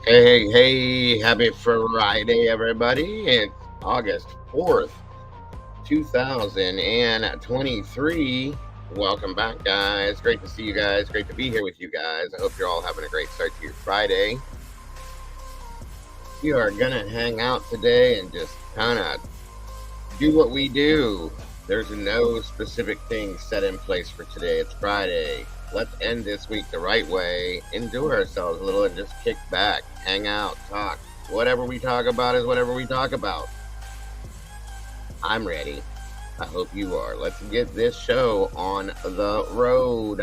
Hey, happy Friday, everybody. It's August 4th, 2023. Welcome back, guys. Great to see you guys. Great to be here with you guys. I hope you're all having a great start to your Friday. We are going to hang out today and just kind of do what we do. There's no specific thing set in place for today. It's Friday. Let's end this week the right way, enjoy ourselves a little, and just kick back, hang out, talk. Whatever we talk about is whatever we talk about. I'm ready. I hope you are. Let's get this show on the road.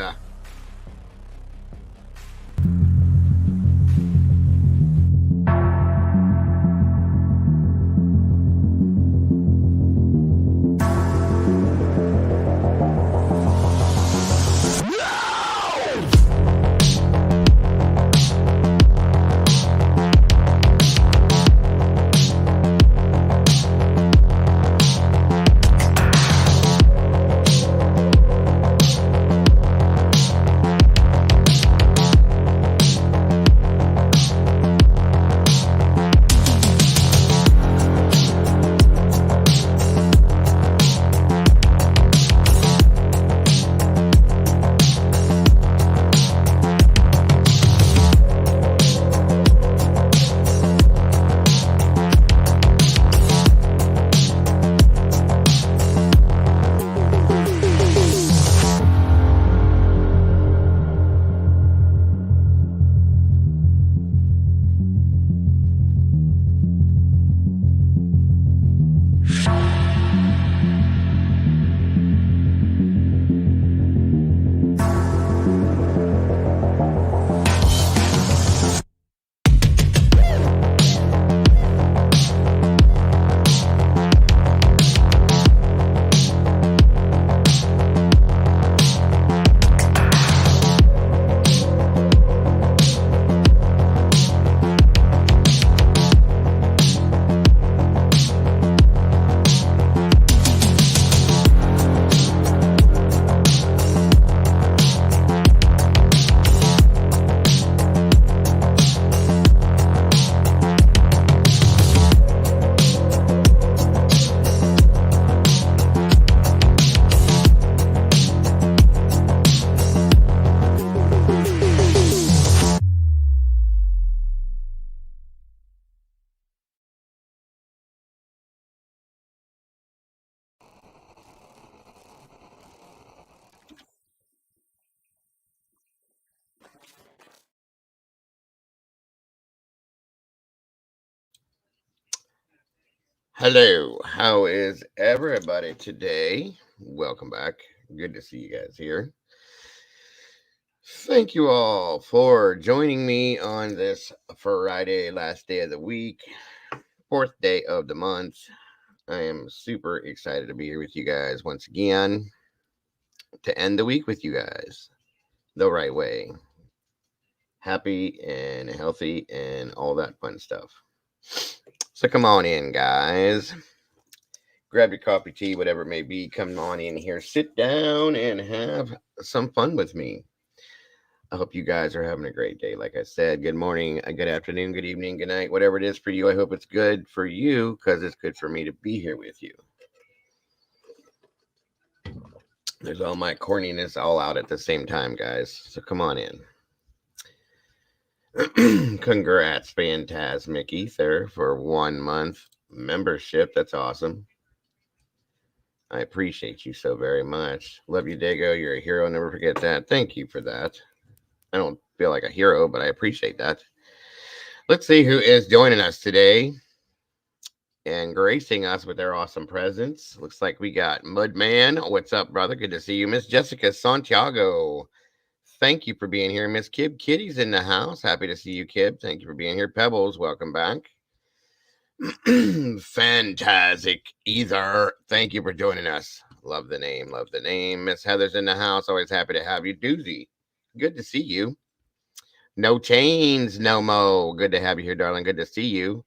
Hello, how is everybody today? Welcome back. Good to see you guys here. Thank you all for joining me on this Friday, last day of the week, fourth day of the month. I am super excited to be here with you guys once again to end the week with you guys the right way. Happy and healthy and all that fun stuff. So come on in, guys. Grab your coffee, tea, whatever it may be. Come on in here, sit down, and have some fun with me. I hope you guys are having a great day. Like I said, good morning, good afternoon, good evening, good night, whatever it is for you. I hope it's good for you because it's good for me to be here with you. There's all my corniness all out at the same time, guys. So come on in. Congrats, Phantasmic Ether, for 1 month membership. That's awesome. I appreciate you so very much. Love you, Dago. You're a hero. Never forget that. Thank you for that. I don't feel like a hero, but I appreciate that. Let's see who is joining us today and gracing us with their awesome presence. Looks like we got Mudman. What's up, brother? Good to see you. Miss Jessica Santiago. Thank you for being here. Miss Kib Kitty's in the house. Happy to see you, Kib. Thank you for being here. Pebbles, welcome back. Fantastic Ether. Thank you for joining us. Love the name. Love the name. Miss Heather's in the house. Always happy to have you. Doozy. Good to see you. No chains, no mo. Good to have you here, darling. Good to see you.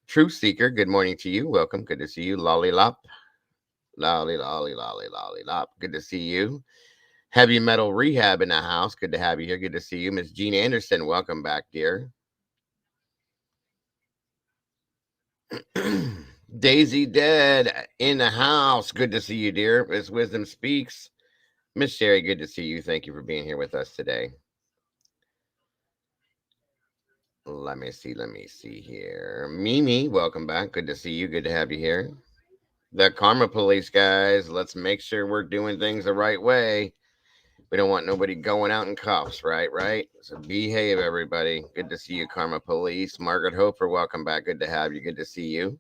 Truth Seeker, good morning to you. Welcome. Good to see you. Lollylop. Lollylop. Good to see you. Heavy Metal Rehab in the house. Good to have you here. Good to see you. Miss Jean Anderson, welcome back, dear. Daisy Dead in the house. Good to see you, dear. Miss Wisdom Speaks. Miss Sherry, good to see you. Thank you for being here with us today. Let me see here. Mimi, welcome back. Good to see you. Good to have you here. The Karma Police, guys. Let's make sure we're doing things the right way. We don't want nobody going out in cuffs, right? Right? So behave, everybody. Good to see you, Karma Police. Margaret Hofer, welcome back. Good to have you. Good to see you.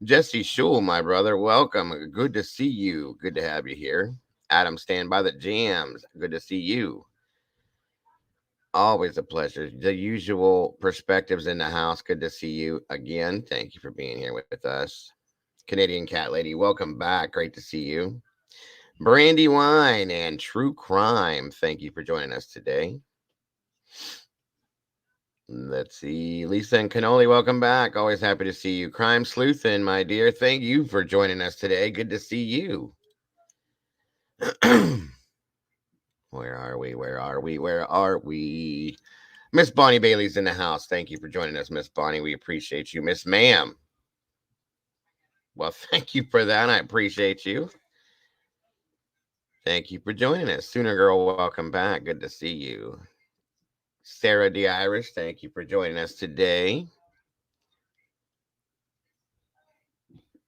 Jesse Schul, my brother, welcome. Good to see you. Good to have you here. Adam, stand by the jams. Good to see you. Always a pleasure. The usual perspectives in the house. Good to see you again. Thank you for being here with us. Canadian Cat Lady, welcome back. Great to see you. Brandy Wine and True Crime, thank you for joining us today. Let's see. Lisa and Cannoli, welcome back. Always happy to see you. Crime Sleuthin, my dear, thank you for joining us today. Good to see you. Where are we? Where are we? Where are we? Miss Bonnie Bailey's in the house. Thank you for joining us, Miss Bonnie. We appreciate you. Miss Ma'am. Well, thank you for that. I appreciate you. Thank you for joining us. Sooner Girl, welcome back. Good to see you. Sarah D. Irish, thank you for joining us today.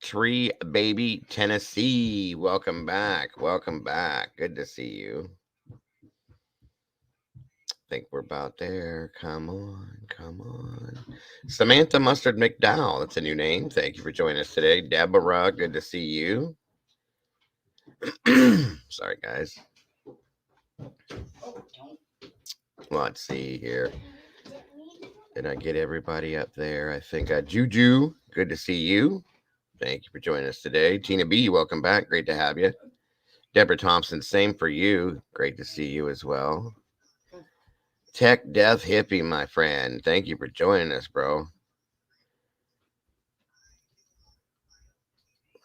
Tree Baby Tennessee, welcome back. Welcome back. Good to see you. Think we're about there. Come on, come on. Samantha Mustard McDowell, that's a new name. Thank you for joining us today. Deborah, good to see you. Sorry, guys. Let's see here. Did I get everybody up there? I think Juju, good to see you. Thank you for joining us today. Tina B, welcome back. Great to have you. Deborah Thompson, same for you. Great to see you as well. Tech Death Hippie, my friend. Thank you for joining us, bro.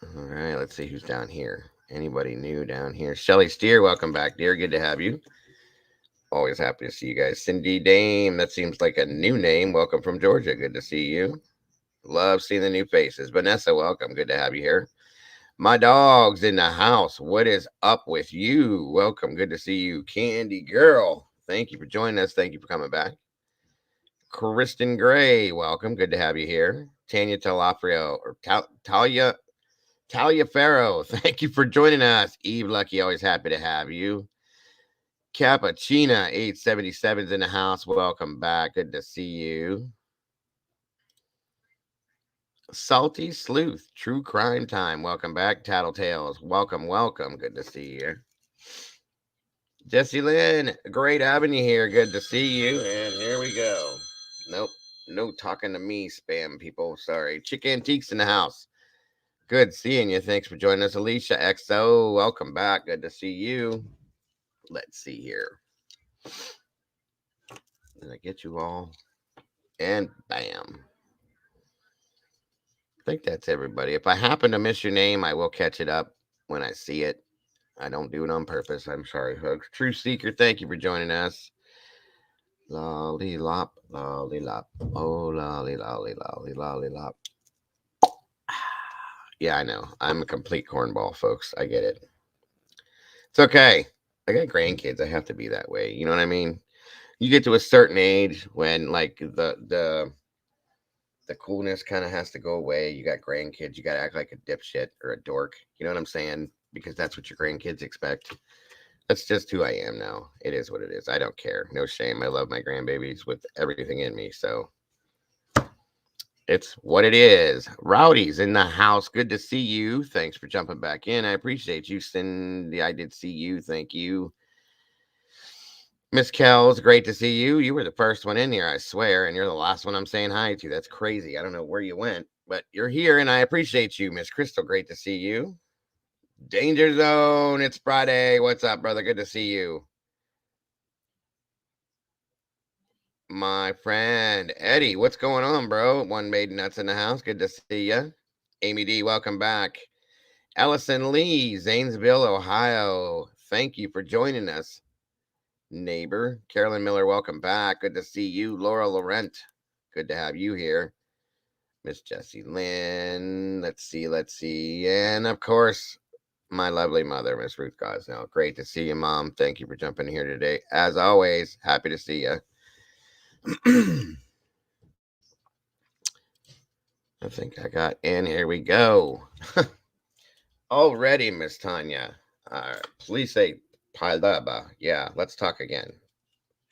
All right, let's see who's down here. Anybody new down here? Shelly Steer, welcome back, dear. Good to have you. Always happy to see you guys. Cindy Dame, that seems like a new name. Welcome from Georgia. Good to see you. Love seeing the new faces. Vanessa, welcome. Good to have you here. My dog's in the house. What is up with you? Welcome. Good to see you. Candy Girl, thank you for joining us. Thank you for coming back. Kristen Gray, welcome. Good to have you here. Tanya Talafrio, or Talia Farrow, thank you for joining us. Eve Lucky, always happy to have you. Cappuccina 877's in the house. Welcome back. Good to see you. Salty Sleuth, True Crime Time. Welcome back. Tattletales, welcome, welcome. Good to see you. Jesse Lynn, great having you here. Good to see you. And here we go. Nope, no talking to me, spam people. Sorry. Chick Antiques in the house. Good seeing you. Thanks for joining us. Alicia XO, welcome back. Good to see you. Let's see here. Did I get you all? And bam. I think that's everybody. If I happen to miss your name, I will catch it up when I see it. I don't do it on purpose. I'm sorry, folks. True Seeker, thank you for joining us. Lolly lop, lolly lop. Oh, lolly, lolly, lolly, lolly lop. Yeah, I know. I'm a complete cornball, folks. I get it. It's okay. I got grandkids. I have to be that way. You know what I mean? You get to a certain age when like the coolness kind of has to go away. You got grandkids, you got to act like a dipshit or a dork. You know what I'm saying? Because that's what your grandkids expect. That's just who I am now. It is what it is. I don't care. No shame. I love my grandbabies with everything in me. So it's what it is. Rowdy's in the house. Good to see you. Thanks for jumping back in. I appreciate you, Cindy. I did see you. Thank you. Miss Kells, great to see you. You were the first one in here, I swear, and you're the last one I'm saying hi to. That's crazy. I don't know where you went, but you're here, and I appreciate you. Miss Crystal, great to see you. Danger Zone, it's Friday. What's up, brother? Good to see you. My friend Eddie, what's going on, bro? One made nuts in the house. Good to see you. Amy D, welcome back. Ellison Lee, Zanesville, Ohio. Thank you for joining us. Neighbor Carolyn Miller, welcome back. Good to see you. Laura Laurent, good to have you here. Miss Jessie Lynn. Let's see. And of course, my lovely mother, Miss Ruth Gosnell. Great to see you, Mom. Thank you for jumping here today. As always, happy to see you. I think I got in. Here we go. Already, Miss Tanya. Please say Pilaba. Yeah, let's talk again.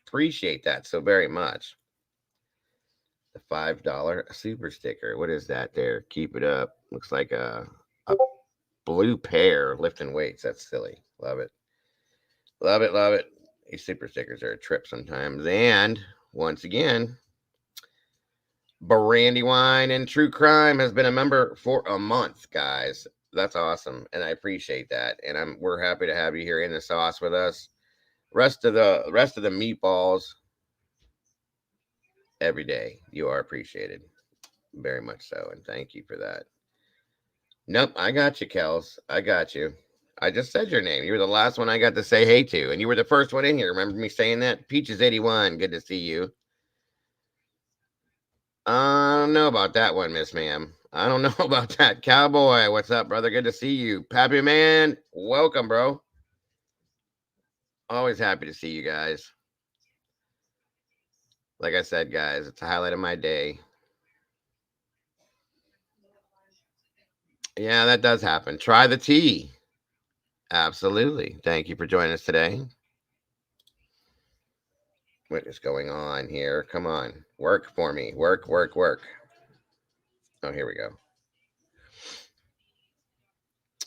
Appreciate that so very much. The $5 super sticker. What is that there? Keep it up. Looks like a blue pair lifting weights. That's silly. Love it. Love it. Love it. These super stickers are a trip sometimes. And once again, Brandywine and True Crime has been a member for a month, guys. That's awesome, and I appreciate that. And we're happy to have you here in the sauce with us. Rest of the meatballs every day. You are appreciated, very much so, and thank you for that. Nope, I got you, Kels. I got you. I just said your name. You were the last one I got to say hey to, and you were the first one in here. Remember me saying that? Peaches81, good to see you. I don't know about that one, Miss Ma'am. I don't know about that. Cowboy, what's up, brother? Good to see you. Pappy Man, welcome, bro. Always happy to see you guys. Like I said, guys, it's a highlight of my day. Yeah, that does happen. Try the tea. Absolutely. Thank you for joining us today. What is going on here? Come on. Work for me. Work. Oh, here we go.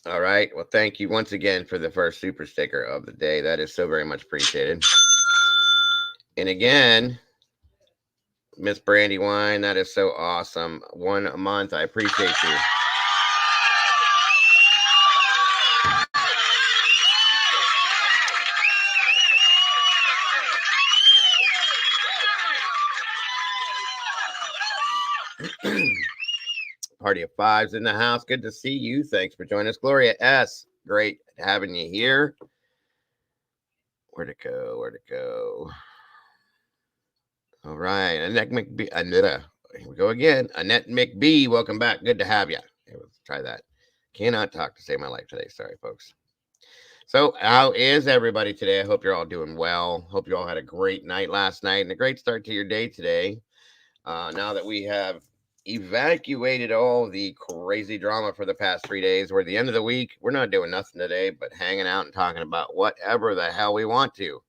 All right. Well, thank you once again for the first super sticker of the day. That is so very much appreciated. And again, Miss Brandywine, that is so awesome. 1 month. I appreciate you. Party of Fives in the house. Good to see you. Thanks for joining us. Gloria S. Great having you here. Where'd it go? All right. Annette McBee. Here we go again. Annette McBee. Welcome back. Good to have you. Here, let's try that. Cannot talk to save my life today. Sorry, folks. So, how is everybody today? I hope you're all doing well. Hope you all had a great night last night and a great start to your day today. Now that we have evacuated all the crazy drama for the past 3 days, we're at the end of the week. We're not doing nothing today but hanging out and talking about whatever the hell we want to.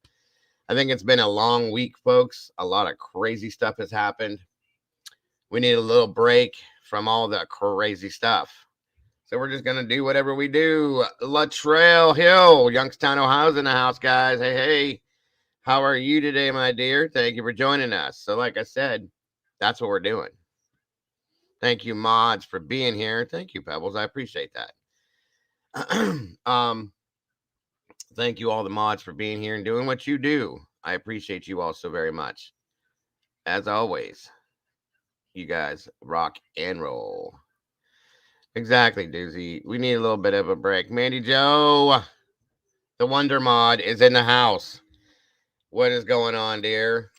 I think it's been a long week, folks. A lot of crazy stuff has happened. We need a little break from all the crazy stuff. So we're just going to do whatever we do. Latrell Hill, Youngstown, Ohio's in the house, guys. Hey. How are you today, my dear? Thank you for joining us. So like I said, that's what we're doing. Thank you, mods, for being here. Thank you, Pebbles. I appreciate that. Thank you, all the mods, for being here and doing what you do. I appreciate you all so very much. As always, you guys rock and roll. Exactly, Doozy. We need a little bit of a break. Mandy Joe, the Wonder Mod, is in the house. What is going on, dear?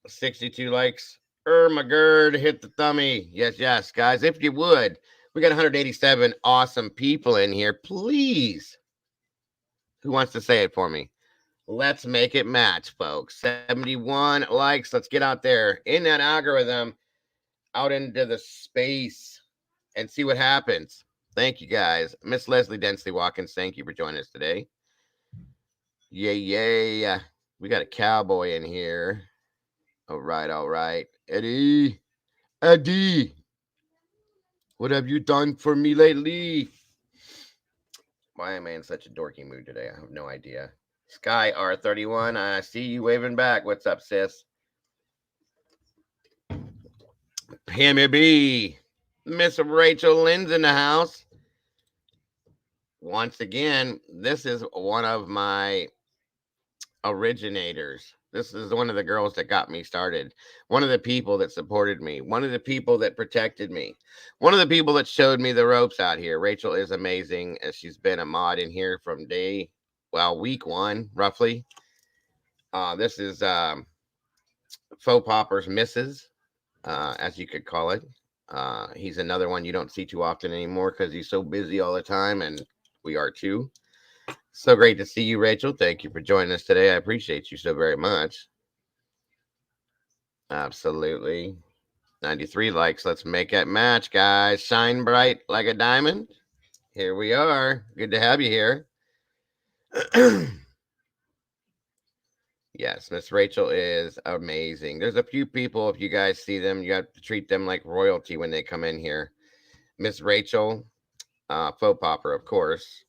62 likes. My gird, hit the thummy. Yes, guys, if you would. We got 187 awesome people in here. Please. Who wants to say it for me? Let's make it match, folks. 71 likes. Let's get out there in that algorithm, out into the space, and see what happens. Thank you, guys. Miss Leslie Densley Watkins, thank you for joining us today. Yay. We got a cowboy in here. All right. Eddie, what have you done for me lately? Why am I in such a dorky mood today? I have no idea. Sky R31, I see you waving back. What's up, sis? Pammy B. Miss Rachel Lynn's in the house. Once again, this is one of my originators. This is one of the girls that got me started. One of the people that supported me. One of the people that protected me. One of the people that showed me the ropes out here. Rachel is amazing. As she's been a mod in here from week 1, roughly. This is Faux Poppers Misses. as you could call it. He's another one you don't see too often anymore because he's so busy all the time, and we are too. So great to see you, Rachel. Thank you for joining us today. I appreciate you so very much. Absolutely. 93 likes. Let's make that match, guys. Shine bright like a diamond. Here we are. Good to have you here. Yes, Miss Rachel is amazing. There's a few people, if you guys see them, you have to treat them like royalty when they come in here. Miss Rachel, Faux Popper, of course.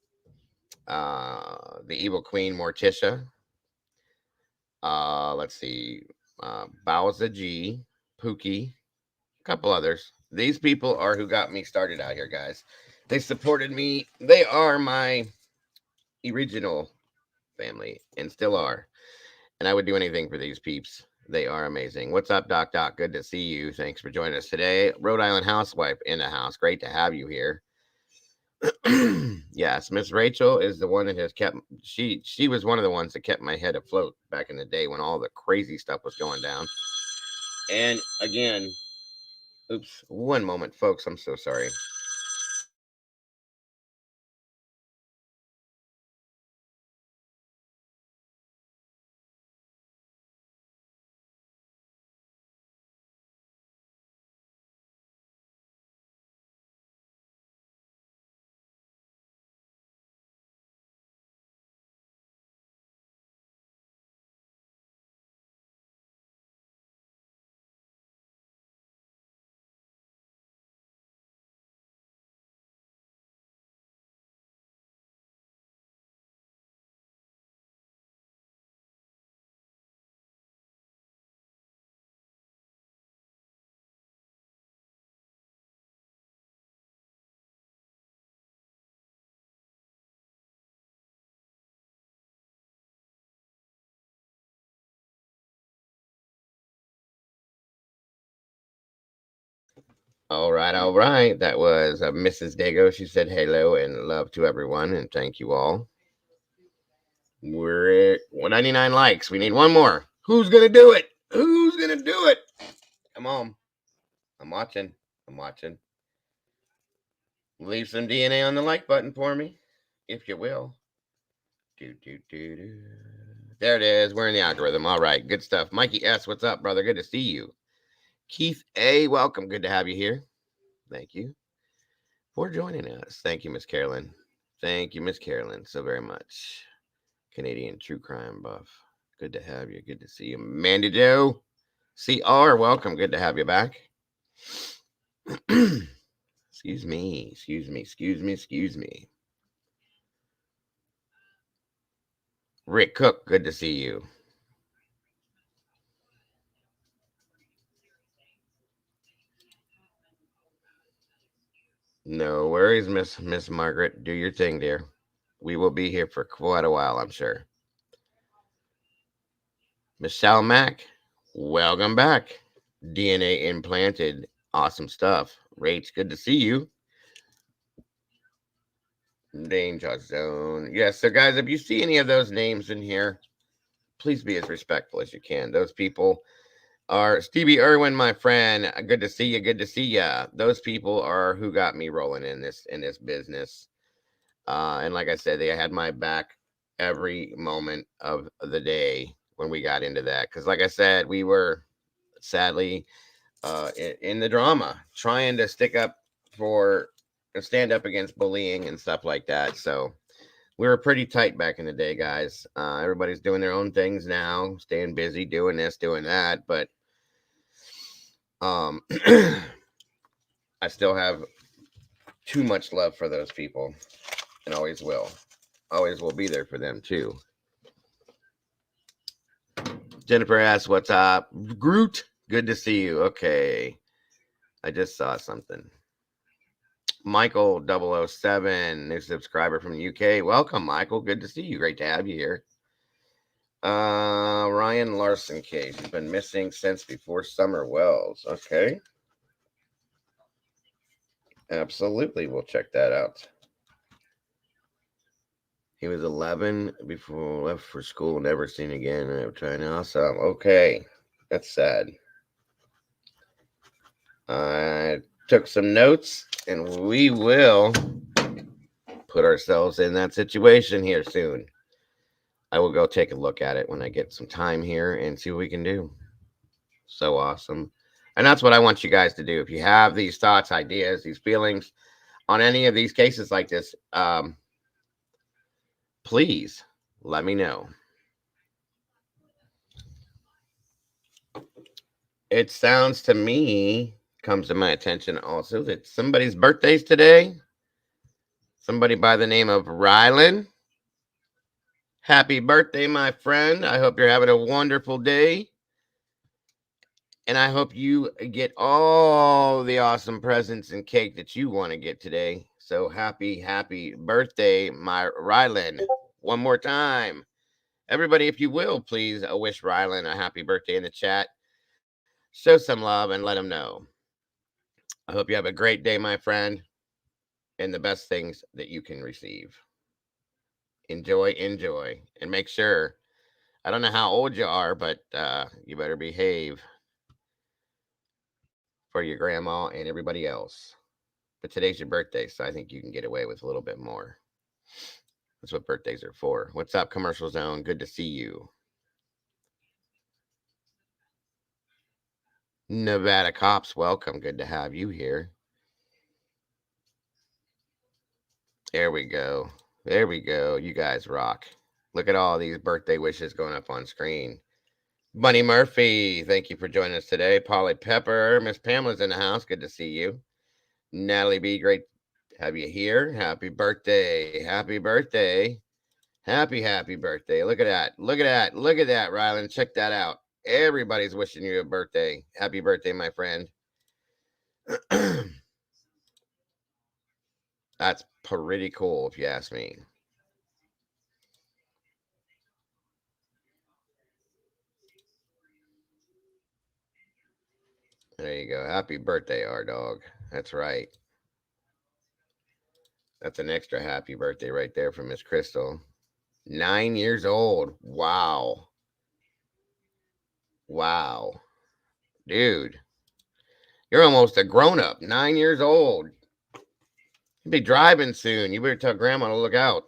The Evil Queen, Morticia. Let's see. Bowza G, Pookie, a couple others. These people are who got me started out here, guys. They supported me. They are my original family and still are. And I would do anything for these peeps. They are amazing. What's up, Doc Doc? Good to see you. Thanks for joining us today. Rhode Island housewife in the house. Great to have you here. Yes, Miss Rachel is the one that has kept she was one of the ones that kept my head afloat back in the day when all the crazy stuff was going down. And again, oops, one moment, folks. I'm so sorry. All right, all right. That was Mrs. Dago. She said hello and love to everyone, and thank you all. We're at 199 likes. We need one more. Who's gonna do it? Who's gonna do it? Come on. I'm watching. I'm watching. Leave some DNA on the like button for me, if you will. Do. There it is. We're in the algorithm. All right. Good stuff. Mikey S., what's up, brother? Good to see you. Keith A., welcome. Good to have you here. Thank you for joining us. Thank you, Miss Carolyn. Thank you, Miss Carolyn, so very much. Canadian true crime buff. Good to have you. Good to see you. Mandy Joe. CR, welcome. Good to have you back. Excuse me. Rick Cook, good to see you. No worries, Miss Margaret. Do your thing, dear. We will be here for quite a while, I'm sure. Michelle Mack, welcome back. DNA implanted. Awesome stuff. Rach, good to see you. Danger Zone. Yes, so guys, if you see any of those names in here, please be as respectful as you can. Those people are Stevie Irwin, my friend. Good to see you. Good to see ya. Those people are who got me rolling in this business. And like I said, they had my back every moment of the day when we got into that. Because like I said, we were sadly in the drama, trying to stick up for stand up against bullying and stuff like that. So we were pretty tight back in the day, guys. Everybody's doing their own things now, staying busy, doing this, doing that. But I still have too much love for those people and always will. Always will be there for them too. Jennifer asks, what's up? Groot, good to see you. Okay. I just saw something. Michael 007, new subscriber from the UK. Welcome, Michael. Good to see you. Great to have you here. Ryan Larson case. He's been missing since before Summer Wells. Okay. Absolutely. We'll check that out. He was 11 before left for school, never seen again. I'm trying awesome. Okay. That's sad. I took some notes, and we will put ourselves in that situation here soon. I will go take a look at it when I get some time here and see what we can do. So awesome. And that's what I want you guys to do. If you have these thoughts, ideas, these feelings on any of these cases like this, please let me know. It sounds to me, comes to my attention also, that somebody's birthday's today. Somebody by the name of Rylan. Happy birthday, my friend. I hope you're having a wonderful day. And I hope you get all the awesome presents and cake that you want to get today. So happy birthday, my Rylan. One more time. Everybody, if you will, please wish Rylan a happy birthday in the chat. Show some love and let him know. I hope you have a great day, my friend, and the best things that you can receive. Enjoy, and make sure. I don't know how old you are, but you better behave for your grandma and everybody else. But today's your birthday, so I think you can get away with a little bit more. That's what birthdays are for. What's up, Commercial Zone? Good to see you. Nevada Cops, welcome. Good to have you here. There we go. There we go. You guys rock. Look at all these birthday wishes going up on screen. Bunny Murphy, thank you for joining us today. Polly Pepper, Miss Pamela's in the house. Good to see you. Natalie B, great to have you here. Happy birthday. Happy birthday. Happy birthday. Look at that. Look at that. Look at that, Rylan. Check that out. Everybody's wishing you a birthday. Happy birthday, my friend. That's pretty cool, if you ask me. There you go. Happy birthday, our dog. That's right. That's an extra happy birthday right there from Miss Crystal. 9 years old. Wow. Wow. Dude, you're almost a grown up. 9 years old. You'll be driving soon. You better tell grandma to look out.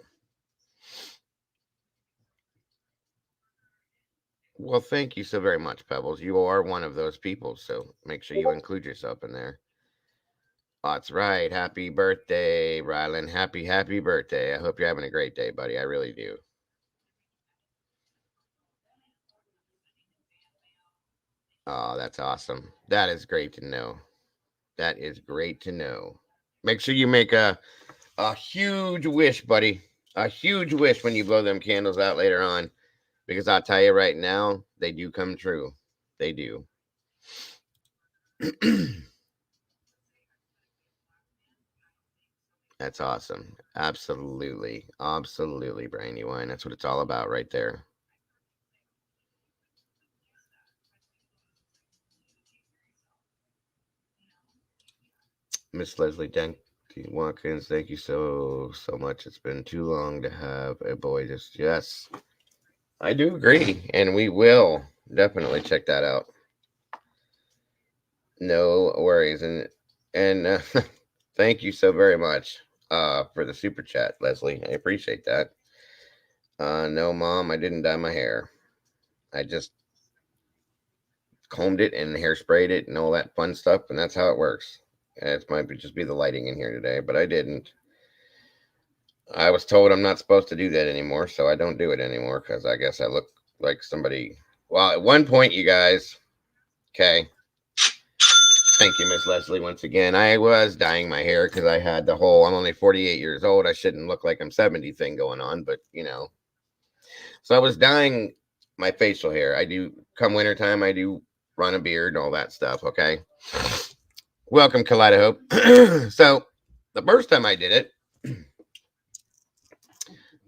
Well, thank you so very much, Pebbles. You are one of those people, so make sure you include yourself in there. That's right. Happy birthday, Rylan. Happy birthday. I hope you're having a great day, buddy. I really do. Oh, that's awesome. That is great to know. That is great to know. Make sure you make a huge wish, buddy. A huge wish when you blow them candles out later on. Because I'll tell you right now, they do come true. They do. That's awesome. Absolutely, Brainy Wine. That's what it's all about right there. Miss Leslie Watkins, thank you so much. It's been too long to have a boy. Just yes, I do agree, and we will definitely check that out. No worries, and thank you so very much for the super chat, Leslie. I appreciate that. No, Mom, I didn't dye my hair. I just combed it and hairsprayed it and all that fun stuff, and that's how it works. It might just be the lighting in here today, but I didn't. I was told I'm not supposed to do that anymore, so I don't do it anymore because I guess I look like somebody. Well, at one point, you guys, okay. Thank you, Miss Leslie, once again. I was dyeing my hair because I had the whole I'm only 48 years old. I shouldn't look like I'm 70 thing going on, but you know. So I was dyeing my facial hair. I do, come wintertime, I do run a beard and all that stuff, okay? Welcome, Kaleidoscope. So the first time I did it,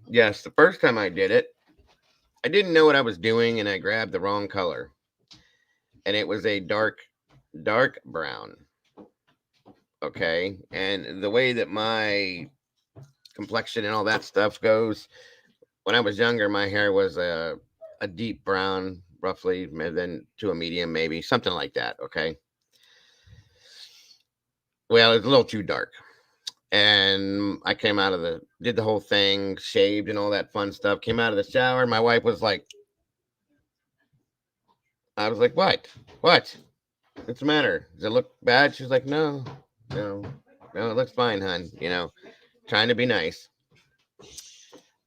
yes, the first time I did it, I didn't know what I was doing and I grabbed the wrong color. And it was a dark brown. Okay. And the way that my complexion and all that stuff goes, when I was younger, my hair was a deep brown, roughly, then to a medium, maybe something like that. Okay. Well, it's a little too dark. And I came out of did the whole thing, shaved and all that fun stuff. Came out of the shower. My wife was like, I was like, what? What? What's the matter? Does it look bad? She's like, no, no, no, it looks fine, hon. Trying to be nice.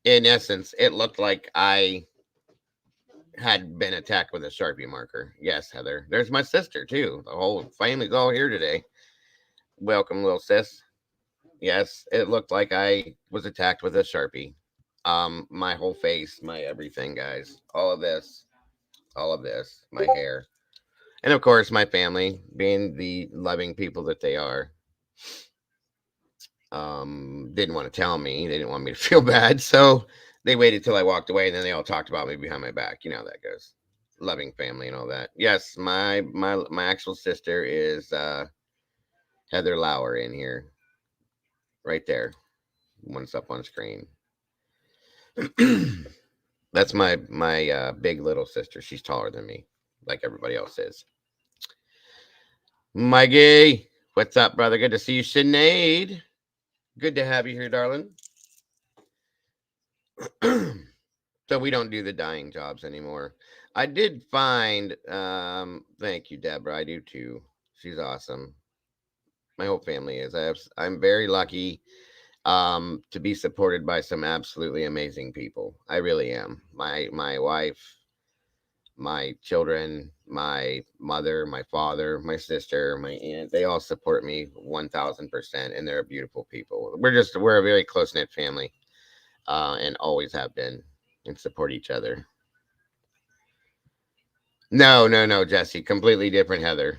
In essence, it looked like I had been attacked with a Sharpie marker. Yes, Heather. There's my sister, too. The whole family's all here today. Welcome, little sis. Yes, it looked like I was attacked with a Sharpie. My whole face, my everything, guys. All of this, my hair. And of course, my family, being the loving people that they are, didn't want to tell me. They didn't want me to feel bad. So they waited till I walked away, and then they all talked about me behind my back. You know how that goes. Loving family and all that. Yes, my actual sister is Heather Lauer in here. Right there. One's up on screen. That's my big little sister. She's taller than me, like everybody else is. Mikey, what's up, brother? Good to see you, Sinead. Good to have you here, darling. So we don't do the dying jobs anymore. I did find, thank you, Deborah. I do too. She's awesome. My whole family is. I'm very lucky to be supported by some absolutely amazing people. I really am. My wife, my children, my mother, my father, my sister, my aunt, they all support me 1000%, and they're beautiful people. We're a very close-knit family, and always have been, and support each other. No, no, no, Jesse, completely different Heather.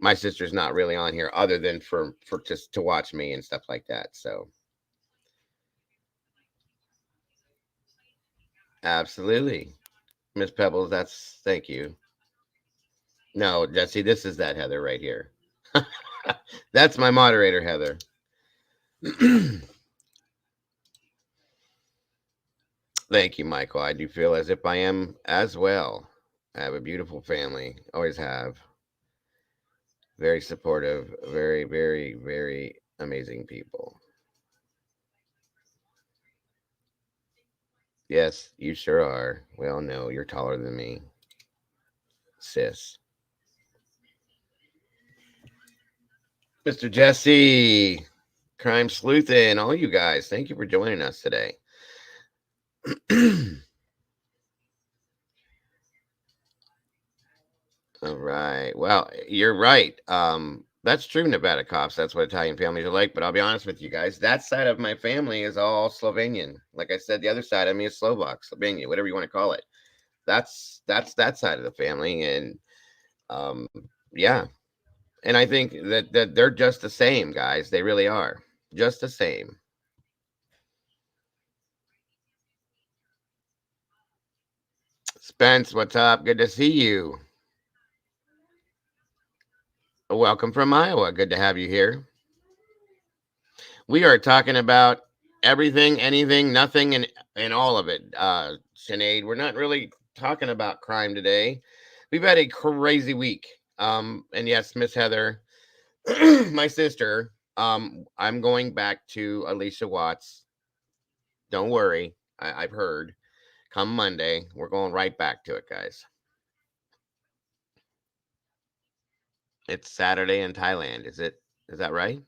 My sister's not really on here other than for just to watch me and stuff like that. So absolutely. Miss Pebbles, thank you. No, Jesse, this is that Heather right here. That's my moderator, Heather. Thank you, Michael. I do feel as if I am as well. I have a beautiful family. Always have. Very supportive, very, very, very amazing people. Yes, you sure are. Well, no, you're taller than me, sis. Mr. Jesse, Crime Sleuth, and all you guys, thank you for joining us today. All right. Well, you're right. That's true, Nevada cops. That's what Italian families are like. But I'll be honest with you guys. That side of my family is all Slovenian. Like I said, the other side of me is Slovak, Slovenia, whatever you want to call it. That's that side of the family, and um, yeah. And I think that they're just the same, guys. They really are just the same. Spence, what's up? Good to see you. Welcome from Iowa. Good to have you here. We are talking about everything, anything, nothing, and all of it. Sinead, we're not really talking about crime today. We've had a crazy week. And yes, Miss Heather, my sister, I'm going back to Alicia Watts. Don't worry. I've heard. Come Monday, we're going right back to it, guys. It's Saturday in Thailand. Is that right?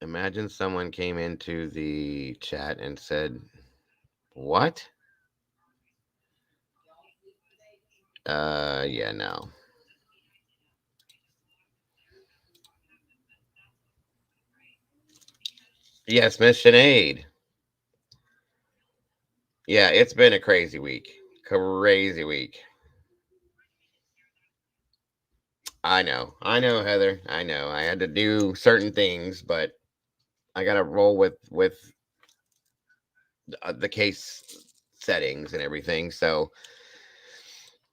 Imagine someone came into the chat and said, "What?" Yeah, no. Yes, Miss Sinead. Yeah, it's been a crazy week. Crazy week. I know, Heather. I know. I had to do certain things, but I got to roll with the case settings and everything. So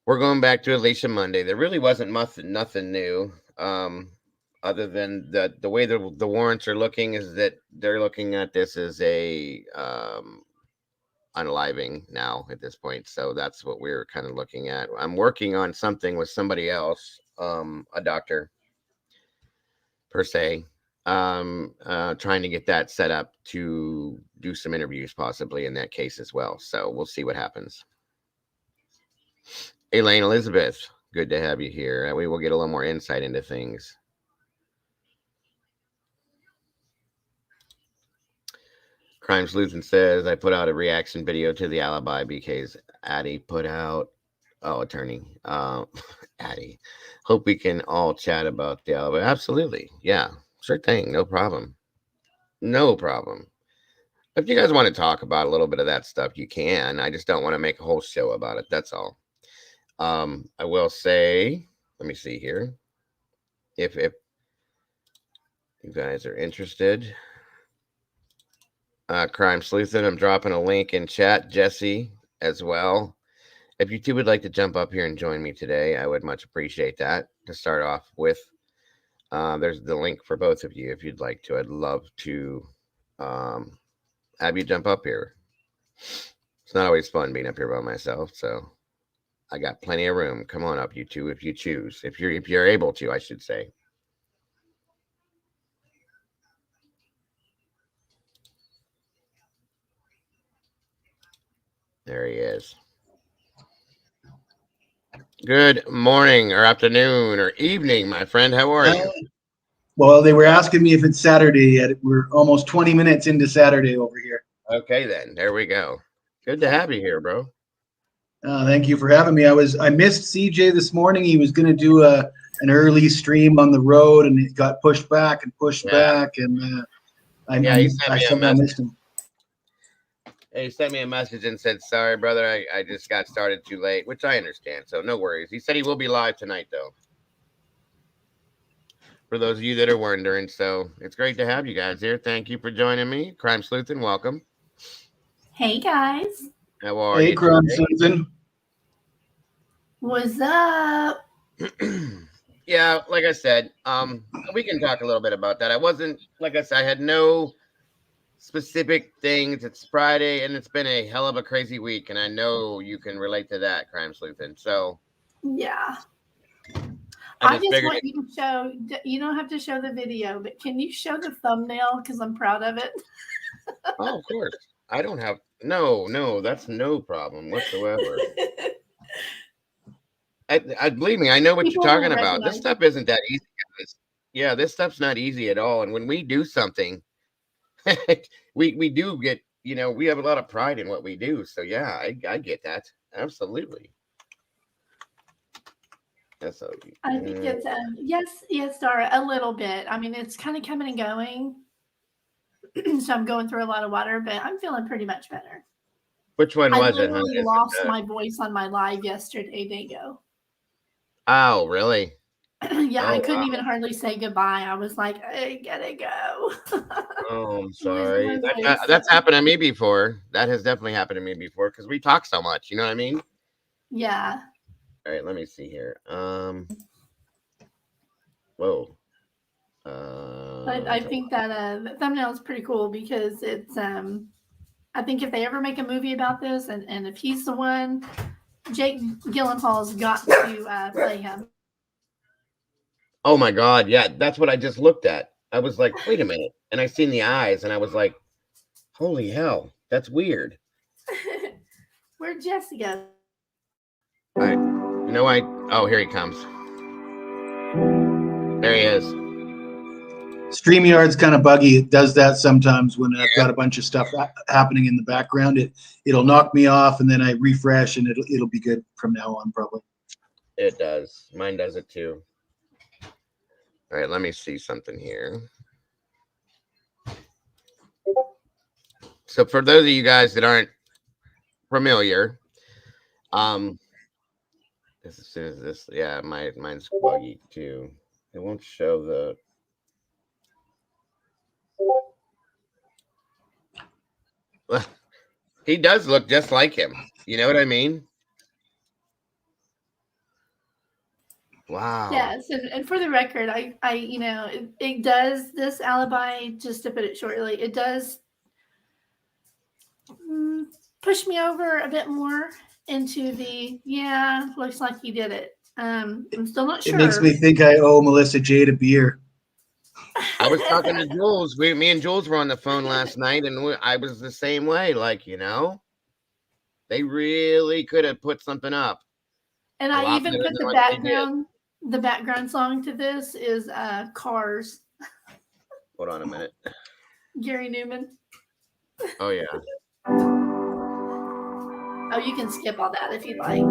we're going back to Alicia Monday. There really wasn't nothing new. Other than the way the warrants are looking is that they're looking at this as a unaliving now at this point. So that's what we're kind of looking at. I'm working on something with somebody else, a doctor per se, trying to get that set up to do some interviews possibly in that case as well. So we'll see what happens. Elaine Elizabeth, good to have you here. We will get a little more insight into things. Crime Sleuth says, I put out a reaction video to the alibi BK's Addie put out. Oh, attorney. Addie. Hope we can all chat about the alibi. Absolutely. Yeah. Sure thing. No problem. No problem. If you guys want to talk about a little bit of that stuff, you can. I just don't want to make a whole show about it. That's all. I will say, let me see here. If you guys are interested. Crime Sleuthin', I'm dropping a link in chat, Jesse, as well. If you two would like to jump up here and join me today, I would much appreciate that. To start off with, there's the link for both of you if you'd like to. I'd love to have you jump up here. It's not always fun being up here by myself, so I got plenty of room. Come on up, you two, if you choose. If you're able to, I should say. There he is. Good morning or afternoon or evening, my friend. How are you? Well, they were asking me if it's Saturday yet. We're almost 20 minutes into Saturday over here. Okay, then. There we go. Good to have you here, bro. Thank you for having me. I missed CJ this morning. He was going to do an early stream on the road, and it got pushed back and pushed back, and I somehow missed him. He sent me a message and said, sorry, brother, I just got started too late, which I understand, so no worries. He said he will be live tonight, though, for those of you that are wondering. So it's great to have you guys here. Thank you for joining me. Crime Sleuthin', welcome. Hey, guys. How are you? Hey, Crime Sleuthin'. What's up? Yeah, like I said, we can talk a little bit about that. I had no specific things. It's Friday, and it's been a hell of a crazy week, and I know you can relate to that, Crime Sleuthin'. So yeah, I just want you to show. You don't have to show the video, but can you show the thumbnail? Because I'm proud of it. Oh, of course. I don't have no. That's no problem whatsoever. I believe me. I know what you're talking about. This stuff isn't that easy, guys. Yeah, this stuff's not easy at all. And when we do something, we do get, we have a lot of pride in what we do. So yeah, I get that. Absolutely. That's okay. I think it's yes, Dara, a little bit. I mean, it's kind of coming and going. So I'm going through a lot of water, but I'm feeling pretty much better. Which one was it? I lost my voice on my live yesterday, Dago. Oh, really? Yeah, I couldn't even hardly say goodbye. I was like, I gotta go. Oh, I'm sorry. That's happened to me before. That has definitely happened to me before because we talk so much. You know what I mean? Yeah. All right, let me see here. Whoa. But I think that the thumbnail is pretty cool because it's I think if they ever make a movie about this, and if he's the one, Jake Gyllenhaal's got to play him. Oh my God, yeah, that's what I just looked at. I was like, wait a minute, and I seen the eyes, and I was like, holy hell, that's weird. Where'd Jesse go? Oh, here he comes. There he is. StreamYard's kind of buggy. It does that sometimes when I've got a bunch of stuff happening in the background. It'll knock me off, and then I refresh, and it'll be good from now on, probably. It does. Mine does it too. All right, let me see something here. So for those of you guys that aren't familiar, as soon as this, yeah, mine's buggy too. It won't show the. He does look just like him. You know what I mean? Wow. Yes, and for the record, it does, this alibi, just to put it shortly, it does push me over a bit more into the, yeah, looks like he did it. I'm still not sure. It makes me think I owe Melissa Jade a beer. I was talking to Jules. Me and Jules were on the phone last night, and I was the same way. Like, they really could have put something up. And I even put the background song to this is Cars. Hold on a minute. Gary Newman. Oh, yeah. Oh, you can skip all that if you'd like.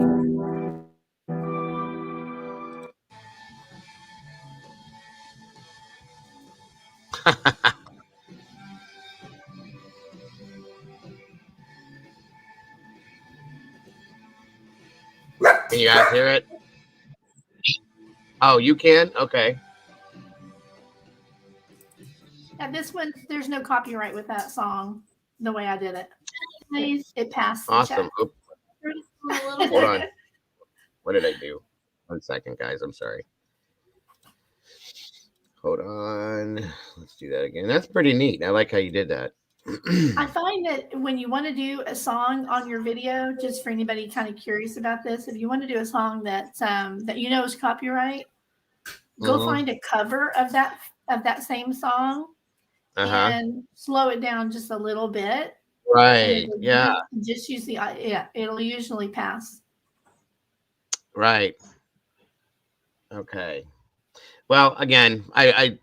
Can you guys hear it? Oh, you can? Okay. Yeah, this one, there's no copyright with that song the way I did it. It passed. Awesome. Hold on. What did I do? 1 second, guys. I'm sorry. Hold on. Let's do that again. That's pretty neat. I like how you did that. I find that when you want to do a song on your video, just for anybody kind of curious about this, if you want to do a song that is copyright, go find a cover of that same song and slow it down just a little bit. Right. Yeah. Just use it'll usually pass. Right. Okay. Well, again, I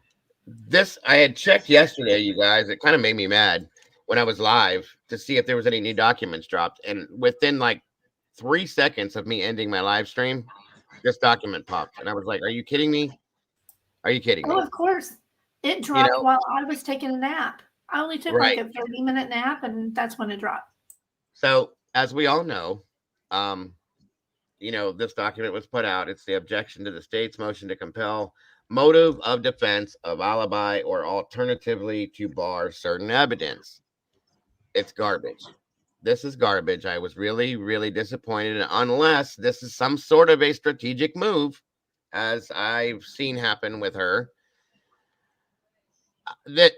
had checked yesterday, you guys. It kind of made me mad when I was live to see if there was any new documents dropped. And within like 3 seconds of me ending my live stream, this document popped. And I was like, are you kidding me? Are you kidding me? Oh, of course. It dropped while I was taking a nap. I only took like a 30-minute nap, and that's when it dropped. So, as we all know, this document was put out. It's the objection to the state's motion to compel motive of defense of alibi or alternatively to bar certain evidence. It's garbage. This is garbage. I was really, really disappointed unless this is some sort of a strategic move, as I've seen happen with her, that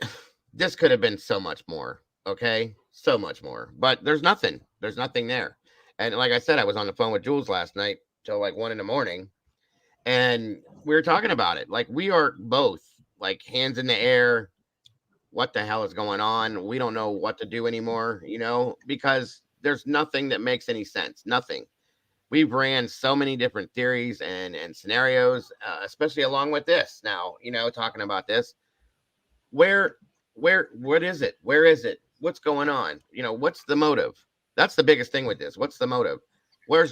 this could have been so much more. Okay. So much more, but there's nothing there. And like I said, I was on the phone with Jules last night till like 1 a.m. and we were talking about it. Like, we are both like hands in the air. What the hell is going on? We don't know what to do anymore, because there's nothing that makes any sense. Nothing. We've ran so many different theories and scenarios, especially along with this now, talking about this. What is it? Where is it? What's going on? What's the motive? That's the biggest thing with this. What's the motive?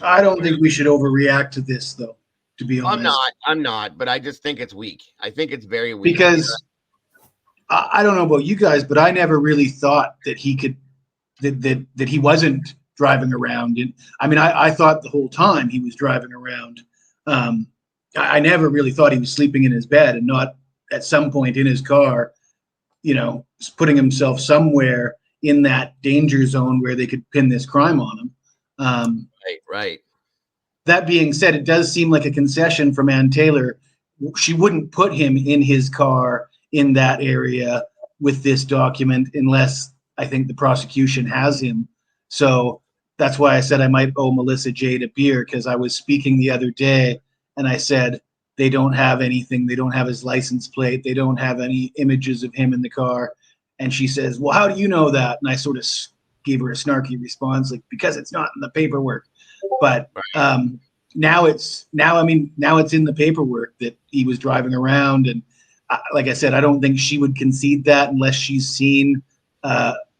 I don't think we should overreact to this, though, to be honest. I'm not, but I just think it's weak. I think it's very weak. Because I don't know about you guys, but I never really thought that he could, that he wasn't driving around. And I mean, I thought the whole time he was driving around. I never really thought he was sleeping in his bed and not at some point in his car, putting himself somewhere in that danger zone where they could pin this crime on him. Right. That being said, it does seem like a concession from Ann Taylor. She wouldn't put him in his car in that area with this document unless I think the prosecution has him. So that's why I said I might owe Melissa Jade a beer, because I was speaking the other day and I said, they don't have anything. They don't have his license plate. They don't have any images of him in the car. And she says, well, how do you know that? And I sort of gave her a snarky response, like, because it's not in the paperwork. But now it's in the paperwork that he was driving around. And like I said, I don't think she would concede that unless she's seen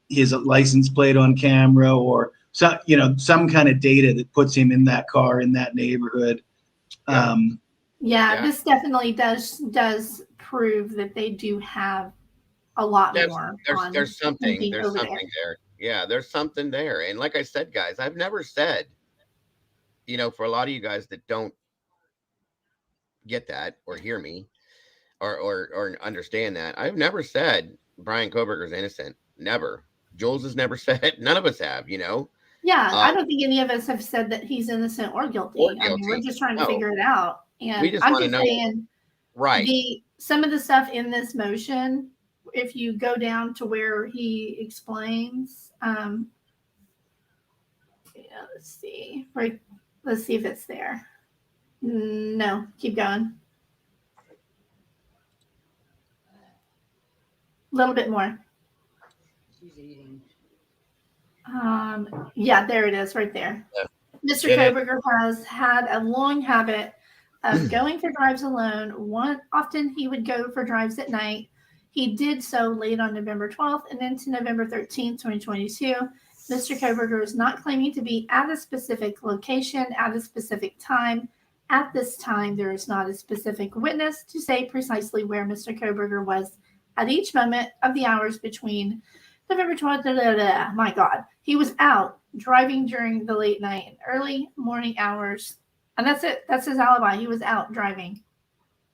his license plate on camera or some kind of data that puts him in that car in that neighborhood. This definitely does prove that they do have a lot more. There's something there. Yeah, there's something there. And like I said, guys, I've never said, for a lot of you guys that don't get that or hear me or understand that, I've never said Bryan Kohberger's innocent. Never. Jules has never said. None of us have, Yeah, I don't think any of us have said that he's innocent or guilty. I mean, we're just trying to figure it out. And I'm just saying, some of the stuff in this motion, if you go down to where he explains, let's see. Right, let's see if it's there. No, keep going. A little bit more. She's eating. Yeah, there it is, right there. Yeah. Mr. Kohberger has had a long habit of going for drives alone. Often he would go for drives at night. He did so late on November 12th and into November 13th, 2022. Mr. Kohberger is not claiming to be at a specific location at a specific time. At this time, there is not a specific witness to say precisely where Mr. Kohberger was at each moment of the hours between November 12th. My God, he was out driving during the late night and early morning hours. And that's it. That's his alibi. He was out driving.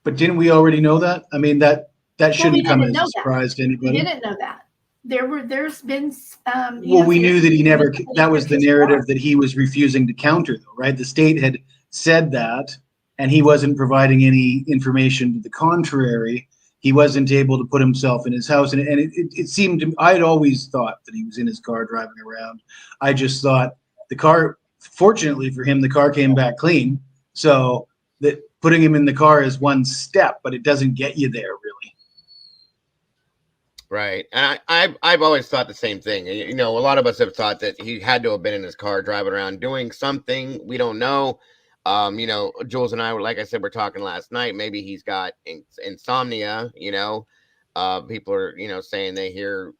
But didn't we already know that? I mean, that shouldn't come as a surprise to anybody. We didn't know that. There's been. Well, we knew that he never. That was the narrative that he was refusing to counter, though, right? The state had said that, and he wasn't providing any information to the contrary. He wasn't able to put himself in his house, and it seemed to. I'd always thought that he was in his car driving around. I just thought the car. Fortunately for him, the car came back clean. So that putting him in the car is one step, but it doesn't get you there really. Right. And I've always thought the same thing. You know, a lot of us have thought that he had to have been in his car driving around doing something. We don't know. You know, Jules and I were, like I said, we're talking last night. Maybe he's got insomnia, you know. People are, you know, saying they hear,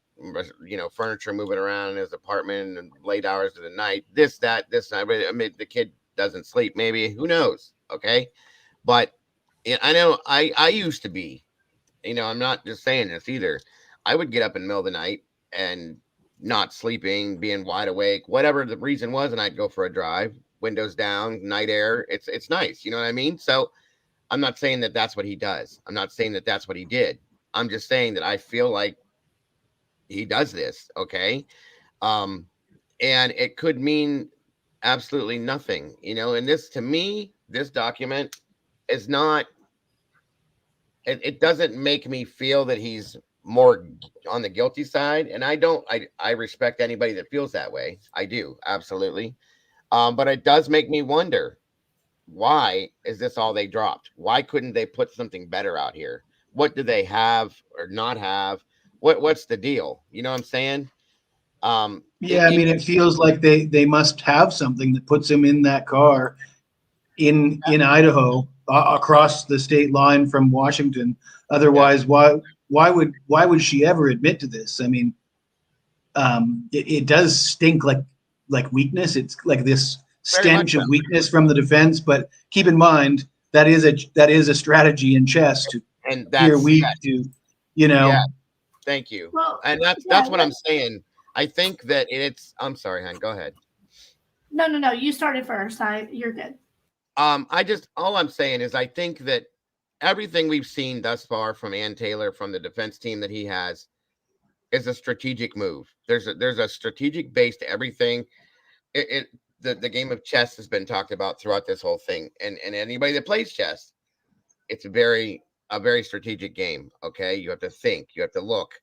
you know, furniture moving around in his apartment and late hours of the night. This, that. I mean, the kid doesn't sleep. Maybe. Who knows? Okay. But I know I used to be, you know, I'm not just saying this either. I would get up in the middle of the night and not sleeping, being wide awake, whatever the reason was, and I'd go for a drive, windows down, night air. It's nice, you know what I mean? So I'm not saying that that's what he does. I'm not saying that that's what he did. I'm just saying that I feel like he does this, okay? And it could mean absolutely nothing, you know. And this, to me, this document is not. It doesn't make me feel that he's more on the guilty side, and I respect anybody that feels that way. I do, absolutely. But it does make me wonder, why is this all they dropped? Why couldn't they put something better out here? What do they have or not have? What's the deal? You know what I'm saying? Yeah, I mean, it feels like they must have something that puts him in that car in Idaho, across the state line from Washington. Otherwise, why would she ever admit to this? I mean, it does stink like weakness. It's like this stench of weakness from the defense. But keep in mind that is a strategy in chess to appear weak, to, you know. Yeah. Thank you. Well, and that's what I'm saying. I think that it's. I'm sorry, hon. Go ahead. No. You started first. You're good. All I'm saying is I think that everything we've seen thus far from Ann Taylor, from the defense team that he has, is a strategic move. There's a strategic base to everything. The game of chess has been talked about throughout this whole thing, and anybody that plays chess, it's a very strategic game. Okay, you have to think, you have to look,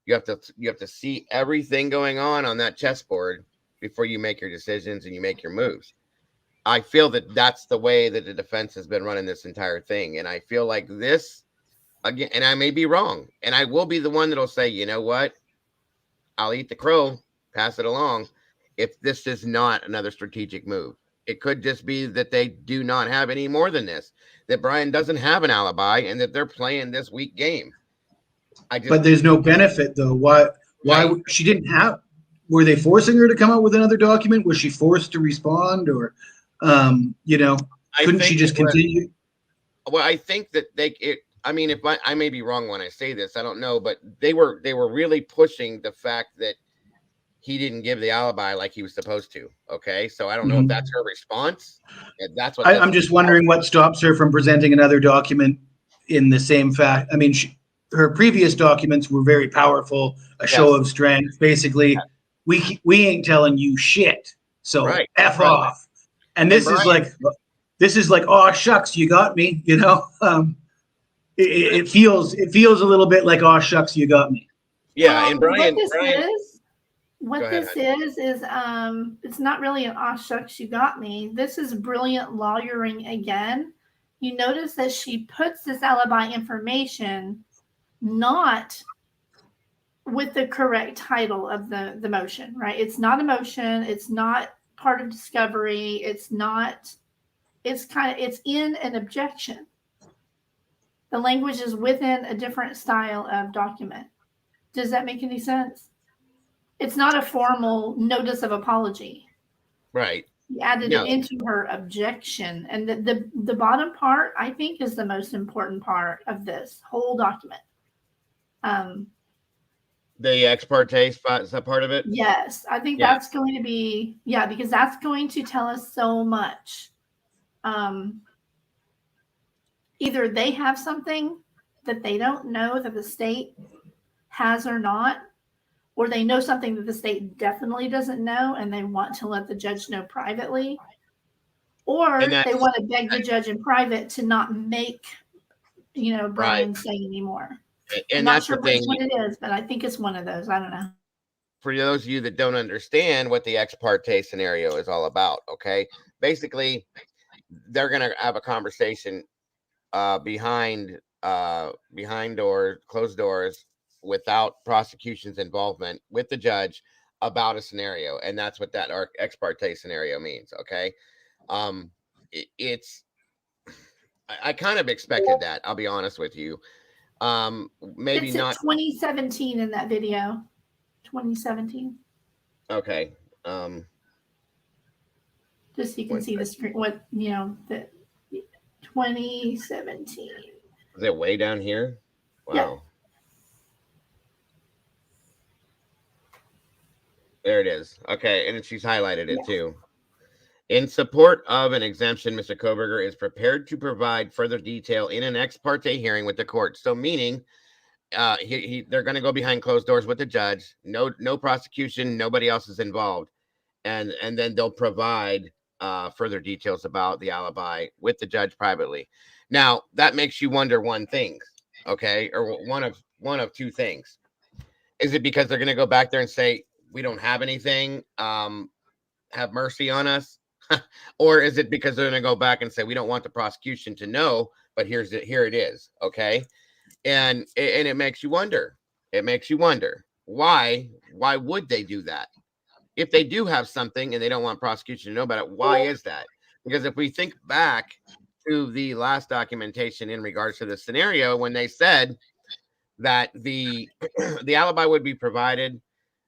you have to see everything going on that chessboard before you make your decisions and you make your moves. I feel that that's the way that the defense has been running this entire thing. And I feel like this, again, and I may be wrong, and I will be the one that'll say, you know what? I'll eat the crow, pass it along. If this is not another strategic move, it could just be that they do not have any more than this, that Bryan doesn't have an alibi and that they're playing this weak game. But there's no benefit, though. Why she didn't have, were they forcing her to come out with another document? Was she forced to respond, or, you know, couldn't she just continue? Well, I think that I mean, if I may be wrong when I say this, I don't know, but they were really pushing the fact that he didn't give the alibi like he was supposed to. Okay, so I don't know if that's her response. If that's what I'm just wondering what stops her from presenting another document in the same fact. I mean, her previous documents were very powerful, a show of strength. Basically, we ain't telling you shit, so F off. And this is like, oh shucks, you got me. You know, it feels a little bit like, oh shucks, you got me. Yeah, and Bryan What this is it's not really an "aw shucks, you got me." This is brilliant lawyering again. You notice that she puts this alibi information not with the correct title of the motion, right? It's not a motion. It's not part of discovery. It's not, it's in an objection. The language is within a different style of document. Does that make any sense? It's not a formal notice of apology. Right. She added it into her objection. And the bottom part, I think, is the most important part of this whole document. The ex parte spot, is that part of it? Yes, I think that's going to be, because that's going to tell us so much. Either they have something that they don't know that the state has or not, or they know something that the state definitely doesn't know and they want to let the judge know privately, or they want to beg the judge in private to not make, Bryan say anymore. And I'm that's not sure the thing. which one it is, but I think it's one of those. I don't know. For those of you that don't understand what the ex parte scenario is all about, okay? Basically, they're going to have a conversation behind doors, closed doors, without prosecution's involvement with the judge about a scenario, and that's what that ex parte scenario means. Okay, I kind of expected that. I'll be honest with you. Maybe it's not 2017 in that video. 2017. Okay. Just so you can see the screen. What the 2017. Is it way down here? Wow. Yeah. There it is. Okay, and she's highlighted it too. In support of an exemption, Mr. KOHBERGER is prepared to provide further detail in an ex parte hearing with the court. So meaning they're going to go behind closed doors with the judge. No prosecution, nobody else is involved. And then they'll provide further details about the alibi with the judge privately. Now, that makes you wonder one thing, okay? Or one of two things. Is it because they're going to go back there and say, we don't have anything, have mercy on us? Or is it because they're going to go back and say, we don't want the prosecution to know, but here it is, okay? And it makes you wonder. It makes you wonder, why would they do that? If they do have something and they don't want prosecution to know about it, why is that? Because if we think back to the last documentation in regards to the scenario, when they said that the alibi would be provided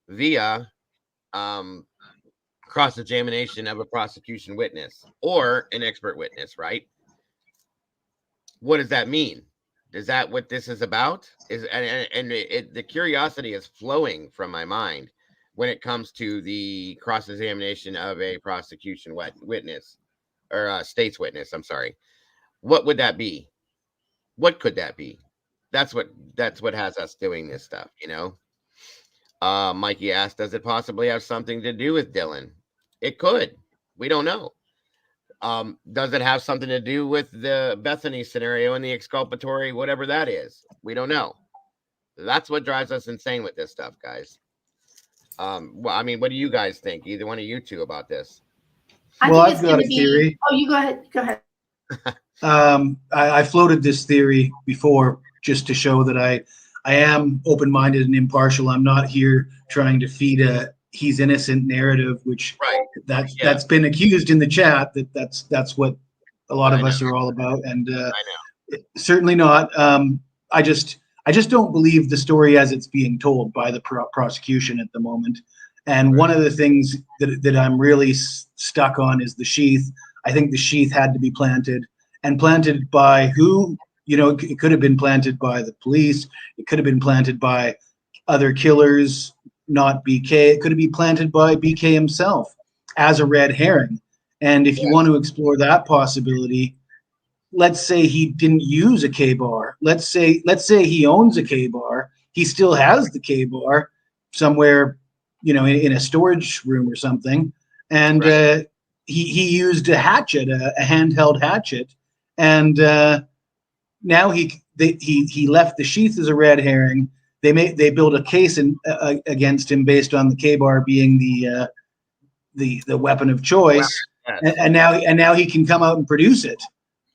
via cross-examination of a prosecution witness or an expert witness, right? What does that mean? Is that what this is about? The curiosity is flowing from my mind when it comes to the cross-examination of a prosecution witness or a state's witness. I'm sorry. What would that be? What could that be? That's what has us doing this stuff, Mikey asked, does it possibly have something to do with Dylan? It could. We don't know. Does it have something to do with the Bethany scenario and the exculpatory, whatever that is? We don't know. That's what drives us insane with this stuff, guys. Well, I mean, what do you guys think? Either one of you two about this? Well, I've got a theory. Oh, you go ahead. Go ahead. I floated this theory before just to show that I am open-minded and impartial. I'm not here trying to feed a he's innocent narrative, which that's been accused in the chat that's what a lot of us are all about, and certainly not. I just don't believe the story as it's being told by the prosecution at the moment. And one of the things that I'm really stuck on is the sheath. I think the sheath had to be planted, and planted by who? It could have been planted by the police. It could have been planted by other killers, not BK. It could have been planted by BK himself as a red herring. And if you want to explore that possibility, let's say he didn't use a K-bar. Let's say he owns a K-bar. He still has the K-bar somewhere, in a storage room or something. And he used a hatchet, a handheld hatchet, and now he left the sheath as a red herring. they build a case against him based on the K-bar being the weapon of choice, Yes. and now he can come out and produce it,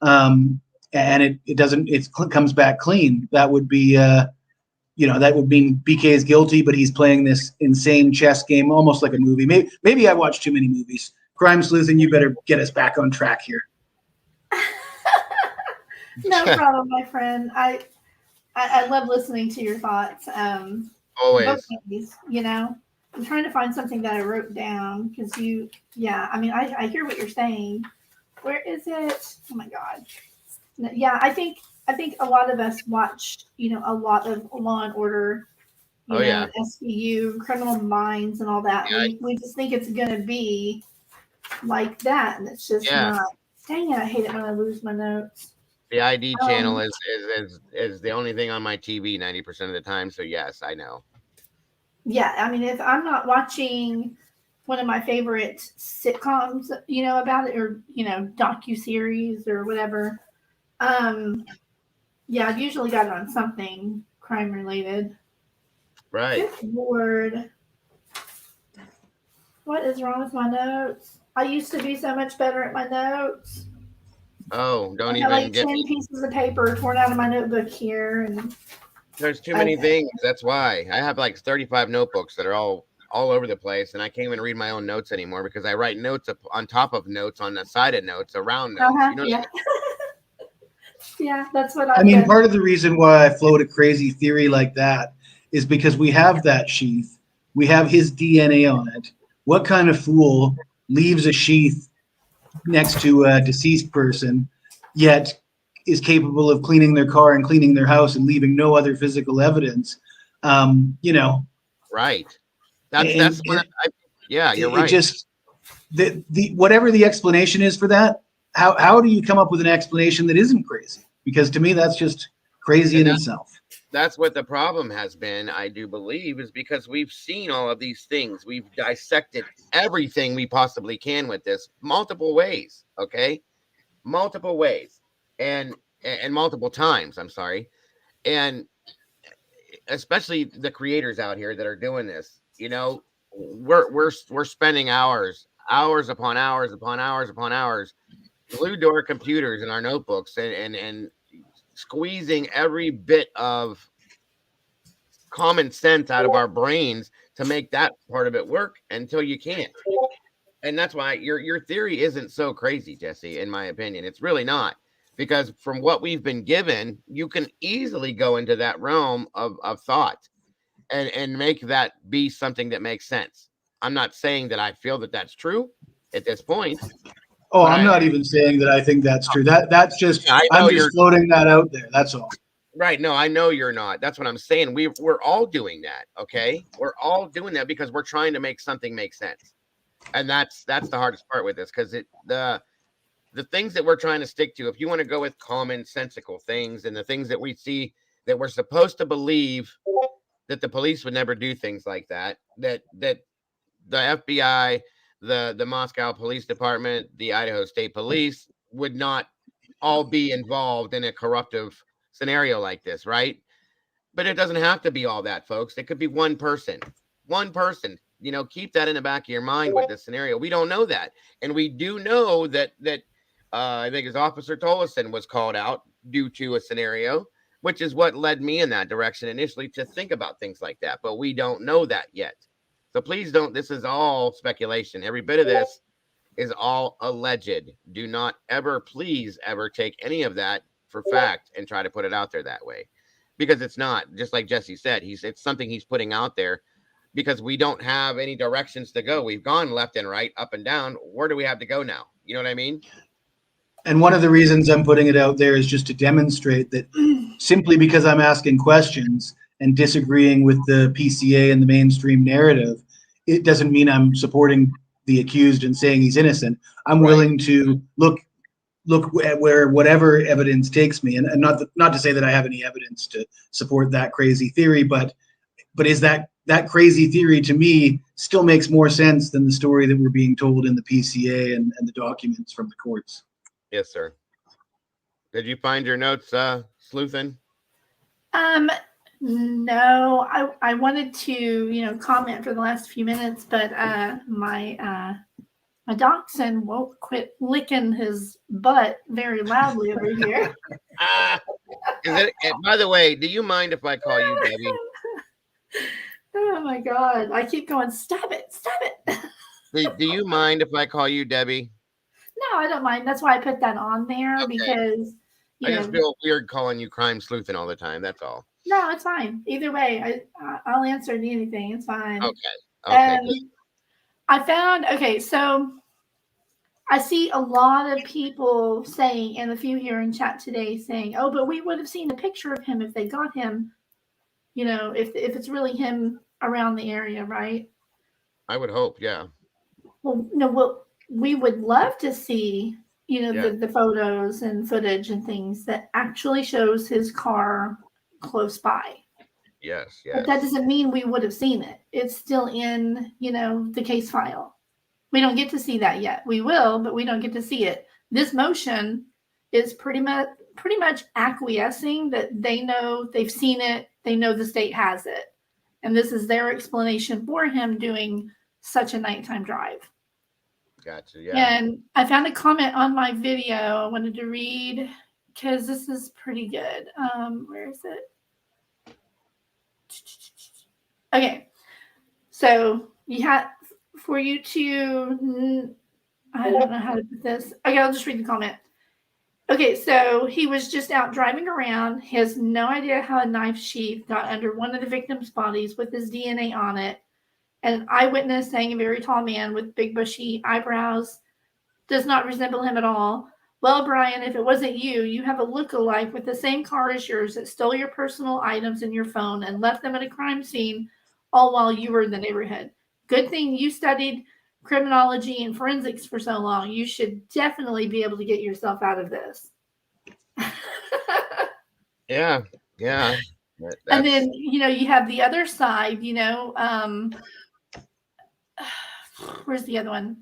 and it comes back clean. That would be that would mean BK is guilty, but he's playing this insane chess game, almost like a movie. Maybe I watch too many movies. Crime Sleuthing, you better get us back on track here. No problem, my friend. I love listening to your thoughts. Always. Both ways, I'm trying to find something that I wrote down because I hear what you're saying. Where is it? Oh my God. Yeah, I think a lot of us watch, a lot of Law and Order, SVU, Criminal Minds, and all that. Yeah. We just think it's gonna be like that, and it's just not. Dang it! I hate it when I lose my notes. The ID channel is the only thing on my TV 90% of the time. So yes, I know. Yeah, I mean, if I'm not watching one of my favorite sitcoms, about it, or docuseries or whatever, I've usually got it on something crime related. Right. Good Lord, what is wrong with my notes? I used to be so much better at my notes. Oh, don't I even got get 10 pieces of paper torn out of my notebook here, and there's too many things. That's why I have like 35 notebooks that are all over the place, and I can't even read my own notes anymore because I write notes on top of notes, on the side of notes, around notes. Yeah. What I mean? Yeah, that's what I mean, part of the reason why I float a crazy theory like that is because we have that sheath. We have his DNA on it. What kind of fool leaves a sheath next to a deceased person, yet is capable of cleaning their car and cleaning their house and leaving no other physical evidence? Right. That's what you're right. It just the whatever the explanation is for that. How do you come up with an explanation that isn't crazy? Because to me, that's just crazy in itself. That's what the problem has been, I do believe, is because we've seen all of these things. We've dissected everything we possibly can with this multiple ways, okay? Multiple ways and multiple times, I'm sorry. And especially the creators out here that are doing this, we're spending hours upon hours upon hours upon hours glued to our computers and our notebooks and squeezing every bit of common sense out of our brains to make that part of it work until you can't. And that's why your theory isn't so crazy, Jesse, in my opinion. It's really not, because from what we've been given, you can easily go into that realm of thought and make that be something that makes sense. I'm not saying that I feel that that's true at this point. Oh, I'm not even saying that I think that's true. That's just I'm just floating that out there. That's all. Right. No, I know you're not. That's what I'm saying. We're all doing that. Okay. We're all doing that because we're trying to make something make sense. And that's the hardest part with this, because the things that we're trying to stick to, if you want to go with commonsensical things and the things that we see that we're supposed to believe that the police would never do things like that the FBI, the Moscow Police Department, the Idaho State Police would not all be involved in a corruptive scenario like this, right? But it doesn't have to be all that, folks. It could be one person. Keep that in the back of your mind with this scenario. We don't know that. And we do know that I think his Officer Tolleson was called out due to a scenario, which is what led me in that direction initially to think about things like that. But we don't know that yet. So please don't. This is all speculation. Every bit of this is all alleged. Do not ever, please ever take any of that for fact and try to put it out there that way, because it's not. Just like Jesse said, it's something he's putting out there because we don't have any directions to go. We've gone left and right, up and down. Where do we have to go now? You know what I mean? And one of the reasons I'm putting it out there is just to demonstrate that simply because I'm asking questions and disagreeing with the PCA and the mainstream narrative, it doesn't mean I'm supporting the accused and saying he's innocent. I'm willing to look at where whatever evidence takes me, and not to say that I have any evidence to support that crazy theory, but is that crazy theory to me still makes more sense than the story that we're being told in the PCA and the documents from the courts. Yes, sir. Did you find your notes, sleuthing? No, I wanted to, comment for the last few minutes, but my dachshund won't quit licking his butt very loudly over here. By the way, do you mind if I call you Debbie? Oh my God. I keep going, stop it. Do you mind if I call you Debbie? No, I don't mind. That's why I put that on there because I just feel weird calling you crime sleuthing all the time. That's all. No, it's fine. Either way, I'll answer anything. It's fine. Okay. So I see a lot of people saying, and a few here in chat today saying, "Oh, but we would have seen a picture of him if they got him. If it's really him around the area, right?" I would hope, yeah. Well, no, we would love to see, the photos and footage and things that actually shows his car close by. Yes. But that doesn't mean we would have seen it. It's still in, the case file. We don't get to see that yet. We will, but we don't get to see it. This motion is pretty much acquiescing that they know they've seen it. They know the state has it. And this is their explanation for him doing such a nighttime drive. Gotcha. Yeah. And I found a comment on my video I wanted to read because this is pretty good. Where is it? Okay. So for you to, I don't know how to put this. Okay, I'll just read the comment. Okay, so he was just out driving around. He has no idea how a knife sheath got under one of the victims' bodies with his DNA on it. An eyewitness saying a very tall man with big bushy eyebrows does not resemble him at all. Well, Bryan, if it wasn't you, you have a look-alike with the same car as yours that stole your personal items and your phone and left them at a crime scene all while you were in the neighborhood. Good thing you studied criminology and forensics for so long. You should definitely be able to get yourself out of this. Yeah. And then, you have the other side, where's the other one?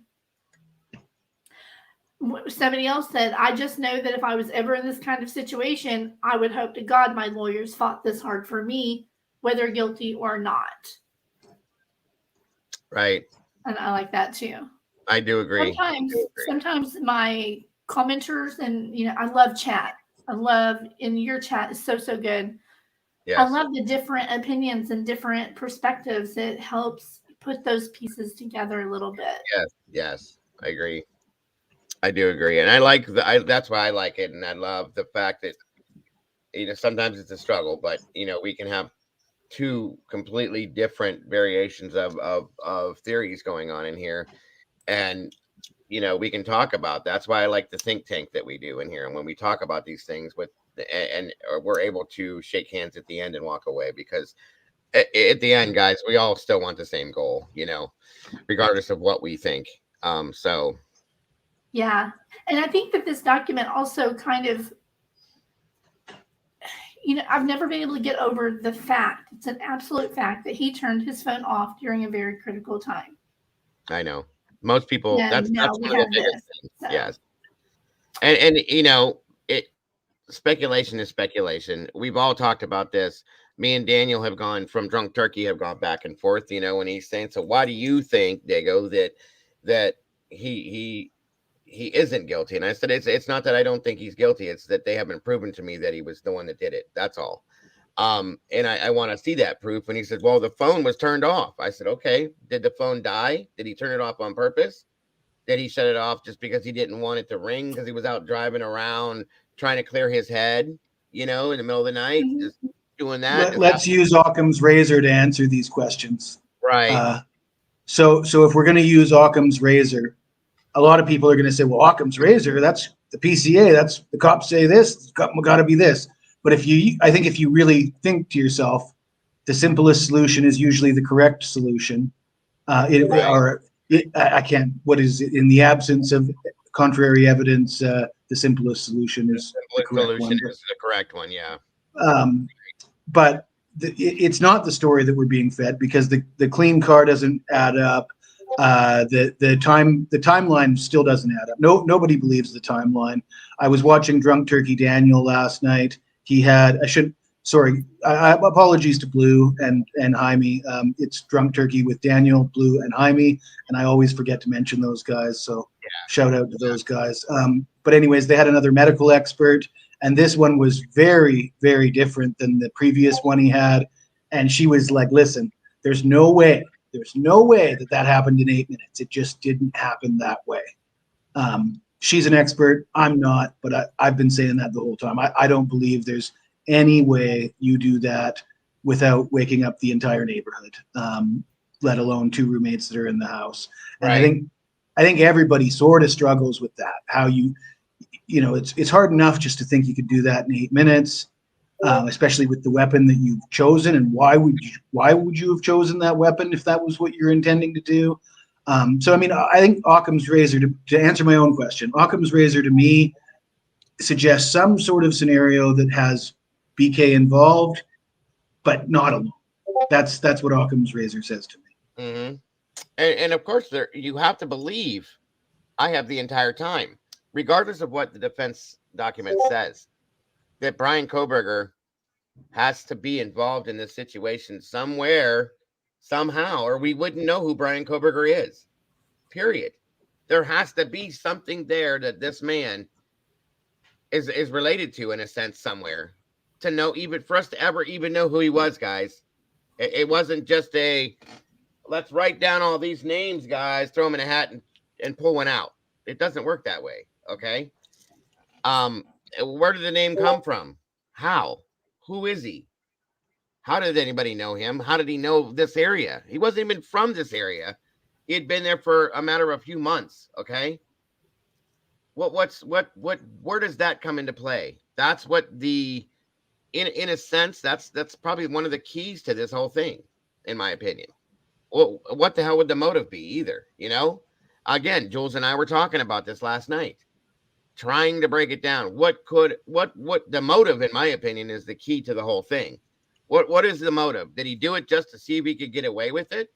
Somebody else said, I just know that if I was ever in this kind of situation, I would hope to God my lawyers fought this hard for me, whether guilty or not. Right. And I like that too. I do agree. Sometimes my commenters and, I love chat. In your chat is so good. Yes. I love the different opinions and different perspectives. It helps put those pieces together a little bit. Yes. I agree. I do agree. And I like that's why I like it. And I love the fact that, sometimes it's a struggle, but, we can have two completely different variations of theories going on in here. And, we can talk about, that's why I like the think tank that we do in here. And when we talk about these things and we're able to shake hands at the end and walk away, because at the end, guys, we all still want the same goal, regardless of what we think. So. Yeah. And I think that this document also kind of, I've never been able to get over the fact, it's an absolute fact that he turned his phone off during a very critical time. I know. Most people, that's one of the biggest things. So. Yes. And speculation is speculation. We've all talked about this. Me and Daniel have gone from Drunk Turkey, have gone back and forth, when he's saying, so why do you think, Dago, that he isn't guilty? And I said, it's not that I don't think he's guilty. It's that they haven't proven to me that he was the one that did it. That's all. And I want to see that proof. And he said, well, the phone was turned off. I said, okay, did the phone die? Did he turn it off on purpose? Did he shut it off just because he didn't want it to ring? Because he was out driving around trying to clear his head, in the middle of the night, just doing that. Let's use Occam's razor to answer these questions. Right. So if we're going to use Occam's razor, a lot of people are going to say, well, Occam's razor, that's the PCA. That's the cops say this, it's got to be this. But I think if you really think to yourself, the simplest solution is usually the correct solution. I can't, what is it? In the absence of contrary evidence, the simplest solution is the correct one. Is the correct one, yeah. But it's not the story that we're being fed, because the clean car doesn't add up. The timeline still doesn't add up. Nobody believes the timeline. I was watching Drunk Turkey Daniel last night. He had, sorry, apologies to Blue and Jaime. It's Drunk Turkey with Daniel, Blue, and Jaime, and I always forget to mention those guys. So shout out to those guys. But anyways, they had another medical expert, and this one was very, very different than the previous one he had. And she was like, "Listen, there's no way that happened in 8 minutes. It just didn't happen that way." She's an expert. I'm not, but I've been saying that the whole time. I don't believe there's any way you do that without waking up the entire neighborhood, let alone 2 roommates that are in the house. And I think everybody sort of struggles with that. How you know, it's hard enough just to think you could do that in 8 minutes, especially with the weapon that you've chosen. And why would you have chosen that weapon if that was what you're intending to do? So I mean, I think Occam's razor, to answer my own question, Occam's razor to me suggests some sort of scenario that has BK involved, but not alone. That's what Occam's razor says to me. Mm-hmm. And of course, you have to believe. I have the entire time, regardless of what the defense document says, that Bryan Kohberger has to be involved in this situation somewhere, somehow, or we wouldn't know who Bryan Kohberger is. Period. There has to be something there that this man is related to in a sense somewhere, to know, even for us to ever even know who he was, guys. It wasn't just a let's write down all these names, guys, throw them in a hat and pull one out. It doesn't work that way. Okay. Where did the name come from? How? Who is he? How did anybody know him? How did he know this area? He wasn't even from this area. He had been there for a matter of a few months. Okay. Where does that come into play? That's what in a sense, that's probably one of the keys to this whole thing, in my opinion. Well, what the hell would the motive be either? You know, again, Jules and I were talking about this last night, trying to break it down. What the motive, in my opinion, is the key to the whole thing. What is the motive? Did he do it just to see if he could get away with it?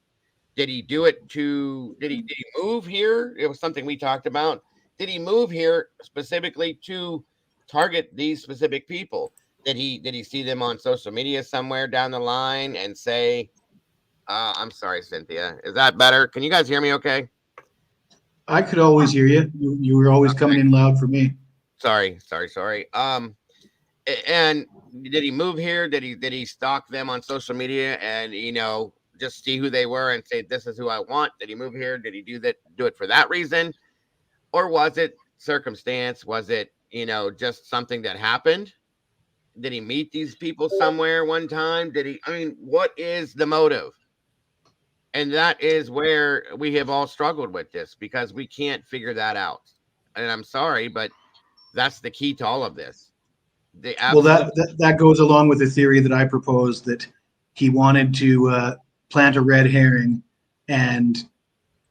Did he do it did he move here? It was something we talked about. Did he move here specifically to target these specific people? Did he see them on social media somewhere down the line and say, I'm sorry, Cynthia, is that better? Can you guys hear me okay? I could always hear you. You were always coming in loud for me. Sorry. And did he move here? Did he stalk them on social media and, you know, just see who they were and say, this is who I want? Did he move here? Did he do it for that reason? Or was it circumstance? Was it, you know, just something that happened? Did he meet these people somewhere one time? What is the motive? And that is where we have all struggled with this, because we can't figure that out. And I'm sorry, but that's the key to all of this. Well, that goes along with the theory that I proposed, that he wanted to plant a red herring and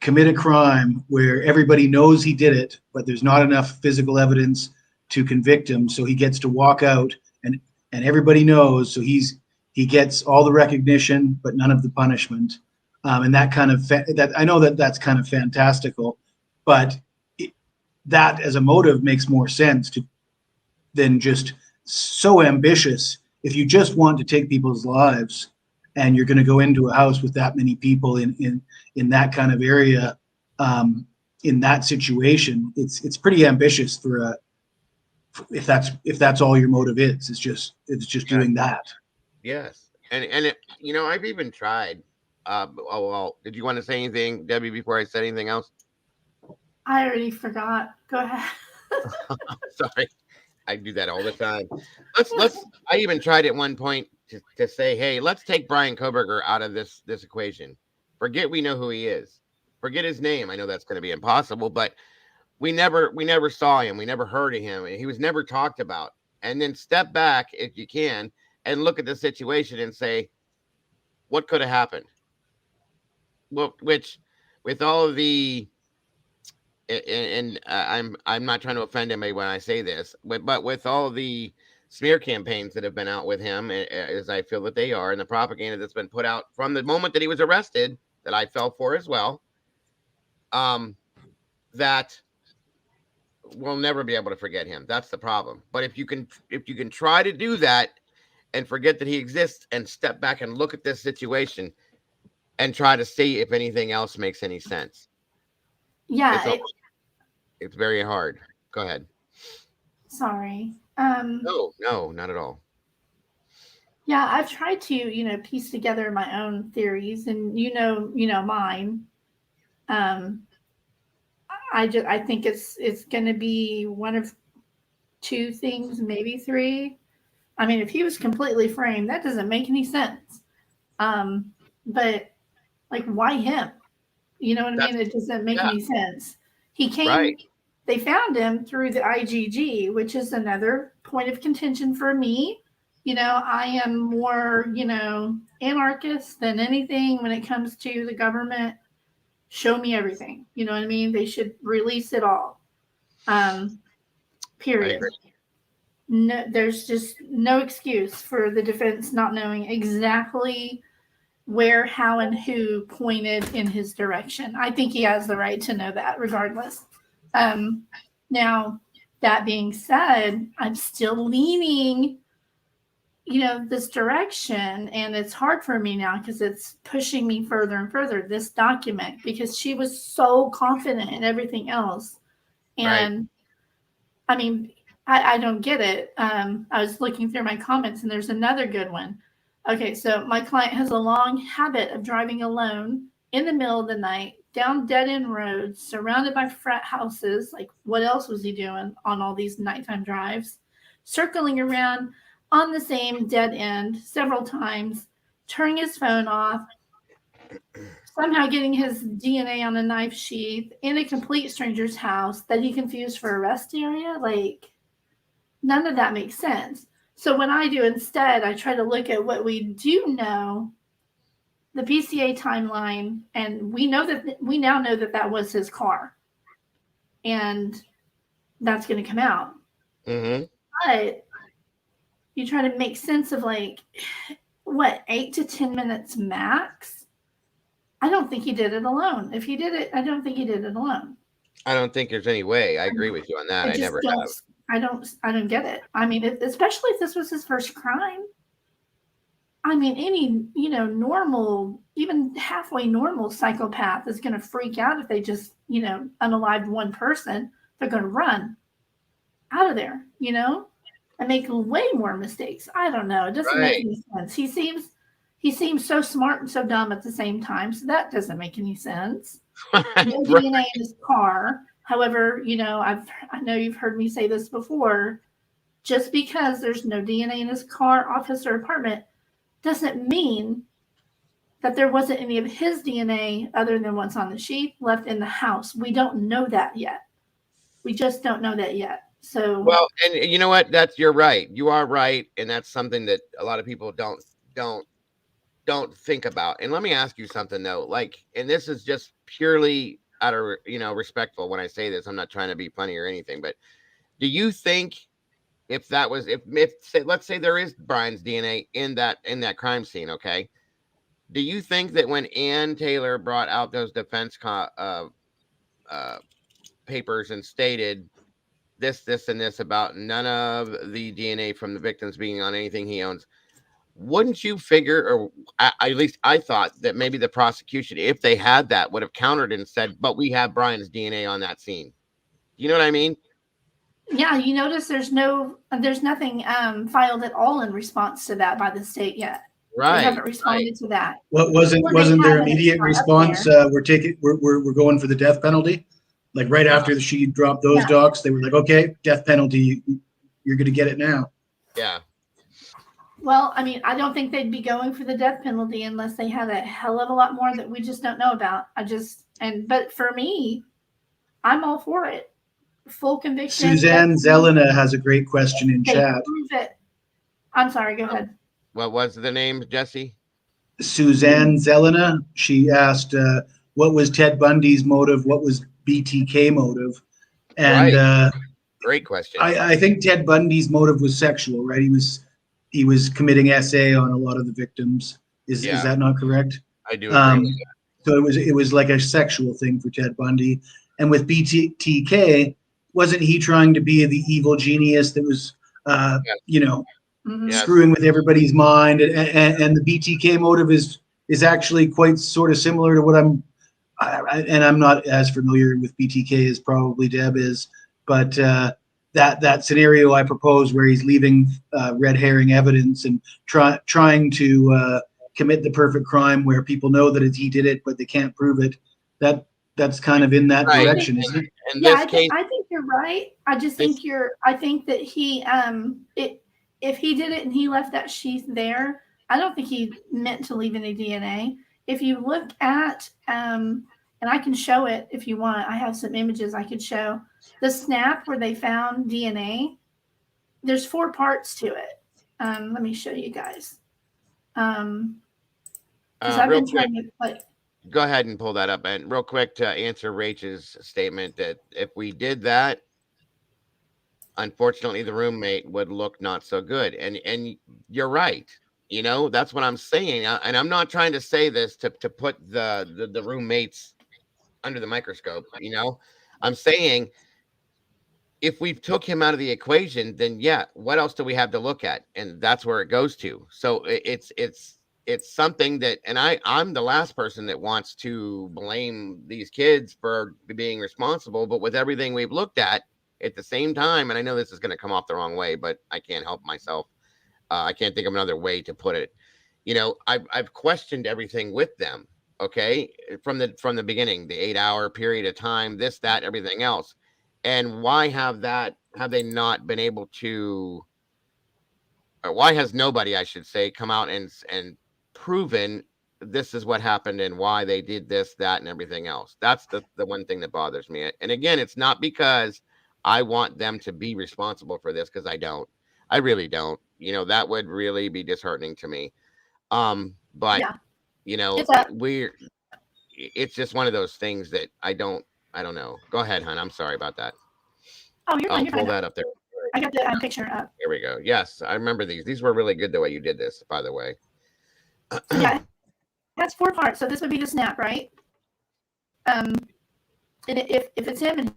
commit a crime where everybody knows he did it, but there's not enough physical evidence to convict him. So he gets to walk out, and everybody knows. So he gets all the recognition, but none of the punishment. And that kind of I know that's kind of fantastical, but that as a motive makes more sense than just so ambitious. If you just want to take people's lives and you're going to go into a house with that many people in that kind of area, in that situation, it's pretty ambitious for if that's all your motive is. It's just doing that. Yes, and it, you know, I've even tried. Did you want to say anything, Debbie, before I said anything else? I already forgot. Go ahead. Sorry, I do that all the time. I even tried at one point to say, hey, let's take Bryan Kohberger out of this equation. Forget we know who he is. Forget his name. I know that's going to be impossible, but we never saw him. We never heard of him. He was never talked about. And then step back, if you can, and look at the situation and say, what could have happened? Well, which, with all of the, and I'm not trying to offend anybody when I say this, but with all of the smear campaigns that have been out with him, as I feel that they are, and the propaganda that's been put out from the moment that he was arrested, that I fell for as well, that we'll never be able to forget him. That's the problem. But if you can try to do that and forget that he exists and step back and look at this situation and try to see if anything else makes any sense. Yeah, it's very hard. Go ahead. Sorry. No, not at all. Yeah, I've tried to, piece together my own theories, and mine. I think it's going to be one of two things, maybe three. I mean, if he was completely framed, that doesn't make any sense. But like, why him? You know what I mean? It doesn't make any sense. He came. Right. They found him through the IGG, which is another point of contention for me. I am more, anarchist than anything when it comes to the government. Show me everything. You know what I mean? They should release it all. Period. No, there's just no excuse for the defense not knowing exactly where, how, and who pointed in his direction. I think he has the right to know that regardless. Now, that being said, I'm still leaning, this direction, and it's hard for me now because it's pushing me further and further, this document, because she was so confident in everything else. And I mean, I don't get it. I was looking through my comments, and there's another good one. Okay, so my client has a long habit of driving alone in the middle of the night, down dead-end roads, surrounded by frat houses. Like, what else was he doing on all these nighttime drives? Circling around on the same dead end several times, turning his phone off, somehow getting his DNA on a knife sheath in a complete stranger's house that he confused for a rest area. Like, none of that makes sense. So what I do instead, I try to look at what we do know, the PCA timeline, and we now know that was his car, and that's going to come out. Mm-hmm. But you try to make sense of 8 to 10 minutes max. I don't think he did it alone. If he did it, I don't think he did it alone. I don't think there's any way. I agree with you on that. I never have. I don't get it. I mean, especially if this was his first crime. I mean, any, normal, even halfway normal psychopath is going to freak out if they just, unalived one person. They're going to run out of there, and make way more mistakes. I don't know. It doesn't make any sense. He seems so smart and so dumb at the same time. So that doesn't make any sense. No DNA in his car. However, I know you've heard me say this before. Just because there's no DNA in his car, office, or apartment doesn't mean that there wasn't any of his DNA other than what's on the sheath left in the house. We don't know that yet. We just don't know that yet. So well, and you know what? You're right. You are right, and that's something that a lot of people don't think about. And let me ask you something though. And this is just purely out of respectful when I say this. I'm not trying to be funny or anything, but do you think if let's say there is Brian's DNA in that crime scene, okay? Do you think that when Ann Taylor brought out those defense papers and stated this and this about none of the DNA from the victims being on anything he owns, wouldn't you figure, or at least I thought that maybe the prosecution, if they had that, would have countered and said, but we have Brian's DNA on that scene. You know what I mean? Yeah, you notice there's nothing filed at all in response to that by the state yet. Right. They haven't responded to that. What wasn't their immediate response? We're going for the death penalty. Like right after she dropped those docs, they were like, okay, death penalty, you're going to get it now. Yeah. Well, I mean, I don't think they'd be going for the death penalty unless they had a hell of a lot more that we just don't know about. But for me, I'm all for it. Full conviction. Suzanne Zelina has a great question in chat. Prove it. I'm sorry, go ahead. What was the name, Jesse? Suzanne Zelina. She asked, what was Ted Bundy's motive? What was BTK motive? And great question. I think Ted Bundy's motive was sexual, right? He was committing SA on a lot of the victims. Is that not correct? I do agree. So it was like a sexual thing for Ted Bundy. And with BTK, wasn't he trying to be the evil genius that was, screwing with everybody's mind, and the BTK motive is actually quite sort of similar to what I'm not as familiar with BTK as probably Deb is, but that scenario I propose where he's leaving red herring evidence and trying to commit the perfect crime where people know that he did it but they can't prove it. That's kind of in that direction, isn't it? I think you're right. I just think I think that he if he did it and he left that sheath there, I don't think he meant to leave any DNA. If you look at and I can show it if you want. I have some images I could show. The snap where they found DNA, there's 4 parts to it. Let me show you guys. I've been trying to go ahead and pull that up. And real quick to answer Rachel's statement that if we did that, unfortunately, the roommate would look not so good. And you're right. You know, that's what I'm saying. And I'm not trying to say this to put the roommates under the microscope. You know, I'm saying if we took him out of the equation, then yeah, what else do we have to look at? And that's where it goes to. So it's something that, and I'm the last person that wants to blame these kids for being responsible, but with everything we've looked at the same time, and I know this is going to come off the wrong way, but I can't help myself. I can't think of another way to put it. You know, I've questioned everything with them. Okay, from the beginning, the 8-hour period of time, this, that, everything else. And why have they not been able to, or why has nobody, I should say, come out and proven this is what happened and why they did this, that, and everything else? That's the one thing that bothers me. And again, it's not because I want them to be responsible for this, because I really don't. You know, that would really be disheartening to me. But yeah. You know, it's just one of those things that I don't know. Go ahead, hon. I'm sorry about that. Oh, you're fine. I'll pull that up there. I got the picture up. Here we go. Yes, I remember these. These were really good the way you did this, by the way. Yeah, that's 4 parts. So this would be the snap, right? And if it's him and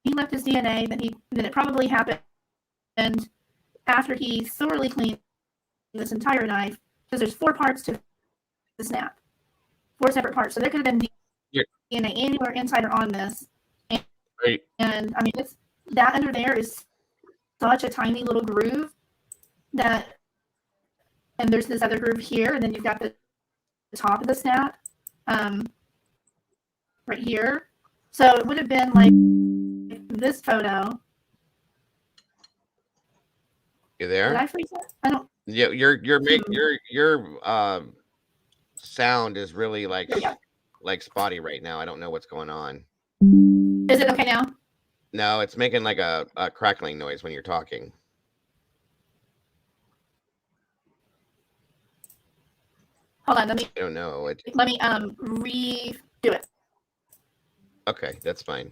he left his DNA, then it probably happened after he thoroughly cleaned this entire knife, because there's 4 parts to the snap, 4 separate parts. So there could have been DNA anywhere inside or on this. And I mean, that under there is such a tiny little groove and there's this other groove here, and then you've got the top of the snap right here. So it would have been like this photo. You there? Did I freeze it? I don't. Yeah, your sound is really like spotty right now. I don't know what's going on. Is it okay now? No, it's making like a crackling noise when you're talking. Hold on, I don't know. Let me redo it. Okay, that's fine.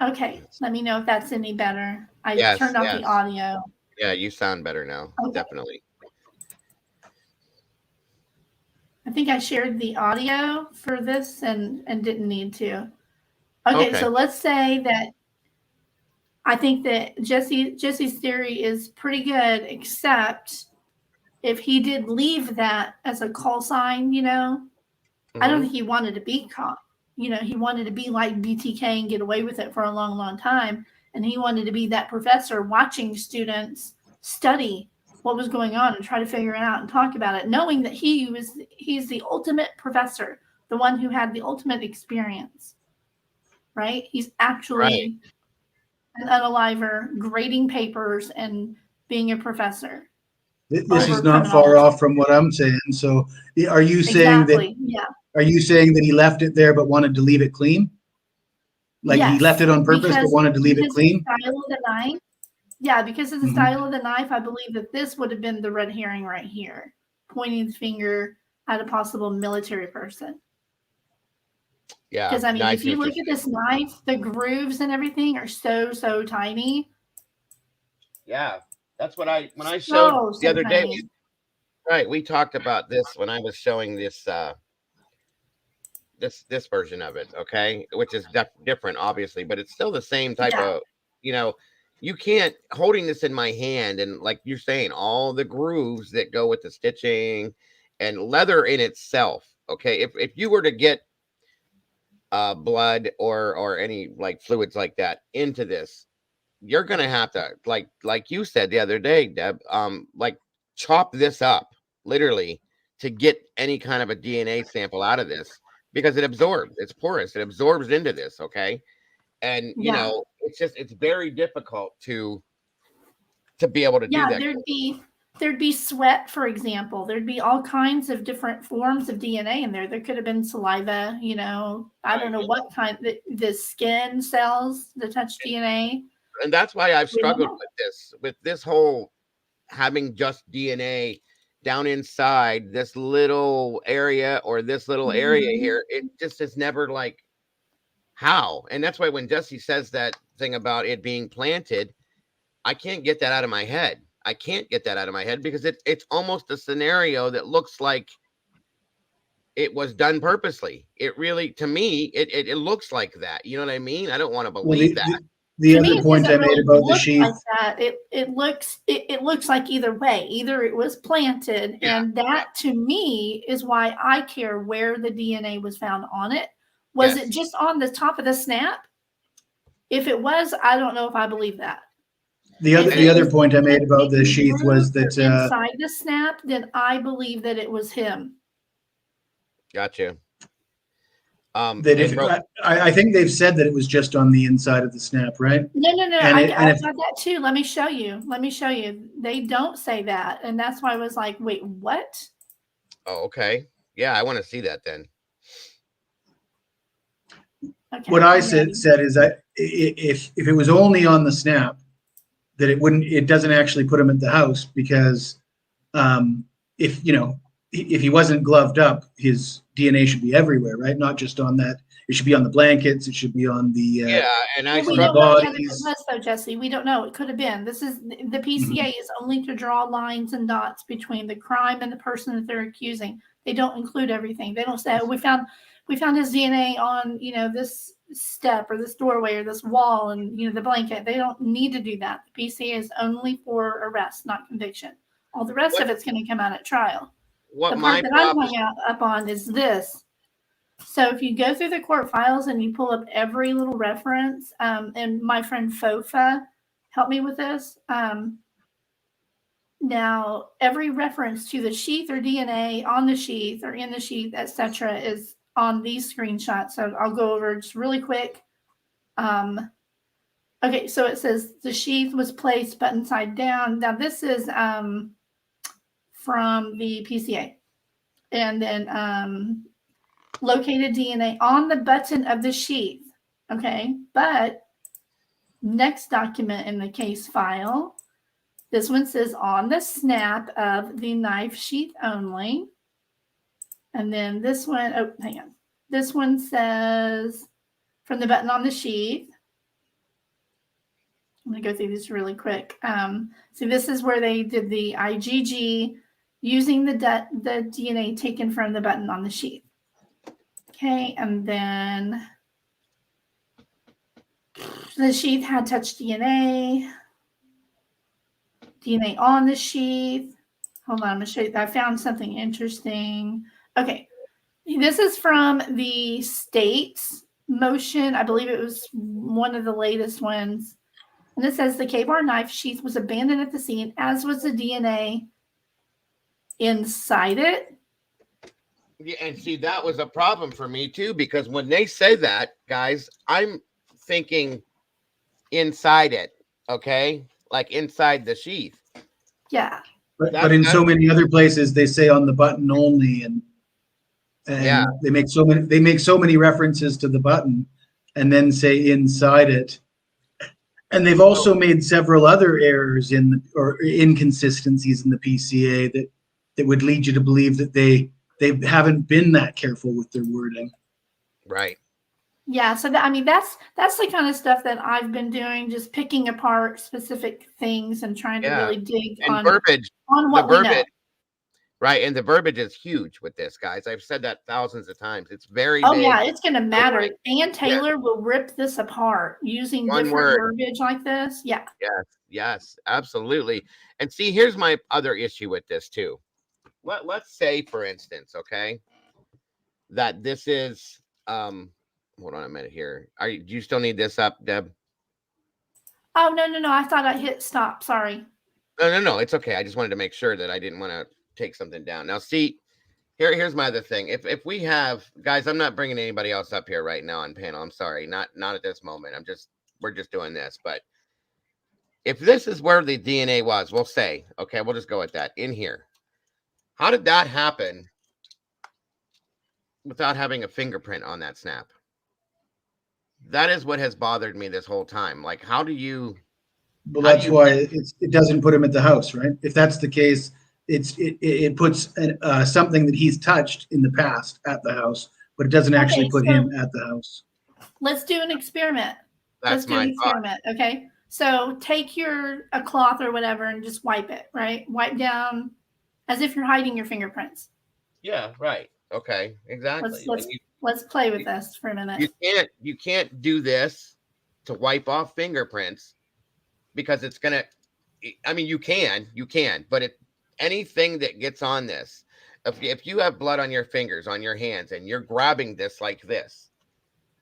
Okay, let me know if that's any better. I turned off the audio. Yeah, you sound better now. Okay. Definitely. I think I shared the audio for this and didn't need to. Okay, so let's say that I think that Jesse's theory is pretty good, except if he did leave that as a call sign, you know, I don't think he wanted to be caught. You know, he wanted to be like BTK and get away with it for a long, long time. And he wanted to be that professor watching students study what was going on and try to figure it out and talk about it, knowing that he's the ultimate professor, the one who had the ultimate experience, right? He's actually an unaliver, grading papers and being a professor. This is not far off from what I'm saying. So are you saying that? Yeah. Are you saying that he left it there but wanted to leave it clean? Like he left it on purpose but wanted to leave it clean? Style of the knife. Yeah, because of the style of the knife, I believe that this would have been the red herring right here, pointing the finger at a possible military person. Yeah. Because I mean, if you look at this knife, the grooves and everything are so tiny. Yeah, that's what when I showed the other day. Right, we talked about this when I was showing this this version of it, okay, which is different, obviously, but it's still the same type of, you know, you can't holding this in my hand and like you're saying, all the grooves that go with the stitching and leather in itself. Okay, if you were to get blood or any like fluids like that into this, you're gonna have to like you said the other day, Deb, like chop this up literally to get any kind of a DNA sample out of this because it absorbs, it's porous, it absorbs into this, okay? And you know, it's very difficult to be able to do that. There'd be sweat, for example. There'd be all kinds of different forms of DNA in there. There could have been saliva, you know, I don't know what kind, the skin cells that touch DNA. And that's why I've struggled with this whole having just DNA down inside this little area or this little area here. It just is never like how. And that's why when Jesse says that thing about it being planted, I can't get that out of my head. I can't get that out of my head because it's almost a scenario that looks like it was done purposely. It really, to me, it looks like that. You know what I mean? I don't want to believe that. The other point I made about the sheath, like that. It looks like either way. Either it was planted, and that to me is why I care where the DNA was found on it. Was it just on the top of the snap? If it was, I don't know if I believe that. The other point I made about the sheath was that inside the snap, then I believe that it was him. Gotcha. I think they've said that it was just on the inside of the snap, right? No. I got that too. Let me show you. They don't say that, and that's why I was like, wait, what? Oh, okay. Yeah, I want to see that then. Okay, what I said is that if it was only on the snap, that it doesn't actually put him at the house because if he wasn't gloved up, his DNA should be everywhere, right? Not just on that. It should be on the blankets. It should be on the we don't know yet if it was though, Jesse. We don't know. It could have been. This is the PCA is only to draw lines and dots between the crime and the person that they're accusing. They don't include everything. They don't say we found his DNA on this step or this doorway or this wall and the blanket. They don't need to do that. The PCA is only for arrest, not conviction. All the rest of it's going to come out at trial. The part that I'm hung up on is this. So if you go through the court files and you pull up every little reference, and my friend Fofa helped me with this. Now every reference to the sheath or DNA on the sheath or in the sheath, etc., is on these screenshots. So I'll go over just really quick. Okay, so it says the sheath was placed button side down. Now this is from the PCA. And then located DNA on the button of the sheath. Okay, but next document in the case file, this one says on the snap of the knife sheath only. And then this one, oh, hang on. This one says from the button on the sheath. I'm going to go through this really quick. So this is where they did the IgG using the DNA taken from the button on the sheath. Okay, and then the sheath had touched DNA on the sheath. Hold on, I'm going to show you. I found something interesting. Okay, this is from the state's motion. I believe it was one of the latest ones. And it says the K-bar knife sheath was abandoned at the scene, as was the DNA inside it. Yeah, and see, that was a problem for me too, because when they say that, guys, I'm thinking inside it, okay? Like inside the sheath. Yeah. But in so many other places they say on the button only, and they make so many references to the button and then say inside it. And they've also made several other errors or inconsistencies in the PCA that would lead you to believe that they haven't been that careful with their wording. Right. Yeah. So that's the kind of stuff that I've been doing, just picking apart specific things and trying to really dig and on verbiage. on what we know. Right, and the verbiage is huge with this, guys. I've said that thousands of times. It's very Oh, big. yeah, it's gonna matter. Like, Ann Taylor will rip this apart using one different word. verbiage like this. Yeah. Yes, absolutely. And see, here's my other issue with this too. Let's say, for instance, okay, that this is hold on a minute here. Do you still need this up, Deb? Oh, no, I thought I hit stop. Sorry. No, it's okay. I just wanted to make sure that I didn't want to take something down. Now, see, here's my other thing. If we have guys, I'm not bringing anybody else up here right now on panel. I'm sorry, not at this moment. We're just doing this. But if this is where the DNA was, we'll say, okay, we'll just go with that in here. How did that happen without having a fingerprint on that snap? That is what has bothered me this whole time. Like, how do you? Well, that's why it doesn't put him at the house, right? If that's the case, it puts something that he's touched in the past at the house, but it doesn't actually put him at the house. Let's do an experiment. Let's do an experiment. Okay. So take a cloth or whatever and just wipe it, right? Wipe down as if you're hiding your fingerprints. Yeah, right. Okay, exactly. Let's play with this for a minute. You can't do this to wipe off fingerprints because it's gonna. I mean, you can, but anything that gets on this, if you have blood on your fingers, on your hands, and you're grabbing this like this,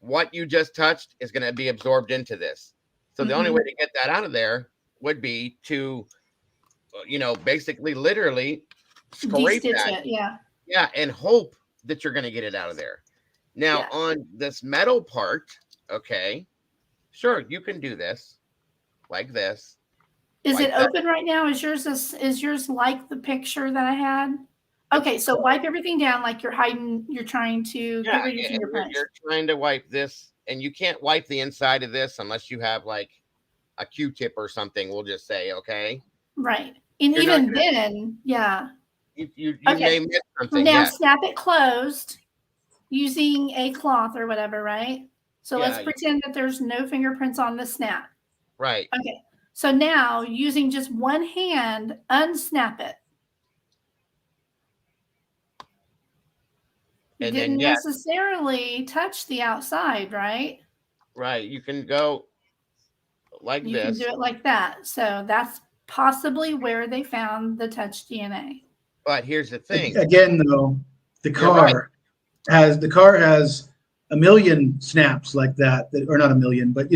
what you just touched is going to be absorbed into this. So the only way to get that out of there would be to, basically literally scrape that. Yeah, and hope that you're going to get it out of there. Now on this metal part, okay, sure, you can do this like this. Is it open right now? Is yours like the picture that I had? Okay, so wipe everything down like you're trying to get rid of your fingerprints. You're trying to wipe this, and you can't wipe the inside of this unless you have like a Q-tip or something, we'll just say, okay? Right. And even then, yeah. You may miss something. Now snap it closed using a cloth or whatever, right? So let's pretend that there's no fingerprints on the snap. Right. Okay. So now, using just one hand, unsnap it. You didn't necessarily touch the outside, right? Right. You can go like this. You can do it like that. So that's possibly where they found the touch DNA. But here's the thing. Again, though, the car has a million snaps like that, or not a million, but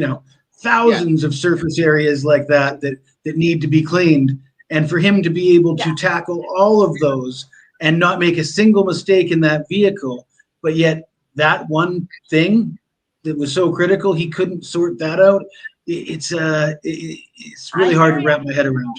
thousands of surface areas like that need to be cleaned. And for him to be able to tackle all of those and not make a single mistake in that vehicle, but yet that one thing that was so critical, he couldn't sort that out. It's really hard to wrap my head around.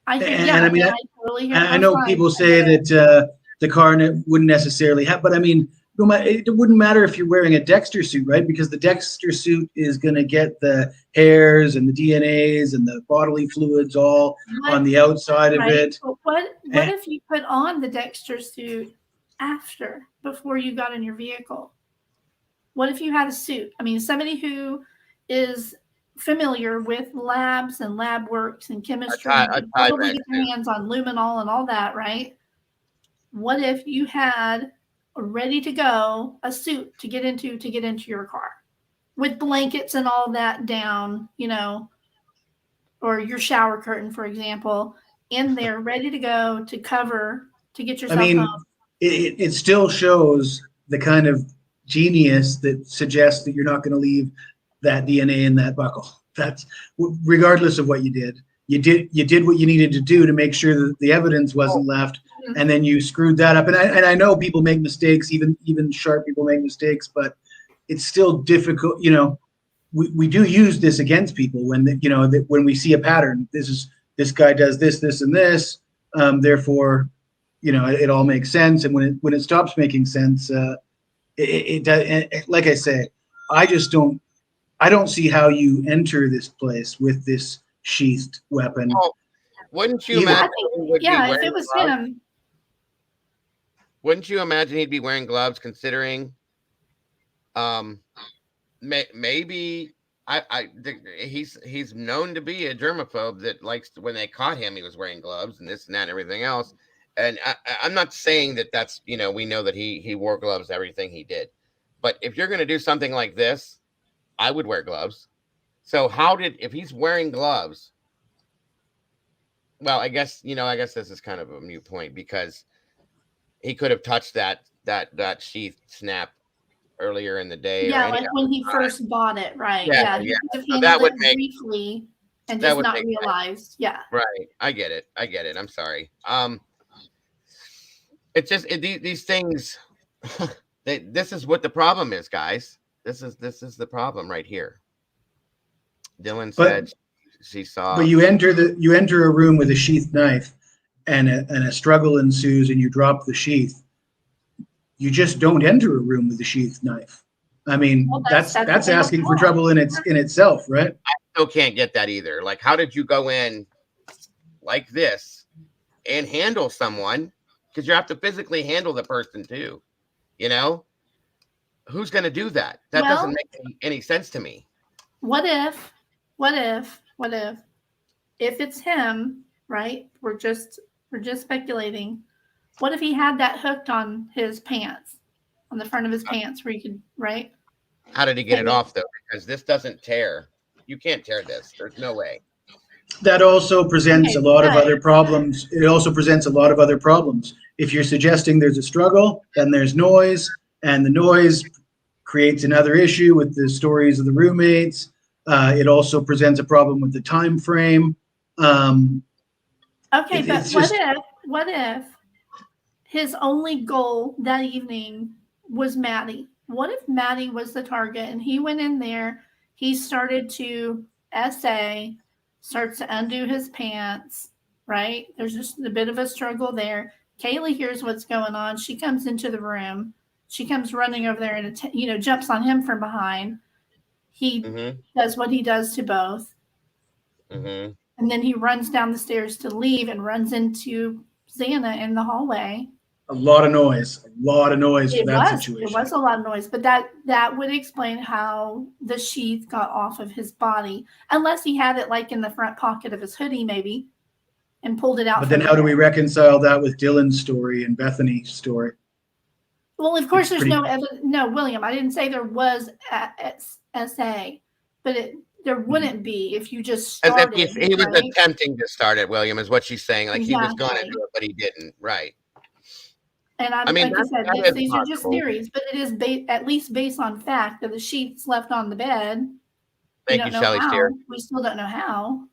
I know people say that the car wouldn't necessarily have, but I mean, it wouldn't matter if you're wearing a Dexter suit, right? Because the Dexter suit is going to get the hairs and the DNAs and the bodily fluids all on the outside of it. But what if you put on the Dexter suit before you got in your vehicle? What if you had a suit? I mean, somebody who is familiar with labs and lab works and chemistry, probably get their hands on luminol and all that, right? What if you had ready to go a suit to get into your car with blankets and all that down, or your shower curtain, for example, in there ready to go to cover to get yourself home. It still shows the kind of genius that suggests that you're not going to leave that DNA in that buckle. That's regardless of what you did. You did what you needed to do to make sure that the evidence wasn't left. And then you screwed that up. And I know people make mistakes, even sharp people make mistakes, but it's still difficult. We do use this against people when when we see a pattern. This guy does this, and this. Therefore, it all makes sense. And when it stops making sense, it does. Like I say, I don't see how you enter this place with this sheathed weapon. Oh, wouldn't you imagine? If it was him. Wouldn't you imagine he'd be wearing gloves, considering maybe he's known to be a germaphobe that likes when they caught him, he was wearing gloves and this and that and everything else. And I'm not saying that that's, we know that he wore gloves, everything he did. But if you're going to do something like this, I would wear gloves. So if he's wearing gloves, well, I guess this is kind of a moot point because he could have touched that sheath snap earlier in the day. Yeah, or like when he first bought it, right? Yeah, He could have so that handled would it make briefly and that just would not make sense. realized. Yeah. Right. I get it. I'm sorry. It's just these things. This is what the problem is, guys. This is the problem right here. Dylan said she saw. But you enter a room with a sheath knife, and a struggle ensues, and you drop the sheath. You just don't enter a room with a sheath knife. I mean, Well, that's what they asking don't for want. trouble in itself, right? I still can't get that either. Like, how did you go in like this and handle someone? Because you have to physically handle the person too. Who's going to do that? That doesn't make any sense to me. What if it's him, right? We're just speculating. What if he had that hooked on his pants, on the front of his pants, where you could, right? How did he get it off though? Because this doesn't tear. You can't tear this. There's no way. That also presents a lot of other problems. It also presents a lot of other problems. If you're suggesting there's a struggle, then there's noise, and the noise creates another issue with the stories of the roommates. It also presents a problem with the time frame. Okay, but what if his only goal that evening was Maddie? What if Maddie was the target and he went in there, he started to starts to undo his pants, right? There's just a bit of a struggle there. Kaylee hears what's going on. She comes into the room. She comes running over there and, jumps on him from behind. He does what he does to both. Mm-hmm. And then he runs down the stairs to leave and runs into Xana in the hallway. A lot of noise for that situation. It was a lot of noise, but that would explain how the sheath got off of his body, unless he had it like in the front pocket of his hoodie, maybe, and pulled it out. But then how do we reconcile that with Dylan's story and Bethany's story? Well, of course, there's no evidence. No, William, I didn't say there was SA, but there wouldn't be if you just started. As if he was attempting to start it, William, is what she's saying. Like he was going to do it, but he didn't. Right. And like I said, these are just theories, but it is at least based on fact that the sheets left on the bed. Thank you, Shelley Steer. We still don't know how,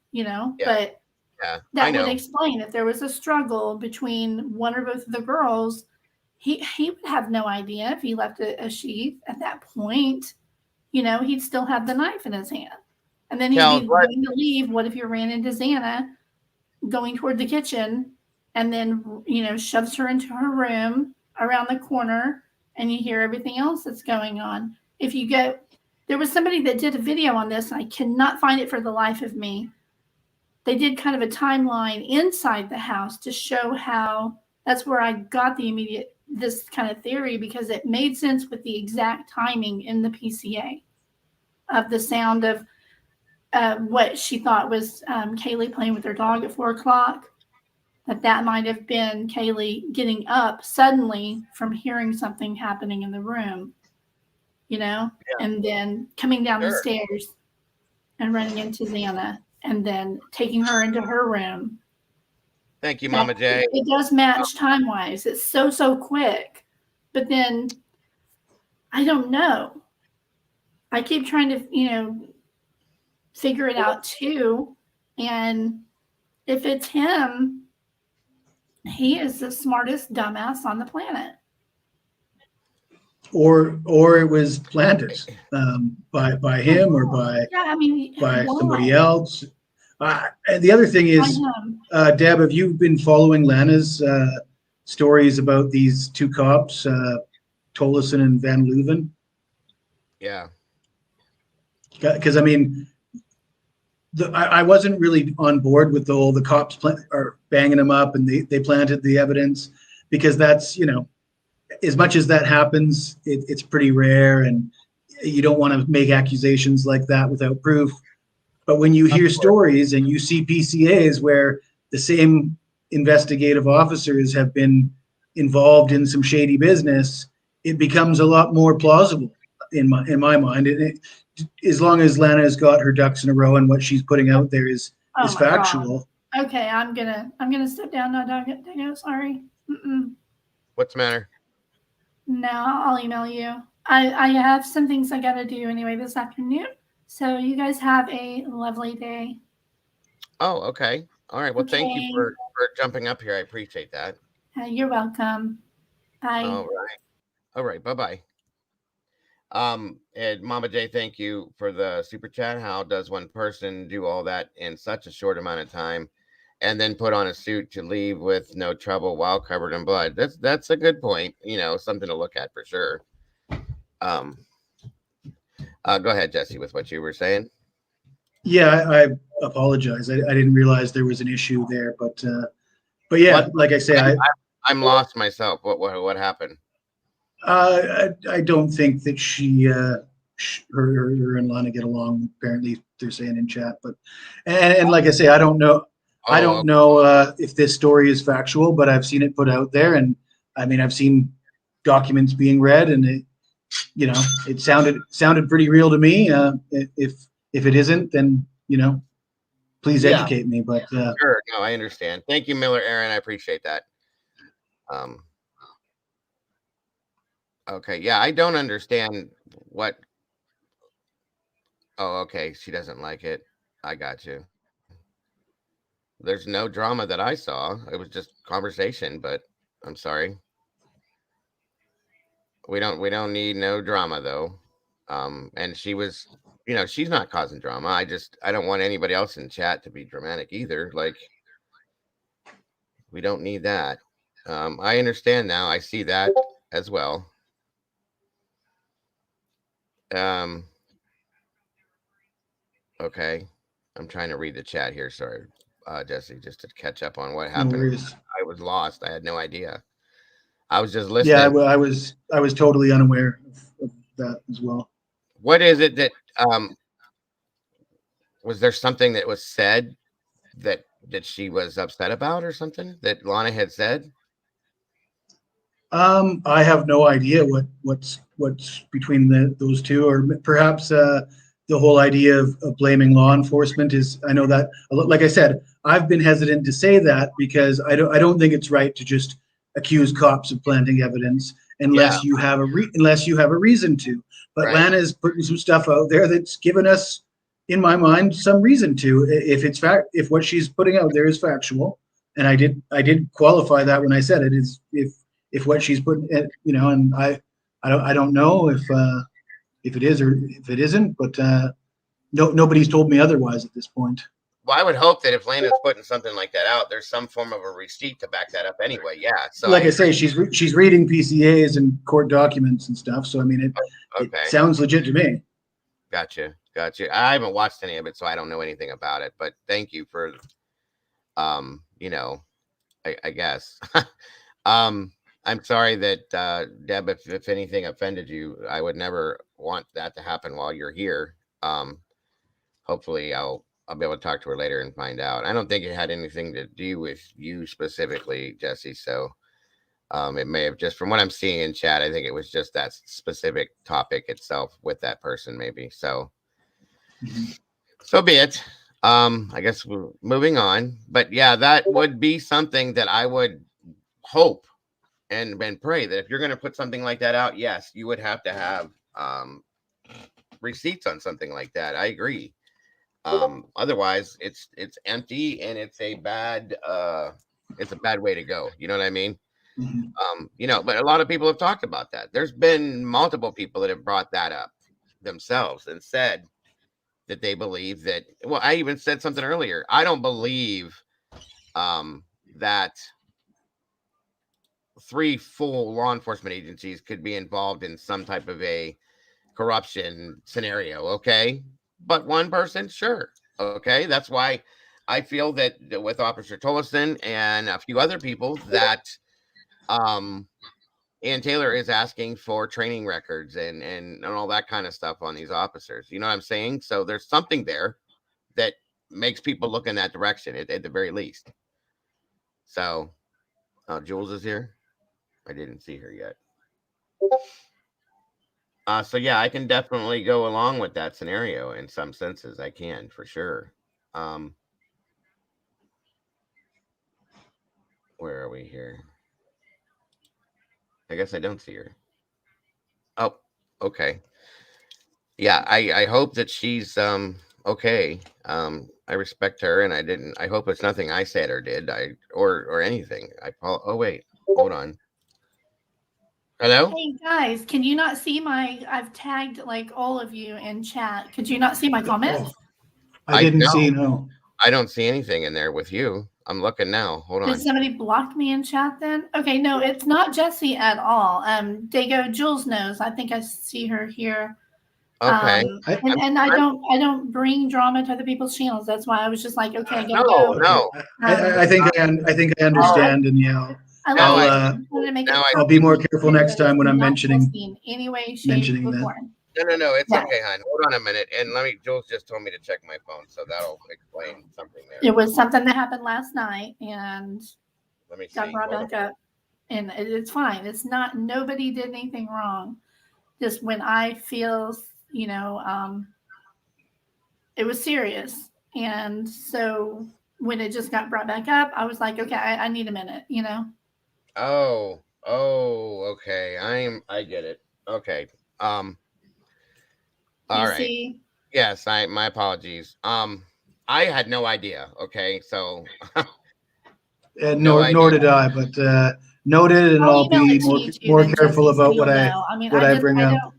but that would explain if there was a struggle between one or both of the girls. He would have no idea if he left a sheath at that point. He'd still have the knife in his hand. And then he'd be going to leave. What if you ran into Xana going toward the kitchen and then, shoves her into her room around the corner and you hear everything else that's going on? There was somebody that did a video on this and I cannot find it for the life of me. They did kind of a timeline inside the house to show how that's where I got this kind of theory, because it made sense with the exact timing in the PCA of the sound of what she thought was Kaylee playing with her dog at 4:00. That might have been Kaylee getting up suddenly from hearing something happening in the room, and then coming down the stairs and running into Xana and then taking her into her room. Thank you, Mama J. It does match time-wise. It's so quick. But then, I don't know. I keep trying to, figure it out too. And if it's him, he is the smartest dumbass on the planet. Or it was planted by him or by somebody else. And the other thing is, Deb, have you been following Lana's stories about these two cops, Tolleson and Van Leuven? Yeah. Because I wasn't really on board with the cops are banging them up and they planted the evidence, because that's, as much as that happens, it's pretty rare and you don't want to make accusations like that without proof. But when you hear stories and you see PCAs where the same investigative officers have been involved in some shady business, it becomes a lot more plausible in my mind. As long as Lana has got her ducks in a row and what she's putting out there is factual. God. Okay, I'm gonna step down now, Dago. Sorry. What's the matter? No, I'll email you. I have some things I gotta do anyway this afternoon. So you guys have a lovely day. Oh, okay. All right. Well, thank you for jumping up here. I appreciate that. You're welcome. Bye. All right. Bye-bye. And Mama J, thank you for the super chat. How does one person do all that in such a short amount of time and then put on a suit to leave with no trouble while covered in blood? That's a good point. You know, something to look at for sure. Go ahead, Jesse, with what you were saying. Yeah, I apologize. I didn't realize there was an issue there, but yeah, like I say, I'm lost myself. What happened? I don't think that her and Lana get along. Apparently, they're saying in chat, but and like I say, I don't know. I don't know if this story is factual, but I've seen it put out there, and I mean, I've seen documents being read, and it sounded pretty real to me. If it isn't, then please educate me. But sure, no, I understand. Thank you, Miller Aaron. I appreciate that. Okay, yeah, I don't understand what. Oh, okay, she doesn't like it. I got you. There's no drama that I saw. It was just conversation, but I'm sorry. We don't need no drama though. And she was, she's not causing drama. I don't want anybody else in chat to be dramatic either. Like, we don't need that. I understand now. I see that as well. Okay. I'm trying to read the chat here. Sorry, Jesse, just to catch up on what happened. No, I was lost. I had no idea. I was just listening. Yeah, I was totally unaware of that as well. What is it that was there something that was said that she was upset about or something that Lana had said? I have no idea what's between those two, or perhaps the whole idea of blaming law enforcement is. I know that, like I said, I've been hesitant to say that because I don't think it's right to just accuse cops of planting evidence unless you have a reason to. But right. Lana is putting some stuff out there that's given us, in my mind, some reason to. If what she's putting out there is factual, and I did qualify that when I said it is if what she's putting, and I don't know if it is or if it isn't, but nobody's told me otherwise at this point. Well, I would hope that if Lana's putting something like that out, there's some form of a receipt to back that up anyway. Yeah. So like I say, she's reading PCAs and court documents and stuff. So I mean, it sounds legit to me. Gotcha. I haven't watched any of it, so I don't know anything about it. But thank you for, I guess. I'm sorry that Deb, if anything offended you, I would never want that to happen while you're here. Hopefully I'll be able to talk to her later and find out. I don't think it had anything to do with you specifically, Jesse. So it may have just, from what I'm seeing in chat, I think it was just that specific topic itself with that person, maybe. So, so be it. I guess we're moving on. But yeah, that would be something that I would hope and pray that if you're going to put something like that out, yes, you would have to have receipts on something like that. I agree. Otherwise it's empty and it's a bad way to go. You know what I mean? But a lot of people have talked about that. There's been multiple people that have brought that up themselves and said that they believe that, well, I even said something earlier. I don't believe that 3 full law enforcement agencies could be involved in some type of a corruption scenario. Okay. But one person, sure. Okay. That's why I feel that with Officer Tollison and a few other people that Ann Taylor is asking for training records and all that kind of stuff on these officers. You know what I'm saying? So there's something there that makes people look in that direction at the very least. So, Jules is here. I didn't see her yet. So yeah, I can definitely go along with that scenario in some senses. I can for sure. Where are we here? I guess I don't see her. Oh, okay. Yeah, I hope that she's okay. I respect her, and I hope it's nothing I said or did or anything. Oh wait, hold on. Hello? Hey guys, can you not see I've tagged like all of you in chat. Could you not see my comments? I didn't no. see, no. I don't see anything in there with you. I'm looking now. Hold on. Did somebody block me in chat then? Okay, no, it's not Jessie at all. Dago, Jules knows. I think I see her here. Okay. And I don't bring drama to other people's channels. That's why I was just like, okay, I gotta No, go. no. I think I understand, and yeah, I'll be more careful next time when I'm mentioning any way, shape, or that. form. No, it's okay, hon. Hold on a minute, and Jules just told me to check my phone, so that'll explain something there. It was something that happened last night, and let me see. got brought back up, and it's fine. It's not. Nobody did anything wrong. Just when I feel, it was serious, and so when it just got brought back up, I was like, okay, I need a minute, Oh, okay. I get it. Okay. All right. See? Yes, my apologies. I had no idea. Okay, so nor did I, but noted, and I'll be more careful about what I bring up.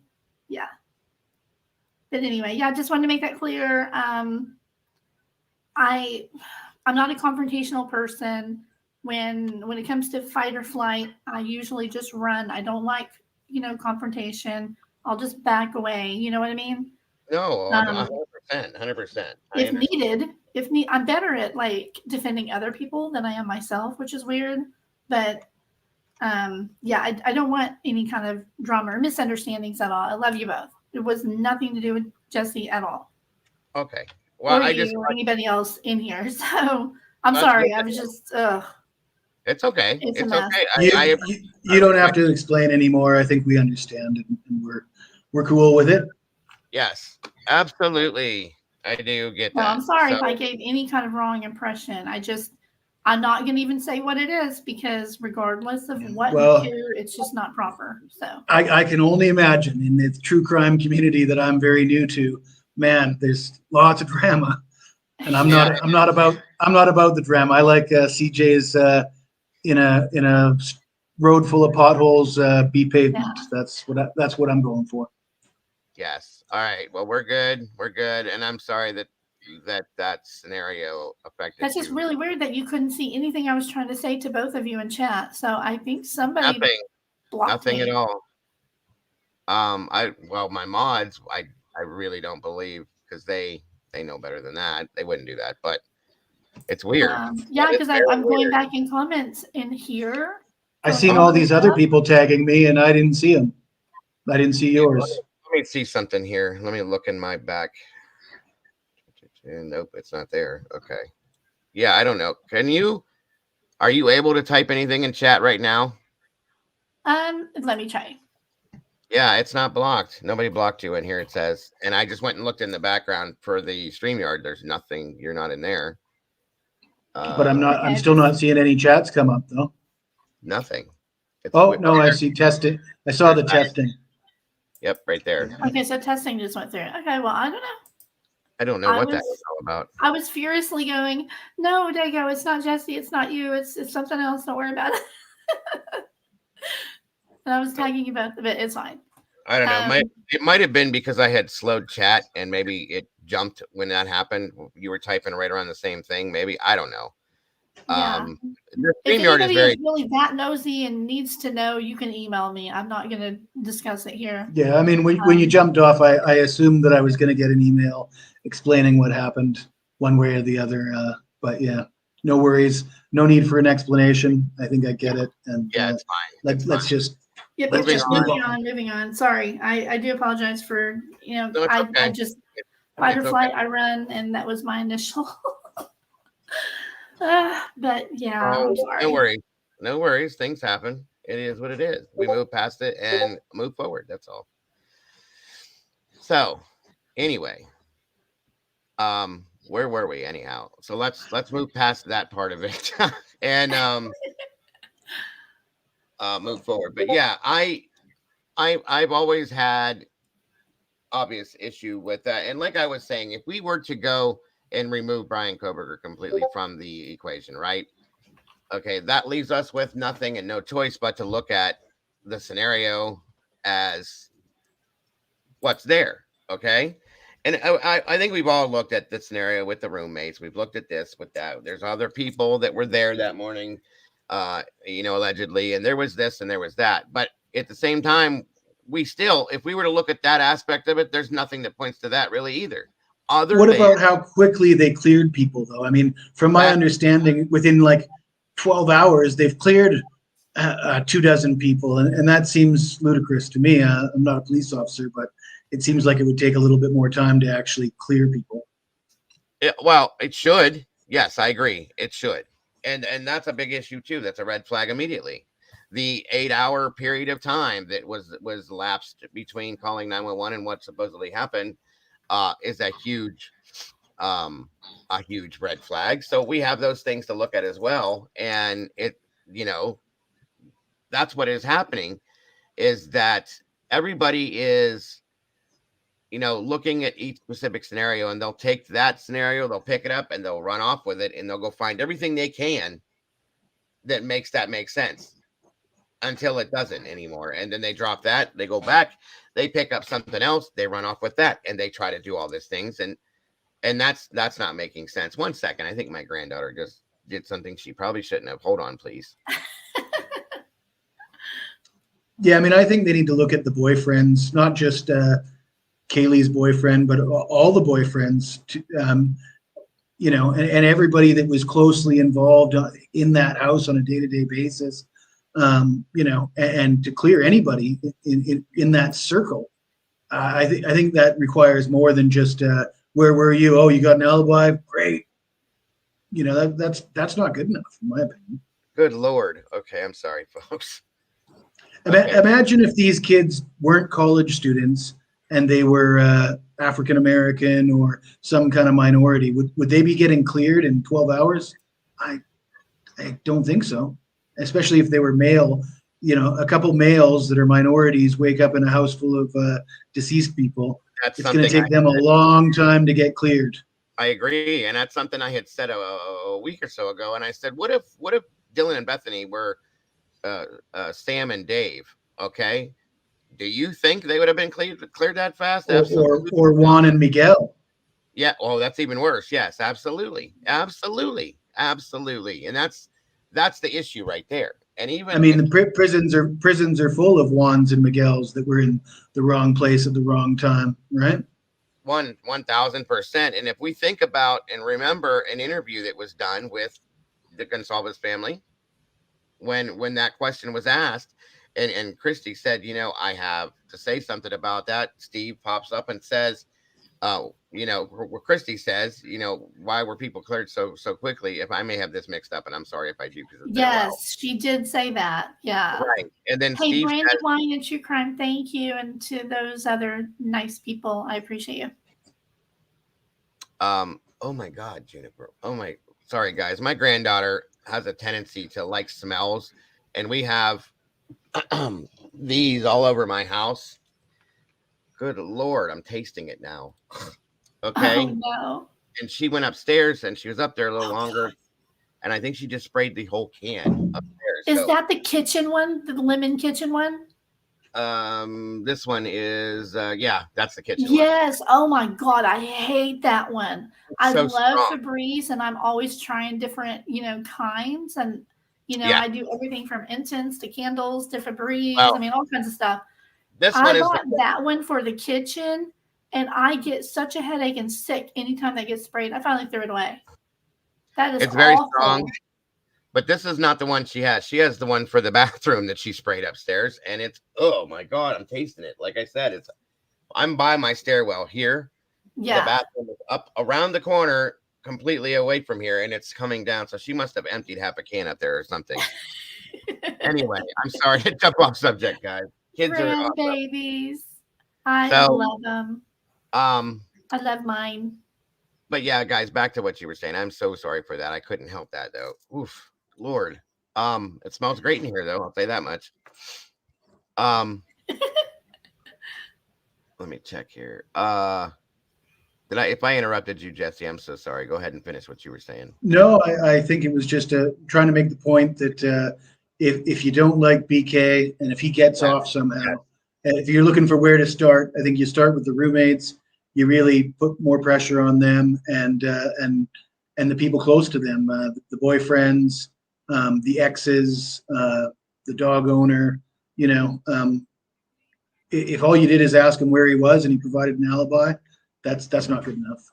Yeah. But anyway, yeah, I just wanted to make that clear. I'm not a confrontational person. When it comes to fight or flight, I usually just run. I don't like, confrontation. I'll just back away. You know what I mean? No, 100%. If needed, I'm better at like defending other people than I am myself, which is weird. But yeah, I don't want any kind of drama or misunderstandings at all. I love you both. It was nothing to do with Jessie at all. Okay. Well, or anybody else in here. So I'm sorry. I was just. It's okay. It's okay. You don't have to explain anymore. I think we understand, and we're cool with it. Yes, absolutely. I do get that. I'm sorry if I gave any kind of wrong impression. I'm not going to even say what it is, because regardless of what you hear, it's just not proper. So I can only imagine in the true crime community that I'm very new to. Man, there's lots of drama, and I'm not about the drama. I like CJ's in a road full of potholes, be pavement. Yeah. That's what I'm going for. Yes. All right. Well, we're good. And I'm sorry that scenario affected. That's just really weird that you couldn't see anything I was trying to say to both of you in chat. So I think somebody blocked nothing me. at all. My mods, I really don't believe, because they know better than that. They wouldn't do that, but it's weird. Yeah, because I'm going back in comments in here. I seen all these other people tagging me, and I didn't see them. I didn't see yours. Let me see something here. Let me look in my back. Nope, it's not there. Okay. Yeah, I don't know. Are you able to type anything in chat right now? Let me try. Yeah, it's not blocked. Nobody blocked you in here, it says. And I just went and looked in the background for the StreamYard. There's nothing. You're not in there. But I'm still not seeing any chats come up though. Nothing. No, I see testing. I saw the testing. Yep, right there. Okay, so testing just went through. Okay, well, I don't know. I don't know what that was all about. I was furiously going, no, Dago, it's not Jessie, it's not you, it's something else. Don't worry about it. And I was tagging you both, but it's fine. I don't know. It might have been because I had slowed chat, and maybe it jumped when that happened. You were typing right around the same thing. Maybe, I don't know. Yeah. If anybody is really that nosy and needs to know, you can email me. I'm not going to discuss it here. Yeah, I mean, when you jumped off, I assumed that I was going to get an email explaining what happened one way or the other. But yeah, no worries. No need for an explanation. I think I get it. And yeah, it's fine. Let's just moving on. Sorry, I do apologize for I just fight or flight. I run, and that was my initial. But yeah, Oh, I'm sorry. no worries. No worries. Things happen. It is what it is. We move past it and move forward. That's all. So, anyway, where were we anyhow? So let's move past that part of it and move forward. But yeah, I've always had obvious issue with that. And like I was saying, if we were to go and remove Bryan Kohberger completely from the equation, right? Okay, that leaves us with nothing and no choice but to look at the scenario as what's there. Okay. And I think we've all looked at the scenario with the roommates. We've looked at this with that. There's other people that were there that morning, allegedly, and there was this and there was that. But at the same time, we still, if we were to look at that aspect of it, there's nothing that points to that really either. What about how quickly they cleared people, though? I mean, from my understanding, within like 12 hours, they've cleared 24 people, and that seems ludicrous to me. I'm not a police officer, but it seems like it would take a little bit more time to actually clear people. Well, it should. Yes, I agree. It should. And that's a big issue too. That's a red flag immediately. The 8-hour period of time that was lapsed between calling 911 and what supposedly happened is a huge red flag. So we have those things to look at as well. And that's what is happening, is that everybody is looking at each specific scenario, and they'll take that scenario, they'll pick it up and they'll run off with it, and they'll go find everything they can that make sense until it doesn't anymore. And then they drop that, they go back, they pick up something else, they run off with that, and they try to do all these things. And that's not making sense. One second. I think my granddaughter just did something she probably shouldn't have. Hold on, please. Yeah, I mean, I think they need to look at the boyfriends, not just Kaylee's boyfriend, but all the boyfriends, and everybody that was closely involved in that house on a day-to-day basis, and to clear anybody in that circle. I think that requires more than just where were you? Oh, you got an alibi? Great. That's not good enough, in my opinion. Good Lord. Okay, I'm sorry, folks. Okay. Imagine if these kids weren't college students and they were African American or some kind of minority. Would they be getting cleared in 12 hours? I don't think so. Especially if they were male. A couple males that are minorities wake up in a house full of deceased people. It's going to take them a long time to get cleared. I agree, and that's something I had said a week or so ago. And I said, what if Dylan and Bethany were Sam and Dave? Okay, do you think they would have been cleared that fast? Or Juan and Miguel? Yeah. Oh, that's even worse. Yes, absolutely. And that's the issue right there. And even the prisons are full of Juans and Miguels that were in the wrong place at the wrong time, right? 1,000%. And if we think about and remember an interview that was done with the Gonsalves family, when that question was asked, and Christy said, I have to say something about that. Steve pops up and says, where Christy says, why were people cleared so quickly? If I may have this mixed up, and I'm sorry if I do. Yes, she did say that. Yeah. Right. And then hey, Steve Brandon Wine and True Crime, thank you. And to those other nice people, I appreciate you. Oh my God, Juniper. Sorry guys. My granddaughter has a tendency to like smells, and we have these all over my house. Good Lord, I'm tasting it now. Okay. Oh, no. And she went upstairs, and she was up there a little longer, and I think she just sprayed the whole can upstairs. Is that the kitchen one, the lemon kitchen one? This one is that's the kitchen yes one. Oh my God, I hate that one. I love strong. Febreze, and I'm always trying different kinds, and I do everything from incense to candles to Febreze. I mean, all kinds of stuff. I bought that one for the kitchen, and I get such a headache and sick anytime that gets sprayed. I finally threw it away. That is it's very strong. But this is not the one she has. She has the one for the bathroom that she sprayed upstairs. And it's, oh my God, I'm tasting it. Like I said, I'm by my stairwell here. Yeah. The bathroom is up around the corner, completely away from here, and it's coming down. So she must have emptied half a can up there or something. Anyway, I'm sorry to jump off subject, guys. Kids are awesome. Babies. I love them. I love mine. But yeah, guys, back to what you were saying. I'm so sorry for that. I couldn't help that though. Oof, Lord. It smells great in here though. I'll say that much. Let me check here. If I interrupted you, Jesse, I'm so sorry. Go ahead and finish what you were saying. No, I think it was just trying to make the point that if you don't like BK and if he gets off somehow, if you're looking for where to start, I think you start with the roommates. You really put more pressure on them and the people close to them, the boyfriends, the exes, the dog owner. You know, if all you did is ask him where he was and he provided an alibi, that's not good enough.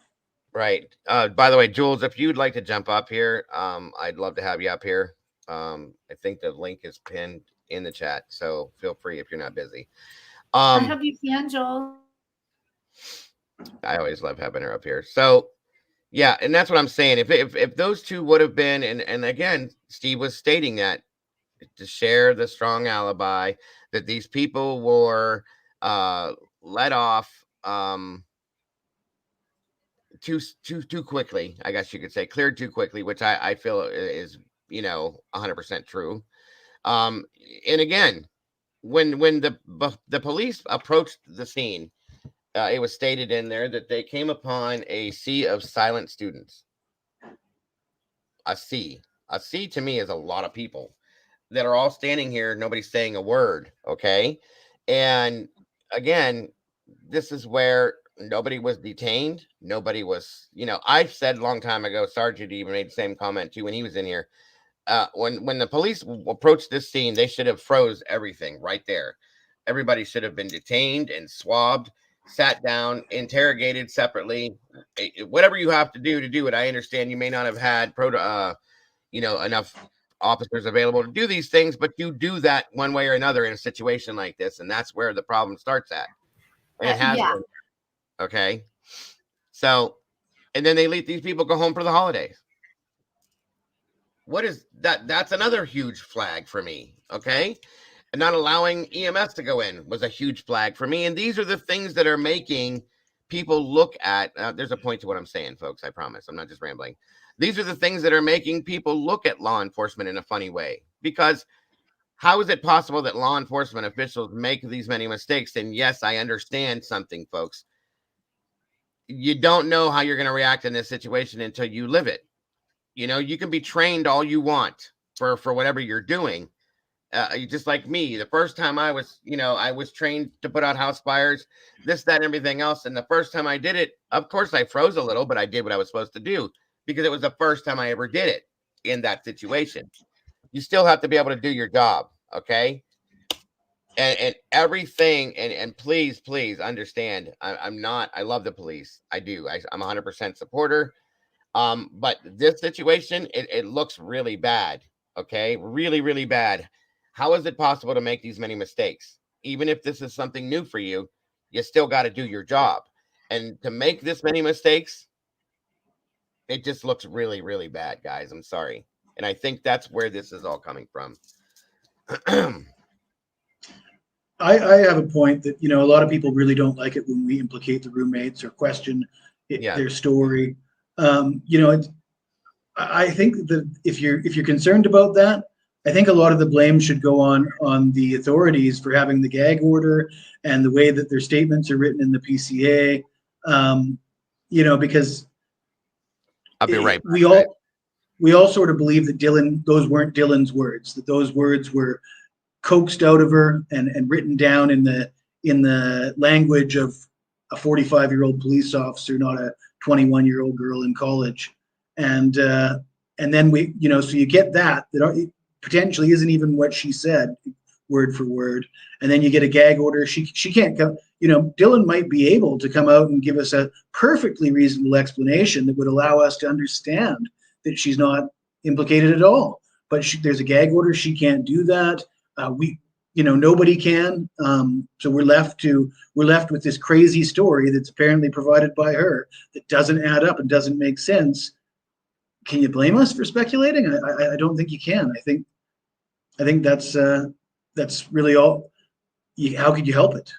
Right. By the way, Jules, if you'd like to jump up here, I'd love to have you up here. I think the link is pinned in the chat, so feel free if you're not busy. I hope you can, Joel. I always love having her up here. So yeah, and that's what I'm saying. If those two would have been, and again, Steve was stating that to share the strong alibi that these people were let off too quickly, I guess you could say, cleared too quickly, which I feel is 100% true. And again, when the police approached the scene, it was stated in there that they came upon a sea of silent students. A sea to me is a lot of people that are all standing here. Nobody's saying a word. Okay. And again, this is where nobody was detained. Nobody was, I've said a long time ago, Sergeant even made the same comment too when he was in here. When the police approached this scene, they should have froze everything right there. Everybody should have been detained and swabbed, sat down, interrogated separately. Whatever you have to do it. I understand you may not have had enough officers available to do these things, but you do that one way or another in a situation like this, and that's where the problem starts at. And it has been. Okay. So, and then they let these people go home for the holidays. What is that? That's another huge flag for me. Okay. And not allowing EMS to go in was a huge flag for me. And these are the things that are making people look at, there's a point to what I'm saying, folks. I promise. I'm not just rambling. These are the things that are making people look at law enforcement in a funny way, because how is it possible that law enforcement officials make these many mistakes? And yes, I understand something, folks. You don't know how you're going to react in this situation until you live it. You can be trained all you want for whatever you're doing. Just like me, the first time I was trained to put out house fires, this, that, and everything else. And the first time I did it, of course, I froze a little, but I did what I was supposed to do because it was the first time I ever did it in that situation. You still have to be able to do your job. Okay. And everything. And please understand. I love the police. I do. I'm 100% supporter. But this situation, it looks really bad. Okay. Really, really bad. How is it possible to make these many mistakes? Even if this is something new for you, you still got to do your job. And to make this many mistakes, it just looks really, really bad, guys. I'm sorry. And I think that's where this is all coming from. I have a point that, a lot of people really don't like it when we implicate the roommates or question their story. I think that if you're concerned about that, I think a lot of the blame should go on the authorities for having the gag order and the way that their statements are written in the PCA. Because I'll be right back. We all sort of believe that those weren't Dylan's words, that those words were coaxed out of her and written down in the language of a 45-year-old police officer, not a 21-year-old girl in college. And then so you get that potentially isn't even what she said, word for word. And then you get a gag order. She can't come, Dylan might be able to come out and give us a perfectly reasonable explanation that would allow us to understand that she's not implicated at all. But there's a gag order. She can't do that. Nobody can. So we're left with this crazy story that's apparently provided by her that doesn't add up and doesn't make sense. can you blame us for speculating? I don't think you can. I think that's really all. How could you help it?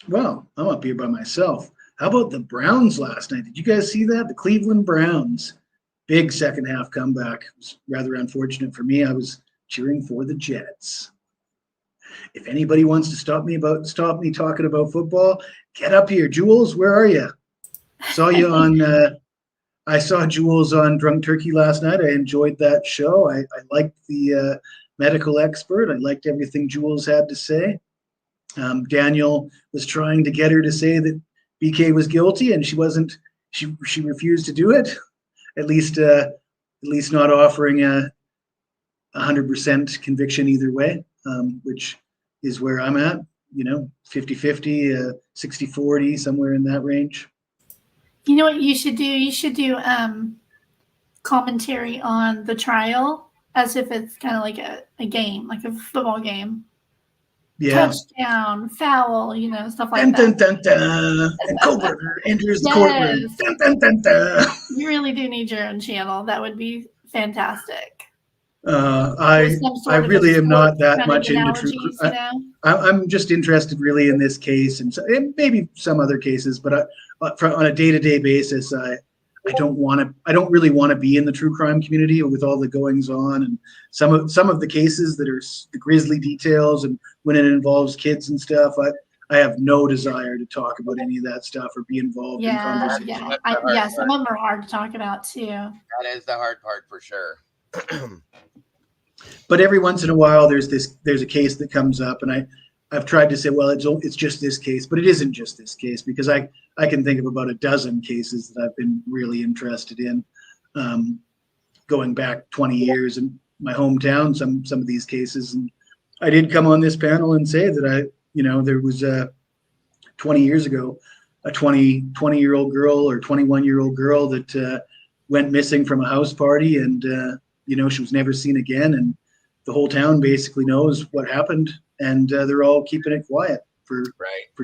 Well, I'm up here by myself. How about the Browns last night? Did you guys see that? The Cleveland Browns. Big second half comeback. It was rather unfortunate for me. I was cheering for the Jets. If anybody wants to stop me talking about football, get up here. Jules, where are you? I saw Jules on Drunk Turkey last night. I enjoyed that show. I liked the medical expert. I liked everything Jules had to say. Daniel was trying to get her to say that BK was guilty, and she wasn't. She refused to do it. At least not offering a 100% conviction either way, which is where I'm at. 50-50, 60-40, somewhere in that range. You know what you should do? You should do commentary on the trial as if it's kind of like a game, like a football game. Yeah. Touchdown, foul, stuff like that. Dun, dun, dun. And Kohlberger enters the courtroom. Dun, dun, dun, dun. You really do need your own channel. That would be fantastic. I really am not that much into true crime. I'm just interested really in this case and maybe some other cases, but on a day-to-day basis, I don't really want to be in the true crime community with all the goings on and some of the cases that are the grisly details and when it involves kids and stuff. I have no desire to talk about any of that stuff or be involved in conversation. Yeah, some of them are hard to talk about too. That is the hard part for sure. But every once in a while, there's a case that comes up, and I've tried to say, well, it's just this case, but it isn't just this case, because I can think of about a dozen cases that I've been really interested in, going back 20 years in my hometown. Some of these cases, and I did come on this panel and say that there was 20 years ago a 20-year-old girl or 21-year-old girl that went missing from a house party, and she was never seen again, and the whole town basically knows what happened, and they're all keeping it quiet for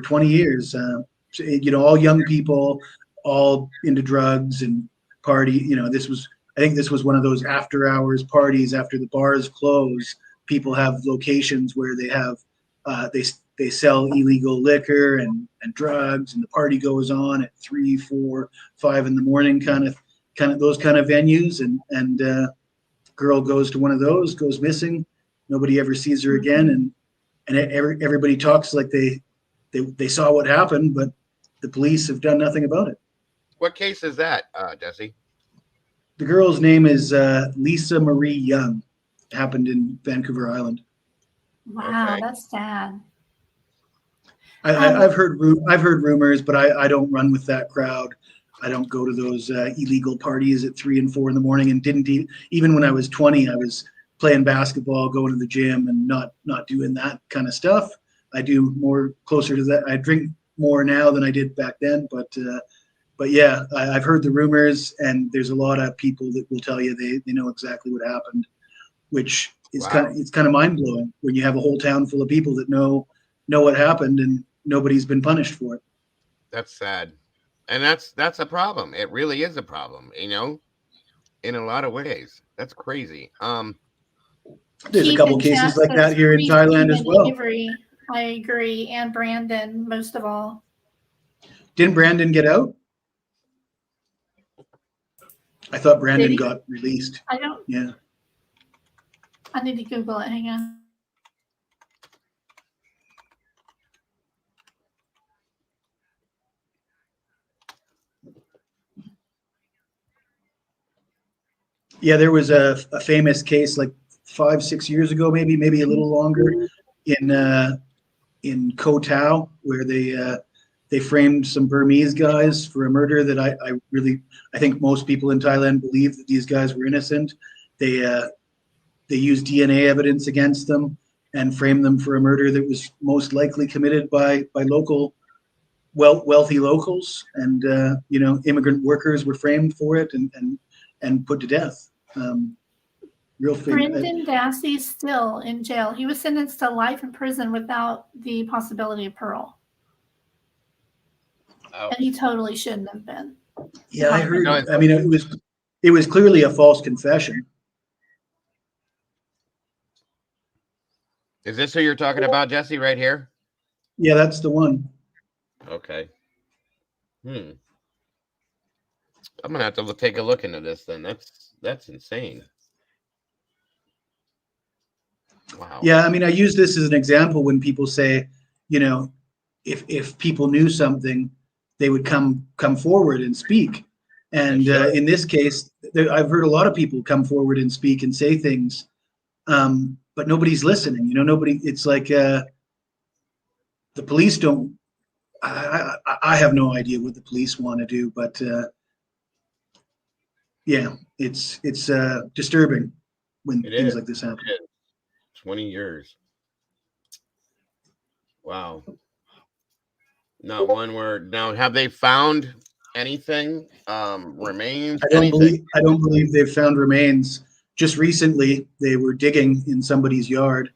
20 years. All young people, all into drugs and party. I think this was one of those after hours parties after the bars close. People have locations where they have they sell illegal liquor and drugs, and the party goes on at 3, 4, 5 in the morning, kind of those kind of venues, and girl goes to one of those, goes missing, nobody ever sees her again, and everybody talks like they saw what happened, but the police have done nothing about it. What case is that, Jesse? The girl's name is Lisa Marie Young. It happened in Vancouver Island. Wow, okay. That's sad. I've heard rumors, but I don't run with that crowd. I don't go to those illegal parties at 3 and 4 in the morning, and didn't even when I was 20. I was playing basketball, going to the gym, and not doing that kind of stuff. I do more closer to that. I drink more now than I did back then, but yeah, I've heard the rumors, and there's a lot of people that will tell you they know exactly what happened, which is kind of mind blowing when you have a whole town full of people that know what happened and nobody's been punished for it. That's sad. And that's a problem. It really is a problem, in a lot of ways. That's crazy. There's a couple cases like that here in Thailand as well. I agree. And Brandon, most of all. Didn't Brandon get out? I thought Brandon got released. I don't. Yeah. I need to Google it. Hang on. Yeah, there was a famous case like 5-6 years ago, maybe a little longer, in Koh Tao, where they framed some Burmese guys for a murder that I think most people in Thailand believe that these guys were innocent. They used DNA evidence against them and framed them for a murder that was most likely committed by local wealthy locals, and immigrant workers were framed for it and put to death. Real famous. Brendan Dassey's still in jail. He was sentenced to life in prison without the possibility of parole. Oh. And he totally shouldn't have been. Yeah, I heard. I mean, it was clearly a false confession. Is this who you're talking about, Jesse, right here? Yeah, that's the one. Okay. I'm gonna have to take a look into this then. That's insane. Wow. Yeah, I mean, I use this as an example when people say, you know, if people knew something, they would come forward and speak. And Sure. In this case, I've heard a lot of people come forward and speak and say things, but nobody's listening. You know, nobody. It's like the police don't. I have no idea what the police want to do, but yeah, it's disturbing when things like this happen. 20 years. Wow. Not one word. Now, have they found anything? Remains? I don't believe they've found remains. Just recently, they were digging in somebody's yard,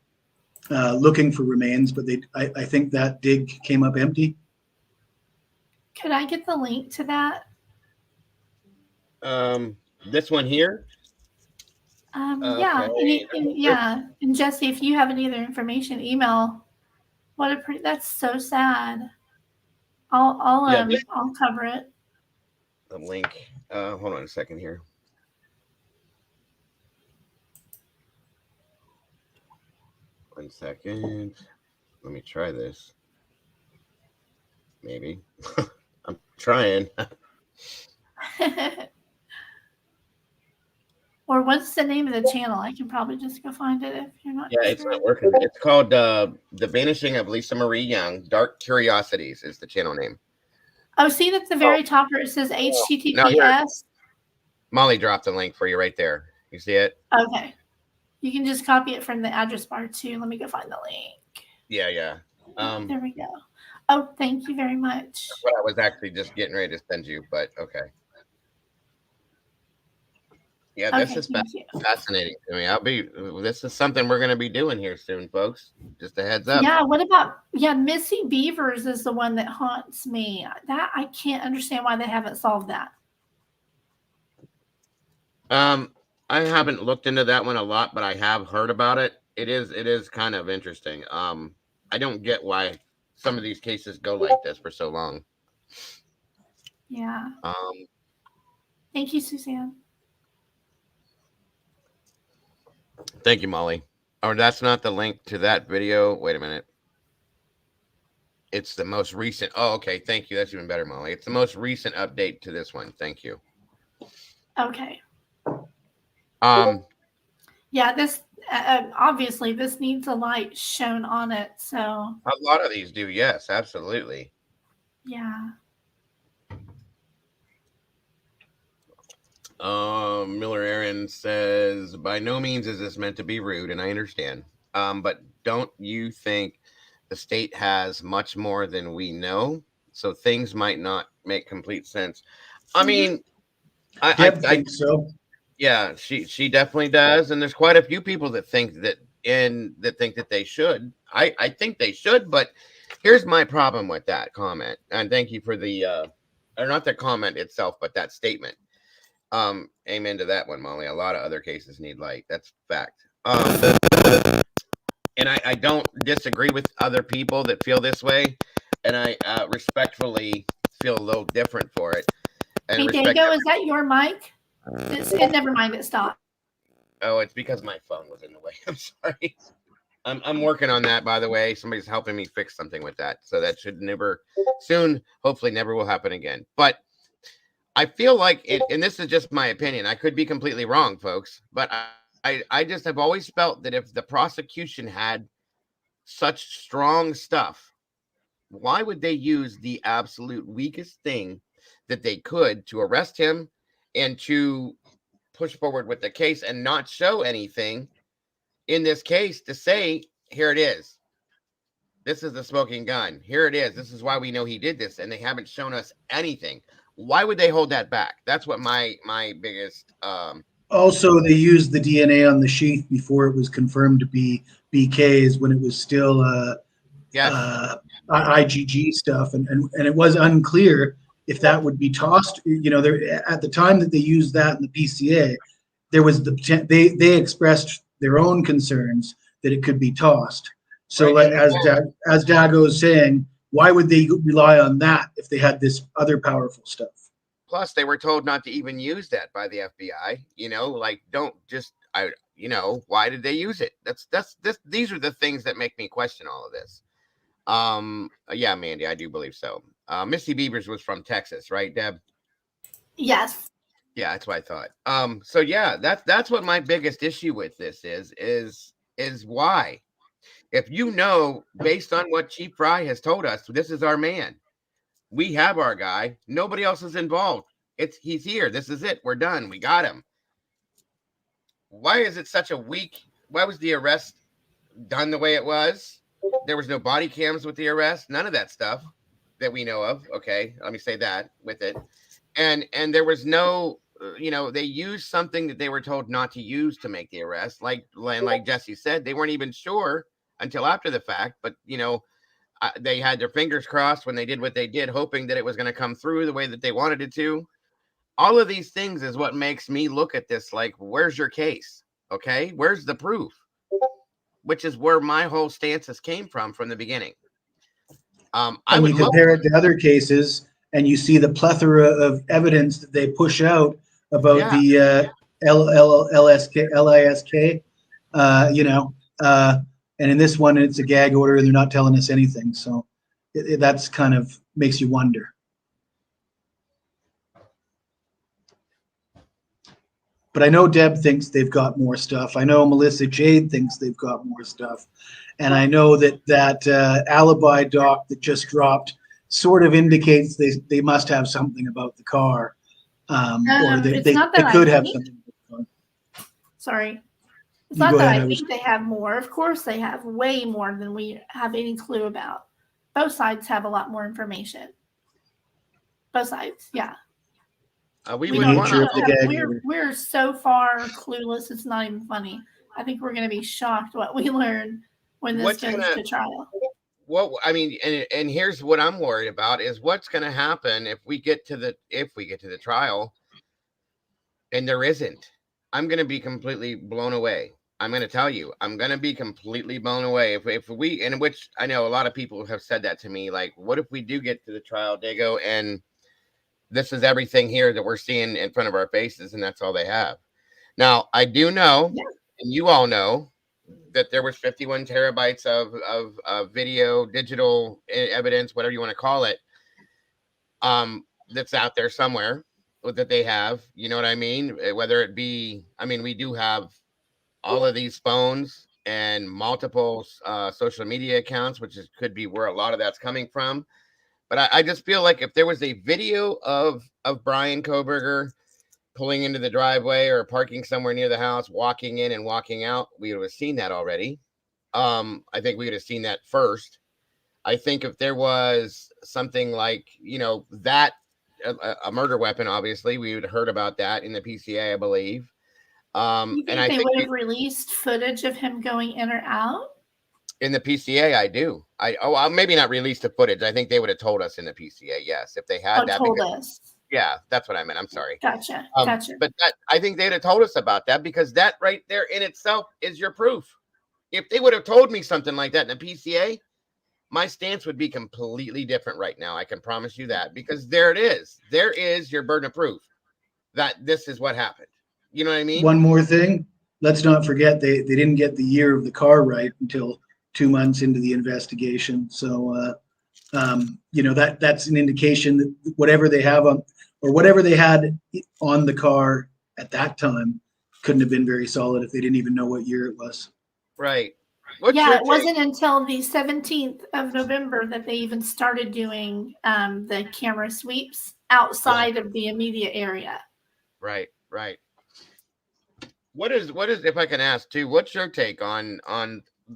looking for remains, but I think that dig came up empty. Could I get the link to that? This one here. Yeah, yeah. And Jesse, if you have any other information, email. That's so sad. I'll cover it. The link. Hold on a second here. One second. Let me try this. Maybe. I'm trying. Or what's the name of the channel? I can probably just go find it if you're not sure. It's not working. It's called The Vanishing of Lisa Marie Young. Dark Curiosities is the channel name. Oh, see at the very top where it says HTTPS? Molly dropped the link for you right there. You see it? Okay. You can just copy it from the address bar too. Let me go find the link. Yeah. There we go. Oh, thank you very much. That's what I was actually just getting ready to send you, but okay. Yeah, this is fascinating to me. This is something we're going to be doing here soon, folks. Just a heads up. Yeah, what about, Missy Beavers is the one that haunts me. That I can't understand why they haven't solved that. I haven't looked into that one a lot, but I have heard about it. It is kind of interesting. I don't get why some of these cases go like this for so long. Yeah. Thank you, Suzanne. Thank you, Molly. Oh, that's not the link to that video. Wait a minute. It's the most recent. Oh, okay. Thank you. That's even better, Molly. It's the most recent update to this one. Thank you. Okay. Yeah, this obviously this needs a light shown on it. So a lot of these do. Yes, absolutely. Yeah. Miller Aaron says, by no means is this meant to be rude, and I understand. But don't you think the state has much more than we know? So things might not make complete sense. I mean, I think so. Yeah, she definitely does, and there's quite a few people that think that they should. I think they should, but here's my problem with that comment. And thank you for the or not the comment itself, but that statement. Amen to that one, Molly. A lot of other cases need light. That's fact. And I don't disagree with other people that feel this way, and I respectfully feel a little different for it. And hey, Dago, is that your mic? Never mind, it stopped. Oh, it's because my phone was in the way. I'm sorry. I'm working on that, by the way. Somebody's helping me fix something with that, so that should hopefully never will happen again. But I feel like it, and this is just my opinion. I could be completely wrong, folks, but I just have always felt that if the prosecution had such strong stuff, why would they use the absolute weakest thing that they could to arrest him and to push forward with the case and not show anything in this case to say, here it is. This is the smoking gun. Here it is. This is why we know he did this. And they haven't shown us anything. Why would they hold that back? That's what my biggest. Also, they used the DNA on the sheath before it was confirmed to be BK's when it was still a IgG stuff, and it was unclear if that would be tossed. There at the time that they used that in the PCA, there was they expressed their own concerns that it could be tossed. So Right. as Dago is saying, why would they rely on that if they had this other powerful stuff? Plus, they were told not to even use that by the FBI. Don't just why did they use it? These are the things that make me question all of this. Yeah, Mandy, I do believe so. Missy Beavers was from Texas, right, Deb? Yes. Yeah, that's what I thought. So yeah, that's what my biggest issue with this is why. If based on what Chief Fry has told us, this is our man. We have our guy. Nobody else is involved. He's here. This is it. We're done. We got him. Why is it such a weak? Why was the arrest done the way it was? There was no body cams with the arrest. None of that stuff that we know of. Okay, let me say that with it. And there was no, they used something that they were told not to use to make the arrest. Like Jesse said, they weren't even sure until after the fact. But they had their fingers crossed when they did what they did, hoping that it was going to come through the way that they wanted it to. All of these things is what makes me look at this like, where's your case? Okay, where's the proof? Which is where my whole stances came from the beginning. I would compare it to other cases, and you see the plethora of evidence that they push out about the LISK, and in this one, it's a gag order, and they're not telling us anything. So that's kind of makes you wonder. But I know Deb thinks they've got more stuff. I know Melissa Jade thinks they've got more stuff. And I know that alibi doc that just dropped sort of indicates they must have something about the car. Or they could have something about the car. Sorry. It's not that I think they have more. Of course they have way more than we have any clue about. Both sides have a lot more information. Both sides, yeah. We're so far clueless, it's not even funny. I think we're going to be shocked what we learn when this goes to trial. Well, I mean, and here's what I'm worried about is what's going to happen if we get to the trial and there isn't. I'm going to be completely blown away. I'm going to tell you, I'm going to be completely blown away if we, and which I know a lot of people have said that to me, like, what if we do get to the trial, Dago, and this is everything here that we're seeing in front of our faces, and that's all they have. Now, I do know, and you all know, that there was 51 terabytes of video, digital evidence, whatever you want to call it, that's out there somewhere that they have. You know what I mean? Whether it be, I mean, we do have all of these phones and multiple social media accounts, which could be where a lot of that's coming from. But I just feel like if there was a video of Bryan Kohberger pulling into the driveway or parking somewhere near the house, walking in and walking out, we would have seen that already. I think we would have seen that first. I think if there was something like, that, a murder weapon, obviously, we would have heard about that in the PCA, I believe. You think they would have released footage of him going in or out? In the PCA, I do. Maybe not released the footage. I think they would have told us in the PCA, yes, if they had that. Told us. Yeah, that's what I meant. I'm sorry. Gotcha. But I think they'd have told us about that because that right there in itself is your proof. If they would have told me something like that in the PCA, my stance would be completely different right now. I can promise you that, because there it is. There is your burden of proof that this is what happened. You know what I mean? One more thing. Let's not forget they didn't get the year of the car right until 2 months into the investigation. So, that's an indication that whatever they have on, or whatever they had on the car at that time couldn't have been very solid if they didn't even know what year it was. Right. It wasn't until the 17th of November that they even started doing the camera sweeps outside of the immediate area. Right. What is, if I can ask too, what's your take on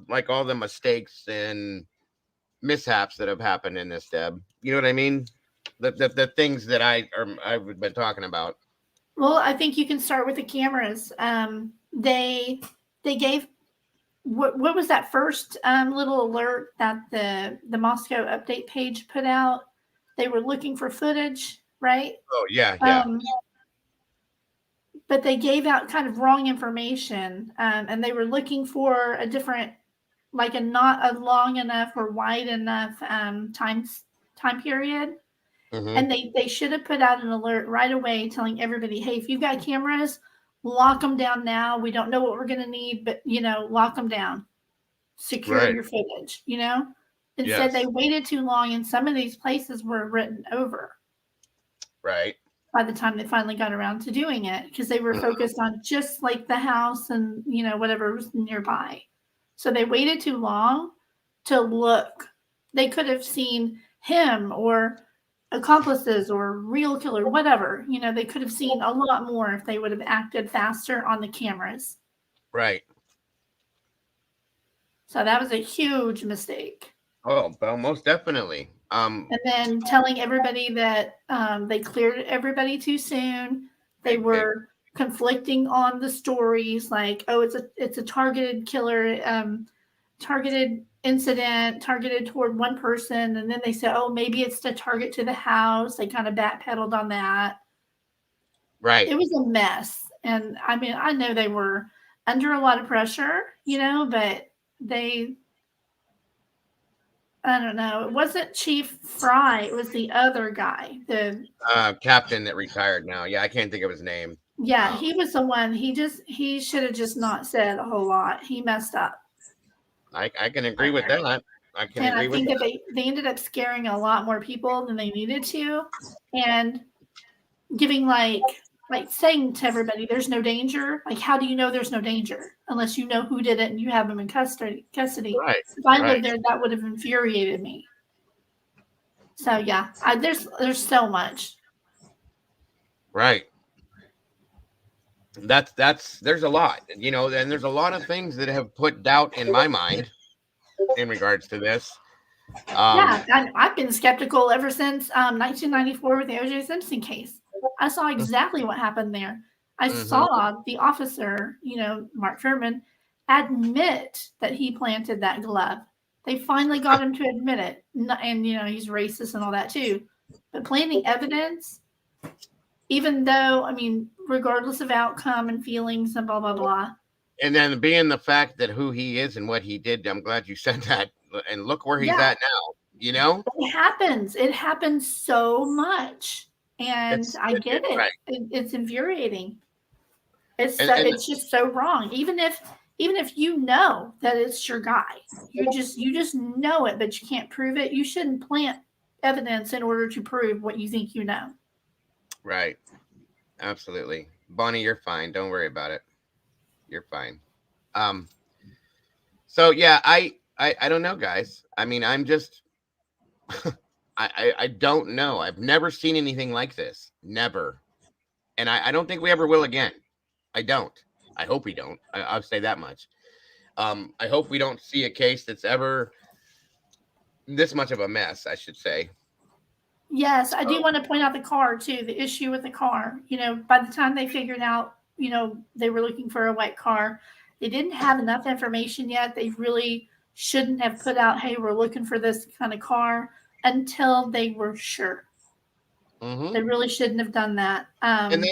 like all the mistakes and mishaps that have happened in this, Deb? You know what I mean? The things that I've been talking about. Well, I think you can start with the cameras. They gave what was that first little alert that the Moscow update page put out? They were looking for footage, right? Oh yeah. But they gave out kind of wrong information, and they were looking for a different, like not a long enough or wide enough time period. Mm-hmm. And they should have put out an alert right away telling everybody, hey, if you've got cameras, lock them down now. We don't know what we're going to need, but, lock them down. Secure your footage, Instead, they waited too long, and some of these places were written over. Right. By the time they finally got around to doing it, because they were focused on just like the house and, whatever was nearby. So they waited too long to look. They could have seen him or accomplices or real killer, whatever. They could have seen a lot more if they would have acted faster on the cameras. Right. So that was a huge mistake. Oh, well, most definitely. And then telling everybody that they cleared everybody too soon. They were conflicting on the stories, like, oh, it's a targeted killer, targeted incident, targeted toward one person, and then they said, oh, maybe it's the target to the house. They kind of backpedaled on that. Right. It was a mess. And I mean, I know they were under a lot of pressure, but I don't know. It wasn't Chief Fry. It was the other guy, the captain that retired now. Yeah, I can't think of his name. Yeah, he was the one. He should have just not said a whole lot. He messed up. I can agree with that. I think that they ended up scaring a lot more people than they needed to, and giving like saying to everybody, "There's no danger." Like, how do you know there's no danger unless you know who did it and you have them in custody? Right. If I lived there, that would have infuriated me. So yeah, there's so much. Right. There's a lot, and there's a lot of things that have put doubt in my mind in regards to this. I've been skeptical ever since 1994 with the O.J. Simpson case. I saw exactly what happened there. I saw the officer, Mark Fuhrman, admit that he planted that glove. They finally got him to admit it, and he's racist and all that too. But planting evidence, even though, I mean, regardless of outcome and feelings and blah, blah, blah. And then being the fact that who he is and what he did, I'm glad you said that. And look where he's at now, It happens. It happens so much. And I get it. Right. It's infuriating. It's just so wrong. Even if you know that it's your guy, you just know it, but you can't prove it. You shouldn't plant evidence in order to prove what you think you know. Right. Absolutely. Bonnie, you're fine. Don't worry about it. You're fine. So yeah, I don't know, guys. I mean, I'm just I don't know. I've never seen anything like this. Never. And I don't think we ever will again. I don't. I hope we don't. I'll say that much. I hope we don't see a case that's ever this much of a mess, I should say. Yes, I do want to point out the car too, the issue with the car. By the time they figured out, they were looking for a white car, they didn't have enough information yet. They really shouldn't have put out, hey, we're looking for this kind of car until they were sure. Mm-hmm. They really shouldn't have done that. And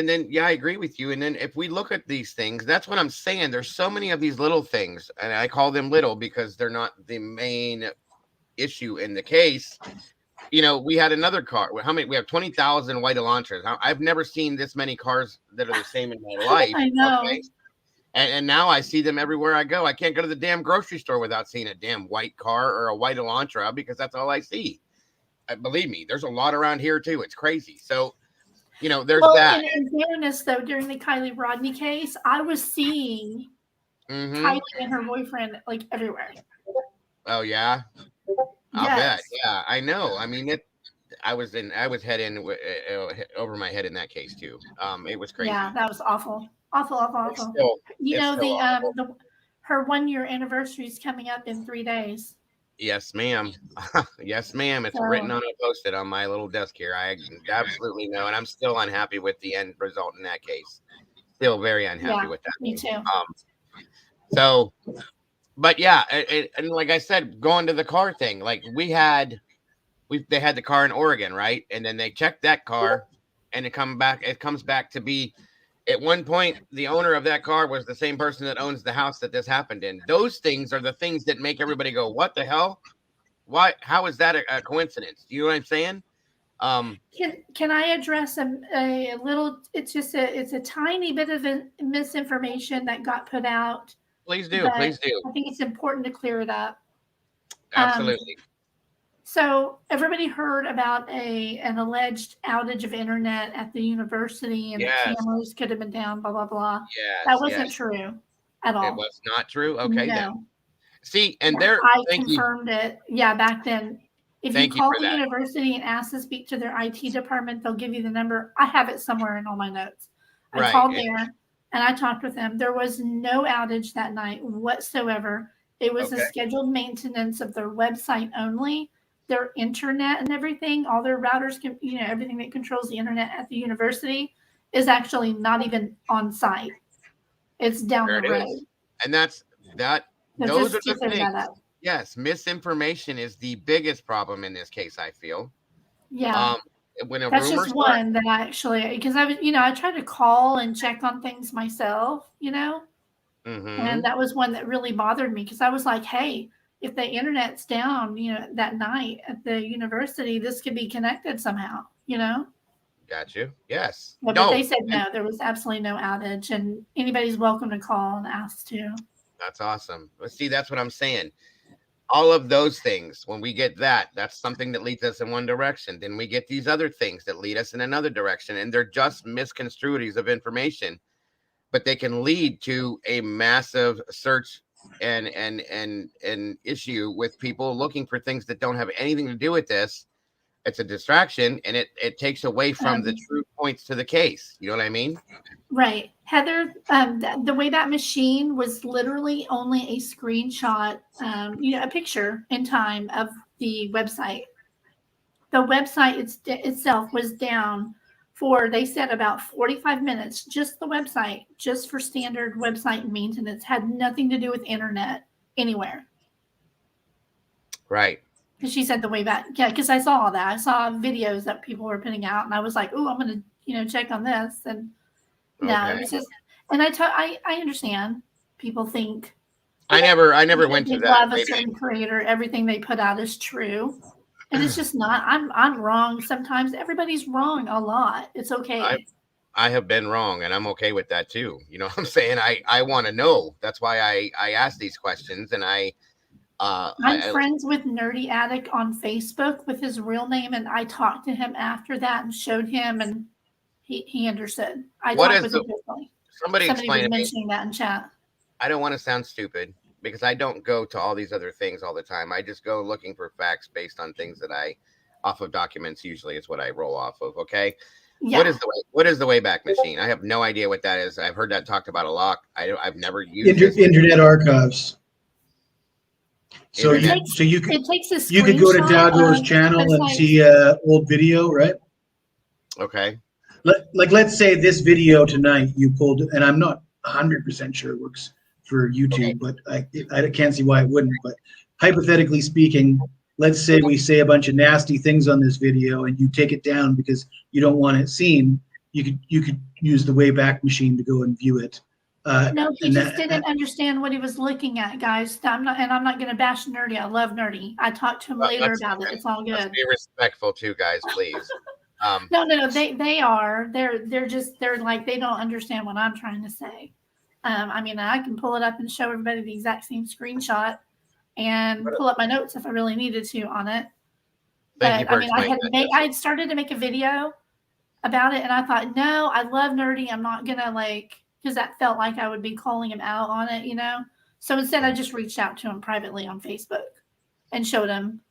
then, yeah, I agree with you. And then if we look at these things, that's what I'm saying. There's so many of these little things, and I call them little because they're not the main issue in the case. We had another car. How many? We have 20,000 white Elantras. I've never seen this many cars that are the same in my life. I know. Okay? And now I see them everywhere I go. I can't go to the damn grocery store without seeing a damn white car or a white Elantra because that's all I see. Believe me, there's a lot around here too. It's crazy. So, there's that. In fairness, though, during the Kylie Rodney case, I was seeing Kylie and her boyfriend like everywhere. Oh yeah. I'll bet. Yeah, I know. I mean, I was head in over my head in that case too. It was crazy. Yeah, that was awful. Awful. Her 1-year anniversary is coming up in 3 days. Yes, ma'am. Yes, ma'am. It's written on a post-it on my little desk here. I absolutely know, and I'm still unhappy with the end result in that case. Still very unhappy with that. Me too. So, but yeah, and like I said, going to the car thing, like they had the car in Oregon, right? And then they checked that car, and it comes back to be, at one point, the owner of that car was the same person that owns the house that this happened in. Those things are the things that make everybody go, "What the hell? Why? How is that a coincidence?" Do you know what I'm saying? Can I address a little? It's a tiny bit of misinformation that got put out. Please do, but please do. I think it's important to clear it up. Absolutely. So everybody heard about an alleged outage of internet at the university, and the cameras could have been down. Blah blah blah. Yes, that wasn't true at all. It was not true. Okay, no. then. See, and I confirmed it. Yeah, back then. If you call the that. university and ask to speak to their IT department, they'll give you the number. I have it somewhere in all my notes. I called there and I talked with them. There was no outage that night whatsoever. It was a scheduled maintenance of their website only. Their internet and everything, all their routers, everything that controls the internet at the university is actually not even on site. It's down the road. And that's that. Those are the things. Yes, misinformation is the biggest problem in this case, I feel. Yeah. That's just one that I actually, because I tried to call and check on things myself, and that was one that really bothered me, because I was like, hey, if the internet's down, that night at the university, this could be connected somehow, Got you. Yes. Yeah, but they said no, there was absolutely no outage, and anybody's welcome to call and ask to. That's awesome. See, that's what I'm saying. All of those things, when we get that's something that leads us in one direction. Then we get these other things that lead us in another direction, and they're just misconstruities of information, but they can lead to a massive search and issue with people looking for things that don't have anything to do with this. It's a distraction, and it takes away from the true points to the case. You know what I mean? Right. Heather, the way machine was literally only a screenshot, a picture in time of the website. The website itself was down for, they said, about 45 minutes. Just the website, just for standard website maintenance, had nothing to do with internet anywhere. Right. She said the way back. Yeah, because I saw all that. I saw videos that people were putting out, and I was like, oh, I'm going to, check on this. And no, it was just, and I understand people think. I never went to that. Love a certain creator. Everything they put out is true. And it's just not. I'm wrong sometimes. Everybody's wrong a lot. It's okay. I have been wrong, and I'm okay with that too. You know what I'm saying? I want to know. That's why I ask these questions, and I'm friends with Nerdy Addict on Facebook with his real name, and I talked to him after that and showed him, and he understood. I talked with him personally. Somebody explain was mentioning that in chat. I don't want to sound stupid, because I don't go to all these other things all the time. I just go looking for facts based on things that off of documents. Usually is what I roll off of. Okay. Yeah. What is the Wayback Machine? I have no idea what that is. I've heard that talked about a lot. I've never used Internet Archives. So you could go to Dago's channel and see old video, right? Okay. Let's say this video tonight you pulled, and I'm not 100% sure it works for YouTube, but I can't see why it wouldn't. But hypothetically speaking, let's say we say a bunch of nasty things on this video, and you take it down because you don't want it seen. You could use the Wayback Machine to go and view it. No, he just didn't understand what he was looking at, guys. I'm not going to bash Nerdy. I love Nerdy. I talked to him later about it. It's all good. Let's be respectful too, guys, please. No. They are. They're like, they don't understand what I'm trying to say. I mean, I can pull it up and show everybody the exact same screenshot and pull up my notes if I really needed to on it. But I mean, I had started to make a video about it, and I thought, no, I love Nerdy. I'm not gonna because that felt like I would be calling him out on it, So instead, I just reached out to him privately on Facebook and showed him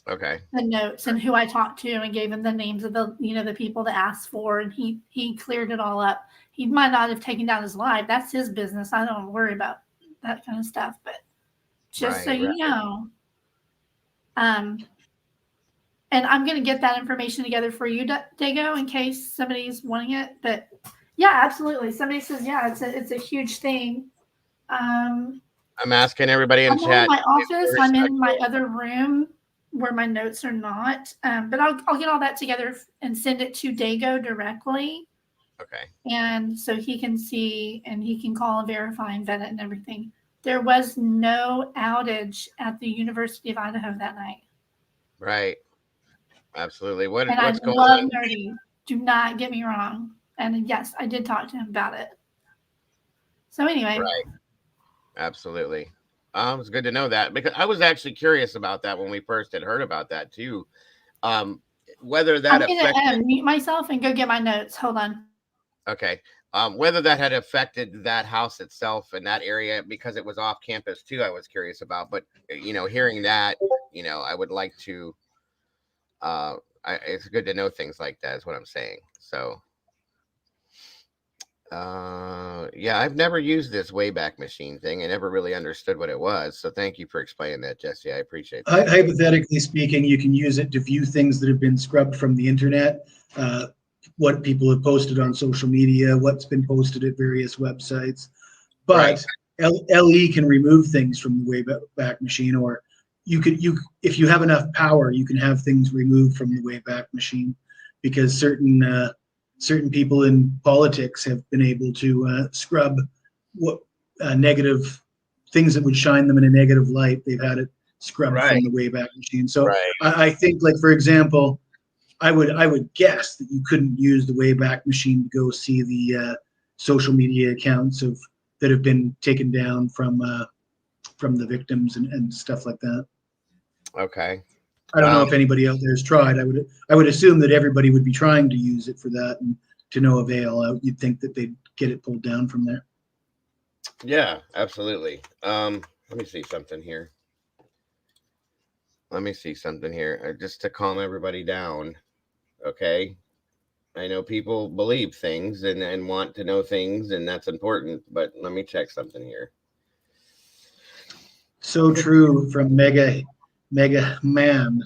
the notes and who I talked to, and gave him the names of the people to ask for, and he cleared it all up. He might not have taken down his live. That's his business. I don't worry about that kind of stuff. But just so you know, and I'm going to get that information together for you, Dago, in case somebody's wanting it. But yeah, absolutely. Somebody says, yeah, it's a huge thing. I'm asking everybody in I'm chat. in my office. I'm in my other room where my notes are not. But I'll get all that together and send it to Dago directly. Okay. And so he can see and he can call and verify and vet it and everything. There was no outage at the University of Idaho that night. Right. Absolutely. What's I going love on? Nerdy. Do not get me wrong. And yes, I did talk to him about it. So anyway. Right. Absolutely. It's good to know that, because I was actually curious about that when we first had heard about that too. Whether that I'm gonna mute myself and go get my notes. Hold on. Okay. Whether that had affected that house itself and that area, because it was off campus too, I was curious about. But hearing that, I would like to. It's good to know things like that. Is what I'm saying. So, yeah, I've never used this Wayback Machine thing. I never really understood what it was. So, thank you for explaining that, Jesse. I appreciate that. Hypothetically speaking, you can use it to view things that have been scrubbed from the internet. What people have posted on social media, what's been posted at various websites. But right. LE can remove things from the Wayback Machine, or if you have enough power, you can have things removed from the Wayback Machine, because certain people in politics have been able to scrub negative things that would shine them in a negative light. They've had it scrubbed Right. from the Wayback Machine. So right. I think, like, for example, I would guess that you couldn't use the Wayback Machine to go see the social media accounts that have been taken down from the victims and stuff like that. Okay. I don't know if anybody out there has tried. I would assume that everybody would be trying to use it for that, and to no avail. You'd think that they'd get it pulled down from there. Yeah, absolutely. Let me see something here. Just to calm everybody down. Okay. I know people believe things and want to know things, and that's important, but let me check something here. So true from Mega Man.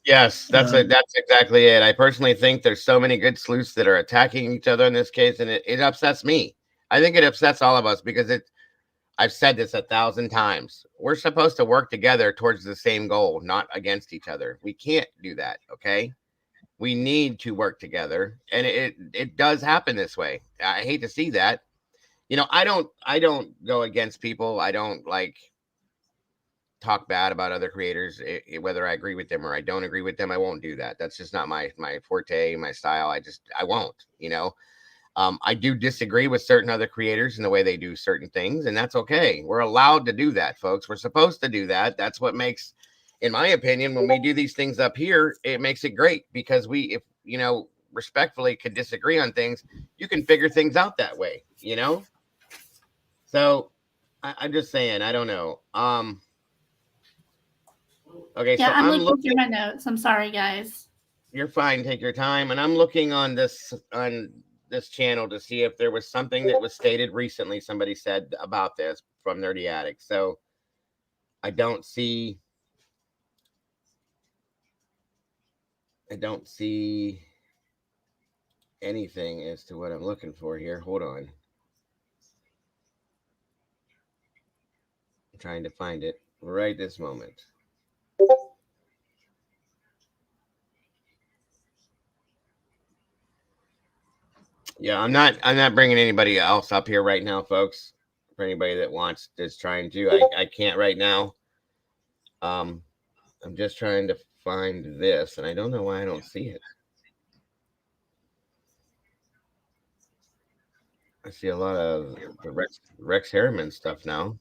Yes, that's exactly it. I personally think there's so many good sleuths that are attacking each other in this case, and it upsets me. I think it upsets all of us, because I've said this 1,000 times. We're supposed to work together towards the same goal, not against each other. We can't do that, okay? We need to work together, and it does happen this way. I hate to see that. I don't go against people. I don't talk bad about other creators, whether I agree with them or I don't agree with them. I won't do that. That's just not my forte, my style. I won't. I do disagree with certain other creators and the way they do certain things, and that's okay. We're allowed to do that, folks. We're supposed to do that. That's what makes, in my opinion, when we do these things up here, it makes it great, because if respectfully could disagree on things, you can figure things out that way, So I'm just saying, I don't know. Okay, yeah, so I'm looking through my notes. I'm sorry, guys. You're fine. Take your time. And I'm looking on this channel to see if there was something that was stated recently. Somebody said about this from Nerdy Addict. So I don't see anything as to what I'm looking for here. Hold on. I'm trying to find it right this moment. Yeah, I'm not bringing anybody else up here right now, folks. For anybody that is trying to, I can't right now. I'm just trying to find this, and I don't know why I don't see it. I see a lot of the Rex Harriman stuff now.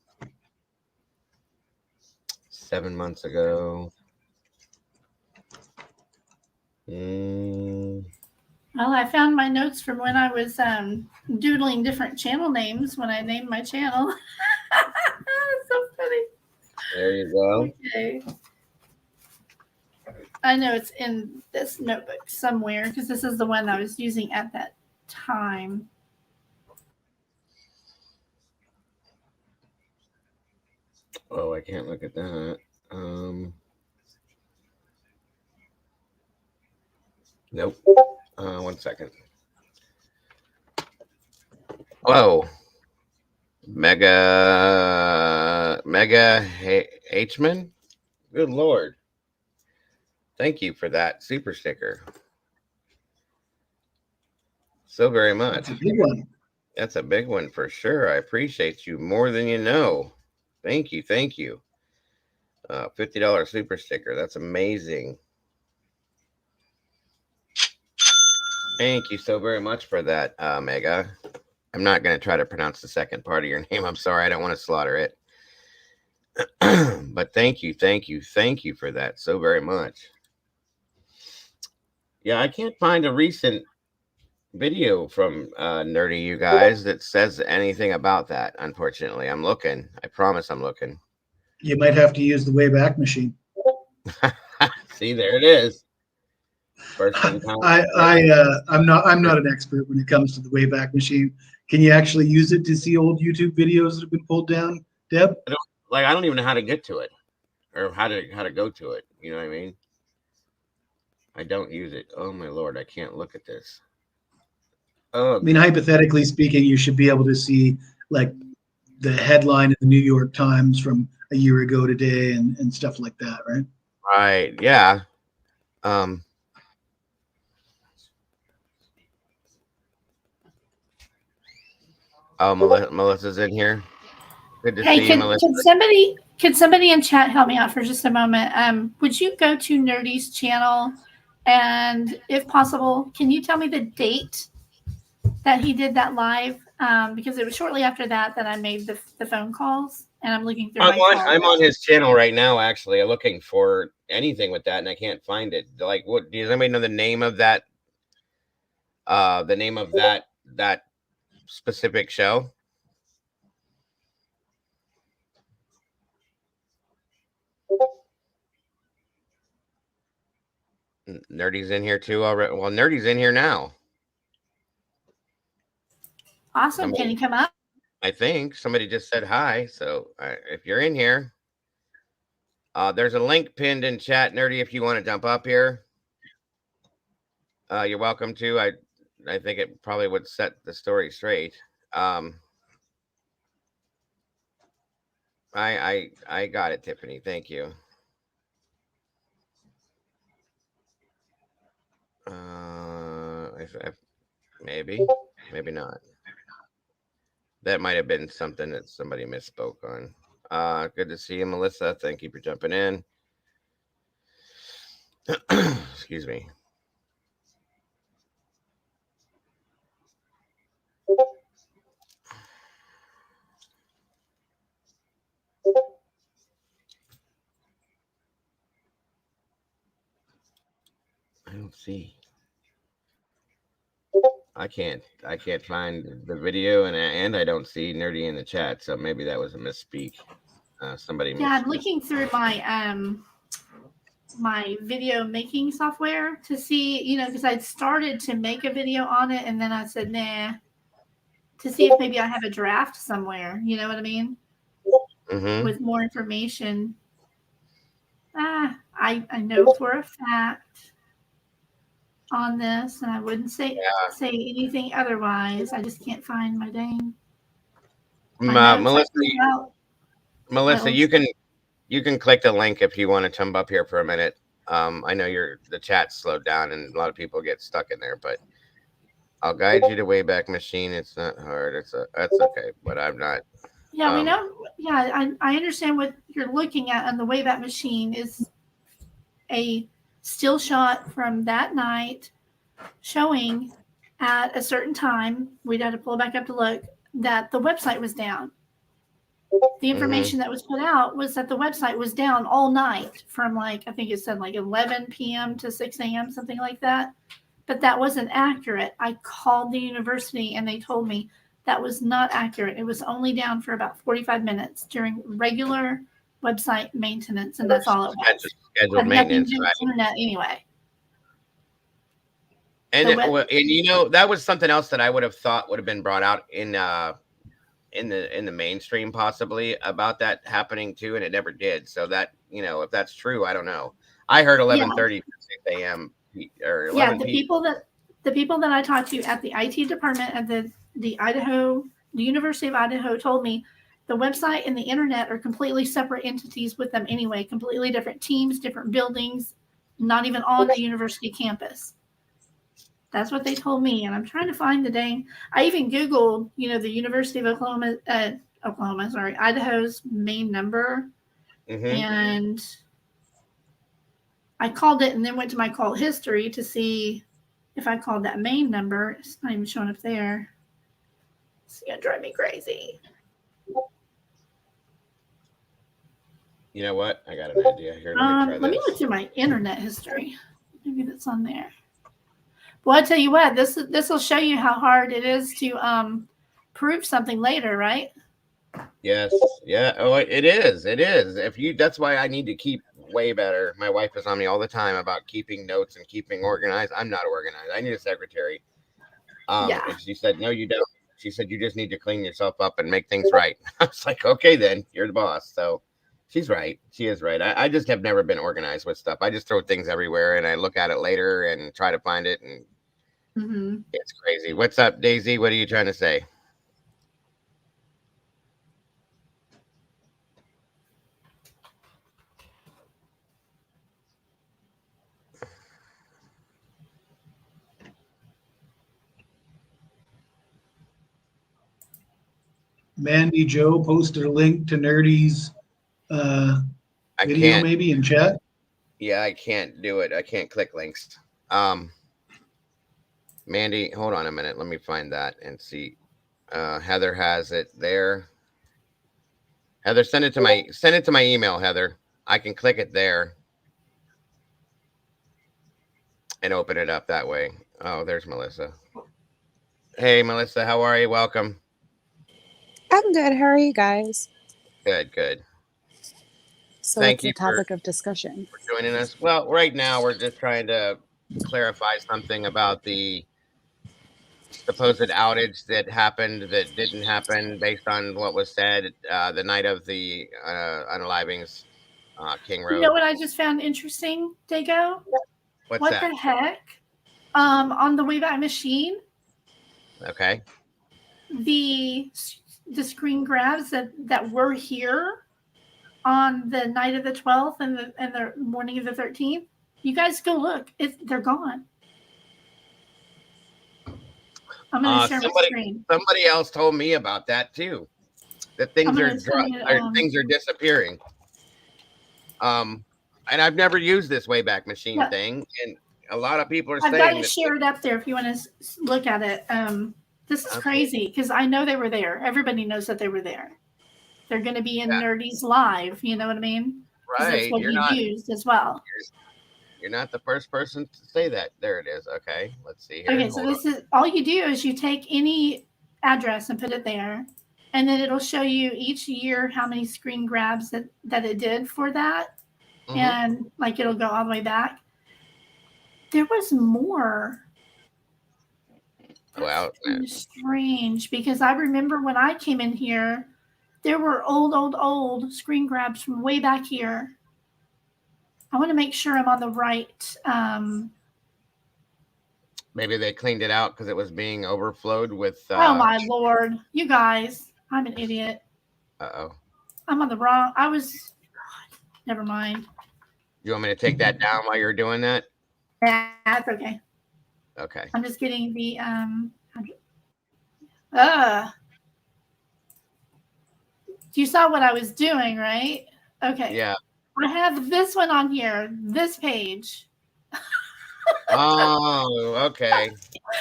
7 months ago. Well, I found my notes from when I was doodling different channel names when I named my channel. That's so funny. There you go. Okay. I know it's in this notebook somewhere, because this is the one I was using at that time. Oh, I can't look at that. Nope. 1 second. Hello. Mega Hman. Good Lord. Thank you for that super sticker. So very much. That's a big one. That's a big one for sure. I appreciate you more than you know. Thank you. Thank you. $50 super sticker. That's amazing. Thank you so very much for that, Mega. I'm not going to try to pronounce the second part of your name. I'm sorry. I don't want to slaughter it. But thank you for that so very much. Yeah, I can't find a recent video from Nerdy You Guys that says anything about that. Unfortunately, I'm looking. I promise I'm looking. You might have to use the Wayback Machine. See, there it is. First in time. I'm not an expert when it comes to the Wayback Machine. Can you actually use it to see old YouTube videos that have been pulled down, Deb? I don't even know how to get to it, or how to go to it. You know what I mean? I don't use it. Oh my Lord, I can't look at this. Oh, I mean, hypothetically speaking, you should be able to see like the headline in the New York Times from a year ago today and stuff like that, right? Right. Yeah. Oh, Melissa's in here. Good to see you, Melissa. Could somebody in chat help me out for just a moment? Would you go to Nerdy's channel, and if possible, can you tell me the date that he did that live? Because it was shortly after that I made the phone calls, and I'm looking through I'm on his channel right now, actually. I'm looking for anything with that, and I can't find it. Like, what? Does anybody know the name of that? The name of that specific show? Nerdy's in here too already. Well, Nerdy's in here now. Awesome. Can you come up? I think somebody just said hi. So if you're in here, there's a link pinned in chat, Nerdy, if you want to jump up here. You're welcome to. I think it probably would set the story straight. I got it, Tiffany. Thank you. Maybe not. That might have been something that somebody misspoke on. Good to see you, Melissa. Thank you for jumping in. Excuse me. I don't see. I can't find the video, and I don't see Nerdy in the chat, so maybe that was a misspeak. Somebody. Yeah, I'm looking through my my video making software to see, because I'd started to make a video on it, and then I said nah, to see if maybe I have a draft somewhere. You know what I mean? Mm-hmm. With more information. I know for a fact on this, and I wouldn't say anything otherwise. I just can't find my dang. Melissa, you can click the link if you want to jump up here for a minute. I know the chat's slowed down and a lot of people get stuck in there, but I'll guide you to Wayback Machine. It's not hard. That's okay, but I'm not. Yeah, we know. Yeah, I understand what you're looking at on the Wayback Machine is a still shot from that night showing at a certain time. We'd have to pull back up to look that the website was down. The information that was put out was that the website was down all night from I think it said 11 p.m. to 6 a.m., something like that. But that wasn't accurate. I called the university and they told me that was not accurate. It was only down for about 45 minutes during regular website maintenance, and that's all it was. Scheduled maintenance, right? Internet anyway. And that was something else that I would have thought would have been brought out in the mainstream possibly about that happening too, and it never did. So that if that's true, I don't know. I heard 11:30 to 6 a.m. or 11 the people that I talked to at the IT department at the Idaho the University of Idaho told me the website and the internet are completely separate entities with them anyway, completely different teams, different buildings, not even on the university campus. That's what they told me. And I'm trying to find the dang. I even Googled, the University of Idaho's main number. Mm-hmm. And I called it and then went to my call history to see if I called that main number. It's not even showing up there. It's going to drive me crazy. You know what? I got an idea here. Let me look through my internet history. Maybe that's on there. Well, I tell you what, this will show you how hard it is to prove something later, right? Yes. Yeah. Oh, it is. It is. That's why I need to keep way better. My wife is on me all the time about keeping notes and keeping organized. I'm not organized. I need a secretary. Yeah. And she said, no, you don't. She said, you just need to clean yourself up and make things right. I was like, okay, then you're the boss. So she's right. She is right. I just have never been organized with stuff. I just throw things everywhere and I look at it later and try to find it. And it's crazy. What's up, Daisy? What are you trying to say? Mandy Joe posted a link to Nerdy's video maybe in chat. Yeah, I can't do it. I can't click links. Mandy, hold on a minute. Let me find that and see. Heather has it there. Heather, send it to my email, Heather. I can click it there and open it up that way. Oh, there's Melissa. Hey, Melissa, how are you? Welcome. I'm good. How are you guys? Good. So what's the topic of discussion? For joining us. Well, right now we're just trying to clarify something about the supposed outage that happened that didn't happen based on what was said the night of the unalivings, King Road. You know what I just found interesting, Dago? What's that? What the heck? On the Wayback Machine. Okay. The screen grabs that were here on the night of the 12th and the morning of the 13th. You guys go look. They're gone. I'm going to share my screen. Somebody else told me about that too. That things are disappearing. And I've never used this Wayback Machine thing, and a lot of people are saying I've got it shared up there if you want to look at it. This is crazy because I know they were there. Everybody knows that they were there. They're going to be in Nerdy's live. You know what I mean? Right. That's what he used as well. You're not the first person to say that. There it is. Okay. Let's see here. Okay. So this is all you do is you take any address and put it there, and then it'll show you each year how many screen grabs that it did for that. Mm-hmm. And like it'll go all the way back. There was more. Wow. Strange because I remember when I came in here, there were old screen grabs from way back here. I want to make sure I'm on the right. Maybe they cleaned it out because it was being overflowed with. Oh my Lord, you guys! I'm an idiot. Uh-oh. I'm on the wrong. Never mind. You want me to take that down while you're doing that? That's okay. Okay. I'm just getting the You saw what I was doing, right? Okay. Yeah. I have this one on here, this page. Oh, okay.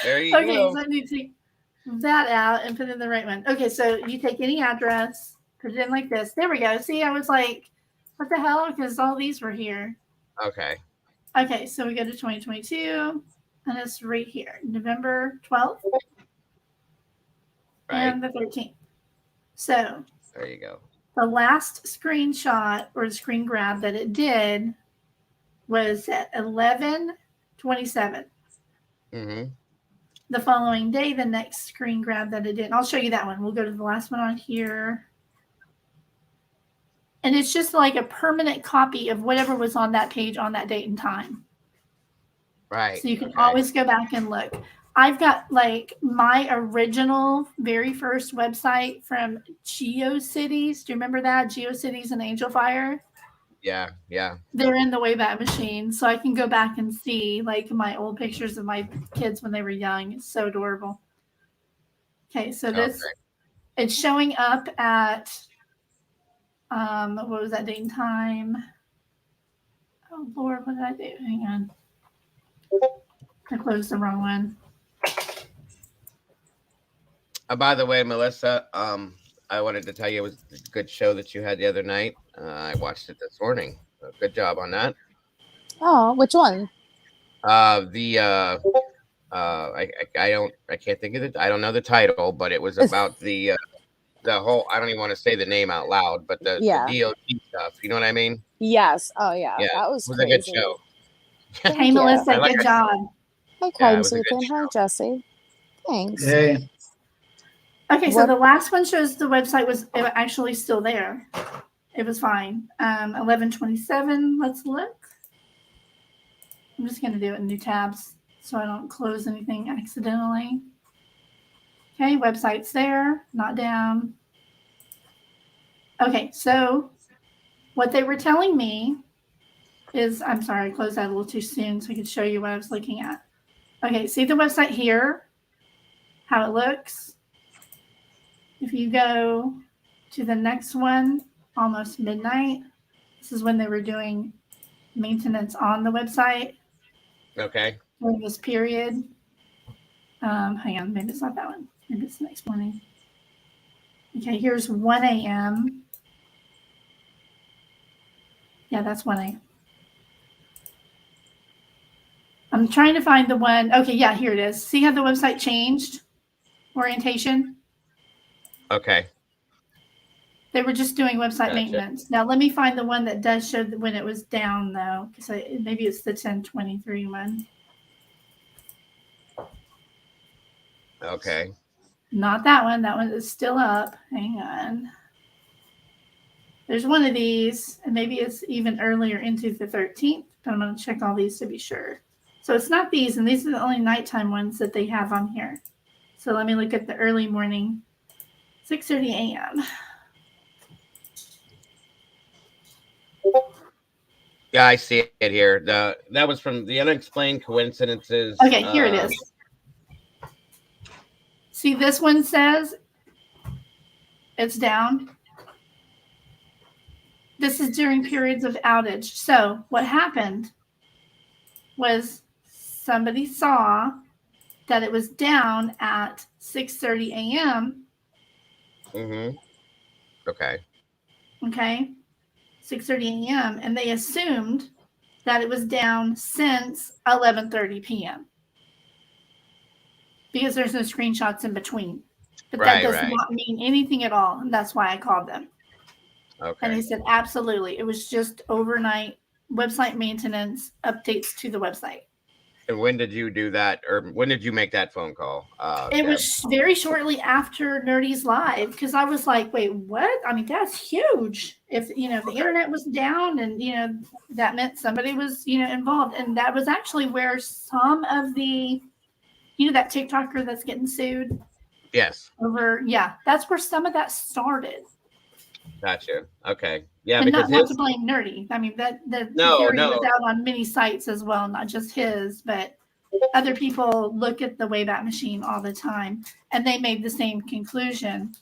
There you go. Okay, so I need to take that out and put in the right one. Okay, so you take any address, put it in like this. There we go. See, I was like, what the hell? Because all these were here. Okay. Okay, so we go to 2022, and it's right here, November 12th and the 13th. So there you go. The last screenshot or screen grab that it did was at 11:27. Mm-hmm. The following day, the next screen grab that it did. I'll show you that one. We'll go to the last one on here. And it's just like a permanent copy of whatever was on that page on that date and time. Right. So you can always go back and look. I've got like my original very first website from GeoCities. Do you remember that? GeoCities and Angel Fire? Yeah, yeah. They're in the Wayback Machine, so I can go back and see like my old pictures of my kids when they were young. It's so adorable. Okay, so this it's showing up at what was that date and time? Oh Lord, what did I do? Hang on. I closed the wrong one. By the way, Melissa, I wanted to tell you it was a good show that you had the other night. I watched it this morning. Good job on that. Oh, which one? I can't think of it. I don't know the title, but it was about the whole. I don't even want to say the name out loud, but the DOT stuff. You know what I mean? Yes. Oh yeah. Yeah, That was it was crazy. a good show. Hey Melissa, good job. Hi, Crime Sleuth. Hi, Jesse. Thanks. Hey. Okay, so the last one shows the website was actually still there. It was fine. 11/27. Let's look. I'm just going to do it in new tabs so I don't close anything accidentally. Okay, website's there, not down. Okay, so what they were telling me is, I'm sorry, I closed that a little too soon so I could show you what I was looking at. Okay, see the website here, how it looks. If you go to the next one, almost midnight, this is when they were doing maintenance on the website. Okay. During this period. Hang on, maybe it's not that one. Maybe it's the next morning. Okay, here's 1 a.m. Yeah, that's 1 a.m. I'm trying to find the one. Okay, yeah, here it is. See how the website changed? Orientation? Okay. They were just doing website maintenance. Now, let me find the one that does show when it was down, though, because maybe it's the 1023 one. Okay. Not that one. That one is still up. Hang on. There's one of these, and maybe it's even earlier into the 13th, but I'm going to check all these to be sure. So it's not these, and these are the only nighttime ones that they have on here. So let me look at the early morning, 6:30 a.m. Yeah, I see it here. That was from the Unexplained Coincidences. Okay, here it is. See, this one says it's down. This is during periods of outage. So what happened was somebody saw that it was down at 6:30 a.m. Mm-hmm. Okay. Okay. 6:30 a.m. and they assumed that it was down since 11:30 p.m. because there's no screenshots in between. But that does not mean anything at all, and that's why I called them. Okay. And they said absolutely, it was just overnight website maintenance updates to the website. And when did you do that, or when did you make that phone call? It was very shortly after Nerdy's Live, because I was like, wait, what? I mean, that's huge. If, the internet was down and, that meant somebody was, involved. And that was actually where some of the, that TikToker that's getting sued. Yes. That's where some of that started. Gotcha. Okay. Yeah, and because not to blame Nerdy. I mean, the theory was out on many sites as well, not just his, but other people look at the Wayback Machine all the time, and they made the same conclusion.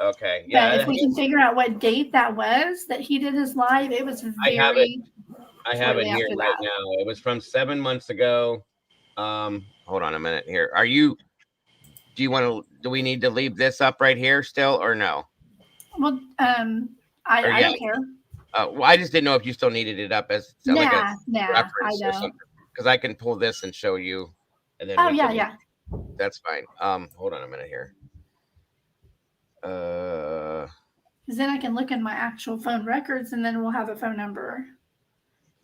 Okay. Yeah. But if we can figure out what date that was that he did his live, it was very. I have it here right now. It was from 7 months ago. Hold on a minute here. Do we need to leave this up right here still or no? Well, I don't care. Well, I just didn't know if you still needed it up as like a reference or something, because I can pull this and show you, and then yeah, that's fine. Hold on a minute here. Because then I can look in my actual phone records, and then we'll have a phone number.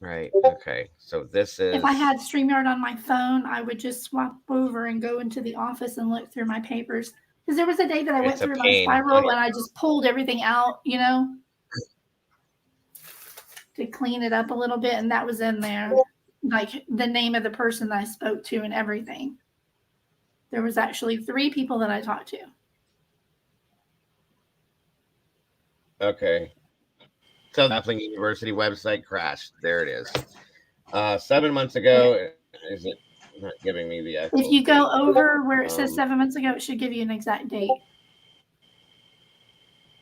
Right. Okay. So this is. If I had StreamYard on my phone, I would just swap over and go into the office and look through my papers. Because there was a day that I went through my spiral and I just pulled everything out, to clean it up a little bit. And that was in there, like the name of the person that I spoke to and everything. There was actually 3 people that I talked to. Okay. So the Appling University website crashed. There it is. 7 months ago. Is it not giving me the actual If you go date? over where it says 7 months ago, it should give you an exact date.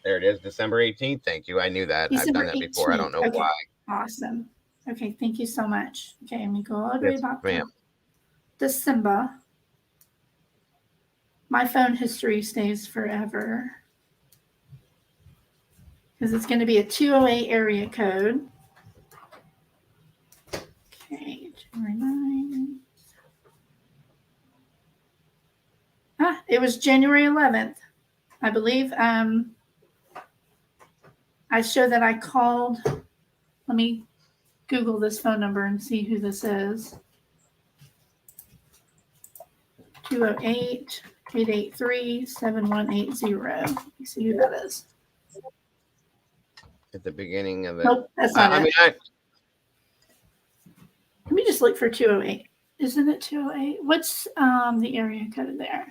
There it is, December 18th. Thank you. I knew that. December I've done that before. I don't know why. Awesome. Okay, thank you so much. Okay, let me go all the way Yes, back ma'am. to December. My phone history stays forever because it's going to be a 208 area code. Okay, January 9. It was January 11th, I believe. I show that I called. Let me Google this phone number and see who this is. 208-883-7180. Let me see who that is. At the beginning of it. Nope, that's not it. Let me just look for 208. Isn't it 208? What's the area code there?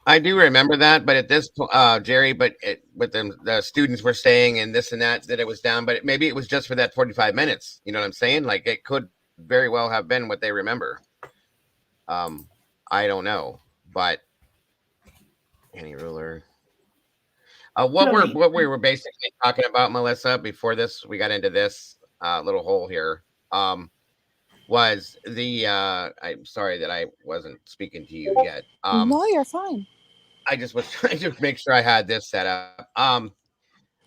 I do remember that, but at this point, Jerry, but the students were saying and this and that it was down, but maybe it was just for that 45 minutes. You know what I'm saying? Like it could very well have been what they remember. I don't know, but any ruler. What we were basically talking about, Melissa, before this, we got into this little hole here. Was the I'm sorry that I wasn't speaking to you yet. No, you're fine. I just was trying to make sure I had this set up.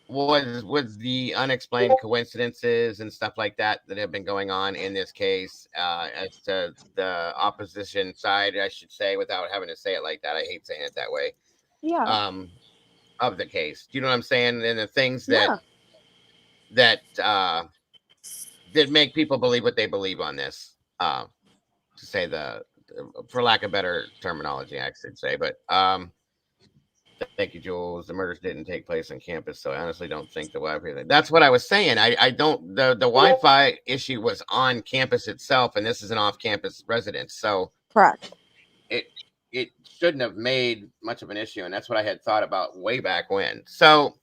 Was the unexplained coincidences and stuff like that have been going on in this case as to the opposition side, I should say, without having to say it like that. I hate saying it that way. Yeah. Of the case. Do you know what I'm saying? And the things that make people believe what they believe on this. To say for lack of better terminology, I should say, but thank you, Jules. The murders didn't take place on campus, so I honestly don't think the Wi-Fi. That's what I was saying. I don't. The Wi-Fi issue was on campus itself, and this is an off-campus residence, so correct. It shouldn't have made much of an issue, and that's what I had thought about way back when. So,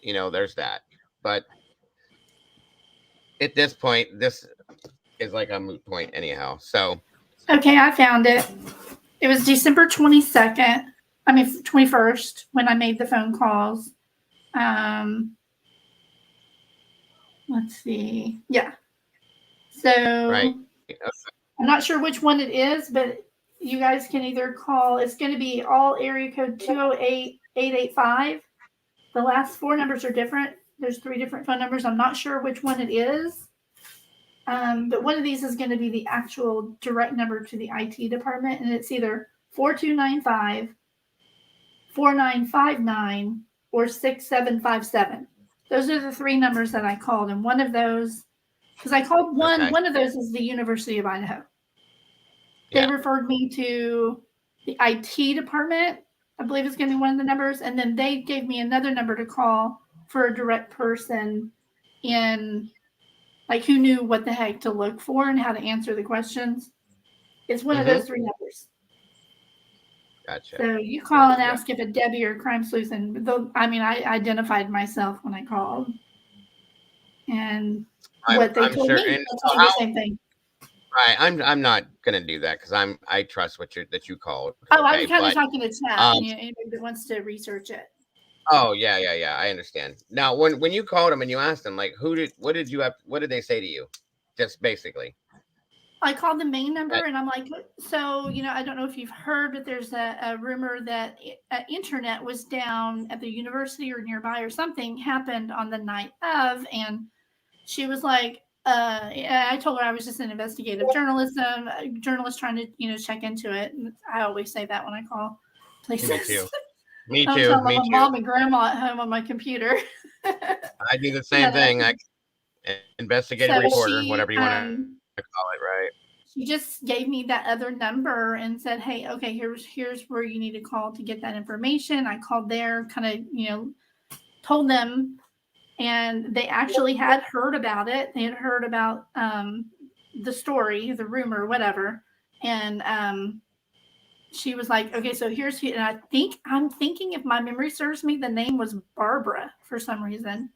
there's that. But at this point, this is like a moot point, anyhow. So, okay, I found it. It was December 22nd. 21st when I made the phone calls. Let's see. Yeah. So right. I'm not sure which one it is, but you guys can either call. It's going to be all area code 208-885. The last 4 numbers are different. There's 3 different phone numbers. I'm not sure which one it is. But one of these is going to be the actual direct number to the IT department, and it's either 4295, 4959, or 6757. Those are the 3 numbers that I called, and one of those, because I called one of those is the University of Idaho. They referred me to the IT department, I believe is going to be one of the numbers, and then they gave me another number to call for a direct person in, like, who knew what the heck to look for and how to answer the questions. It's one of those 3 numbers. Gotcha. So you call and ask if a Debbie or crime sleuth, and I identified myself when I called, and what they told me. They told me the same thing. Right, I'm not gonna do that because I trust that you called. Oh, I was kind of talking to chat. Anybody that wants to research it. Oh yeah, I understand. Now, when you called them and you asked them, like, what did they say to you? Just basically. I called the main number and I'm like, so, I don't know if you've heard, but there's a rumor that internet was down at the university or nearby or something happened on the night of. And she was like, I told her I was just an investigative journalist trying to, check into it. And I always say that when I call places. Me too. Me Don't too. tell Me my too. mom and grandma at home on my computer. I do the same thing. I investigative reporter, whatever you want to call it, right? She just gave me that other number and said, hey, okay, here's where you need to call to get that information. I called there, kind of, told them, and they actually had heard about it. They had heard about the story, the rumor, whatever. And she was like, okay, so here's who, and I'm thinking if my memory serves me, the name was Barbara for some reason.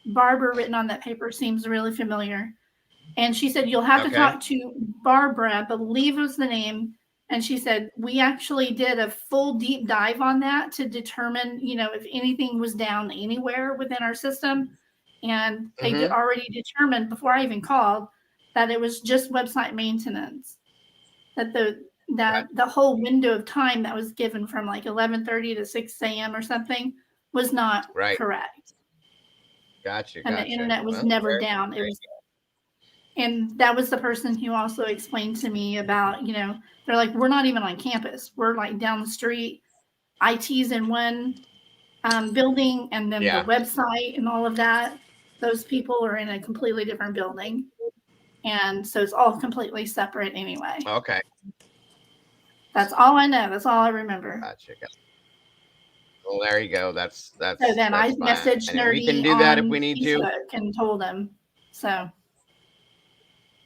Barbara written on that paper seems really familiar. And she said, you'll have to talk to Barbara, I believe was the name. And she said, we actually did a full deep dive on that to determine, if anything was down anywhere within our system. And they already determined before I even called that it was just website maintenance. That the whole window of time that was given from like 11:30 to 6 a.m. or something was not correct. Gotcha. And the internet was never down. It was, and that was the person who also explained to me about, they're like, we're not even on campus. We're like down the street. IT's in one building, and then the website and all of that. Those people are in a completely different building. And so it's all completely separate anyway. Okay. That's all I know. That's all I remember. Gotcha. Well, there you go. That's. So then I messaged Nerdy. We can do that if we need Facebook to, and told him. So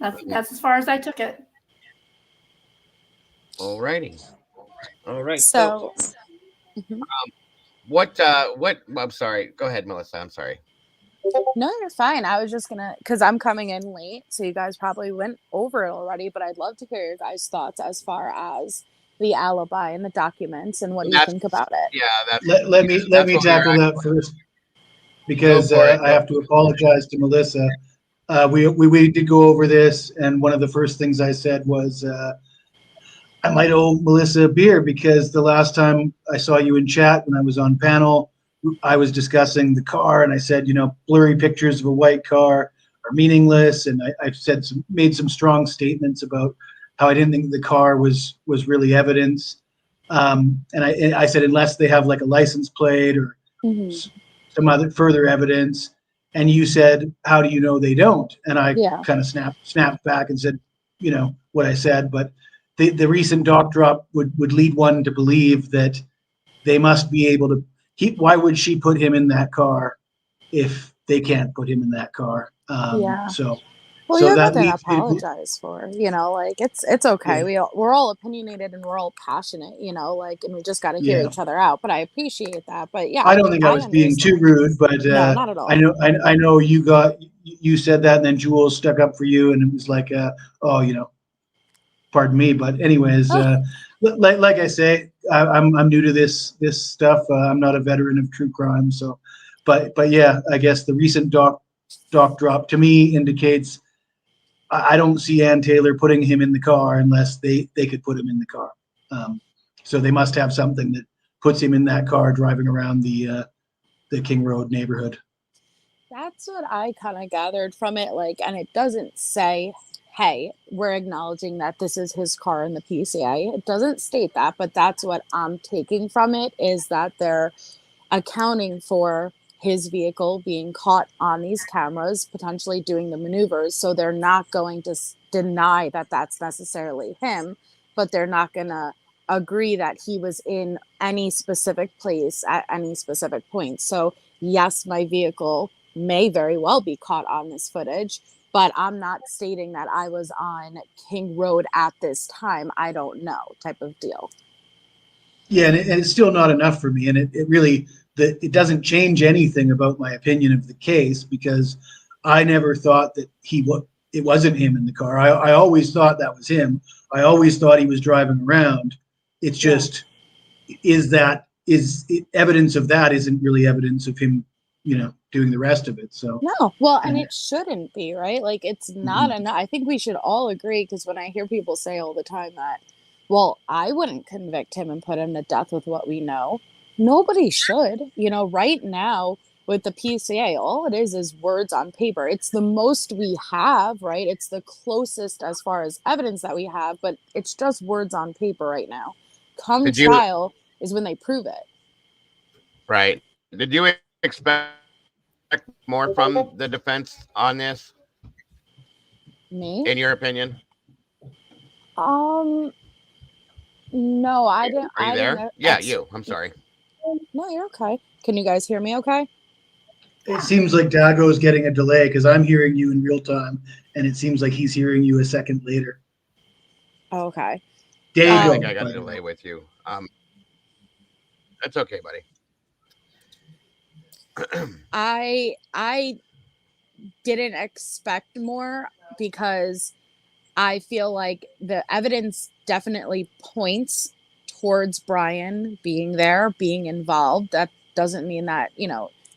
that's as far as I took it. Alrighty. All right. So, what? I'm sorry. Go ahead, Melissa. I'm sorry. No, you're fine. I was just because I'm coming in late, so you guys probably went over it already, but I'd love to hear your guys' thoughts as far as the alibi and the documents and what you think about it. Yeah, let me tackle that first, because I have to apologize to Melissa. We did go over this, and one of the first things I said was I might owe Melissa a beer, because the last time I saw you in chat when I was on panel, I was discussing the car, and I said, blurry pictures of a white car are meaningless, and I made some strong statements about how I didn't think the car was really evidence, and I said unless they have like a license plate or some other further evidence, and you said, how do you know they don't? And I kind of snapped back and said, what I said, but the recent doc drop would lead one to believe that they must be able to. Why would she put him in that car if they can't put him in that car? So you're going to apologize for, like it's okay. We're all opinionated and we're all passionate, and we just got to hear each other out. But I appreciate that. But I don't think I was being too rude, but no, not at all. I know you said that, and then Jules stuck up for you, and it was like, pardon me. But anyways, like I say, I'm new to this stuff. I'm not a veteran of true crime, so, but yeah, I guess the recent doc drop to me indicates I don't see Ann Taylor putting him in the car unless they could put him in the car. So they must have something that puts him in that car driving around the King Road neighborhood. That's what I kind of gathered from it. Like, and it doesn't say, hey, we're acknowledging that this is his car in the PCA. It doesn't state that, but that's what I'm taking from it, is that they're accounting for his vehicle being caught on these cameras, potentially doing the maneuvers. So they're not going to deny that that's necessarily him, but they're not going to agree that he was in any specific place at any specific point. So yes, my vehicle may very well be caught on this footage, but I'm not stating that I was on King Road at this time. I don't know, type of deal. Yeah, and it's still not enough for me. And it really, it doesn't change anything about my opinion of the case, because I never thought that it wasn't him in the car. I always thought that was him. I always thought he was driving around. It's just, is evidence of that isn't really evidence of him, doing the rest of it. So no, well, and it shouldn't be, right? Like, it's not enough. I think we should all agree, because when I hear people say all the time that, well, I wouldn't convict him and put him to death with what we know. Nobody should. Right now with the PCA, all it is words on paper. It's the most we have, right? It's the closest as far as evidence that we have, but it's just words on paper right now. Come trial is when they prove it. Right. Did you expect more from the defense on this? Me? In your opinion? No, I didn't. Are you there? Yeah, you. I'm sorry. No, you're okay. Can you guys hear me okay? It seems like Dago's getting a delay, because I'm hearing you in real time, and it seems like he's hearing you a second later. Okay. Day I go, think I got by a the delay way. with you. That's okay, buddy. I didn't expect more because I feel like the evidence definitely points towards Bryan being there, being involved. That doesn't mean that,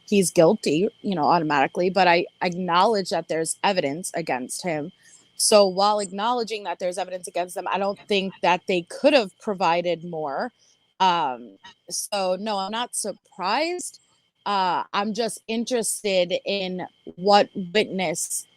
he's guilty, automatically, but I acknowledge that there's evidence against him. So while acknowledging that there's evidence against them, I don't think that they could have provided more. So no, I'm not surprised. I'm just interested in what witness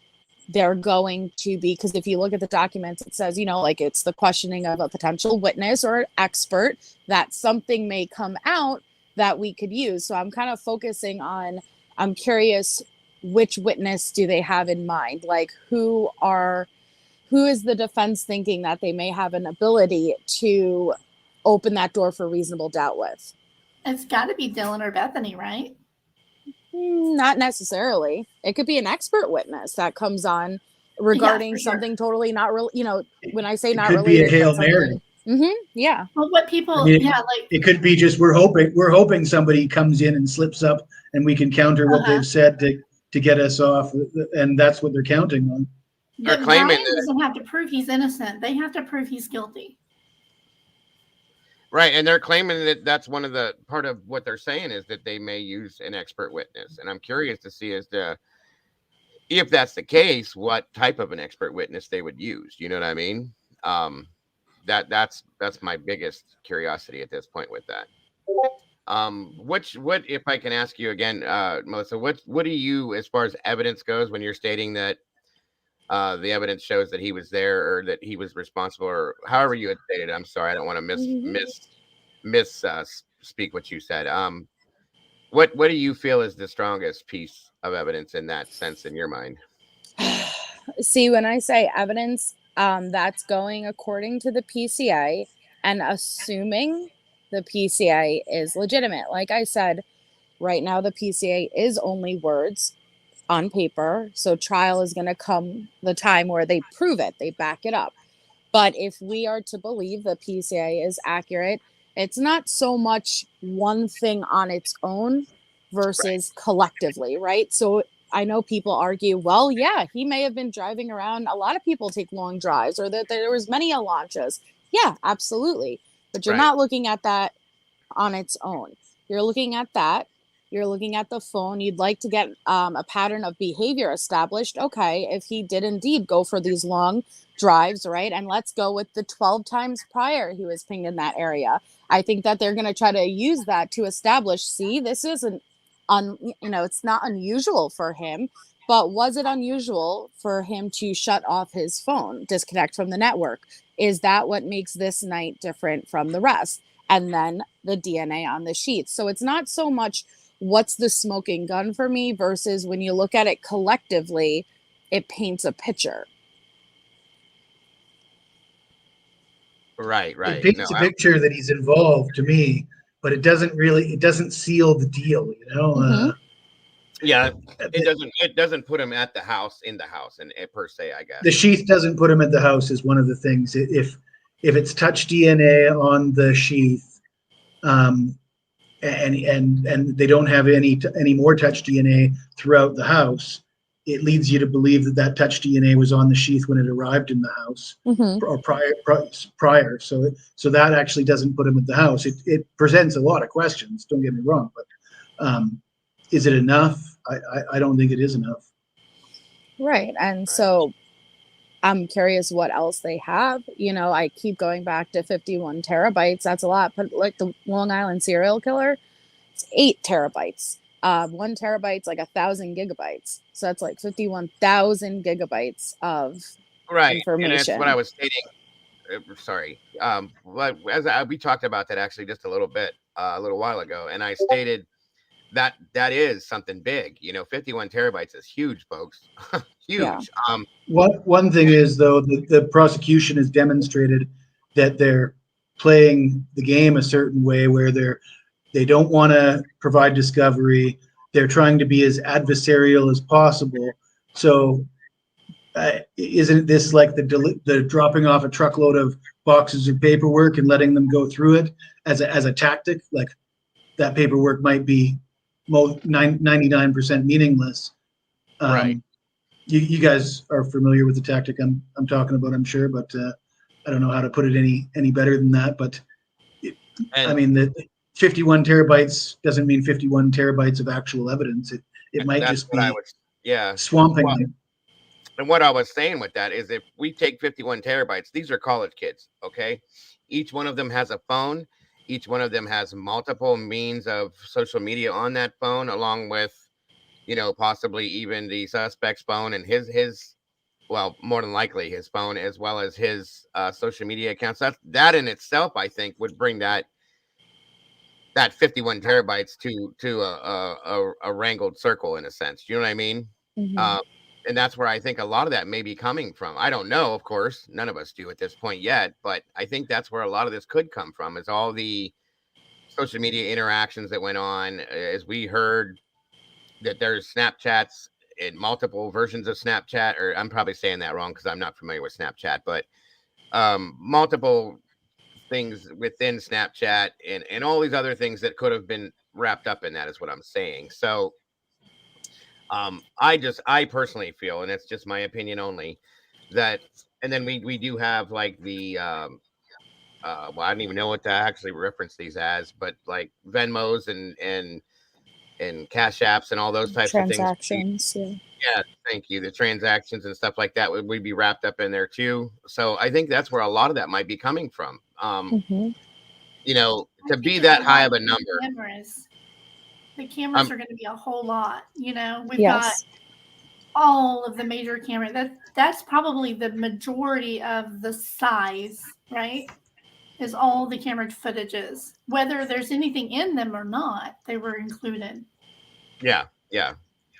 they're going to be, because if you look at the documents, it says, like it's the questioning of a potential witness or expert, that something may come out that we could use. So I'm kind of focusing on, I'm curious, which witness do they have in mind? Like who is the defense thinking that they may have an ability to open that door for reasonable doubt with? It's got to be Dylan or Bethany, right? Not necessarily. It could be an expert witness that comes on regarding something totally not real. When I say It not could be related, a Hail Mary. Yeah. Well, what people, I mean, like it could be just we're hoping somebody comes in and slips up, and we can counter what they've said to get us off, and that's what they're counting on. They're But claiming Bryan doesn't have to prove he's innocent. They have to prove he's guilty. Right, and they're claiming that that's one of the part of what they're saying is that they may use an expert witness, and I'm curious to see as to if that's the case, what type of an expert witness they would use. You know what I mean? That's my biggest curiosity at this point with that. What if I can ask you again, Melissa? What do you, as far as evidence goes, when you're stating that the evidence shows that he was there or that he was responsible, or however you had stated? I'm sorry, I don't want to speak what you said. What do you feel is the strongest piece of evidence in that sense in your mind? See, when I say evidence, that's going according to the PCA and assuming the PCA is legitimate. Like I said, right now the PCA is only words on paper. So trial is going to come the time where they prove it, they back it up. But if we are to believe the PCA is accurate, it's not so much one thing on its own versus collectively, right? So I know people argue, well, yeah, he may have been driving around. A lot of people take long drives, or that there was many launches. Yeah, absolutely. But you're not looking at that on its own. You're looking at that. You're looking at the phone. You'd like to get a pattern of behavior established. Okay, if he did indeed go for these long drives, right? And let's go with the 12 times prior he was pinged in that area. I think that they're going to try to use that to establish, see, this isn't, it's not unusual for him, but was it unusual for him to shut off his phone, disconnect from the network? Is that what makes this night different from the rest? And then the DNA on the sheath. So it's not so much what's the smoking gun for me versus when you look at it collectively, it paints a picture. Right. It paints a picture that he's involved to me, but it doesn't seal the deal, Yeah, it doesn't put him at the house, in the house, and per se, I guess. The sheath doesn't put him at the house is one of the things. If it's touch DNA on the sheath, and they don't have any more touch DNA throughout the house, it leads you to believe that touch DNA was on the sheath when it arrived in the house or prior. So that actually doesn't put him at the house. It presents a lot of questions. Don't get me wrong, but is it enough? I don't think it is enough. Right, and so I'm curious what else they have. I keep going back to 51 terabytes. That's a lot. But like the Long Island serial killer, it's 8 terabytes. 1 terabyte's like 1,000 gigabytes. So that's like 51,000 gigabytes of information. And that's what I was stating. Sorry. We talked about that actually just a little while ago, and I stated that is something big. 51 terabytes is huge, folks. Huge. Yeah. One thing is, though, the prosecution has demonstrated that they're playing the game a certain way where they don't want to provide discovery. They're trying to be as adversarial as possible. So isn't this like the dropping off a truckload of boxes of paperwork and letting them go through it as a tactic? Like that paperwork might be 99% meaningless. Right. You guys are familiar with the tactic I'm talking about, I'm sure, but I don't know how to put it any better than that. But I mean, the 51 terabytes doesn't mean 51 terabytes of actual evidence. It might just be swamping them. And what I was saying with that is if we take 51 terabytes, these are college kids, okay? Each one of them has a phone. Each one of them has multiple means of social media on that phone, along with, possibly even the suspect's phone and his well, more than likely his phone, as well as his social media accounts. That in itself, I think, would bring that 51 terabytes to a wrangled circle in a sense. You know what I mean? Mm-hmm. And that's where I think a lot of that may be coming from. I don't know, of course, none of us do at this point yet, but I think that's where a lot of this could come from, is all the social media interactions that went on. As we heard that there's Snapchats and multiple versions of Snapchat, or I'm probably saying that wrong because I'm not familiar with Snapchat, but multiple things within Snapchat and all these other things that could have been wrapped up in that is what I'm saying. So I personally feel, and it's just my opinion only, that, and then we do have like the well, I don't even know what to actually reference these as, but like Venmos and Cash Apps and all those types of things. Transactions, yeah, thank you. The transactions and stuff like that would be wrapped up in there too. So I think that's where a lot of that might be coming from. Mm-hmm. To be that high of a number. The cameras are going to be a whole lot. We've got all of the major cameras. That's probably the majority of the size, right? Is all the camera footages. Whether there's anything in them or not, they were included. Yeah.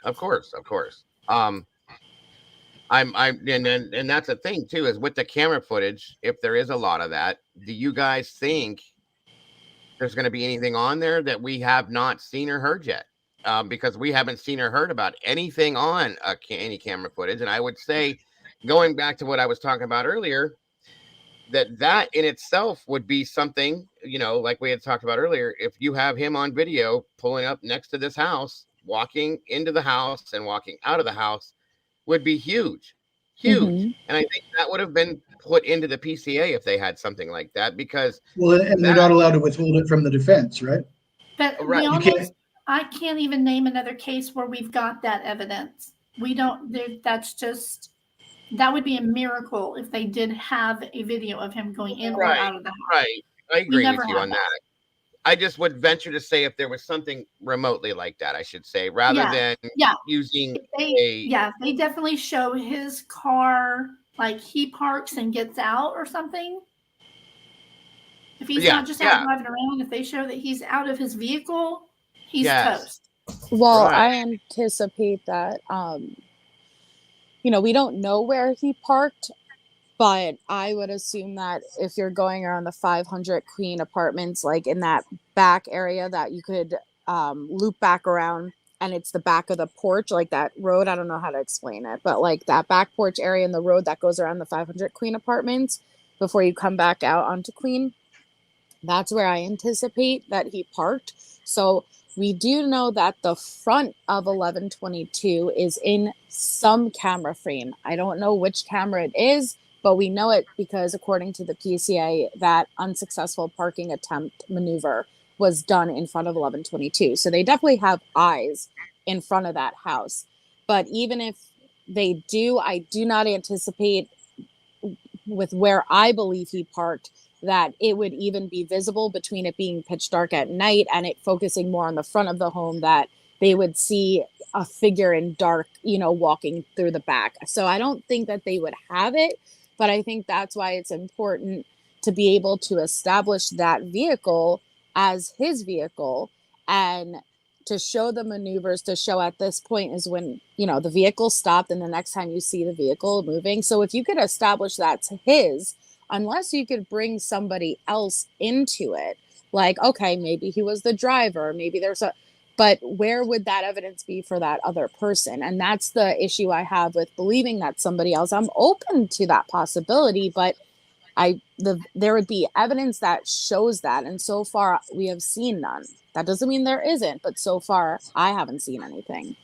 Of course. And that's the thing too, is with the camera footage, if there is a lot of that, do you guys think there's going to be anything on there that we have not seen or heard yet? Because we haven't seen or heard about anything on any camera footage. And I would say, going back to what I was talking about earlier, that in itself would be something, like we had talked about earlier. If you have him on video pulling up next to this house, walking into the house and walking out of the house, would be huge. Mm-hmm. And I think that would have been put into the PCA if they had something like that, because and they're not allowed to withhold it from the defense, right? But right. I can't even name another case where we've got that evidence. We don't. That would be a miracle if they did have a video of him going in or out of the house. Right. I agree with you on that. I just would venture to say if there was something remotely like that, I should say, rather than using they definitely show his car, like he parks and gets out or something. If he's not just out driving around, if they show that he's out of his vehicle, he's toast. Well, I anticipate that, we don't know where he parked, but I would assume that if you're going around the 500 Queen Apartments, like in that back area that you could loop back around, and it's the back of the porch, like that road. I don't know how to explain it, but like that back porch area and the road that goes around the 500 Queen Apartments before you come back out onto Queen, that's where I anticipate that he parked. So we do know that the front of 1122 is in some camera frame. I don't know which camera it is, but we know it because according to the PCA, that unsuccessful parking attempt maneuver was done in front of 1122. So they definitely have eyes in front of that house. But even if they do, I do not anticipate, with where I believe he parked, that it would even be visible between it being pitch dark at night and it focusing more on the front of the home, that they would see a figure in dark, walking through the back. So I don't think that they would have it, but I think that's why it's important to be able to establish that vehicle as his vehicle and to show the maneuvers, to show at this point is when, the vehicle stopped and the next time you see the vehicle moving. So if you could establish that's his, unless you could bring somebody else into it, like, okay, maybe he was the driver, maybe there's But where would that evidence be for that other person? And that's the issue I have with believing that somebody else. I'm open to that possibility, but there would be evidence that shows that. And so far we have seen none. That doesn't mean there isn't, but so far I haven't seen anything.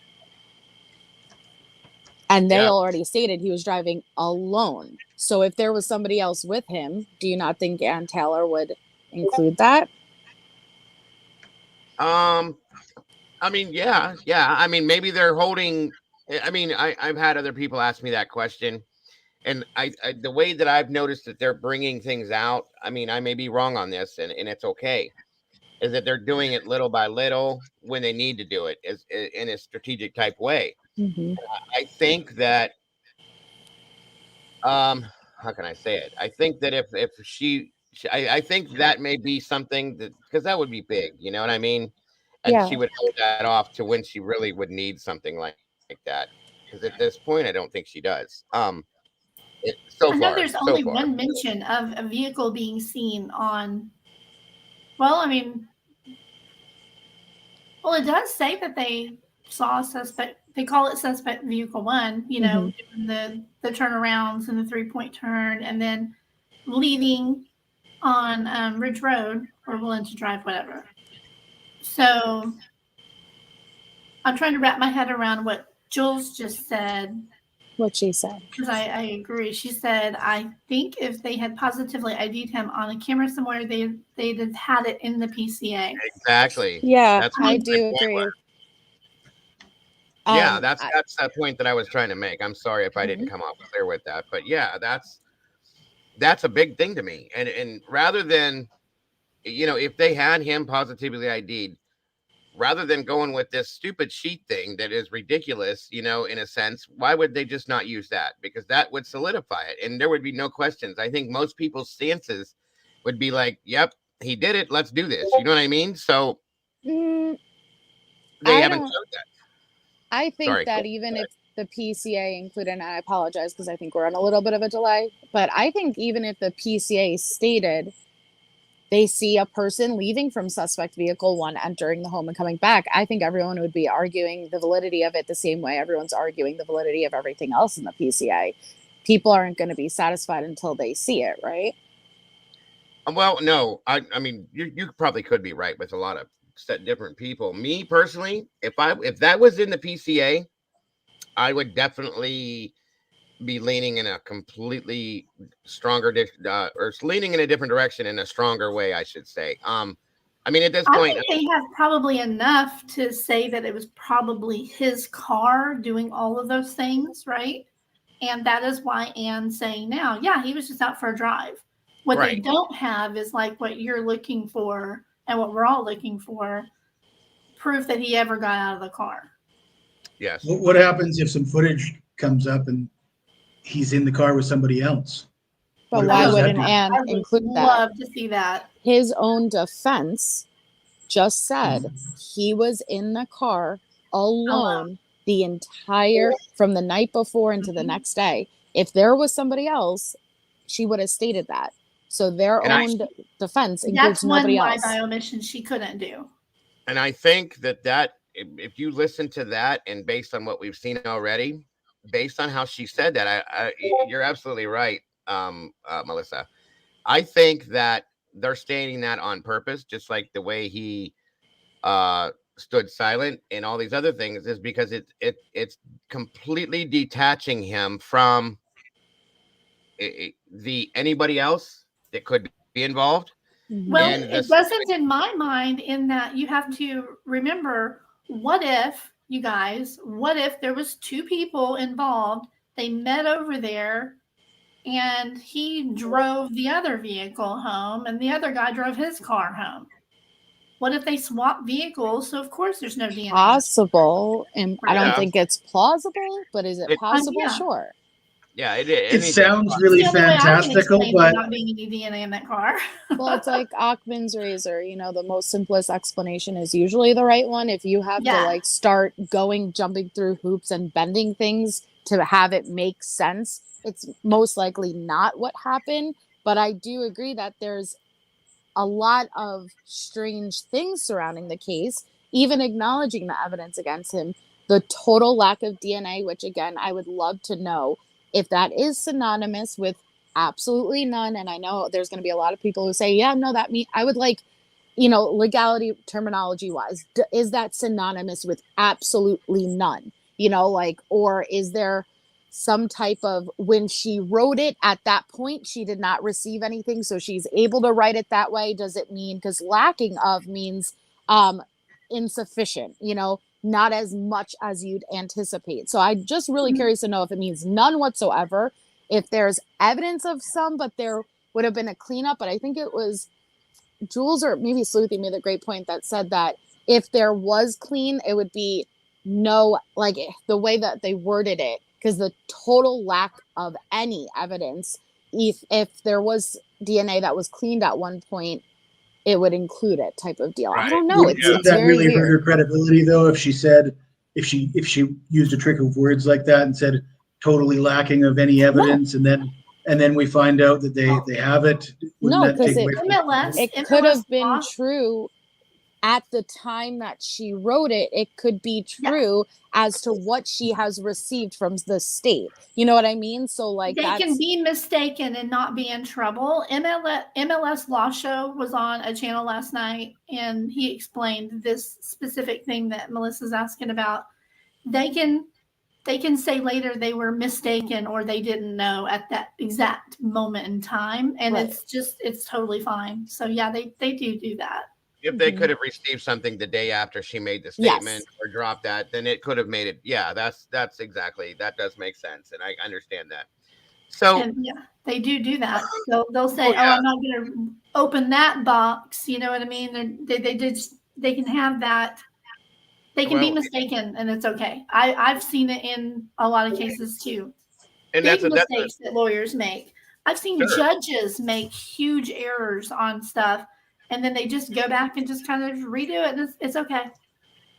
And they already stated he was driving alone. So if there was somebody else with him, do you not think Ann Taylor would include that? I mean, yeah. I mean, maybe they're holding. I mean, I've had other people ask me that question, and I the way that I've noticed that they're bringing things out. I mean, I may be wrong on this, and it's okay. Is that they're doing it little by little when they need to do it is in a strategic type way. Mm-hmm. I think that how can I say it? I think that if I think that may be something that, because that would be big, you know what I mean? And she would hold that off to when she really would need something like that. Because at this point, I don't think she does. I know there's only one mention of a vehicle being seen on. Well, I mean, it does say that they saw a suspect. They call it suspect vehicle 1, you know, doing the turnarounds and the 3-point turn, and then leaving on Ridge Road or willing to drive, whatever. So I'm trying to wrap my head around what Jules just said. What she said. Because I agree. She said, I think if they had positively ID'd him on a camera somewhere, they'd have had it in the PCA. Exactly. Yeah, I do agree. Yeah, that's that point that I was trying to make. I'm sorry if I didn't come off clear with that, but yeah, that's a big thing to me. And rather than, you know, if they had him positively ID'd, rather than going with this stupid sheet thing that is ridiculous, you know, in a sense, why would they just not use that? Because that would solidify it, and there would be no questions. I think most people's stances would be like, "Yep, he did it. Let's do this." You know what I mean? So they haven't showed that. I think that even if the PCA included, and I apologize because I think we're on a little bit of a delay, but I think even if the PCA stated they see a person leaving from suspect vehicle 1, entering the home and coming back, I think everyone would be arguing the validity of it the same way everyone's arguing the validity of everything else in the PCA. People aren't going to be satisfied until they see it, right? Well, no, I mean, you probably could be right with a lot of different people. Me personally, if that was in the PCA, I would definitely be leaning in a completely stronger or leaning in a different direction in a stronger way, I should say. I mean, at this point, I think they have probably enough to say that it was probably his car doing all of those things, right? And that is why Ann's saying now, yeah, he was just out for a drive. What they don't have is like what you're looking for and what we're all looking for, proof that he ever got out of the car. Yes. What happens if some footage comes up and he's in the car with somebody else? But why wouldn't Ann include that? I would love to see that. His own defense just said he was in the car alone the entire, from the night before into the next day. If there was somebody else, she would have stated that. So their own defense includes nobody else. That's one lie by omission she couldn't do. And I think that if you listen to that, and based on what we've seen already, based on how she said that, you're absolutely right, Melissa. I think that they're stating that on purpose, just like the way he stood silent and all these other things, is because it's completely detaching him from the anybody else that could be involved. Well, it doesn't in my mind, in that you have to remember, what if there was 2 people involved, they met over there, and he drove the other vehicle home and the other guy drove his car home? What if they swap vehicles? So of course there's no DNA. Possible, and I don't think it's plausible, but is it possible? Sure. Yeah, it sounds really fantastical, but not being any DNA in that car. Well, it's like Achman's razor. You know, the most simplest explanation is usually the right one. If you have to like start jumping through hoops and bending things to have it make sense, it's most likely not what happened. But I do agree that there's a lot of strange things surrounding the case, even acknowledging the evidence against him, the total lack of DNA, which again, I would love to know if that is synonymous with absolutely none. And I know there's going to be a lot of people who say, yeah, no, that means I would like, legality terminology wise, is that synonymous with absolutely none? Or is there some type of, when she wrote it at that point, she did not receive anything, so she's able to write it that way? Does it mean, because lacking of means insufficient, not as much as you'd anticipate. So I'm just really curious to know if it means none whatsoever, if there's evidence of some, but there would have been a cleanup. But I think it was Jules or maybe Sleuthy made a great point that said that if there was clean, it would be no, like the way that they worded it, because the total lack of any evidence, if there was DNA that was cleaned at one point, it would include it, type of deal. Right. I don't know. Would that very really weird. hurt her credibility though, if she said, if she used a trick of words like that and said totally lacking of any evidence, and then we find out that they have it? No, because it could have been true at the time that she wrote it. It could be true as to what she has received from the state. You know what I mean? So like they can be mistaken and not be in trouble. MLS Law Show was on a channel last night, and he explained this specific thing that Melissa's asking about. They can say later they were mistaken or they didn't know at that exact moment in time, and it's totally fine. So yeah, they do that. If they could have received something the day after she made the statement or dropped that, then it could have made it. Yeah, that's exactly, that does make sense, and I understand that. So they do that. So they'll say, I'm not going to open that box. You know what I mean? They can have that. They can be mistaken, and it's okay. I've seen it in a lot of cases too. And big mistakes that lawyers make. I've seen judges make huge errors on stuff, and then they just go back and just kind of redo it, and it's okay.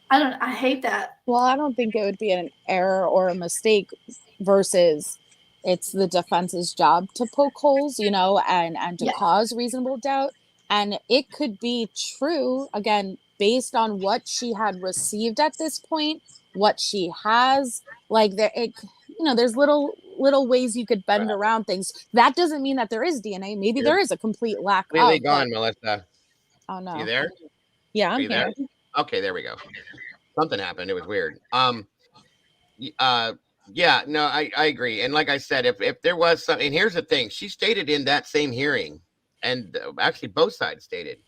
I hate that. Well, I don't think it would be an error or a mistake versus it's the defense's job to poke holes, and to cause reasonable doubt. And it could be true, again, based on what she had received at this point, what she has, there's little ways you could bend around things. That doesn't mean that there is DNA. Maybe there is a complete lack of. Really gone, Melissa. Oh no. You there? Yeah, I'm here. There? Okay, there we go. Something happened. It was weird. Yeah, no, I agree. And like I said, if there was something, and here's the thing, she stated in that same hearing, and actually both sides stated,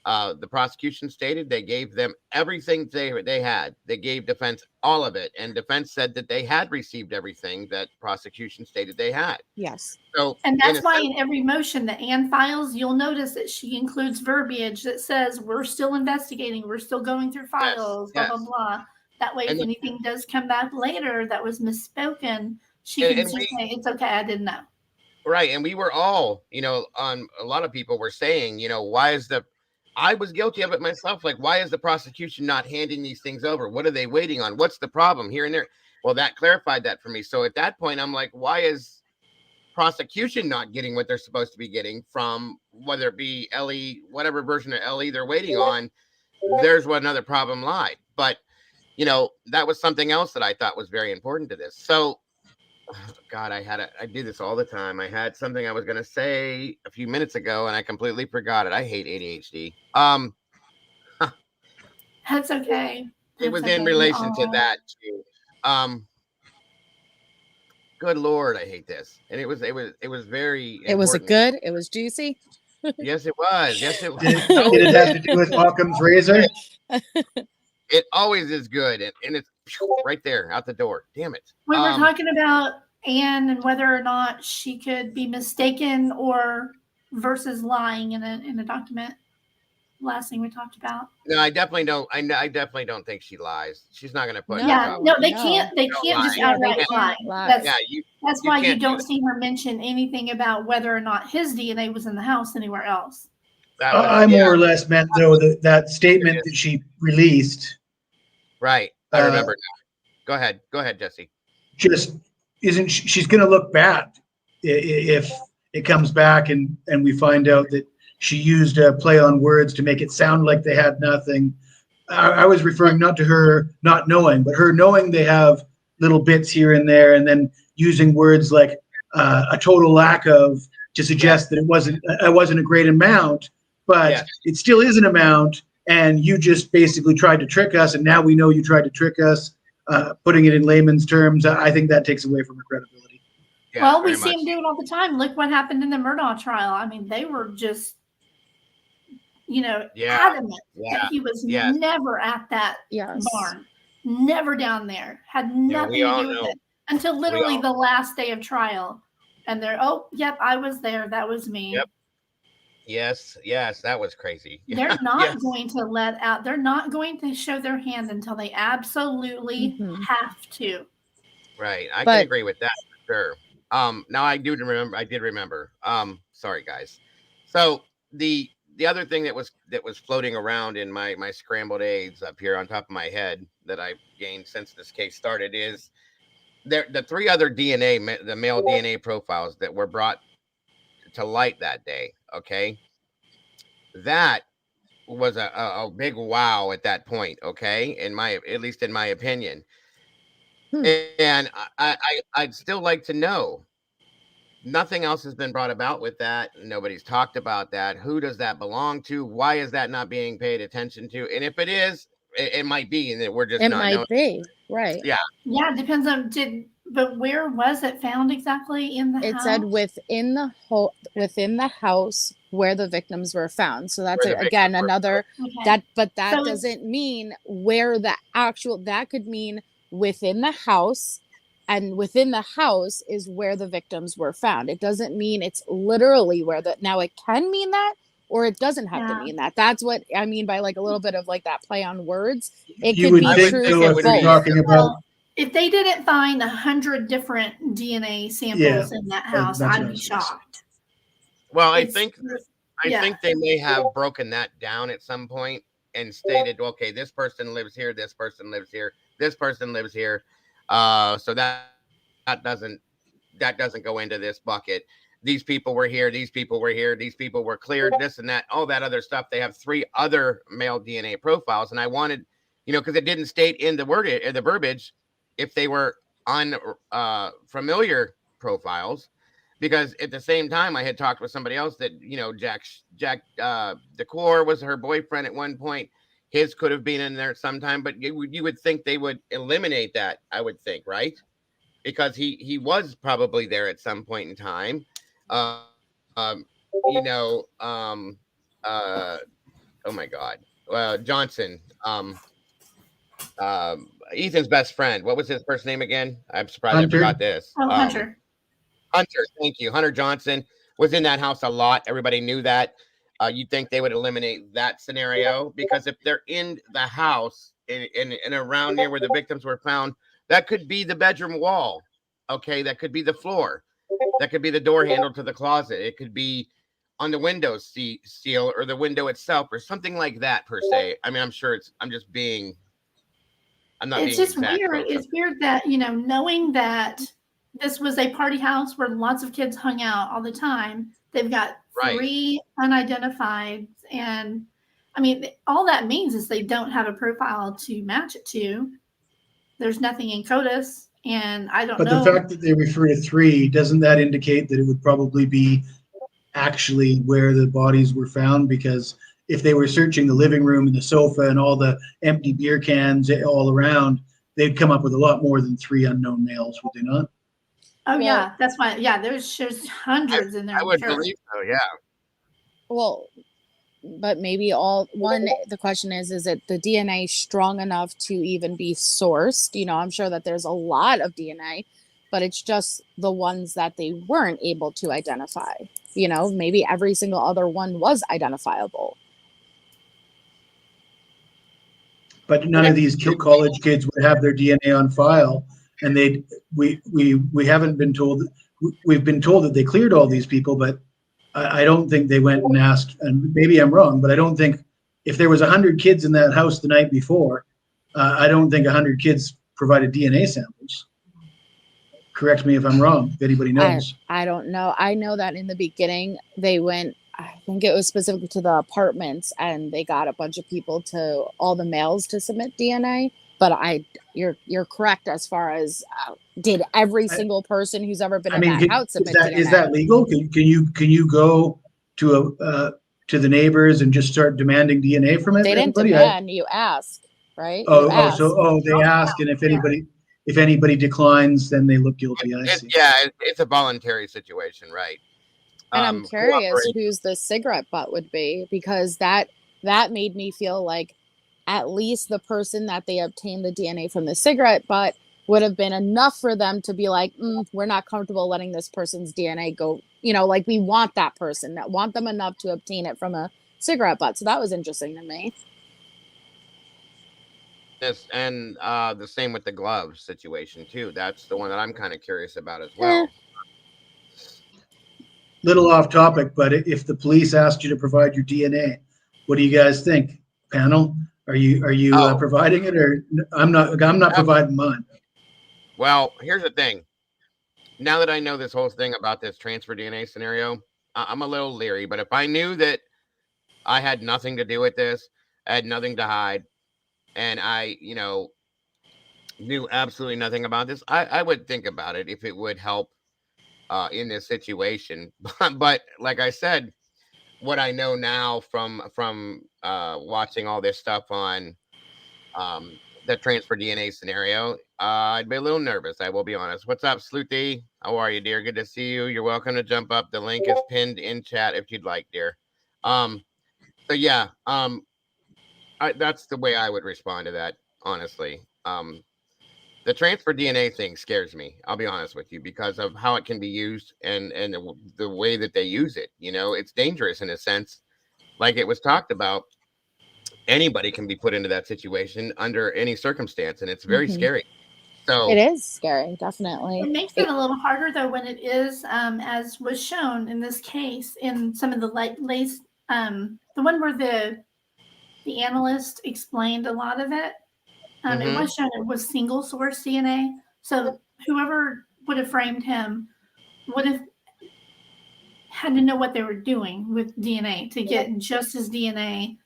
the prosecution stated they gave them everything they had. They gave defense all of it, and defense said that they had received everything that prosecution stated they had. Yes. So, and that's why in every motion that Anne files, you'll notice that she includes verbiage that says we're still investigating, we're still going through files, blah blah blah. That way, if anything does come back later that was misspoken, she can say it's okay, I didn't know. Right, and we were all, on a lot of people were saying, why is I was guilty of it myself. Like, why is the prosecution not handing these things over? What are they waiting on? What's the problem here and there? Well, that clarified that for me. So at that point, I'm like, why is prosecution not getting what they're supposed to be getting from, whether it be Ellie, whatever version of Ellie they're waiting on? There's what another problem lied. But, that was something else that I thought was very important to this. So, God, I do this all the time. I had something I was going to say a few minutes ago, and I completely forgot it. I hate ADHD. That's okay. It was in relation to that too. Good Lord, I hate this. And it was very important. Was it good? It was juicy? Yes, it was. Yes, it was. Did it have to do with Occam's razor? It always is good, and it's right there out the door. Damn it. We were talking about Anne and whether or not she could be mistaken or versus lying in a document. Last thing we talked about. No, I definitely don't. I definitely don't think she lies. She's not going to put. They can't. They can't just outright lie. That's why you don't see her mention anything about whether or not his DNA was in the house anywhere else. I more or less meant though that statement that she released. Right. I remember now. Go ahead, Jesse. Just she's going to look bad if it comes back and we find out that she used a play on words to make it sound like they had nothing. I was referring not to her not knowing, but her knowing they have little bits here and there, and then using words like a total lack of to suggest that it wasn't a great amount, but it still is an amount, and you just basically tried to trick us, and now we know you tried to trick us. Putting it in layman's terms, I think that takes away from her credibility. Yeah, well, we see him do it all the time. Look what happened in the Murdaugh trial. I mean, they were just, adamant that he was never at that barn, never down there, had nothing to do with it until literally the last day of trial. And they're, I was there. That was me. Yep. Yes, that was crazy. They're not going to let out. They're not going to show their hand until they absolutely have to. Right. I can agree with that for sure. Now I did remember. Sorry guys. So the other thing that was floating around in my scrambled eggs up here on top of my head that I've gained since this case started is the 3 other the male DNA profiles that were brought to light that day. Okay. That was a big wow at that point. Okay. At least in my opinion. And I'd still like to know, nothing else has been brought about with that. Nobody's talked about that. Who does that belong to? Why is that not being paid attention to? And if it is, it might be, and we're just not knowing. Be right. Yeah, it depends on but where was it found exactly in the house? It said within the house where the victims were found. So that's again another that doesn't mean where the actual, that could mean within the house, and within the house is where the victims were found. It doesn't mean it's literally where now it can mean that, or it doesn't have to mean that. That's what I mean by like a little bit of like that play on words. It could be true for both. Talking about, if they didn't find 100 different DNA samples in that house, I'd be shocked. Well, I think they may have broken that down at some point and stated, okay, this person lives here, this person lives here, this person lives here. So that doesn't go into this bucket. These people were here, these people were here, these people were cleared, this and that, all that other stuff. They have 3 other male DNA profiles, and I wanted, because it didn't state in the verbiage if they were on familiar profiles, because at the same time I had talked with somebody else that Jack Decor was her boyfriend at one point. His could have been in there sometime, but you would think they would eliminate that, I would think, right? Because he was probably there at some point in time. Oh my God, Johnson, Ethan's best friend. What was his first name again? I'm surprised I forgot this. Hunter. Hunter, thank you. Hunter Johnson was in that house a lot. Everybody knew that. You'd think they would eliminate that scenario, because if they're in the house and around near where the victims were found, that could be the bedroom wall. Okay, that could be the floor. That could be the door handle to the closet. It could be on the window seal or the window itself or something like that per se. I mean, I'm sure it's just weird. It's weird that, knowing that this was a party house where lots of kids hung out all the time. They've got 3 unidentified. And I mean, all that means is they don't have a profile to match it to. There's nothing in CODIS. And I don't know. But the fact that they refer to 3, doesn't that indicate that it would probably be actually where the bodies were found? Because if they were searching the living room and the sofa and all the empty beer cans all around, they'd come up with a lot more than 3 unknown males, would they not? Oh, yeah. That's why. Yeah, there's hundreds in there. I would believe so, yeah. Well, but maybe the question is it the DNA strong enough to even be sourced? I'm sure that there's a lot of DNA, but it's just the ones that they weren't able to identify. Maybe every single other one was identifiable. But none of these college kids would have their DNA on file, and we haven't been told. We've been told that they cleared all these people, but I don't think they went and asked, and maybe I'm wrong, but I don't think if there was 100 kids in that house the night before, I don't think 100 kids provided DNA samples. Correct me if I'm wrong, if anybody knows. I don't know. I know that in the beginning they went, I think it was specific to the apartments, and they got a bunch of people to all the males to submit DNA. But you're correct as far as did every single person who's ever been in that house submit DNA? Is that legal? Can you go to the neighbors and just start demanding DNA from They didn't everybody? demand. You ask, right? They ask, and if anybody declines, then they look guilty. I see. Yeah, it's a voluntary situation, right? And I'm curious whose the cigarette butt would be, because that made me feel like at least the person that they obtained the DNA from the cigarette butt would have been enough for them to be like, we're not comfortable letting this person's DNA go. You know, like we want that person, that want them enough to obtain it from a cigarette butt. So that was interesting to me. Yes, and the same with the glove situation too. That's the one that I'm kind of curious about as well. Little off topic, but if the police asked you to provide your DNA, what do you guys think, panel? Are you providing it, or I'm not providing mine? Well, here's the thing. Now that I know this whole thing about this transfer DNA scenario, I'm a little leery. But if I knew that I had nothing to do with this, I had nothing to hide, and I, knew absolutely nothing about this, I would think about it if it would help in this situation. But like I said, what I know now from watching all this stuff on the transfer DNA scenario, I'd be a little nervous. I will be honest. What's up, Sleuthy? How are you, dear? Good to see you. You're welcome to jump up. The link is pinned in chat if you'd like, dear. So yeah, that's the way I would respond to that, honestly. The transfer DNA thing scares me. I'll be honest with you, because of how it can be used and the way that they use it. It's dangerous in a sense. Like it was talked about, anybody can be put into that situation under any circumstance, and it's very scary. So it is scary, definitely. It makes it a little harder though when it is, as was shown in this case, in some of the the one where the analyst explained a lot of it. It was shown it was single source DNA. So whoever would have framed him would have had to know what they were doing with DNA to get just his DNA,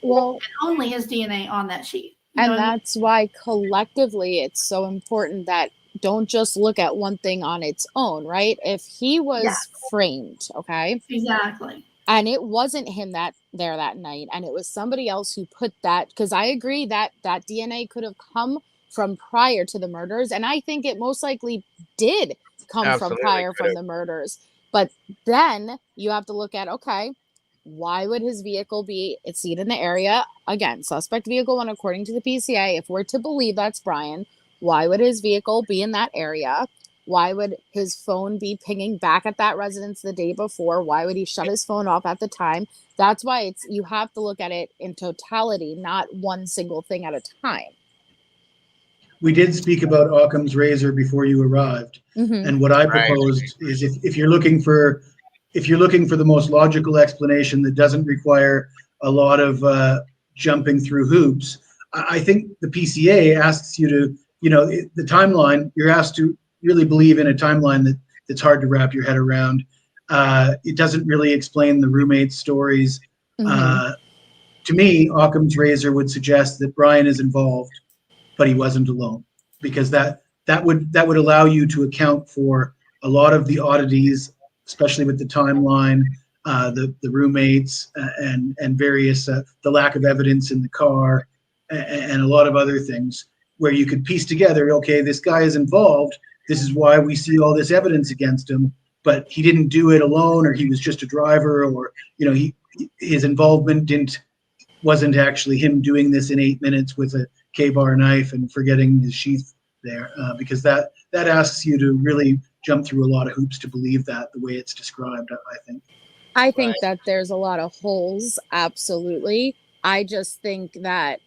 and only his DNA on that sheet. And that's why collectively it's so important that don't just look at one thing on its own, right? If he was framed, okay? Exactly. And it wasn't him that night, and it was somebody else who put that, because I agree that DNA could have come from prior to the murders, and I think it most likely did come from prior from the murders. But then you have to look at, okay, why would his vehicle be seen in the area? Again, suspect vehicle 1 according to the PCA. If we're to believe that's Bryan, why would his vehicle be in that area? Why would his phone be pinging back at that residence the day before? Why would he shut his phone off at the time? That's why you have to look at it in totality, not one single thing at a time. We did speak about Occam's razor before you arrived, and what I proposed is if you're looking for the most logical explanation that doesn't require a lot of jumping through hoops, I think the PCA asks you to, the timeline. You're asked to really believe in a timeline that's hard to wrap your head around. It doesn't really explain the roommate stories. To me, Occam's razor would suggest that Bryan is involved, but he wasn't alone, because that would allow you to account for a lot of the oddities, especially with the timeline, the roommates, and various the lack of evidence in the car, and a lot of other things, where you could piece together, okay, this guy is involved. This is why we see all this evidence against him, but he didn't do it alone, or he was just a driver, or his involvement wasn't actually him doing this in 8 minutes with a K-bar knife and forgetting his sheath there, because that asks you to really jump through a lot of hoops to believe that the way it's described. I think that there's a lot of holes. Absolutely. I just think that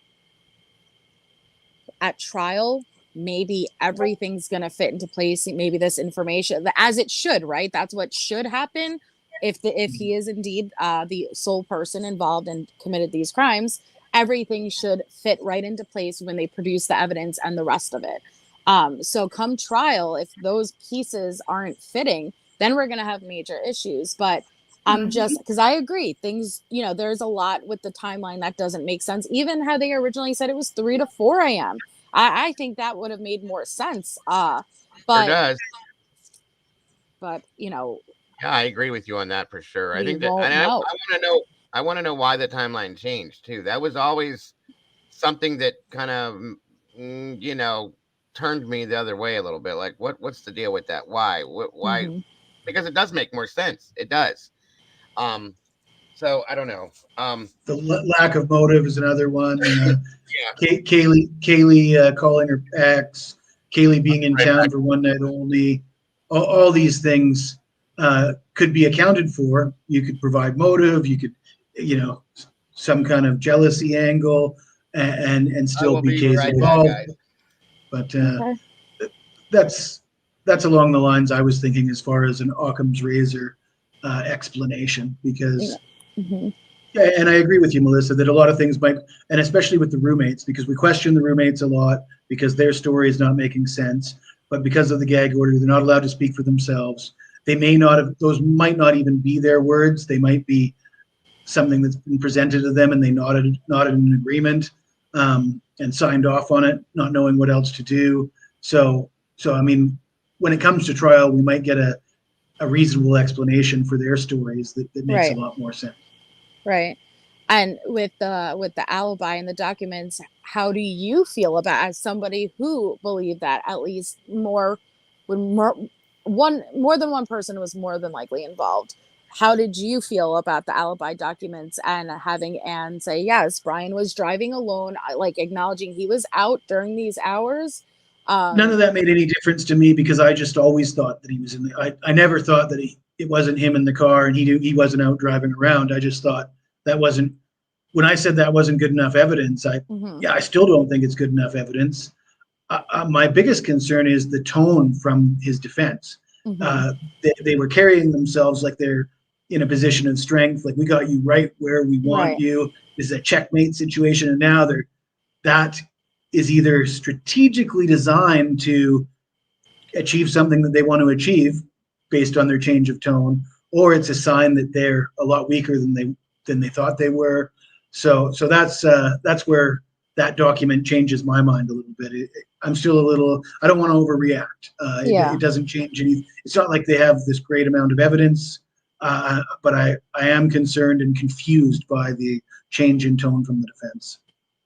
at trial, maybe everything's going to fit into place. Maybe this information, as it should, right? That's what should happen. If he is indeed the sole person involved and committed these crimes, everything should fit right into place when they produce the evidence and the rest of it. So come trial, if those pieces aren't fitting, then we're going to have major issues. But I'm just because I agree. Things, there's a lot with the timeline that doesn't make sense. Even how they originally said it was 3 to 4 a.m. I think that would have made more sense. Sure But does. but Yeah, I agree with you on that for sure. I we think that, won't and I know. want to know. I want to know why the timeline changed too. That was always something that kind of, turned me the other way a little bit. Like, what's the deal with that? Why? Why? Hmm. Because it does make more sense. It does. Um, so I don't know. The lack of motive is another one. Yeah, Kaylee calling her ex, Kaylee being in right, town for one night only. All these things could be accounted for. You could provide motive. You could, some kind of jealousy angle, and I still will be be Kay's right back, involved. guys. But Okay. that's along the lines I was thinking as far as an Occam's razor explanation, because Hmm. yeah, and I agree with you, Melissa, that a lot of things might, and especially with the roommates, because we question the roommates a lot because their story is not making sense. But because of the gag order, they're not allowed to speak for themselves. They may not have; those might not even be their words. They might be something that's been presented to them, and they nodded in agreement and signed off on it, not knowing what else to do. So I mean, when it comes to trial, we might get a reasonable explanation for their stories that makes a Right. lot more sense. Right. And with the alibi and the documents, how do you feel about, as somebody who believed that at least more more than one person was more than likely involved? How did you feel about the alibi documents and having Anne say, yes, Brian was driving alone, like acknowledging he was out during these hours? None of Um, that made any difference to me because I just always thought that he was in the. I never thought that it wasn't him in the car and he wasn't out driving around. I just thought that wasn't when I said that wasn't good enough evidence. mhm. I still don't think it's good enough evidence. My biggest concern is the tone from his defense. Mhm. They were carrying themselves like they're in a position of strength, like we got you right where we want Right. you. This is a checkmate situation, and now that is either strategically designed to achieve something that they want to achieve based on their change of tone, or it's a sign that they're a lot weaker than they thought they were. So that's where that document changes my mind a little bit. I'm still a little. I don't want to overreact. Yeah. It doesn't change any. It's not like they have this great amount of evidence, but I am concerned and confused by the change in tone from the defense.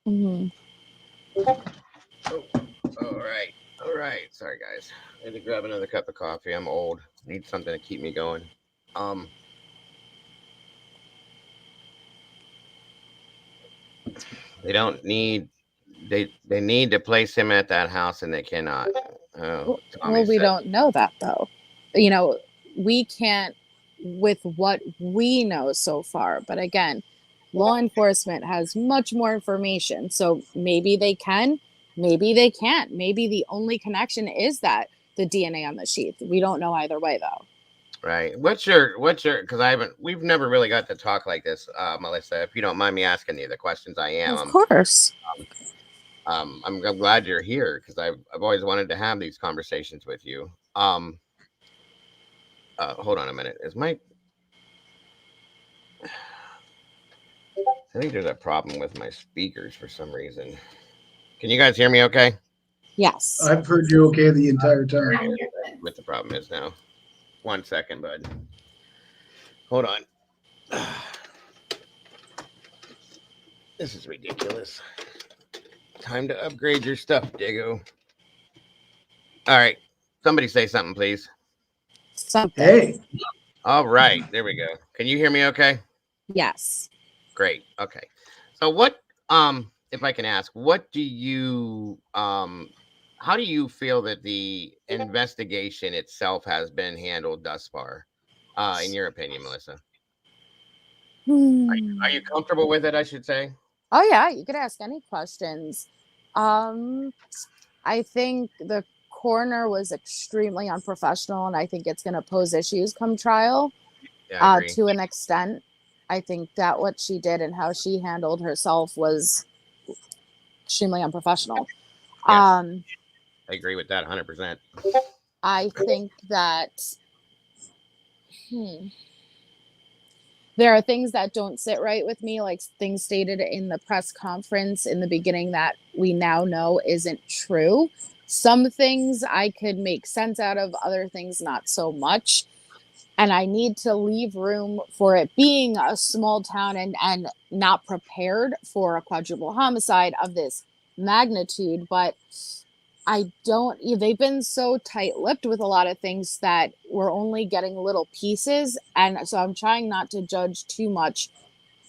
Mhm. Oh, all right. All right. Sorry, guys. I had to grab another cup of coffee. I'm old. Need something to keep me going. They don't need. They need to place him at that house, and they cannot. Oh, Tommy Well, we said. don't know that though. You know, we can't with what we know so far. But again, law enforcement has much more information. So maybe they can, maybe they can't. Maybe the only connection is that the DNA on the sheath. We don't know either way though. Right. Because we've never really got to talk like this, Melissa. If you don't mind me asking you the questions, I am. Of course. I'm glad you're here because I've always wanted to have these conversations with you. Hold on a minute. I think there's a problem with my speakers for some reason. Can you guys hear me okay? Yes. I've heard you okay the entire time. What the problem is now. 1 second, bud. Hold on. This is ridiculous. Time to upgrade your stuff, Dago. All right. Somebody say something, please. Something. Hey, All right. There we go. Can you hear me okay? Yes. Great. Okay. So if I can ask, what do you how do you feel that the investigation itself has been handled thus far? In your opinion, Melissa? Are you comfortable with it, I should say? Oh yeah, you could ask any questions. Um, I think the coroner was extremely unprofessional, and I think it's going to pose issues come trial. Yeah, I agree. To an extent, I think that what she did and how she handled herself was extremely unprofessional. Yes, Um, I agree with that 100%. I think that, hmm, there are things that don't sit right with me, like things stated in the press conference in the beginning that we now know isn't true. Some things I could make sense out of, other things not so much. And I need to leave room for it being a small town and not prepared for a quadruple homicide of this magnitude. But they've been so tight-lipped with a lot of things that we're only getting little pieces. And so I'm trying not to judge too much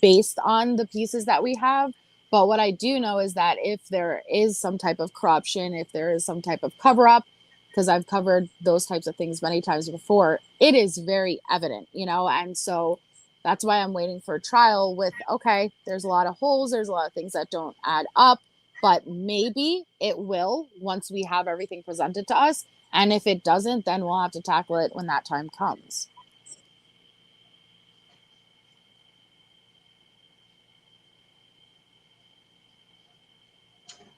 based on the pieces that we have. But what I do know is that if there is some type of corruption, if there is some type of cover-up, because I've covered those types of things many times before, it is very evident, and so that's why I'm waiting for a trial with, okay, there's a lot of holes, there's a lot of things that don't add up, but maybe it will once we have everything presented to us. And if it doesn't, then we'll have to tackle it when that time comes.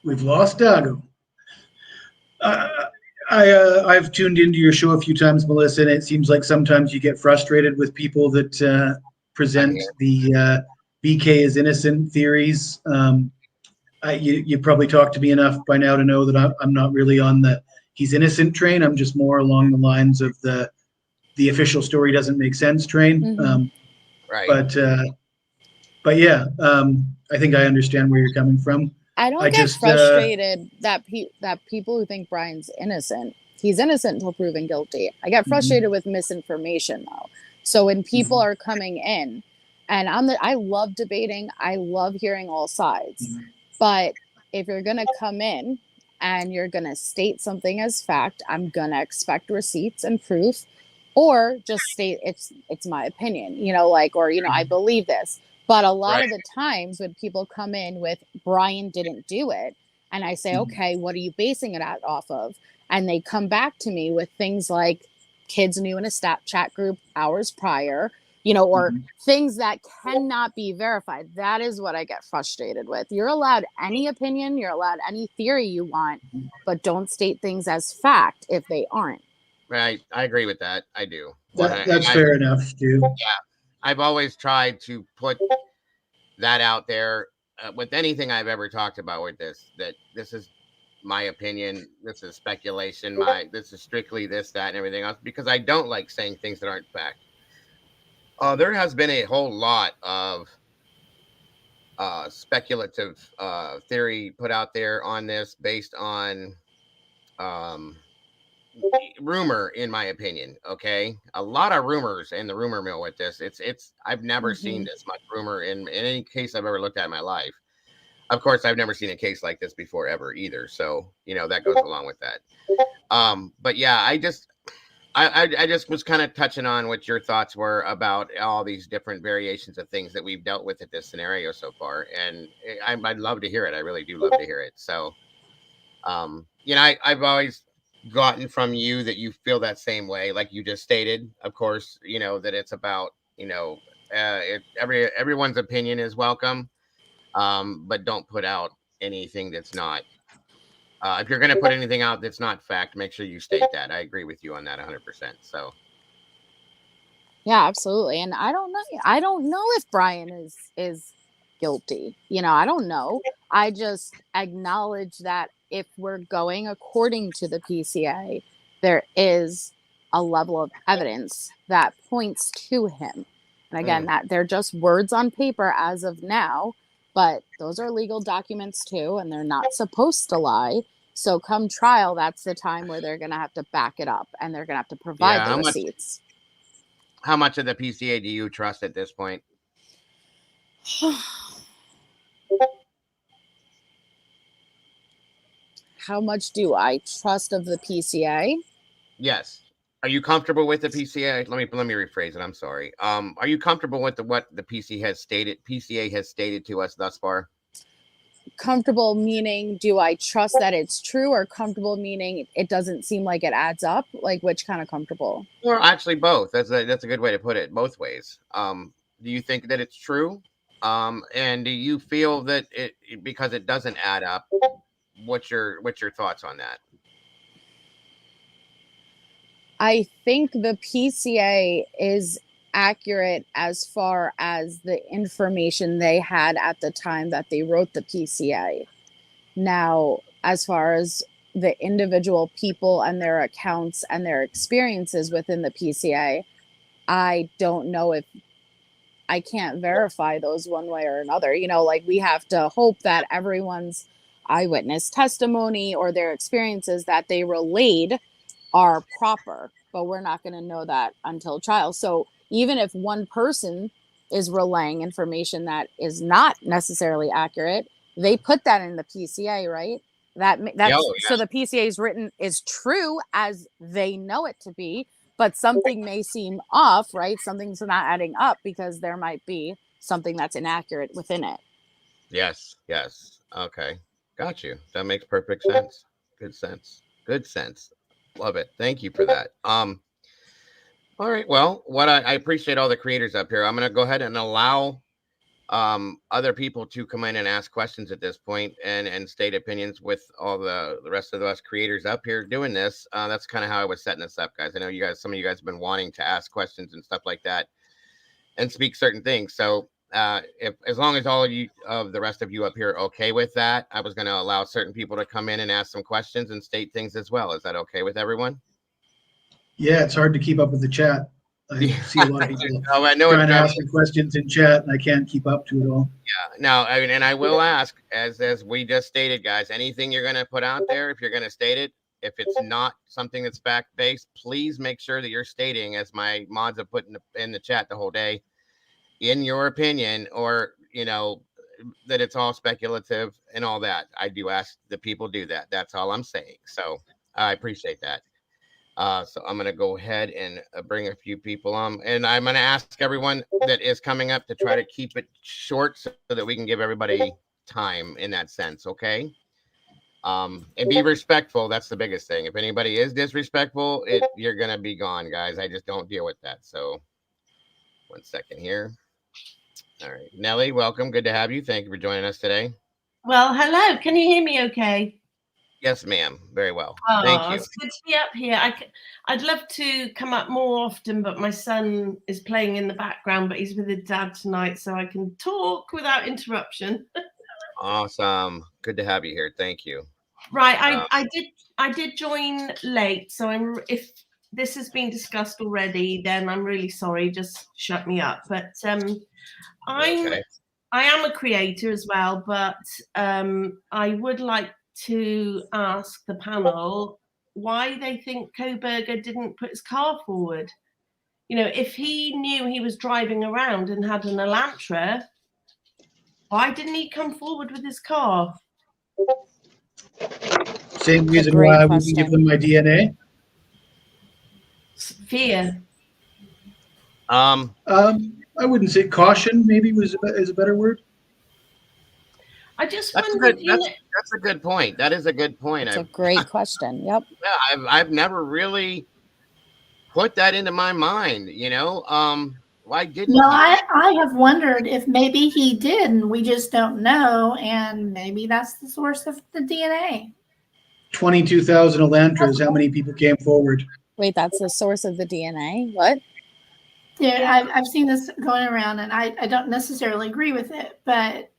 We've lost Dago. I've tuned into your show a few times, Melissa, and it seems like sometimes you get frustrated with people that present the BK is innocent theories. You probably talked to me enough by now to know that I'm not really on the he's innocent train. I'm just more along the lines of the official story doesn't make sense train. Mm-hmm. Right. But yeah, I think I understand where you're coming from. I don't get frustrated that people who think Brian's innocent, he's innocent until proven guilty. I get frustrated with misinformation though. So when people are coming in, and I love debating, I love hearing all sides. But if you're gonna come in and you're gonna state something as fact, I'm gonna expect receipts and proof, or just state it's my opinion, I believe this. But a lot of the times when people come in with Brian didn't do it, and I say, okay, what are you basing it off of? And they come back to me with things like kids knew in a Snapchat group hours prior, or things that cannot be verified. That is what I get frustrated with. You're allowed any opinion, you're allowed any theory you want, but don't state things as fact if they aren't. Right. I agree with that. I do. That's fair enough, too. Yeah. I've always tried to put that out there with anything I've ever talked about with this, that this is my opinion. This is speculation. This is strictly this, that, and everything else, because I don't like saying things that aren't fact. There has been a whole lot of speculative theory put out there on this based on rumor, in my opinion. Okay, a lot of rumors in the rumor mill with this. I've never seen this much rumor in any case I've ever looked at in my life. Of course, I've never seen a case like this before ever either. So that goes along with that. But yeah, I just was kind of touching on what your thoughts were about all these different variations of things that we've dealt with at this scenario so far, and I'd love to hear it. I really do love to hear it. So, I've always gotten from you that you feel that same way, like you just stated. Of course, that it's about everyone's opinion is welcome, but don't put out anything that's not. If you're going to put anything out that's not fact, make sure you state that. I agree with you on that 100%. So, yeah, absolutely. And I don't know if Brian is guilty. I don't know. I just acknowledge that if we're going according to the PCA, there is a level of evidence that points to him. And again, that they're just words on paper as of now, but those are legal documents too, and they're not supposed to lie. So come trial, that's the time where they're going to have to back it up, and they're going to have to provide the receipts. How much of the PCA do you trust at this point? How much do I trust of the PCA? Yes. Are you comfortable with the PCA? Let me rephrase it. I'm sorry. Are you comfortable with what the PCA has stated to us thus far? Comfortable meaning, do I trust that it's true, or comfortable meaning it doesn't seem like it adds up? Like, which kind of comfortable? Well, actually, both. That's a good way to put it. Both ways. Do you think that it's true? And do you feel that because it doesn't add up? What's your thoughts on that? I think the PCA is accurate as far as the information they had at the time that they wrote the PCA. Now, as far as the individual people and their accounts and their experiences within the PCA, I don't know if I can't verify those one way or another. You know, like we have to hope that everyone's eyewitness testimony or their experiences that they relayed are proper, but we're not going to know that until trial. So even if one person is relaying information that is not necessarily accurate, they put that in the PCA, right? So the PCA is written is true as they know it to be, but something may seem off, right? Something's not adding up because there might be something that's inaccurate within it. Yes. Okay. Got you. That makes perfect sense. Good sense. Love it. Thank you for that. All right. Well, I appreciate all the creators up here. I'm going to go ahead and allow other people to come in and ask questions at this point and state opinions with all the rest of us creators up here doing this. That's kind of how I was setting this up, guys. I know some of you guys have been wanting to ask questions and stuff like that and speak certain things. So as long as all of the rest of you up here are okay with that, I was going to allow certain people to come in and ask some questions and state things as well. Is that okay with everyone? Yeah, it's hard to keep up with the chat. I see a lot of people trying to ask me questions in chat, and I can't keep up to it all. Yeah. Now, I mean, and I will ask, as we just stated, guys, anything you're going to put out there, if you're going to state it, if it's not something that's fact-based, please make sure that you're stating, as my mods have put in the chat the whole day, in your opinion, or, you know, that it's all speculative and all that. I do ask the people do that. That's all I'm saying. So I appreciate that. So I'm going to go ahead and bring a few people on, and I'm going to ask everyone that is coming up to try to keep it short so that we can give everybody time in that sense. Okay. And be respectful. That's the biggest thing. If anybody is disrespectful, you're going to be gone, guys. I just don't deal with that. So 1 second here. All right. Nellie, welcome. Good to have you. Thank you for joining us today. Well, hello. Can you hear me okay? Yes, ma'am. Very well. Oh, Thank you. It's good to be up here. I'd love to come up more often, but my son is playing in the background, but he's with his dad tonight, so I can talk without interruption. Awesome. Good to have you here. Thank you. Right. I did join late, so if this has been discussed already, then I'm really sorry. Just shut me up. But I am a creator as well, but I would like to ask the panel why they think Kohberger didn't put his car forward. You know, if he knew he was driving around and had an Elantra, why didn't he come forward with his car? Same reason why I wouldn't give them my DNA. Fear. I wouldn't say caution. Maybe is a better word. I just that's a good point. That is a good point. It's a great question. Yep. Yeah, I've never really put that into my mind. You know, why didn't? No, I have wondered if maybe he did, and we just don't know, and maybe that's the source of the DNA. 22,000 Elantras. How many people came forward? Wait, that's the source of the DNA? What? Yeah, I've seen this going around, and I don't necessarily agree with it, but.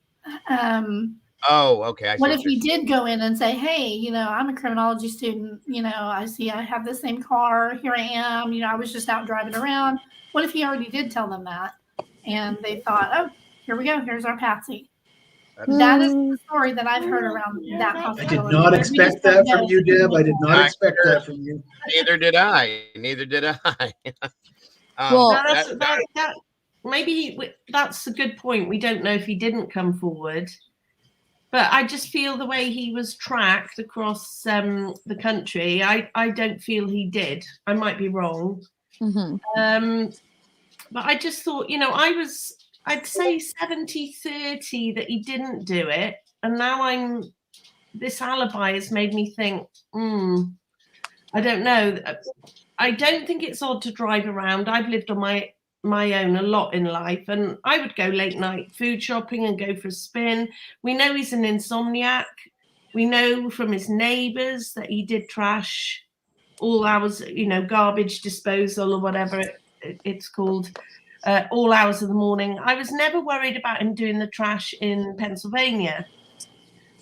Oh, okay. What if he did go in and say, hey, you know, I'm a criminology student, you know, I see I have the same car, here I am, you know, I was just out driving around. What if he already did tell them that? And they thought, oh, here we go, here's our Patsy. That is the story that I've heard around that possibility. I did not expect that from you, Deb. I did not expect that from you. Neither did I. Well, maybe that's a good point. We don't know if he didn't come forward, but I just feel the way he was tracked across the country, I don't feel he did. I might be wrong. Mm-hmm. But I just thought, you know, I'd say 70-30 that he didn't do it. And now this alibi has made me think, I don't know. I don't think it's odd to drive around. I've lived on my own a lot in life, and I would go late night food shopping and go for a spin. We know he's an insomniac. We know from his neighbors that he did trash all hours, you know, garbage disposal or whatever it's called. all hours of the morning. I was never worried about him doing the trash in Pennsylvania.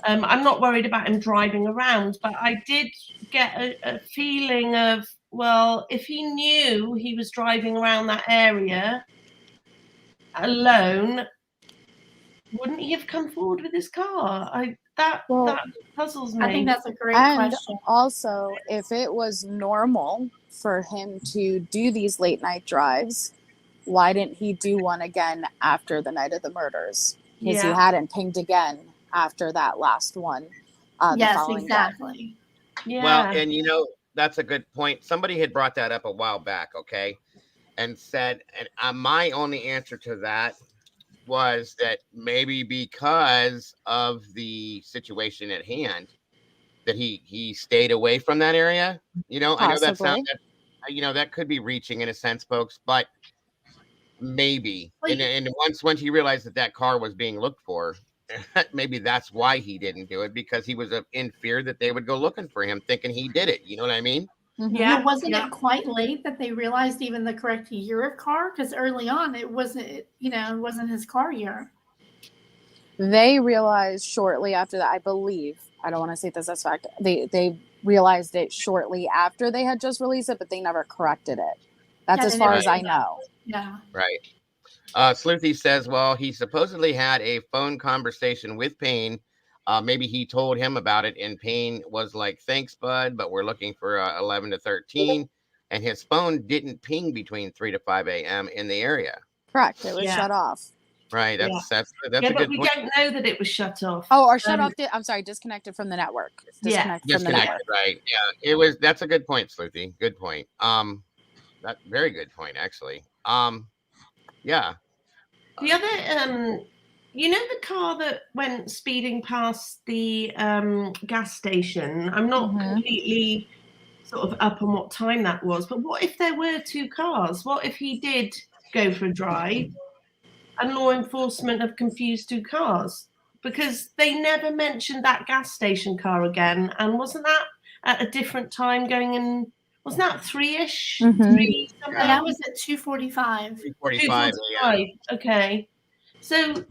I'm not worried about him driving around, but I did get a feeling of, well, if he knew he was driving around that area alone, wouldn't he have come forward with his car? That puzzles me. I think that's a great And question. also, if it was normal for him to do these late night drives, why didn't he do one again after the night of the murders? Because he hadn't pinged again after that last one. Yes, exactly. Yeah. Well, and that's a good point. Somebody had brought that up a while back, okay, and said, and my only answer to that was that maybe because of the situation at hand, that he stayed away from that area. I know that sounds, that could be reaching in a sense, folks, but maybe. And once he realized that car was being looked for, maybe that's why he didn't do it, because he was in fear that they would go looking for him, thinking he did it. You know what I mean? Yeah. Wasn't it quite late that they realized even the correct year of car? Because early on, it wasn't, it wasn't his car year. They realized shortly after that, I believe, I don't want to say this as fact, they realized it shortly after they had just released it, but they never corrected it. That's as far as I know. Yeah. Right. Sleuthy says, well, he supposedly had a phone conversation with Payne. Maybe he told him about it, and Payne was like, thanks, bud, but we're looking for 11 to 13. And his phone didn't ping between 3 to 5 a.m. in the area. Correct. It was shut off. Right. That's a good point. But we don't know that it was shut off. Oh, or shut off. I'm sorry, disconnected from the network. Disconnected from the network. Right. Yeah. That's a good point, Sleuthy. Good point. That very good point, actually. Yeah. The other, the car that went speeding past the gas station, I'm not completely sort of up on what time that was, but what if there were two cars? What if he did go for a drive and law enforcement have confused two cars? Because they never mentioned that gas station car again. And wasn't that at a different time going in? Wasn't that 3-ish? 3 something? That was at 2:45. 2:45. Okay. So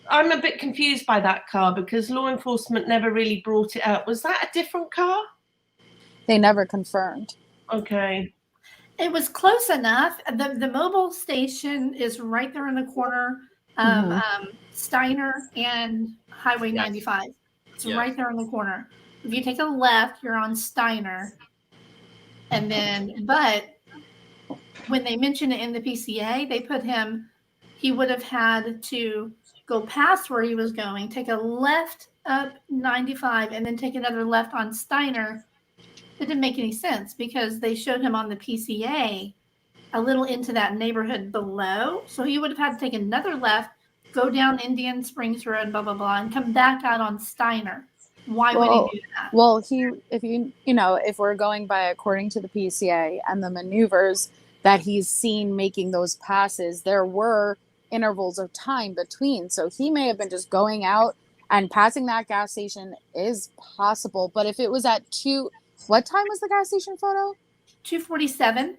I'm a bit confused by that car because law enforcement never really brought it up. Was that a different car? They never confirmed. Okay. It was close enough. The mobile station is right there in the corner of Steiner and Highway 95. It's right there in the corner. If you take a left, you're on Steiner. And then, but when they mentioned it in the PCA, they put he would have had to go past where he was going, take a left up 95, and then take another left on Steiner. It didn't make any sense because they showed him on the PCA a little into that neighborhood below. So he would have had to take another left, go down Indian Springs Road, blah, blah, blah, and come back out on Steiner. Why would he do that? Well, if we're going by according to the PCA and the maneuvers that he's seen making those passes, there were intervals of time between. So he may have been just going out and passing that gas station is possible. But if it was at what time was the gas station photo? 2:47.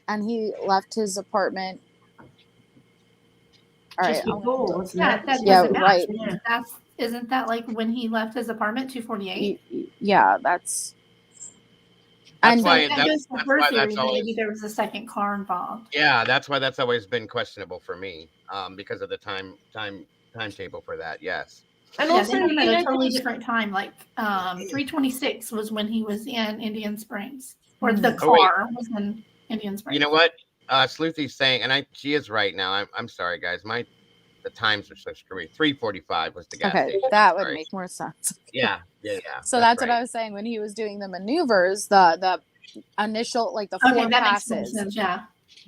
And he left his apartment. All right. Right. Isn't that like when he left his apartment, 2:48? Yeah, that's why maybe there was a second car involved. Yeah, that's why that's always been questionable for me, because of the timetable for that. Yes. And also, at a totally different time, like 3:26 was when he was in Indian Springs, or the car was in Indian Springs. You know what? Sleuthy's saying, and she is right now. I'm sorry, guys. The times are so screwy. 3:45 was the gas station. That would make more sense. Yeah. So that's what I was saying when he was doing the maneuvers, the initial, like the 4 passes.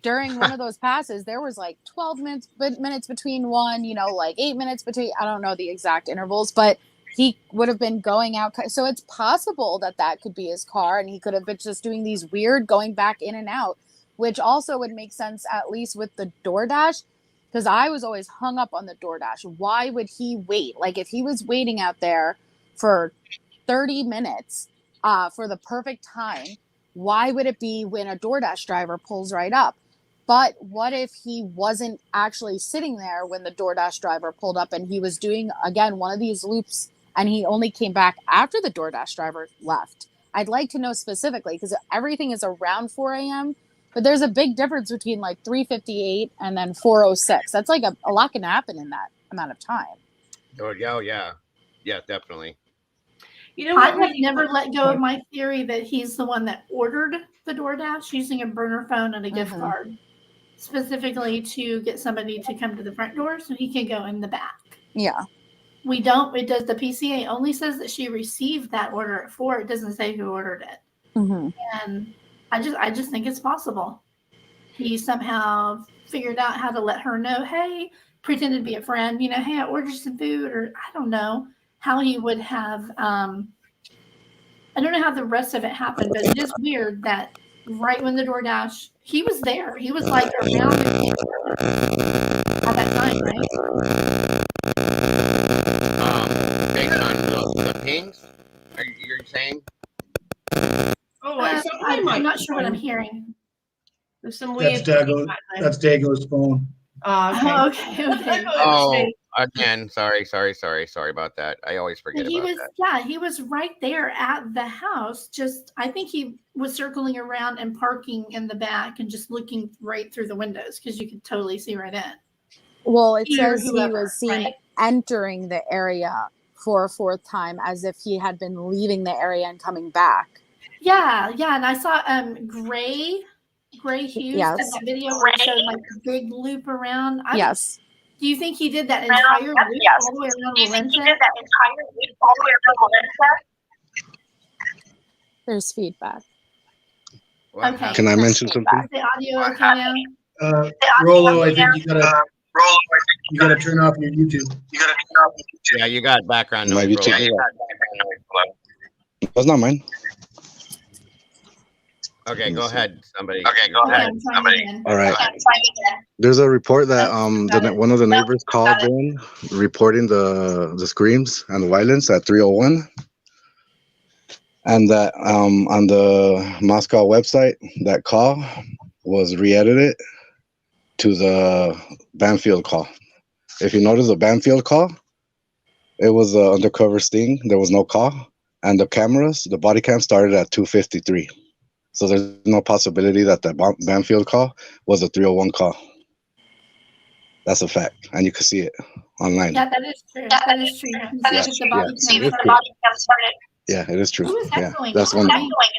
During one of those passes, there was like 12 minutes between one, like 8 minutes between, I don't know the exact intervals, but he would have been going out. So it's possible that could be his car, and he could have been just doing these weird going back in and out, which also would make sense, at least with the DoorDash, because I was always hung up on the DoorDash. Why would he wait? Like if he was waiting out there for 30 minutes for the perfect time, Why would it be when a DoorDash driver pulls right up? But what if he wasn't actually sitting there when the DoorDash driver pulled up and he was doing, again, one of these loops and he only came back after the DoorDash driver left? I'd like to know specifically because everything is around 4 a.m., but there's a big difference between like 3:58 and then 4:06. That's like a lot can happen in that amount of time. Oh, yeah. Yeah, definitely. You know I what? have never let go of my theory that he's the one that ordered the DoorDash using a burner phone and a gift card, specifically to get somebody to come to the front door so he can go in the back. Yeah. We don't. It does. The PCA only says that she received that order at 4. It doesn't say who ordered it. And I just think it's possible. He somehow figured out how to let her know, hey, pretended to be a friend, you know, hey, I ordered some food, or I don't know how he would have. I don't know how the rest of it happened, but it is weird that right when the DoorDash, he was there. He was like around at that time, right? Based on the pings, are you saying? Oh, I'm not sure what I'm hearing. There's some weird. That's Dago's phone. Okay. Oh, again, sorry about that. I always forget about that. Yeah, he was right there at the house. Just, I think he was circling around and parking in the back and just looking right through the windows because you could totally see right in. Well, it says he was seen entering the area for a 4th time as if he had been leaving the area and coming back. Yeah, and I saw Gray Hughes in that video where it showed like a big loop around. Yes. Do you think he did that entire loop all the way around Valencia? There's feedback. Okay. Can I mention something? Is the audio okay now? Rollo, I think you gotta turn off your YouTube. Yeah, you got background My noise. YouTube. That's not mine. Okay, go ahead, somebody. All right. There's a report that one of the neighbors called in reporting the screams and the violence at 301, and that on the Moscow website that call was re-edited to the Banfield call. If you notice the Banfield call, it was an undercover sting. There was no call, and the body cam started at 2:53. So there's no possibility that the Banfield call was a 301 call. That's a fact, and you can see it online. Yeah, that is true. That is true. You can see the body cam started. Yeah, it is true. Yeah, that's one.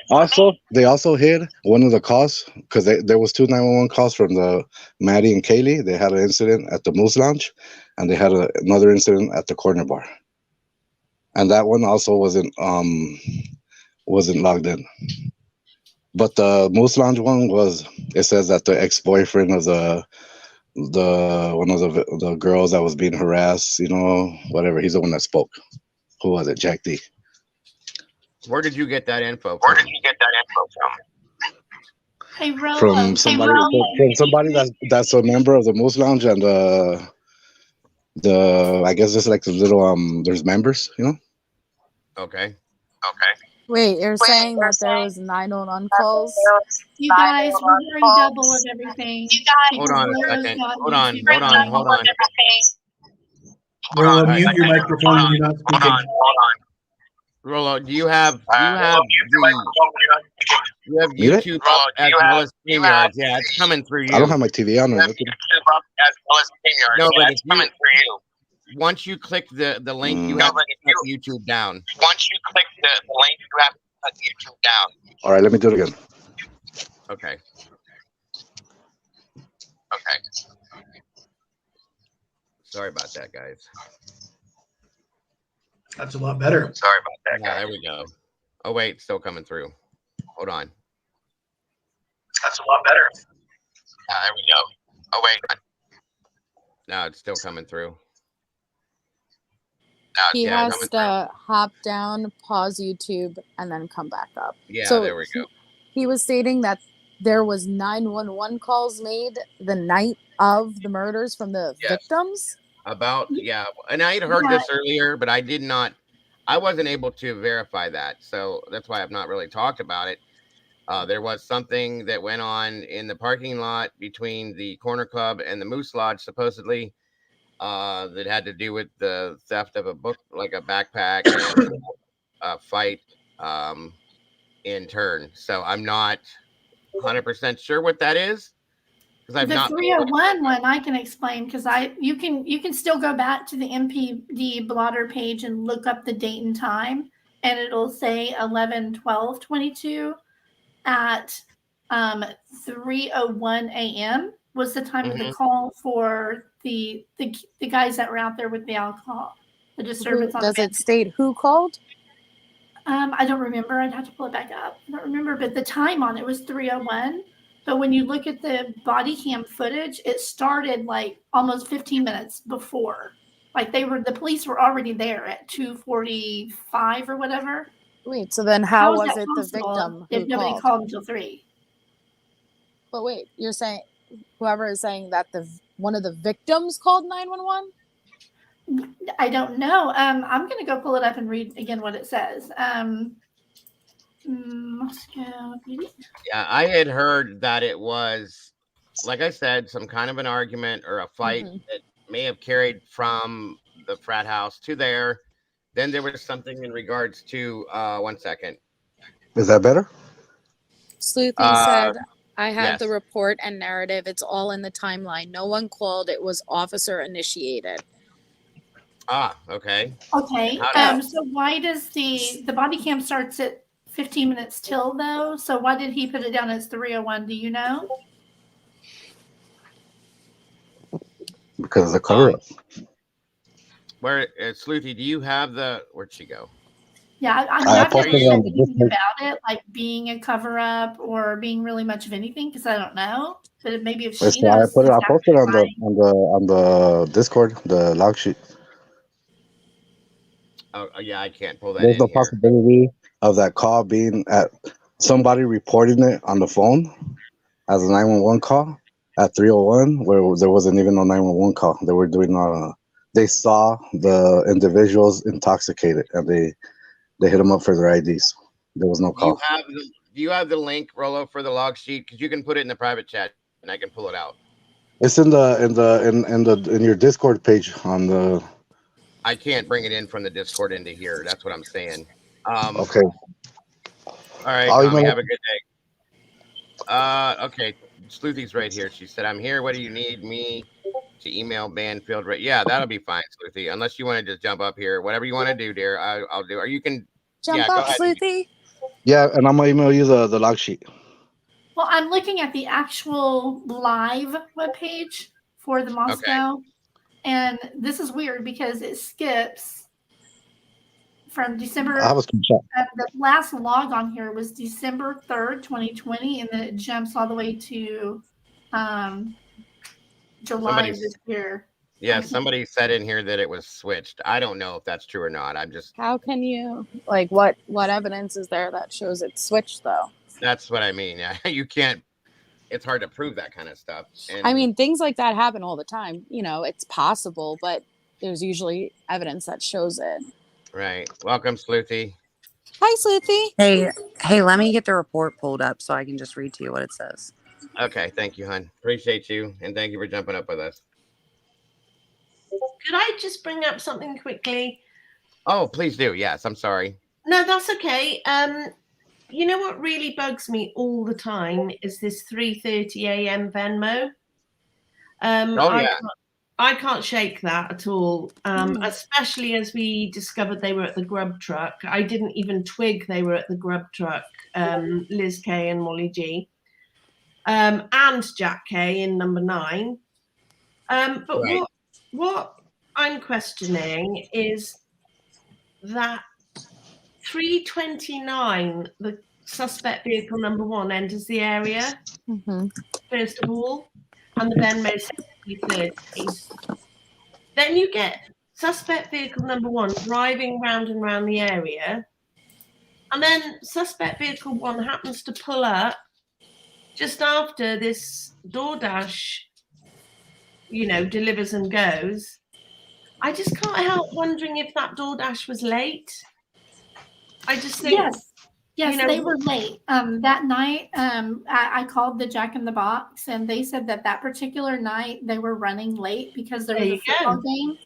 Also, they also hid one of the calls because there was 2 911 calls from the Maddie and Kaylee. They had an incident at the Moose Lounge, and they had another incident at the Corner Bar, and that one also wasn't logged in. But the Moose Lounge one was. It says that the ex-boyfriend of one of the girls that was being harassed, whatever. He's the one that spoke. Who was it? Jack D. Where did you get that info from? Hey, Rolo. From somebody that's a member of the Moose Lounge and I guess there's like the little there's members, Okay. Wait, you're saying that there was 911 calls? You guys, we're hearing double of everything. Hold on a second. Hold on. Rollo, mute your microphone when you're not speaking. Rollo, do you have YouTube as well as StreamYard? Yeah, it's coming through you. I don't have my TV on or nothing. No, but it's coming through you. Once you click the link, you have to put YouTube down. All right, let me do it again. Okay. Sorry about that, guys. That's a lot better. Yeah, there we go. Oh, wait, still coming through. Hold on. That's a lot better. Yeah, there we go. Oh, wait. No, it's still coming through. He has to hop down, pause YouTube, and then come back up. Yeah, so there we go. He was stating that there was 911 calls made the night of the murders from the victims. And I had heard this earlier, but I wasn't able to verify that. So that's why I've not really talked about it. There was something that went on in the parking lot between the Corner Club and the Moose Lodge, supposedly, that had to do with the theft of a book, like a backpack, and a fight in turn. So I'm not 100% sure what that is, because I've the not. 301 one I can explain, because you can still go back to the MPD blotter page and look up the date and time, and it'll say 11/12/22 at 3:01 a.m. was the time of the call for the guys that were out there with the alcohol, the disturbance. Does it state who called? I don't remember. I'd have to pull it back up. I don't remember, but the time on it was 3:01. But when you look at the body cam footage, it started like almost 15 minutes before. Like the police were already there at 2:45 or whatever. Wait, so then how was it the victim if nobody called until 3? But wait, you're saying whoever is saying that one of the victims called 911? I don't know. I'm gonna go pull it up and read again what it says. Moscow. Yeah, I had heard that it was, like I said, some kind of an argument or a fight that may have carried from the frat house to there. Then there was something in regards to 1 second. Is that better? Sleuthy said, I have the report and narrative. It's all in the timeline. No one called. It was officer initiated. Okay. Okay. So why does the body cam starts at 15 minutes till, though? So why did he put it down as 3:01? Do you know? Because of the cover-up. Where, Sleuthy, do you have where'd she go? Yeah, I mean, I've never said anything about it, like being a cover-up or being really much of anything, because I don't know. But maybe if she knows, I posted on the Discord, the log sheet. Oh yeah, I can't pull that. There's no possibility of that call being at somebody reporting it on the phone as a 911 call at 3:01, where there wasn't even no 911 call. They were doing they saw the individuals intoxicated and they hit them up for their IDs. There was no call. Do you have the link, Rolo, for the log sheet? Because you can put it in the private chat and I can pull it out. It's in your Discord page on the. I can't bring it in from the Discord into here. That's what I'm saying. Okay. All right, Tommy, have a good day. Okay, Sleuthy's right here. She said, "I'm here. What do you need me to email Banfield?" Right? Yeah, that'll be fine, Sleuthy. Unless you want to just jump up here, whatever you want to do, dear. I'll do. Or you can jump up, Sleuthy. Yeah, and I'm gonna email you the log sheet. Well, I'm looking at the actual live webpage for the Moscow, and this is weird because it skips from December. The last log on here was December 3rd, 2020, and then it jumps all the way to July of this year. Yeah, somebody said in here that it was switched. I don't know if that's true or not. I'm just. How can you what evidence is there that shows it's switched though? That's what I mean. Yeah, you can't. It's hard to prove that kind of stuff. And I mean, things like that happen all the time. You know, it's possible, but there's usually evidence that shows it. Right. Welcome, Sleuthy. Hi, Sleuthy. Hey, let me get the report pulled up so I can just read to you what it says. Okay, thank you, hon. Appreciate you, and thank you for jumping up with us. Could I just bring up something quickly? Oh, please do. Yes, I'm sorry. No, that's okay. You know what really bugs me all the time is this 3:30 a.m. Venmo. I can't shake that at all, especially as we discovered they were at the grub truck. I didn't even twig they were at the grub truck, Liz K and Molly G, and Jack K in number 9. But what I'm questioning is that 3:29, the suspect vehicle number 1 enters the area, first of all, and the Venmo says 3:30. Then you get suspect vehicle number 1 driving round and round the area, and then suspect vehicle 1 happens to pull up just after this DoorDash, delivers and goes. I just can't help wondering if that DoorDash was late. I just think Yes, You know, they were late. That night, I called the Jack in the Box, and they said that particular night they were running late because there was a football game.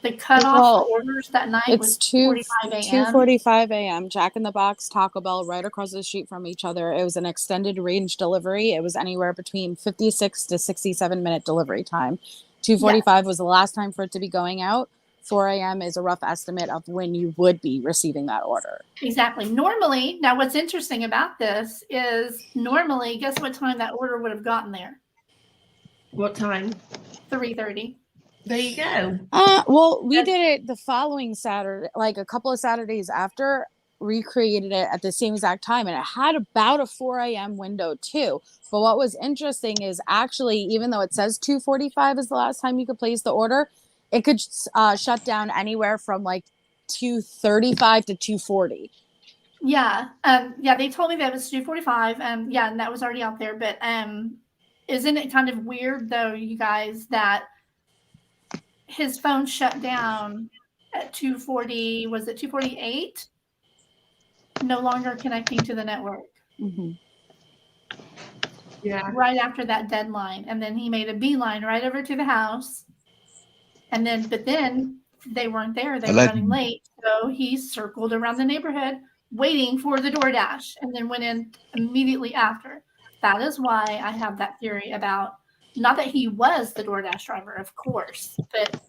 The cutoff for orders that night was 2:45 a.m. 2:45 a.m. Jack in the Box, Taco Bell, right across the street from each other. It was an extended range delivery. It was anywhere between 56 to 67-minute delivery time. 2:45 was the last time for it to be going out. 4 a.m. is a rough estimate of when you would be receiving that order. Exactly. Normally, now what's interesting about this is normally, guess what time that order would have gotten there? What time? 3:30. There you go. Well, we did it the following Saturday, like a couple of Saturdays after, recreated it at the same exact time, and it had about a 4 a.m. window too. But what was interesting is actually, even though it says 2:45 is the last time you could place the order, it could shut down anywhere from like 2:35 to 2:40. Yeah. They told me that it was 2:45. And that was already out there. But isn't it kind of weird though, you guys, that his phone shut down at 2:40? Was it 2:48? No longer connecting to the network. Mm-hmm. Yeah. Right after that deadline, and then he made a beeline right over to the house. And then, but then they weren't there. They were running late. So he circled around the neighborhood waiting for the DoorDash and then went in immediately after. That is why I have that theory about, not that he was the DoorDash driver, of course, but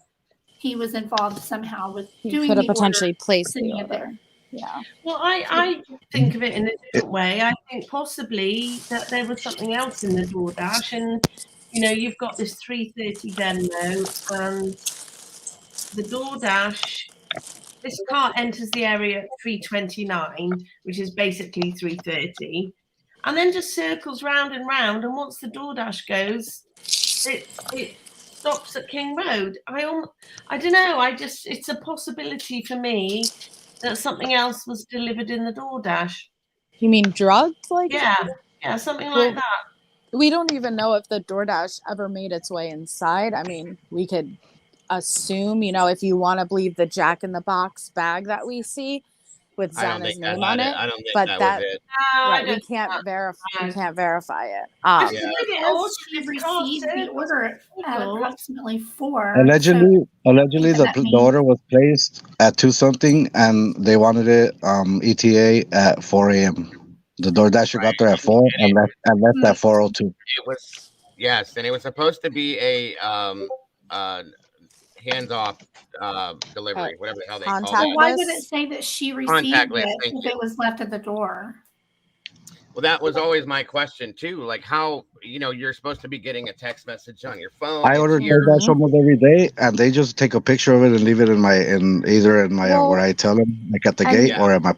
he was involved somehow with doing could have the potentially order, placed the sitting it order. there. Yeah. Well, I think of it in a different way. I think possibly that there was something else in the DoorDash, and you know, you've got this 3:30 Venmo, and the DoorDash. This car enters the area at 3:29, which is basically 3:30, and then just circles round and round. And once the DoorDash goes, it stops at King Road. I don't know. It's a possibility for me that something else was delivered in the DoorDash. You mean drugs? Like yeah, something like that. We don't even know if the DoorDash ever made its way inside. I mean, we could assume, you know, if you want to believe the Jack in the Box bag that we see with Xana's name on it. I don't think but that was it. Right, we can't verify. We can't verify it. She received the order at approximately 4. Allegedly, the order was placed at 2-something, and they wanted it ETA at 4 a.m. The DoorDasher got there at 4 and left at 4:02. It was, yes, and it was supposed to be a hands-off delivery, whatever the hell they call that. Why would it say that she received it if it was left at the door? Well, that was always my question too. Like, how, you know, you're supposed to be getting a text message on your phone. I order DoorDash almost every day, and they just take a picture of it and leave it either in my where I tell them, like at the gate or at my.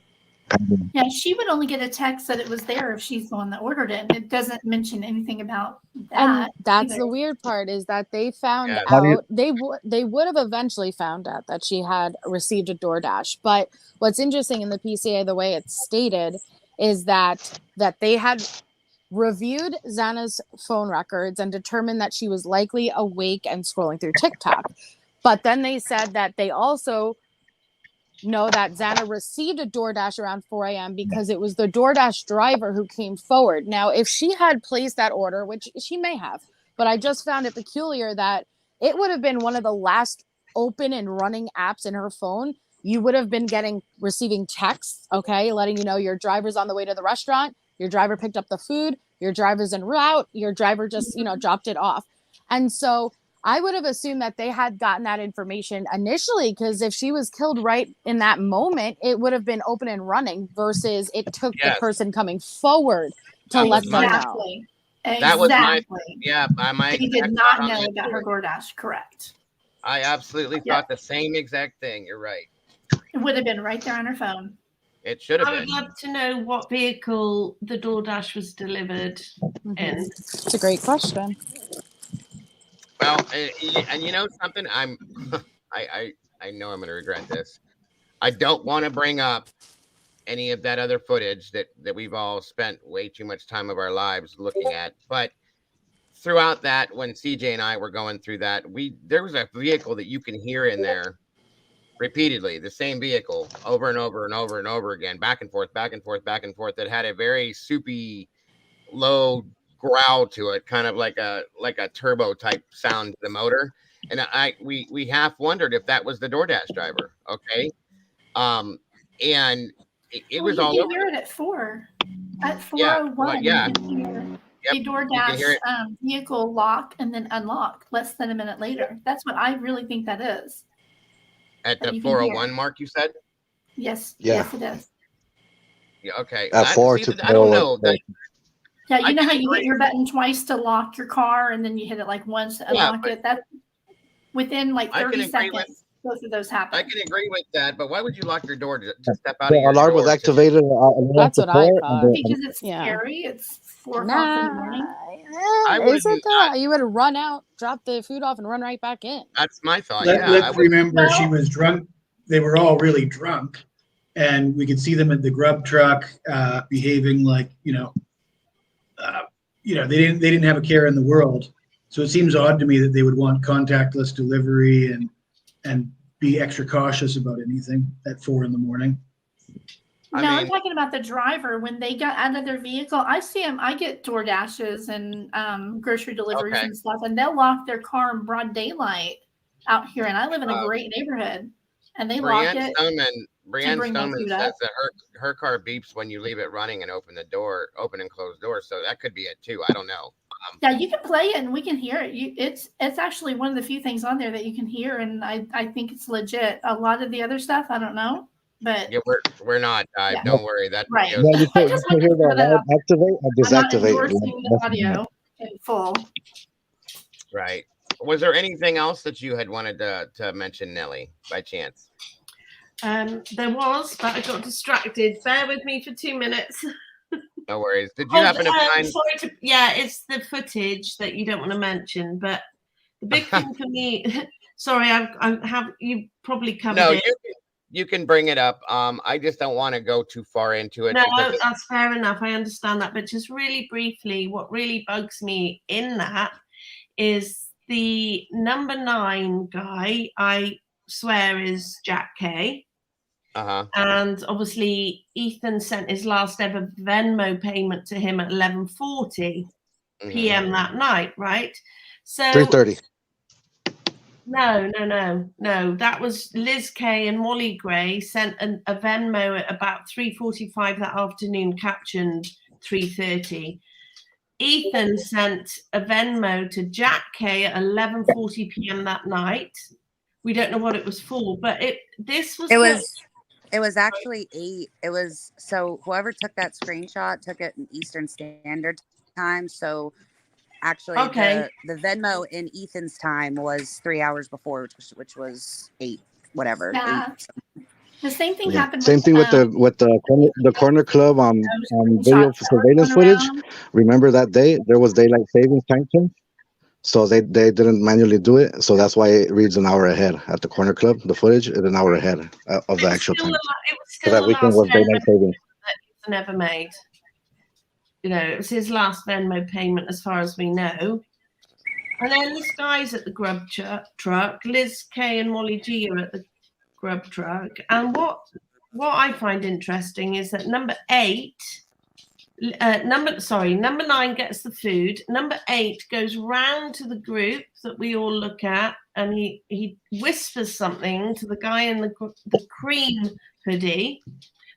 Yeah, she would only get a text that it was there if she's the one that ordered it. And it doesn't mention anything about that. And that's the weird part, is that they found out, they would have eventually found out that she had received a DoorDash. But what's interesting in the PCA, the way it's stated, is that they had reviewed Xana's phone records and determined that she was likely awake and scrolling through TikTok. But then they said that they also know that Xana received a DoorDash around 4 a.m. because it was the DoorDash driver who came forward. Now, if she had placed that order, which she may have, but I just found it peculiar that it would have been one of the last open and running apps in her phone. You would have been receiving texts, okay, letting you know your driver's on the way to the restaurant, your driver picked up the food, your driver's en route, your driver just, dropped it off. And so I would have assumed that they had gotten that information initially, because if she was killed right in that moment, it would have been open and running versus it took the person coming forward to let them know. That was my, He did not know about her DoorDash, correct. I absolutely thought the same exact thing. You're right. It would have been right there on her phone. It should have been. I would love to know what vehicle the DoorDash was delivered in. It's a great question. Well, and you know something, I know I'm going to regret this. I don't want to bring up any of that other footage that we've all spent way too much time of our lives looking at. But throughout that, when CJ and I were going through that, there was a vehicle that you can hear in there repeatedly, the same vehicle over and over and over and over again, back and forth, back and forth, back and forth. That had a very soupy, low growl to it, kind of like a turbo type sound to the motor. And we half wondered if that was the DoorDash driver. Okay, and it was all you over. can hear it at 4. At 4:01, yeah. you can hear a DoorDash vehicle lock and then unlock less than a minute later. That's what I really think that is. At the 4:01 mark, you said? Yes. Yeah. Yes, it is. Yeah. Okay. At 4 to 4. I don't know. Yeah, you know how you hit your button twice to lock your car, and then you hit it like once to unlock it. That's within like 30 seconds. Both of those happen. I can agree with that, but why would you lock your door to step out The of your alarm was activated. That's what I thought. Because it's scary. It's 4 o'clock in the morning. Is it though? You would run out, drop the food off, and run right back in. That's my thought. Let's remember she was drunk. They were all really drunk, and we could see them at the grub truck behaving like they didn't have a care in the world. So it seems odd to me that they would want contactless delivery and be extra cautious about anything at 4 a.m. I'm talking about the driver. When they got out of their vehicle, I see them. I get DoorDashes and grocery deliveries and stuff, and they'll lock their car in broad daylight out here. And I live in a great neighborhood, and they lock it. Brian Stoneman says that her car beeps when you leave it running and open and close doors. So that could be it too. I don't know. Yeah, you can play it and we can hear it. It's actually one of the few things on there that you can hear, and I think it's legit. A lot of the other stuff, I don't know, but yeah, we're not. Don't worry. That's right. Yeah, you can hear the activate or disactivate. I'm not endorsing the audio in full. Right. Was there anything else that you had wanted to mention, Nelly, by chance? There was, but I got distracted. Bear with me for 2 minutes. No worries. Did you happen to find? It's the footage that you don't want to mention, but the big thing for me. Sorry, I have you probably covered it. You can bring it up. I just don't want to go too far into it. No, that's fair enough. I understand that, but just really briefly, what really bugs me in that is the number 9 guy. I swear is Jack K. And obviously Ethan sent his last ever Venmo payment to him at 11:40 p.m. that night, right? So 3:30. No. That was Liz Kay and Molly Gray sent a Venmo at about 3:45 that afternoon, captioned 3:30. Ethan sent a Venmo to Jack Kay at 11:40 p.m. that night. We don't know what it was for, but it was actually 8. It was, so whoever took that screenshot took it in Eastern Standard Time. So actually the Venmo in Ethan's time was 3 hours before, which was 8, whatever. Yeah. 8. The same thing happened. Same thing with the corner club video surveillance footage. Remember that day there was daylight savings time change, so they didn't manually do it. So that's why it reads an hour ahead at the corner club. The footage is an hour ahead of the actual time. So that weekend was daylight savings. That Ethan ever made. It was his last Venmo payment, as far as we know. And then this guy's at the grub truck. Liz K and Molly G are at the grub truck. And what I find interesting is that number 9 gets the food. Number 8 goes round to the group that we all look at, and he whispers something to the guy in the cream hoodie.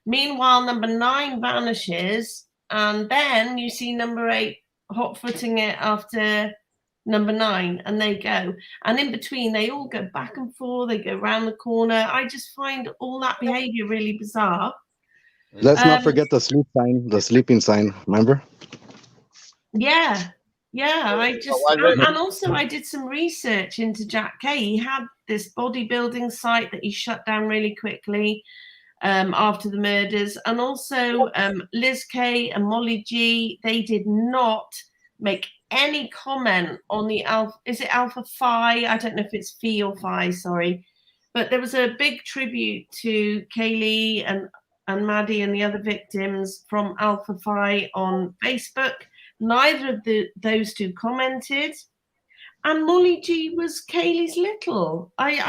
Meanwhile, number 9 vanishes, and then you see number 8 hot-footing it after number 9, and they go. And in between, they all go back and forth. They go round the corner. I just find all that behavior really bizarre. Let's not forget the sleeping sign. Remember? Yeah. And also I did some research into Jack K. He had this bodybuilding site that he shut down really quickly after the murders, and also Liz K and Molly G. They did not make any comment on the Alpha Phi? I don't know if it's Phi or Phi. Sorry, but there was a big tribute to Kaylee and Maddie and the other victims from Alpha Phi on Facebook. Neither of those two commented. Molly G was Kaylee's little. I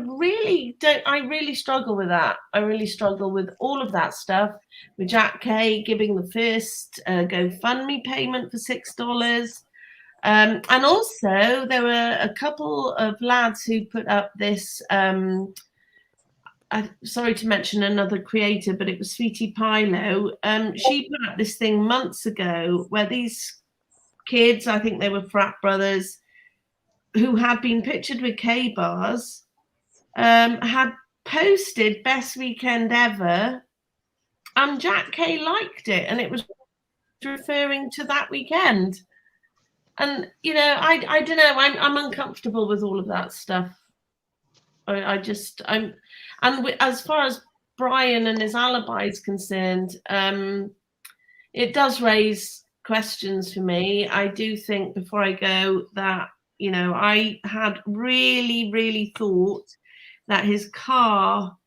really struggle with that. I really struggle with all of that stuff, with Jack Kay giving the first GoFundMe payment for $6. And also there were a couple of lads who put up this, sorry to mention another creator, but it was Sweetie Pilo. She put up this thing months ago where these kids, I think they were frat brothers, who had been pictured with K-bars, had posted best weekend ever, and Jack Kay liked it, and it was referring to that weekend. And I don't know, I'm uncomfortable with all of that stuff. And as far as Bryan and his alibi is concerned, it does raise questions for me. I do think, before I go, that I had really thought that his car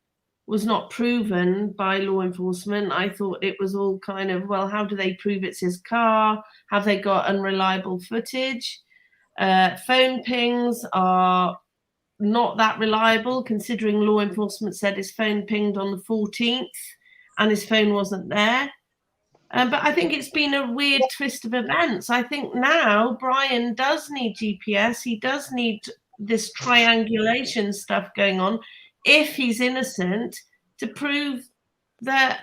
was not proven by law enforcement. I thought it was all kind of, well, how do they prove it's his car? Have they got unreliable footage? Phone pings are not that reliable, considering law enforcement said his phone pinged on the 14th and his phone wasn't there. But I think it's been a weird twist of events. I think now Bryan does need GPS. He does need this triangulation stuff going on, if he's innocent, to prove that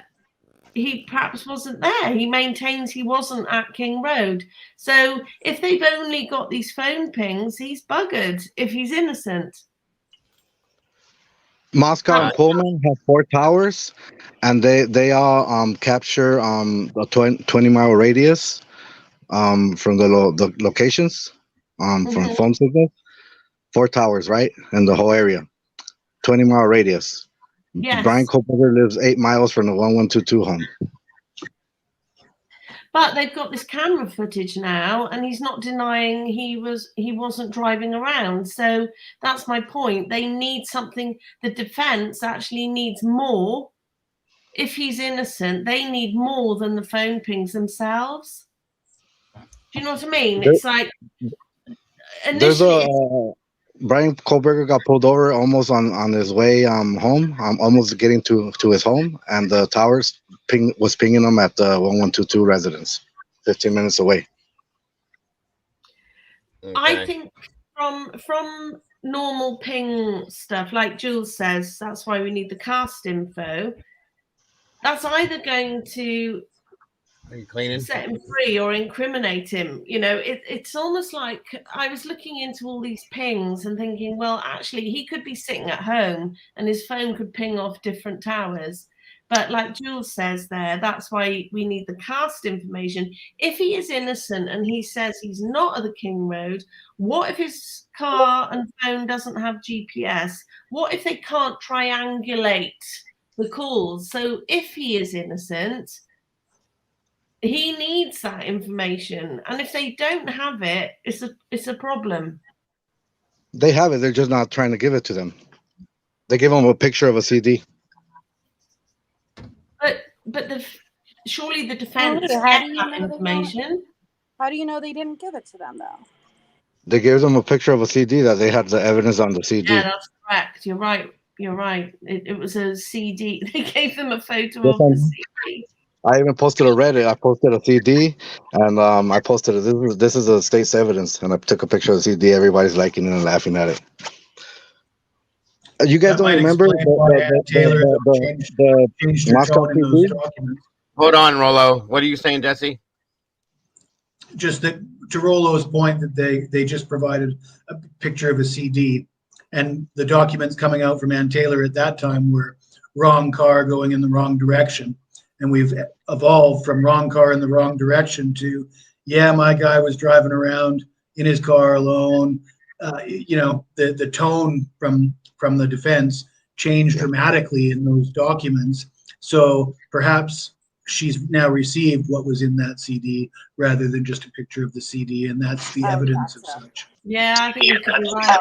he perhaps wasn't there. He maintains he wasn't at King Road. So if they've only got these phone pings, he's buggered if he's innocent. Moscow and Pullman have 4 towers, and they all capture a 20-mile radius from the locations from phone signals. 4 towers, right, in the whole area, 20-mile radius. Yes. Bryan Kohberger lives 8 miles from the 1122 home. But they've got this camera footage now, and he's not denying he wasn't driving around. So that's my point. They need something. The defense actually needs more. If he's innocent, they need more than the phone pings themselves. Do you know what I mean? It's like initially. Bryan Kohberger got pulled over almost on his way home, almost getting to his home, and the towers was pinging him at the 1122 residence, 15 minutes away. Okay. I think from normal ping stuff, like Jules says, that's why we need the cast info. That's either going to set him free or incriminate him. It's almost like I was looking into all these pings and thinking, well, actually, he could be sitting at home and his phone could ping off different towers. But like Jules says there, that's why we need the cast information. If he is innocent and he says he's not at the King Road, what if his car and phone doesn't have GPS? What if they can't triangulate the calls? So if he is innocent, he needs that information, and if they don't have it, it's a problem. They have it. They're just not trying to give it to them. They give them a picture of a CD. But surely the defense gets that information. How do you know they didn't give it to them, though? They gave them a picture of a CD that they had the evidence on the CD. Yeah, that's correct. You're right. It was a CD. They gave them a photo of the CD. I even posted a Reddit. I posted a CD, and I posted it. This is a state's evidence, and I took a picture of the CD. Everybody's liking it and laughing at it. You guys don't remember the Moscow CD? Hold on, Rollo. What are you saying, Jesse? Just that, to Rollo's point, that they just provided a picture of a CD, and the documents coming out from Ann Taylor at that time were wrong car going in the wrong direction. And we've evolved from wrong car in the wrong direction to, yeah, my guy was driving around in his car alone. The tone from the defense changed dramatically in those documents. So perhaps she's now received what was in that CD rather than just a picture of the CD, and that's the evidence of such. Yeah, I think you could be right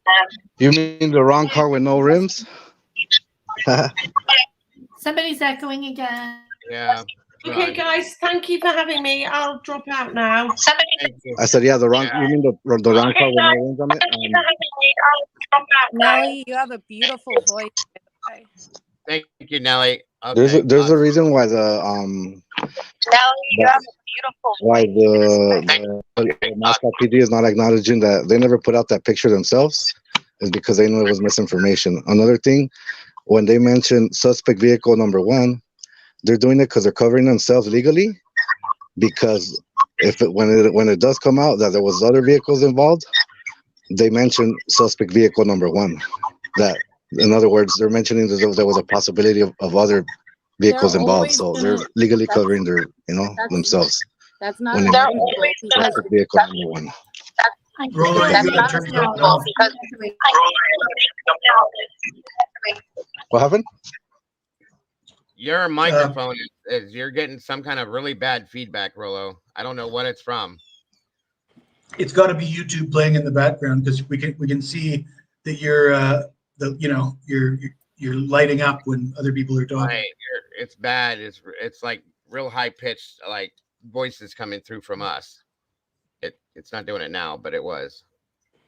there. You mean the wrong car with no rims? Somebody's echoing again. Yeah. Okay, guys, thank you for having me. I'll drop out now. I said, yeah, the wrong. You mean the wrong car with no rims on it? Nelly, you have a beautiful voice. Thank you, Nelly. There's a reason why the Mascot PD is not acknowledging that they never put out that picture themselves, is because they knew it was misinformation. Another thing, when they mention suspect vehicle number 1, they're doing it because they're covering themselves legally. Because when it does come out that there was other vehicles involved, they mention suspect vehicle number 1. That, in other words, they're mentioning that there was a possibility of other vehicles involved. So they're legally covering their, themselves. That's not When because vehicle number 1. Rollo, you gotta turn it down. What happened? Your microphone is you're getting some kind of really bad feedback, Rollo. I don't know what it's from. It's got to be YouTube playing in the background, because we can see that you're you're lighting up when other people are talking. Right. It's bad. It's like real high pitched, like voices coming through from us. It's not doing it now, but it was.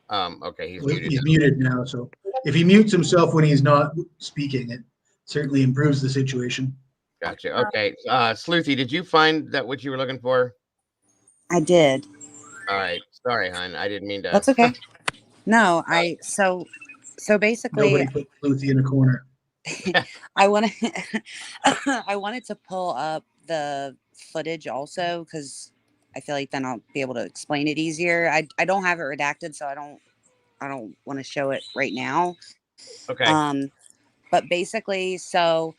Okay, he's muted. He's muted now, so if he mutes himself when he's not speaking, it certainly improves the situation. Gotcha. Okay, Sleuthy, did you find that what you were looking for? I did. All right. Sorry, hon. I didn't mean to. That's okay. No, so basically Nobody put Sleuthy in a corner. I wanted to pull up the footage also, because I feel like then I'll be able to explain it easier. I don't have it redacted, so I don't want to show it right now. Okay. But basically, so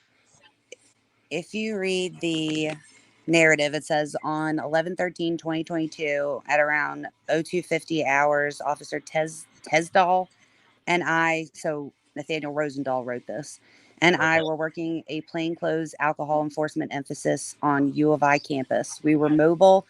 if you read the narrative, it says on 11/13/2022 at around 02:50 hours, Officer Tesdall and I, so Nathaniel Rosendahl wrote this, and I were working a plainclothes alcohol enforcement emphasis on U of I campus. We were mobile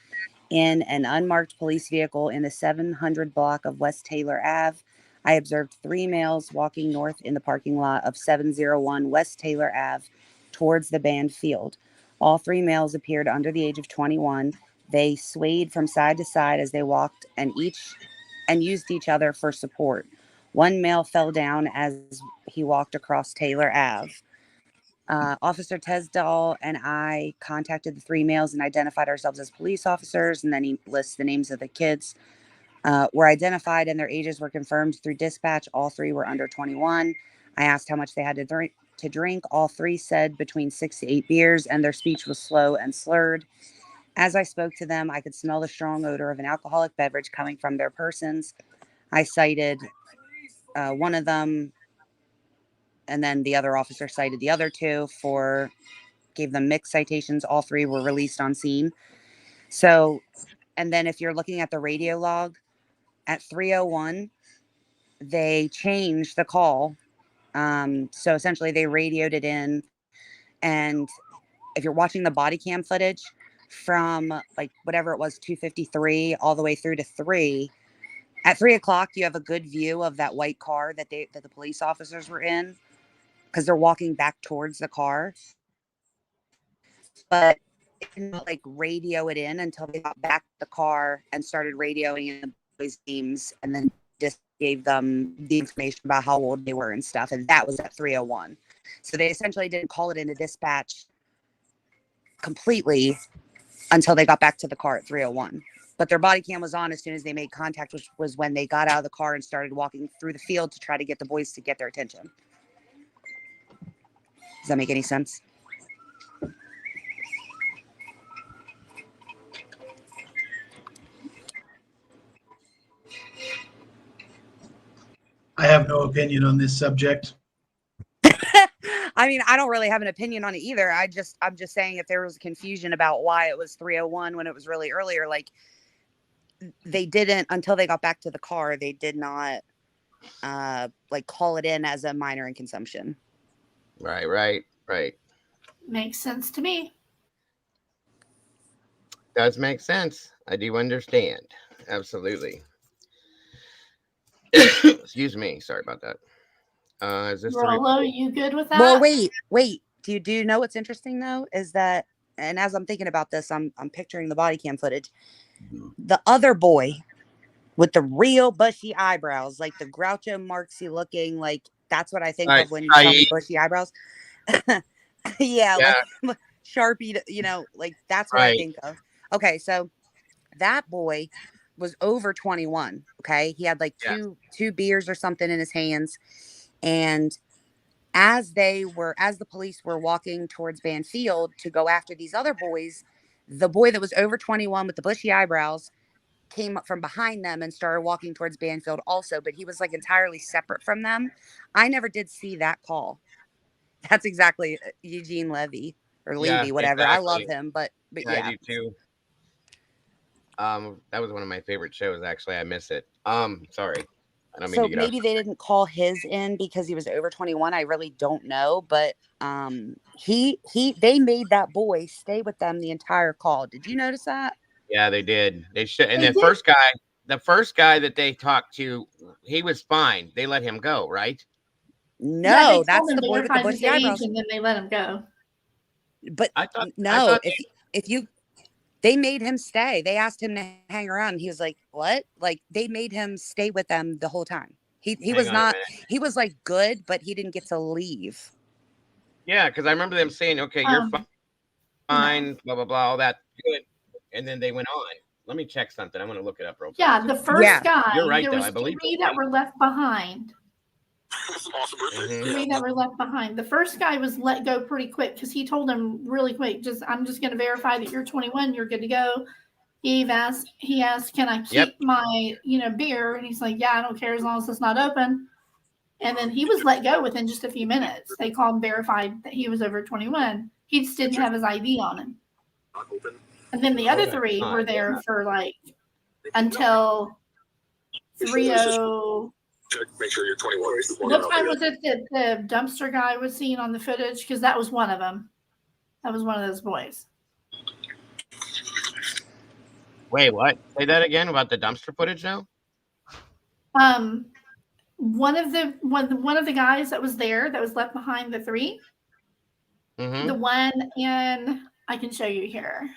in an unmarked police vehicle in the 700 block of West Taylor Ave. I observed 3 males walking north in the parking lot of 701 West Taylor Ave towards the band field. All 3 males appeared under the age of 21. They swayed from side to side as they walked and used each other for support. One male fell down as he walked across Taylor Ave. Officer Tesdall and I contacted the 3 males and identified ourselves as police officers, and then he lists the names of the kids. Were identified and their ages were confirmed through dispatch. All 3 were under 21. I asked how much they had to drink. All 3 said between 6 to 8 beers, and their speech was slow and slurred. As I spoke to them, I could smell the strong odor of an alcoholic beverage coming from their persons. I cited one of them, and then the other officer cited the other 2 gave them mixed citations. All 3 were released on scene. So, and then if you're looking at the radio log, at 3:01, they changed the call. So essentially they radioed it in, and if you're watching the body cam footage from like whatever it was, 2:53 all the way through to 3, at 3 o'clock, you have a good view of that white car that the police officers were in, because they're walking back towards the car. But it didn't like radio it in until they got back to the car and started radioing in the boys' names, and then just gave them the information about how old they were and stuff. And that was at 3:01. So they essentially didn't call it into dispatch completely until they got back to the car at 3:01. But their body cam was on as soon as they made contact, which was when they got out of the car and started walking through the field to try to get the boys to get their attention. Does that make any sense? I have no opinion on this subject. I mean, I don't really have an opinion on it either. I'm just saying, if there was confusion about why it was 3:01 when it was really earlier, like they didn't, until they got back to the car, they did not like call it in as a minor in consumption. Right. Makes sense to me. Does make sense. I do understand. Absolutely. Excuse me. Sorry about that. Is this Rollo, you good with that? Well, wait. Do you know what's interesting though? Is that and as I'm thinking about this, I'm picturing the body cam footage. The other boy with the real bushy eyebrows, like the Groucho Marxy looking, like that's what I think of when you tell me bushy eyebrows. Yeah, like Sharpie, like that's what I think of. Okay, so that boy was over 21. Okay, he had like two beers or something in his hands, and as the police were walking towards Van Field to go after these other boys, the boy that was over 21 with the bushy eyebrows came up from behind them and started walking towards Banfield also, but he was like entirely separate from them. I never did see that call. That's exactly Eugene Levy or Levy, whatever. Exactly. I love him, but yeah. I do too. That was one of my favorite shows. Actually, I miss it. Sorry. I don't mean to get maybe they didn't call his in because he was over 21. I really don't know, but they made that boy stay with them the entire call. Did you notice that? Yeah, they did. They should. And the first guy that they talked to, he was fine. They let him go, right? No, that's the boy with the bushy eyebrows. And then they let him go. But they made him stay. They asked him to hang around. And he was like, what? Like they made him stay with them the whole time. He was not, he was like good, but he didn't get to leave. Yeah. Cause I remember them saying, okay, you're fine, blah, blah, blah, all that good. And then they went on. Let me check something. I'm going to look it up real quick. Yeah. The first guy, you're right, there though. was three that were left behind. Three that were left behind. The first guy was let go pretty quick because he told him really quick, I'm just going to verify that you're 21, you're good to go. He asked, can I keep my, beer? And he's like, yeah, I don't care as long as it's not open. And then he was let go within just a few minutes. They called and verified that he was over 21. He just didn't have his ID on him. And then the other three were there for like until 3:00. Make sure you're 21. What time was it that the dumpster guy was seen on the footage? Because that was one of them. That was one of those boys. Wait, what? Say that again about the dumpster footage now? One of the guys that was there that was left behind the three. Mm-hmm. The one I can show you here.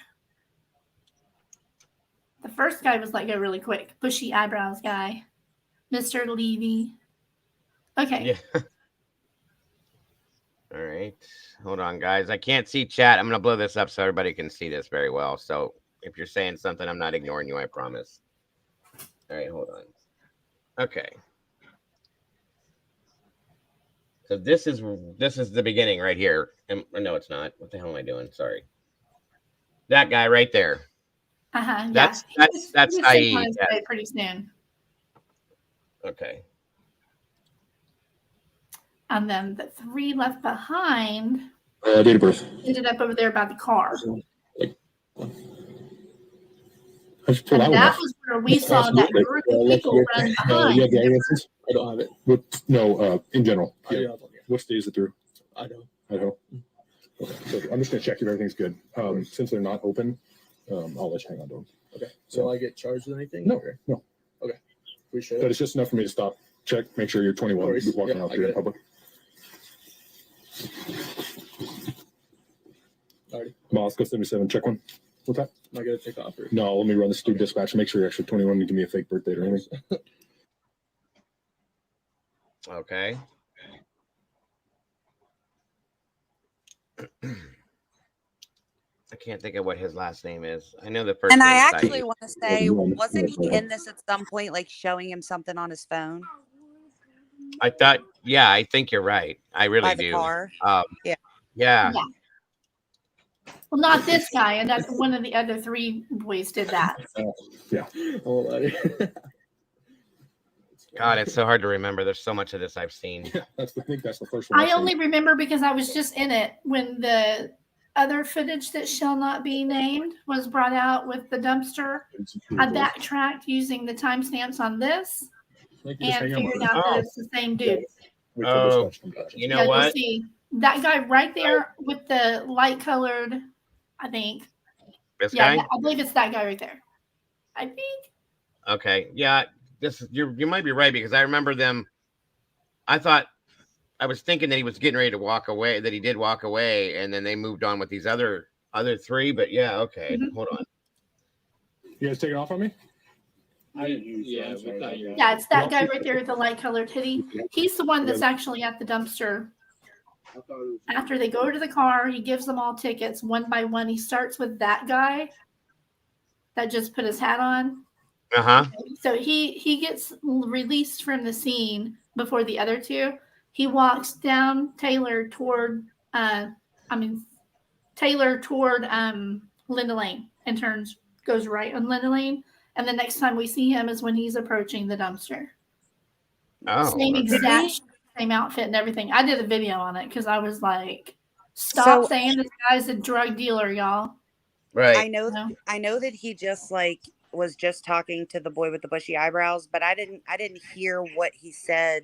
The first guy was let go really quick. Bushy eyebrows guy. Mr. Levy. Okay. Yeah. All right. Hold on, guys. I can't see chat. I'm going to blow this up so everybody can see this very well. So if you're saying something, I'm not ignoring you, I promise. All right, hold on. Okay. So this is the beginning right here. No, it's not. What the hell am I doing? Sorry. That guy right there. Uh-huh. That's Saeed. Pretty soon. Okay. And then the three left behind date of birth ended up over there by the car. And that was where we saw that group of people run behind. You have the answers? I don't have it. No, in general. Yeah. What state is it through? Idaho. Okay, so I'm just going to check if everything's good. Since they're not open, I'll let you hang on to them. Okay. So will I get charged with anything? No. Okay. Appreciate it. But it's just enough for me to stop, check, make sure you're 21. You're walking out here in public. Alrighty. Moscow 77, check one. What's that? Am I going to take off? Or? No, let me run this through dispatch and make sure you're actually 21 and give me a fake birthday or anything. Okay. I can't think of what his last name is. I know the first. And I actually want to say, wasn't he in this at some point, like showing him something on his phone? I thought, yeah, I think you're right. I really do. Car. Yeah. Well, not this guy, and that's one of the other three boys did that. Yeah. God, it's so hard to remember. There's so much of this I've seen. Yeah, that's the first one. I only remember because I was just in it when the other footage that shall not be named was brought out with the dumpster. I backtracked using the timestamps on this and figured out that it's the same dude. Oh, you know what? See, that guy right there with the light colored, I think. This guy? I believe it's that guy right there. I think. Okay. Yeah. You might be right because I remember them. I was thinking that he was getting ready to walk away, that he did walk away, and then they moved on with these other other three, but yeah, okay. Mhm. Hold on. You guys taking off on me? Yeah, it's that guy right there with the light colored hoodie. He's the one that's actually at the dumpster. After they go to the car, he gives them all tickets one by one. He starts with that guy that just put his hat on. So he gets released from the scene before the other two. He walks down Taylor toward Linda Lane and goes right on Linda Lane. And the next time we see him is when he's approaching the dumpster. Same outfit and everything. I did a video on it because I was like, stop saying this guy's a drug dealer, y'all. Right. I know that he just was just talking to the boy with the bushy eyebrows, but I didn't hear what he said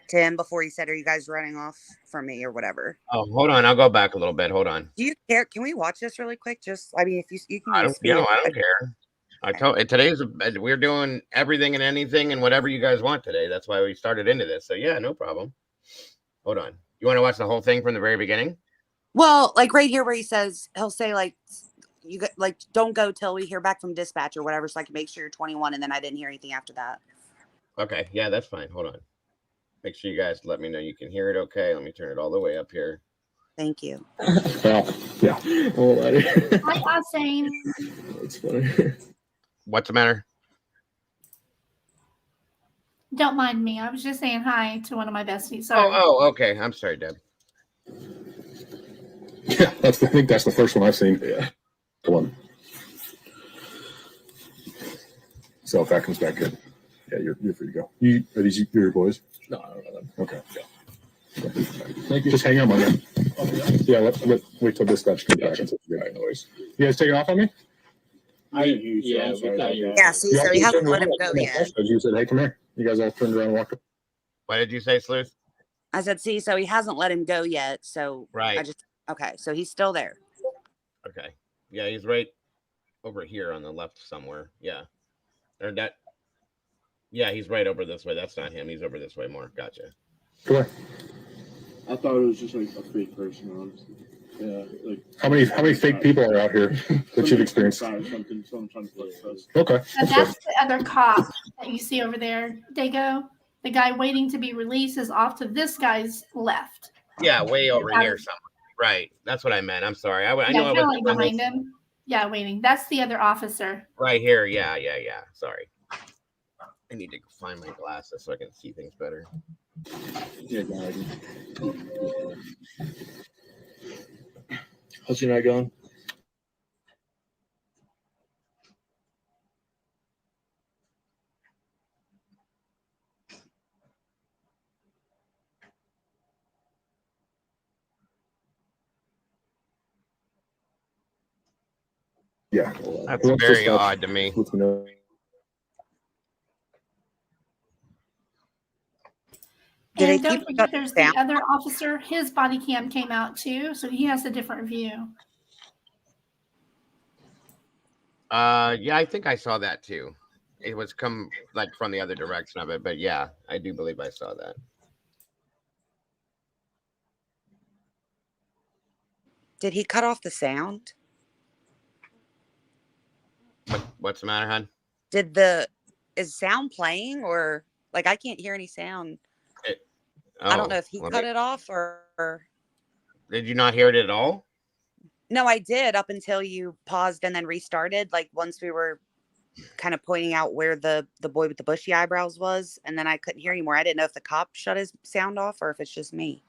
to him before he said, "Are you guys running off from me or whatever?" Oh, hold on. I'll go back a little bit. Hold on. Do you care? Can we watch this really quick? Just, I mean, if you can. I don't care. We're doing everything and anything and whatever you guys want today. That's why we started into this. So yeah, no problem. Hold on. You want to watch the whole thing from the very beginning? Well, like right here where he'll say you don't go till we hear back from dispatch or whatever, so I can make sure you're 21. And then I didn't hear anything after that. Okay, yeah, that's fine. Hold on. Make sure you guys let me know you can hear it. Okay, let me turn it all the way up here. Thank you. Well, yeah. Hi, Austin. That's funny. What's the matter? Don't mind me. I was just saying hi to one of my besties. Sorry. Oh, okay. I'm sorry, Deb. Yeah, I think that's the first one I've seen. Yeah. The one. So if that comes back good, yeah, you're free to go. Are these your boys? No, I don't know them. Okay. Yeah. Thank you. Just hang out, my man. Yeah, wait till dispatch comes back. Right, noise. You guys taking off on me? Yeah, see, so he hasn't let him go yet. You said, hey, come here. You guys all turned around and walked up. What did you say, Sleuth? I said, see, so he hasn't let him go yet. So right. Okay, so he's still there. Okay. Yeah, he's right over here on the left somewhere. Yeah. Yeah, he's right over this way. That's not him. He's over this way more. Gotcha. Come on. I thought it was just like a fake person, honestly. Yeah, like how many fake people are out here that you've experienced? Someone trying to flex us. Okay. That's the other cop that you see over there, Dago. The guy waiting to be released is off to this guy's left. Yeah, way over here somewhere. Right. That's what I meant. I'm sorry. I know I was behind him. Yeah, waiting. That's the other officer. Right here. Yeah. Sorry. I need to find my glasses so I can see things better. Yeah, how's your night going? Yeah. That's very odd to me. And don't forget, there's the other officer. His body cam came out too, so he has a different view. Yeah, I think I saw that too. It was come like from the other direction of it, but yeah, I do believe I saw that. Did he cut off the sound? What's the matter, hon? Is sound playing or like I can't hear any sound? I don't know if he cut it off or. Did you not hear it at all? No, I did up until you paused and then restarted. Like once we were kind of pointing out where the boy with the bushy eyebrows was, and then I couldn't hear anymore. I didn't know if the cop shut his sound off or if it's just me.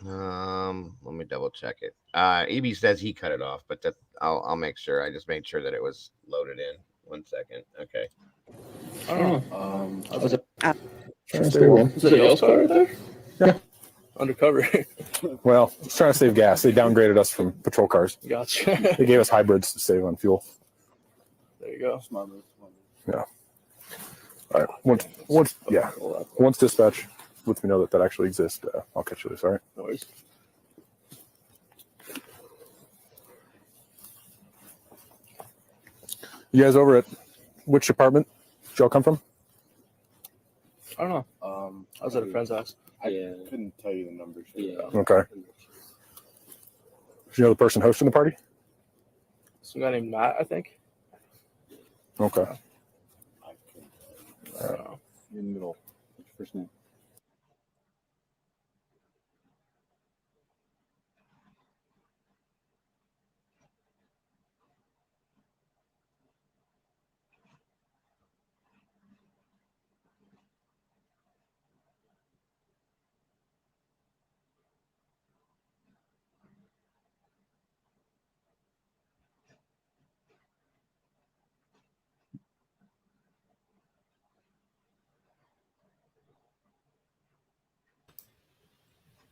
Let me double check it. EB says he cut it off, but I'll make sure. I just made sure that it was loaded in. 1 second. Okay. I don't know. Is it a yellow car right there? Yeah. Undercover. Well, it's trying to save gas. They downgraded us from patrol cars. Gotcha. They gave us hybrids to save on fuel. There you go. Smart move. Yeah. All right. Once dispatch lets me know that actually exists, I'll catch you this. All right. No worries. You guys over at which department did y'all come from? I don't know. I was at a friend's house. I couldn't tell you the numbers. Yeah. Okay. Do you know the person hosting the party? Some guy named Matt, I think. Okay. I don't know. In the middle. What's your first name?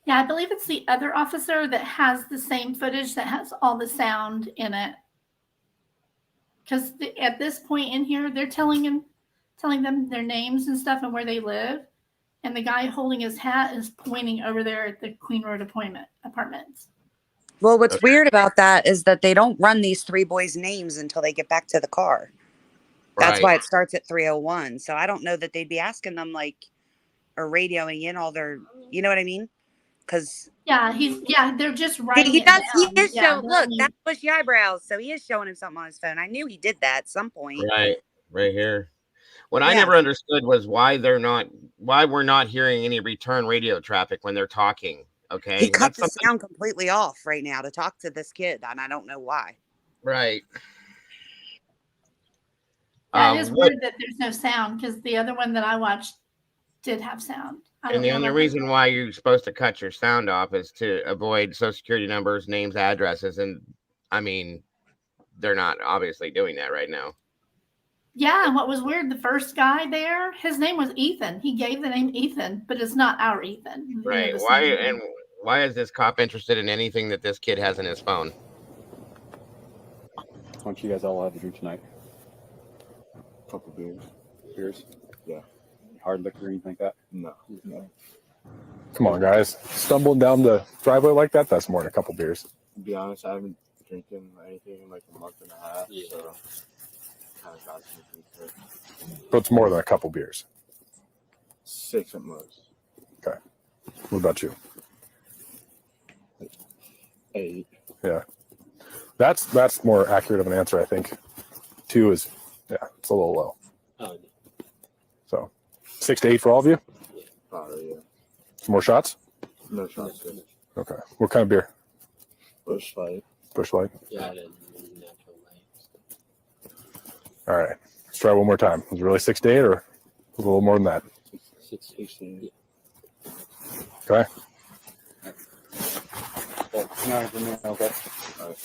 Yeah, I believe it's the other officer that has the same footage that has all the sound in it. Because at this point in here, they're telling them their names and stuff and where they live. And the guy holding his hat is pointing over there at the Queen Road apartments. Well, what's weird about that is that they don't run these three boys' names until they get back to the car. That's why it starts at 3:01. So I don't know that they'd be asking them like, or radioing in all their, you know what I mean? Because they're just writing. He is yeah, showing. Look, that's bushy eyebrows. So he is showing him something on his phone. I knew he did that at some point. Right here. What I never understood was why we're not hearing any return radio traffic when they're talking. Okay, he cut the sound completely off right now to talk to this kid, and I don't know why. Right. It is weird that there's no sound because the other one that I watched did have sound. And the only reason why you're supposed to cut your sound off is to avoid social security numbers, names, addresses. And I mean, they're not obviously doing that right now. Yeah. And what was weird, the first guy there, his name was Ethan. He gave the name Ethan, but it's not our Ethan. Right. Why is this cop interested in anything that this kid has in his phone? Why don't you guys all have a drink tonight? A couple beers. Beers? Yeah. Hard liquor or anything like that? No. Come on, guys. Stumbling down the driveway like that, that's more than a couple beers. To be honest, I haven't drinking anything in like a month and a half, so kind of got some. But it's more than a couple beers. 6 at most. Okay. What about you? 8. Yeah. That's more accurate of an answer, I think. 2 is, it's a little low. Oh, so 6 to 8 for all of you? Probably, yeah. Some more shots? No shots. Good. Okay. What kind of beer? Bush Light. Bush Light? Yeah, natural light. All right. Let's try one more time. Was it really 6 to 8 or a little more than that? 6 to 8. Okay. No, for me, okay. All right.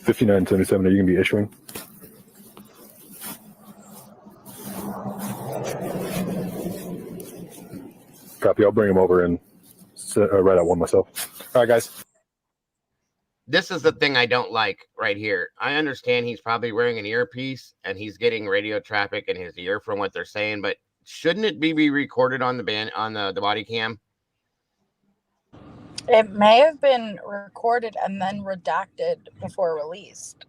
$59.77. Are you going to be issuing? Copy. I'll bring him over and write out one myself. All right, guys. This is the thing I don't like right here. I understand he's probably wearing an earpiece and he's getting radio traffic in his ear from what they're saying, but shouldn't it be recorded on the body cam? It may have been recorded and then redacted before released.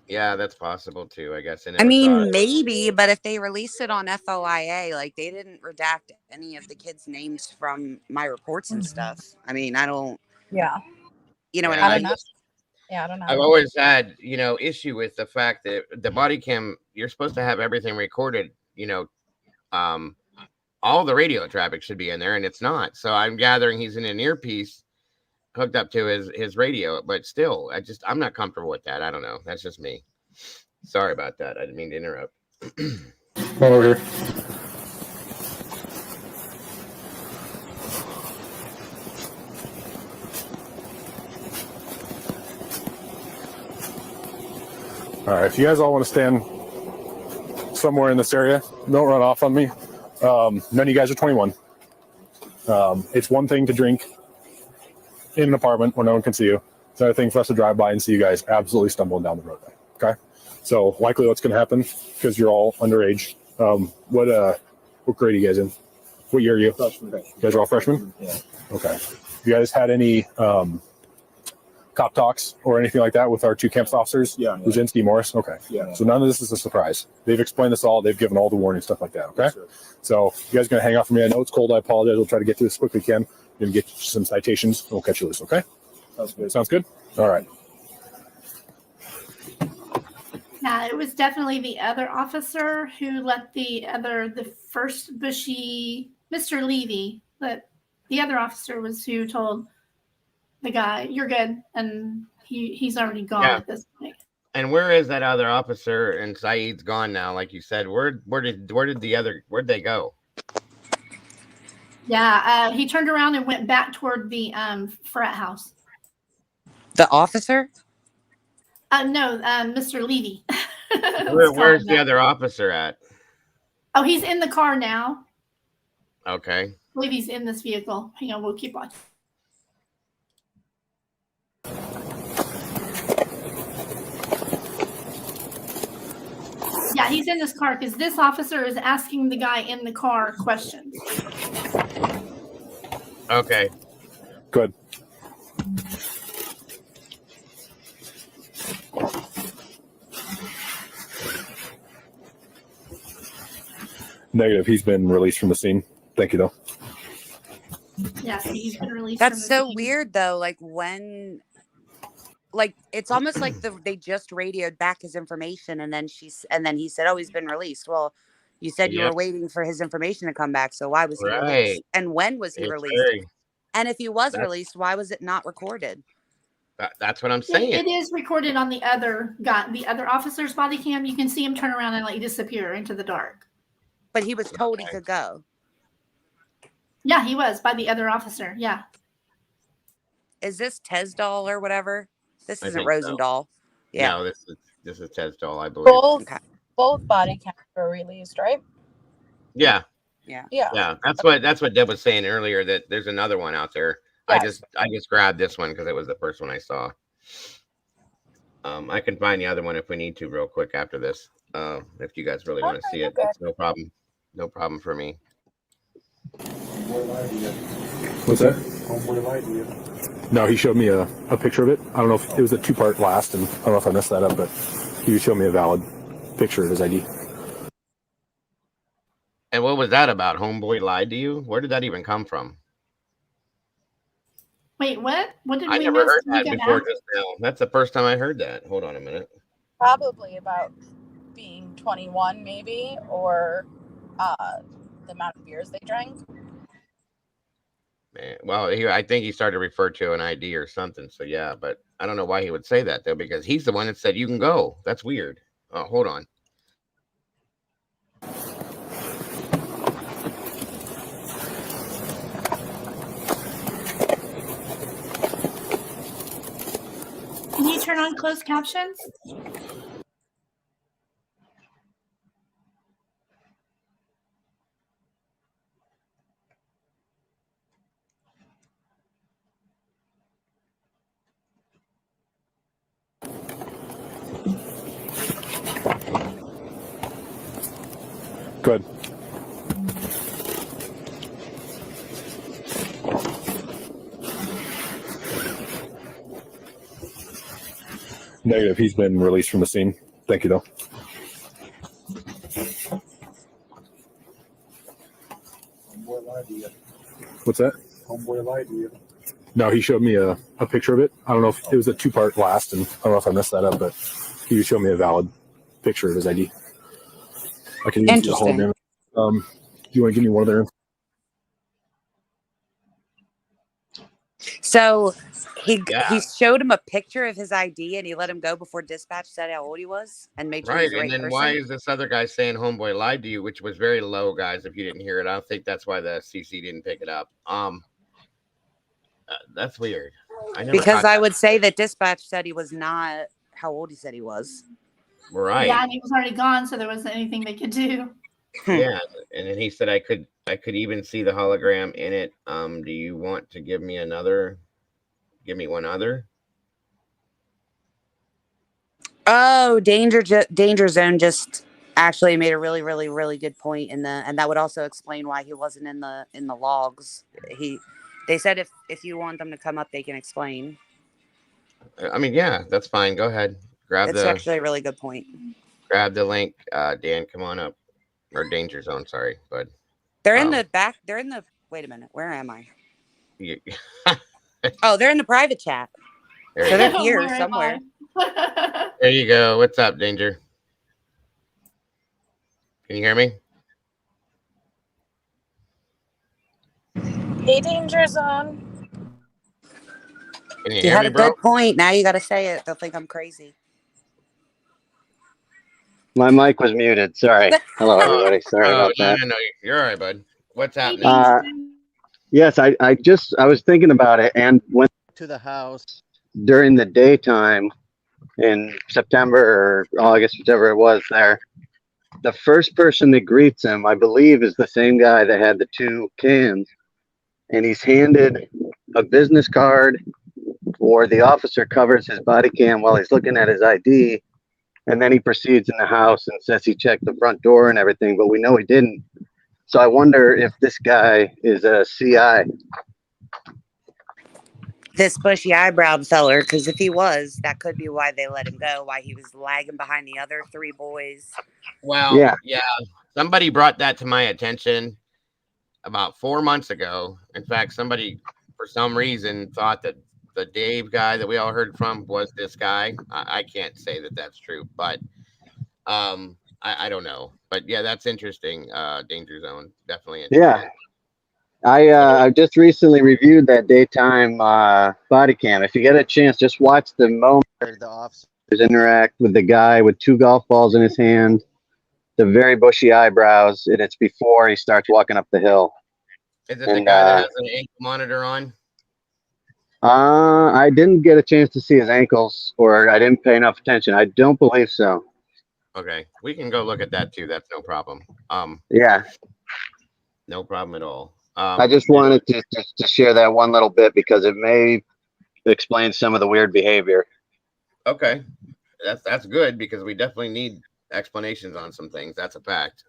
Yeah, that's possible too, I guess. I mean, maybe, but if they released it on FOIA, like they didn't redact any of the kids' names from my reports and stuff. I mean, I don't. Yeah. You know what I mean? Yeah, I don't know. I've always had, issue with the fact that the body cam, you're supposed to have everything recorded, all the radio traffic should be in there and it's not. So I'm gathering he's in an earpiece hooked up to his radio, but still, I'm not comfortable with that. I don't know. That's just me. Sorry about that. I didn't mean to interrupt. Come on over here. All right, if you guys all want to stand somewhere in this area, don't run off on me. None of you guys are 21. It's one thing to drink in an apartment where no one can see you. It's another thing for us to drive by and see you guys absolutely stumbling down the roadway. Okay, so likely what's going to happen, because you're all underage. What grade are you guys in? What year are you? Freshman. You guys are all freshmen? Yeah. Okay. You guys had any cop talks or anything like that with our two campus officers? Yeah. Luzinski, Morris? Okay. Yeah. So none of this is a surprise. They've explained this all. They've given all the warning, stuff like that. Okay. Yes, so you guys are going to hang out for me. I know it's cold. I apologize. We'll try to get through this as quickly as we can. We're going to get you some citations. And we'll catch you loose. Okay. Sounds good. All right. Yeah, it was definitely the other officer who let the first bushy Mr. Levy, but the other officer was who told the guy, "You're good," and he's already gone at this point. And where is that other officer? And Saeed's gone now, like you said. Where'd they go? Yeah, he turned around and went back toward the frat house. The officer? No, Mr. Levy. Where's the other officer at? Oh, he's in the car now. Okay. I believe he's in this vehicle. Hang on, we'll keep watching. Yeah, he's in this car because this officer is asking the guy in the car questions. Okay. Good. Negative. He's been released from the scene. Thank you, though. Yes, he's been released. That's so weird, though. Like when, like it's almost like they just radioed back his information, and then he said, "Oh, he's been released." Well, you said you were waiting for his information to come back, so why was he released? And when was he released? And if he was released, why was it not recorded? That's what I'm saying. It is recorded on the other officer's body cam. You can see him turn around and like disappear into the dark. But he was told he could go. Yeah, he was by the other officer. Yeah. Is this Tesdall or whatever? This isn't Rosendahl. So. Yeah. No, this is Tesdall, I believe. Both body cams were released, right? Yeah. Yeah. That's what Deb was saying earlier, that there's another one out there. Yes. I just grabbed this one because it was the first one I saw. I can find the other one if we need to real quick after this. If you guys really want to see it, it's no problem. No problem for me. What's that? No, he showed me a picture of it. I don't know if it was a 2-part blast, and I don't know if I messed that up, but he showed me a valid picture of his ID. And what was that about? Homeboy lied to you? Where did that even come from? Wait, what? What did I we never miss? heard that before just now. That's the first time I heard that. Hold on a minute. Probably about being 21, maybe, or the amount of beers they drank. Man, well, I think he started to refer to an ID or something. So yeah, but I don't know why he would say that though, because he's the one that said you can go. That's weird. Oh, hold on. Can you turn on closed captions? Good. Negative. He's been released from the scene. Thank you, though. What's that? Homeboy lied to you. No, he showed me a picture of it. I don't know if it was a 2-part blast, and I don't know if I messed that up, but he showed me a valid picture of his ID. I can use the whole name. Do you want to give me one of their? So he showed him a picture of his ID, and he let him go before dispatch said how old he was and made sure he was the right person. Why is this other guy saying homeboy lied to you, which was very low, guys? If you didn't hear it, I don't think that's why the CC didn't pick it up. That's weird. Because I would say that dispatch said he was not how old he said he was. Right. Yeah, and he was already gone, so there wasn't anything they could do. Yeah, and then he said I could even see the hologram in it. Do you want to give me another? Give me one other. Oh, Danger Zone just actually made a really, really, really good point and that would also explain why he wasn't in the logs. They said if you want them to come up, they can explain. I mean, yeah, that's fine. Go ahead. That's actually a really good point. Grab the link. Dan, come on up. Or Danger Zone, sorry, bud. They're in the back. They're in the. Wait a minute. Where am I? You, Oh, they're in the private chat. So they're here somewhere. There you go. What's up, Danger? Can you hear me? Hey, Danger Zone. Can you You hear had me, a bro? good point. Now you got to say it. They'll think I'm crazy. My mic was muted. Sorry. Hello, everybody. Sorry about that. No, you're all right, bud. What's happening? Yes, I was thinking about it and went to the house during the daytime in September or August, whichever it was there. The first person that greets him, I believe, is the same guy that had the 2 cans. And he's handed a business card, or the officer covers his body cam while he's looking at his ID. And then he proceeds in the house and says he checked the front door and everything, but we know he didn't. So I wonder if this guy is a CI. This bushy eyebrow feller, because if he was, that could be why they let him go, why he was lagging behind the other 3 boys. Well, yeah. Somebody brought that to my attention about 4 months ago. In fact, somebody, for some reason, thought that the Dave guy that we all heard from was this guy. I can't say that that's true, but I don't know. But yeah, that's interesting. Danger Zone, definitely interesting. Yeah. I just recently reviewed that daytime body cam. If you get a chance, just watch the moment where the officers interact with the guy with 2 golf balls in his hand, the very bushy eyebrows, and it's before he starts walking up the hill. Is it the guy that has an ankle monitor on? I didn't get a chance to see his ankles, or I didn't pay enough attention. I don't believe so. Okay, we can go look at that too. That's no problem. Yeah, no problem at all. I just wanted to share that one little bit because it may explain some of the weird behavior. Okay, that's good because we definitely need explanations on some things. That's a fact.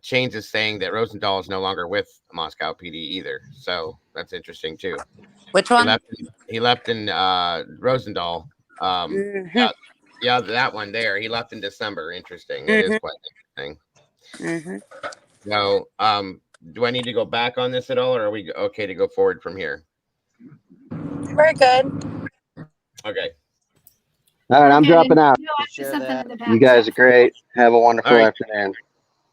Chains is saying that Rosendahl is no longer with Moscow PD either, so that's interesting too. Which one? He left in Rosendahl. Yeah, that one there. He left in December. Interesting. It is quite interesting. So, do I need to go back on this at all, or are we okay to go forward from here? We're good. Okay. All right, I'm dropping out. You guys are great. Have a wonderful afternoon.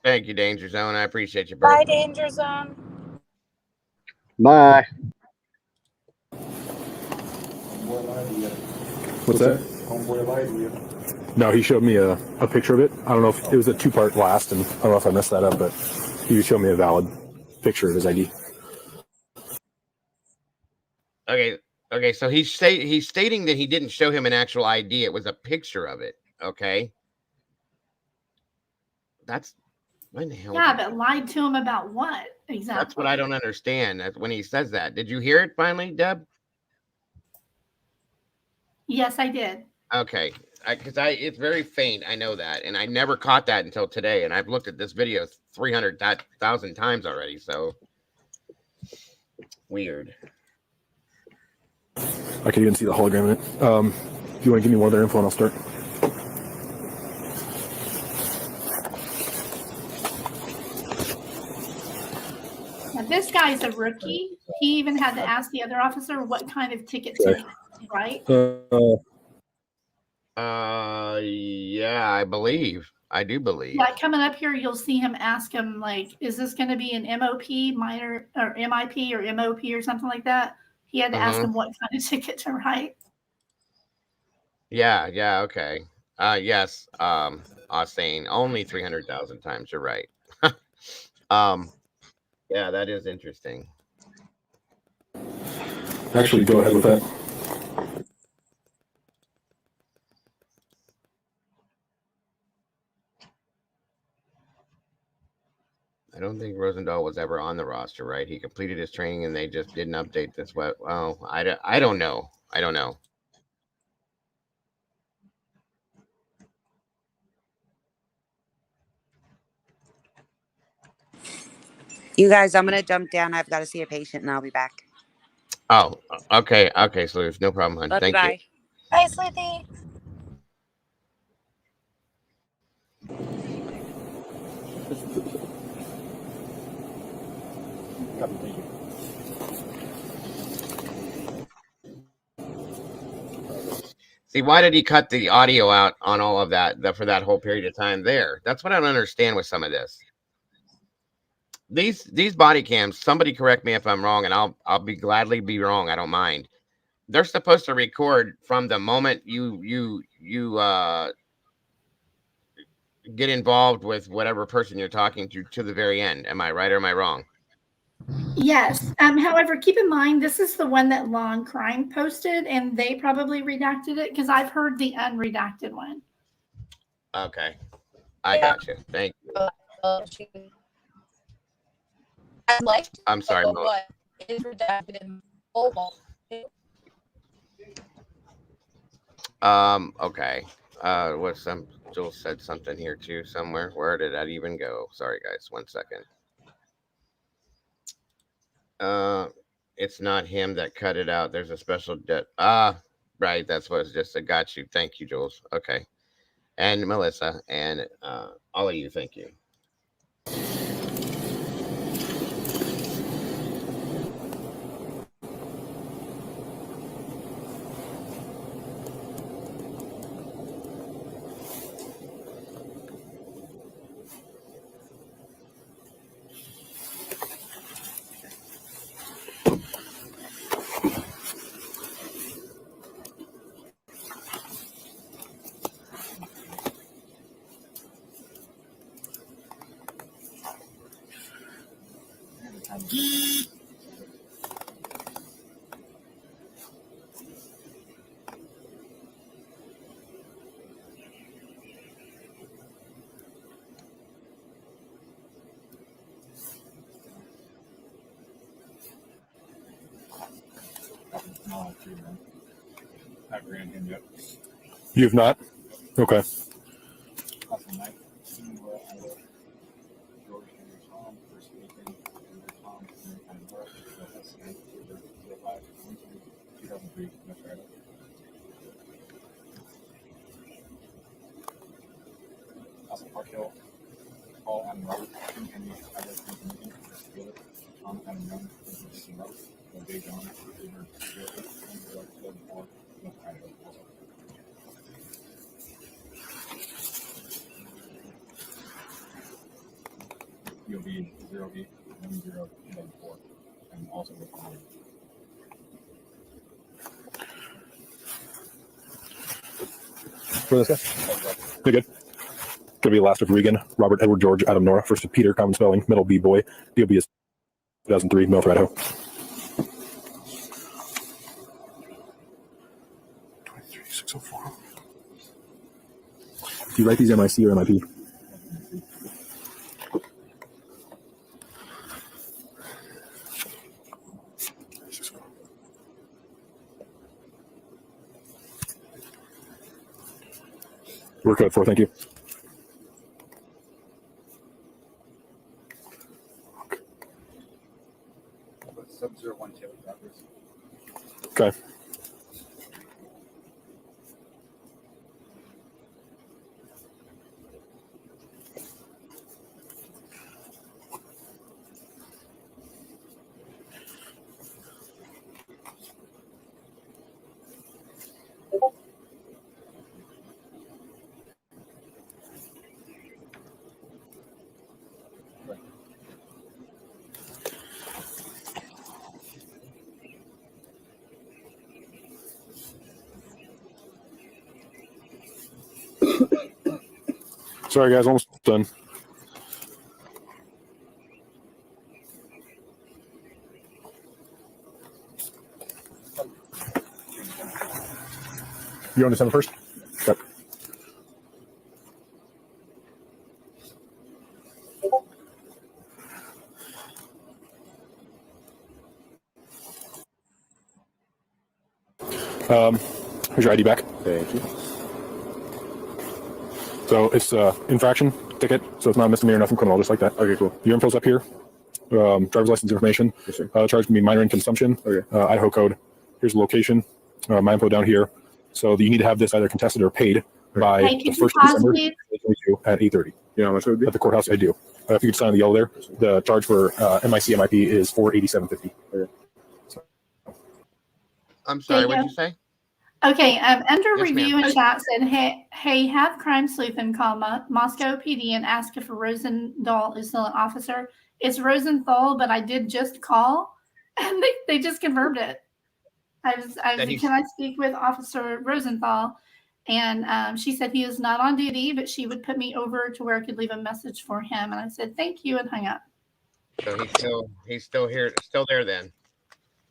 Thank you, Danger Zone. I appreciate you, bro. Bye, Danger Zone. Bye. What's that? No, he showed me a picture of it. I don't know if it was a 2-part blast, and I don't know if I messed that up, but he showed me a valid picture of his ID. Okay. So he's stating that he didn't show him an actual ID. It was a picture of it. Okay. That's when the hell? Yeah, but lied to him about what exactly? That's what I don't understand. That's when he says that. Did you hear it finally, Deb? Yes, I did. Okay, because it's very faint. I know that, and I never caught that until today. And I've looked at this video 300,000 times already. So weird. I can even see the hologram in it. If you want to give me more of their info, and I'll start. Now, this guy's a rookie. He even had to ask the other officer what kind of ticket to get, right? Yeah, I do believe. Yeah, coming up here, you'll see him ask him, like, is this going to be an MOP, minor, or MIP, or MOP, or something like that? He had to ask him what kind of ticket to write. Yeah, okay. Yes, I was saying only 300,000 times. You're right. Yeah, that is interesting. Actually, go ahead with that. I don't think Rosendahl was ever on the roster, right? He completed his training and they just didn't update this. Well, I don't know. I don't know. You guys, I'm going to jump down. I've got to see a patient and I'll be back. Oh, okay, Sleuth, no problem, hon. Love you. Thank you. Bye, Sleuthy. See, why did he cut the audio out on all of that for that whole period of time there? That's what I don't understand with some of this. These body cams, somebody correct me if I'm wrong, and I'll be gladly be wrong. I don't mind. They're supposed to record from the moment you get involved with whatever person you're talking to the very end. Am I right or am I wrong? Yes. However, keep in mind, this is the one that Law and Crime posted, and they probably redacted it because I've heard the unredacted one. Okay. I got you. Thank you. I'm sorry, Mo. What is redacted in mobile? Okay. What's some Jules said something here too somewhere. Where did that even go? Sorry guys, 1 second. It's not him that cut it out. There's a special debt. Right. That's what it's just. I got you. Thank you, Jules. Okay. And Melissa and all of you, thank you. You've not? Okay. For this guy? You're good. Gonna be last of Regan, Robert Edward George, Adam Nora, first of Peter, common spelling, middle B boy, DOB is 2003, Mil Idaho. 23604. Do you write these MIC or MIP? We're code 4, thank you. Okay. Sorry guys, almost done. You on December 1st? Okay. Here's your ID back. Thank you. So it's infraction ticket, so it's not a misdemeanor, nothing criminal, just like that. Okay, cool. Your info's up here. driver's license information. Yes, charge can be minor in consumption. Okay. Idaho code. Here's the location. My info down here. So you need to have this either contested or paid by the 1st of December 2022 at 8:30. You know how much it would be? At the courthouse, I do. If you could sign on the yellow there, the charge for MIP is $487.50. Okay. So. I'm sorry, what did you say? Okay, under Yes, review ma'am. and chat said, hey, have crime sleuth and call Moscow PD and ask if Rosendahl is still an officer. It's Rosenthal, but I did just call, and they just confirmed it. I was can I speak with Officer Rosenthal? And she said he is not on duty, but she would put me over to where I could leave a message for him. And I said, thank you, and hung up. So he's still here, still there then.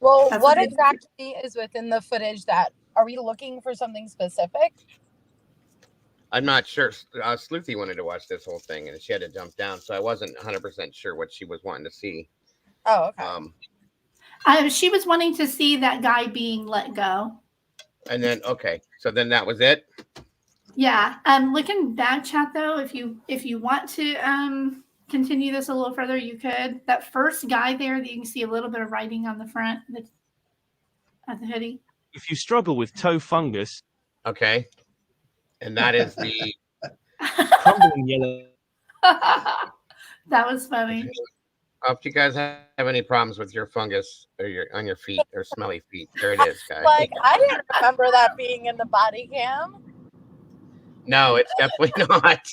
Well, what exactly is within the footage that, are we looking for something specific? I'm not sure. Sleuthy wanted to watch this whole thing, and she had to jump down, so I wasn't 100% sure what she was wanting to see. Oh, okay. She was wanting to see that guy being let go. And then, okay, so then that was it? Yeah. Looking back chat, though, if you want to continue this a little further, you could. That first guy there that you can see a little bit of writing on the front of the hoodie. If you struggle with toe fungus. Okay. And that is the crumbling yellow. That was funny. If you guys have any problems with your fungus or on your feet or smelly feet, there it is, guys. Like, I didn't remember that being in the body cam. No, it's definitely not.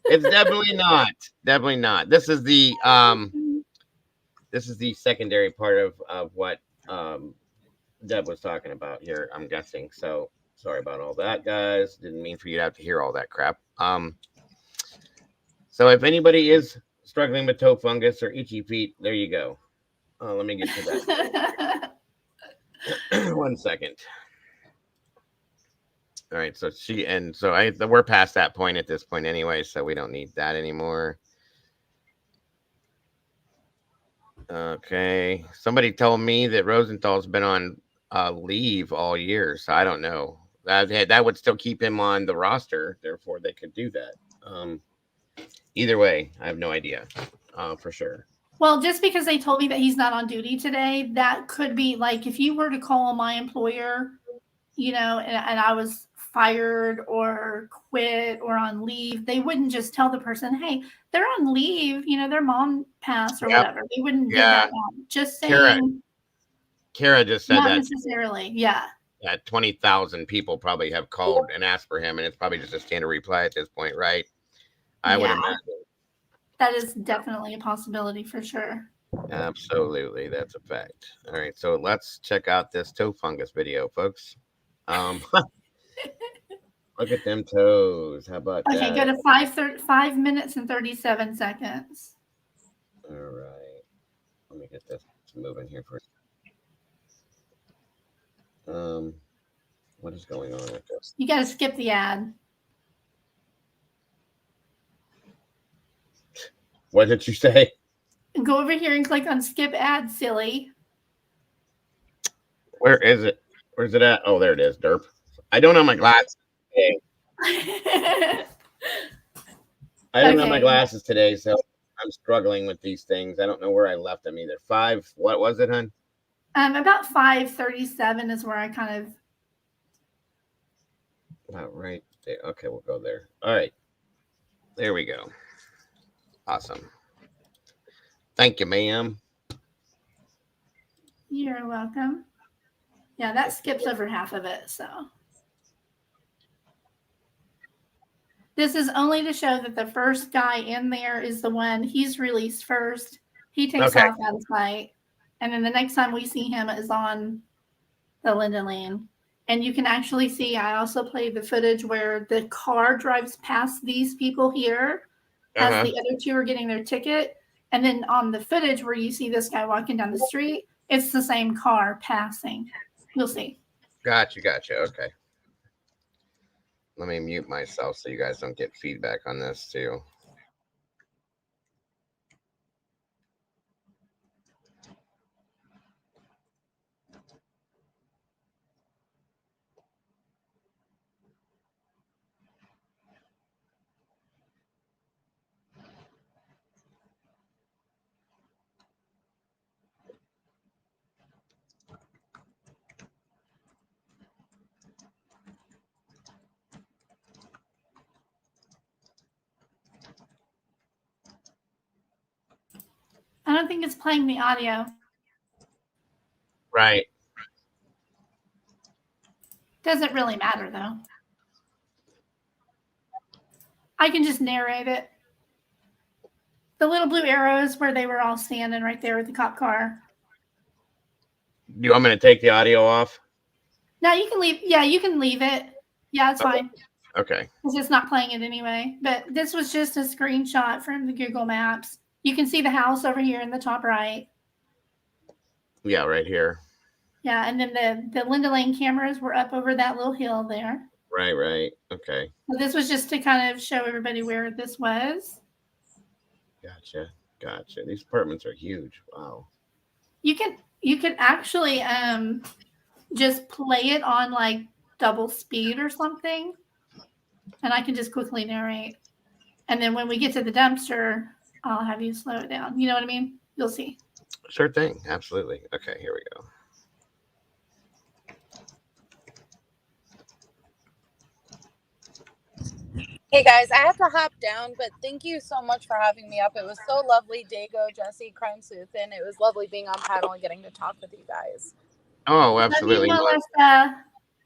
It's definitely not. Definitely not. This is the secondary part of what Deb was talking about here, I'm guessing. So sorry about all that, guys. Didn't mean for you to have to hear all that crap. So if anybody is struggling with toe fungus or itchy feet, there you go. Let me get to that. 1 second. All right, so we're past that point at this point anyway, so we don't need that anymore. Okay, somebody told me that Rosenthal's been on leave all year, so I don't know. That would still keep him on the roster, therefore they could do that. Either way, I have no idea for sure. Well, just because they told me that he's not on duty today, that could be like if you were to call my employer, you know, and I was fired or quit or on leave, they wouldn't just tell the person, hey, they're on leave, you know, their mom passed or whatever. They wouldn't give that on. Just saying. Kara just said not that. Necessarily, yeah. That 20,000 people probably have called and asked for him, and it's probably just a standard reply at this point, right? I would imagine. That is definitely a possibility for sure. Absolutely, that's a fact. All right, so let's check out this toe fungus video, folks. Look at them toes. How about that? Okay, go to 5 minutes and 37 seconds. All right. Let me get this moving here for what is going on with this? You got to skip the ad. What did you say? Go over here and click on skip ad, silly. Where is it? Where's it at? Oh, there it is, derp. I don't have my glasses today. I don't have my glasses today, so I'm struggling with these things. I don't know where I left them either. What was it, hon? About 5:37 is where I kind of. About right there. Okay, we'll go there. All right. There we go. Awesome. Thank you, ma'am. You're welcome. Yeah, that skips over half of it, so. This is only to show that the first guy in there is the one, he's released first. He takes off out of sight. And then the next time we see him is on the Linden Lane. And you can actually see, I also played the footage where the car drives past these people here as the other two are getting their ticket. And then on the footage where you see this guy walking down the street, it's the same car passing. You'll see. Gotcha. Okay. Let me mute myself so you guys don't get feedback on this too. don't think it's playing the audio. Right. Doesn't really matter though. I can just narrate it. The little blue arrows where they were all standing right there with the cop car. Do you want me to take the audio off? No, you can leave. Yeah, you can leave it. Yeah, it's fine. Okay. It's just not playing it anyway. But this was just a screenshot from the Google Maps. You can see the house over here in the top right. Yeah, right here. Yeah, and then the Linda Lane cameras were up over that little hill there. Right. Okay. So this was just to kind of show everybody where this was. Gotcha. These apartments are huge. Wow. You can actually just play it on like double speed or something, and I can just quickly narrate. And then when we get to the dumpster, I'll have you slow it down. You know what I mean? You'll see. Sure thing. Absolutely. Okay, here we go. Hey guys, I have to hop down, but thank you so much for having me up. It was so lovely, Dago, Jesse, Crime Sleuth, and it was lovely being on panel and getting to talk with you guys. Oh, absolutely. Love you, Melissa.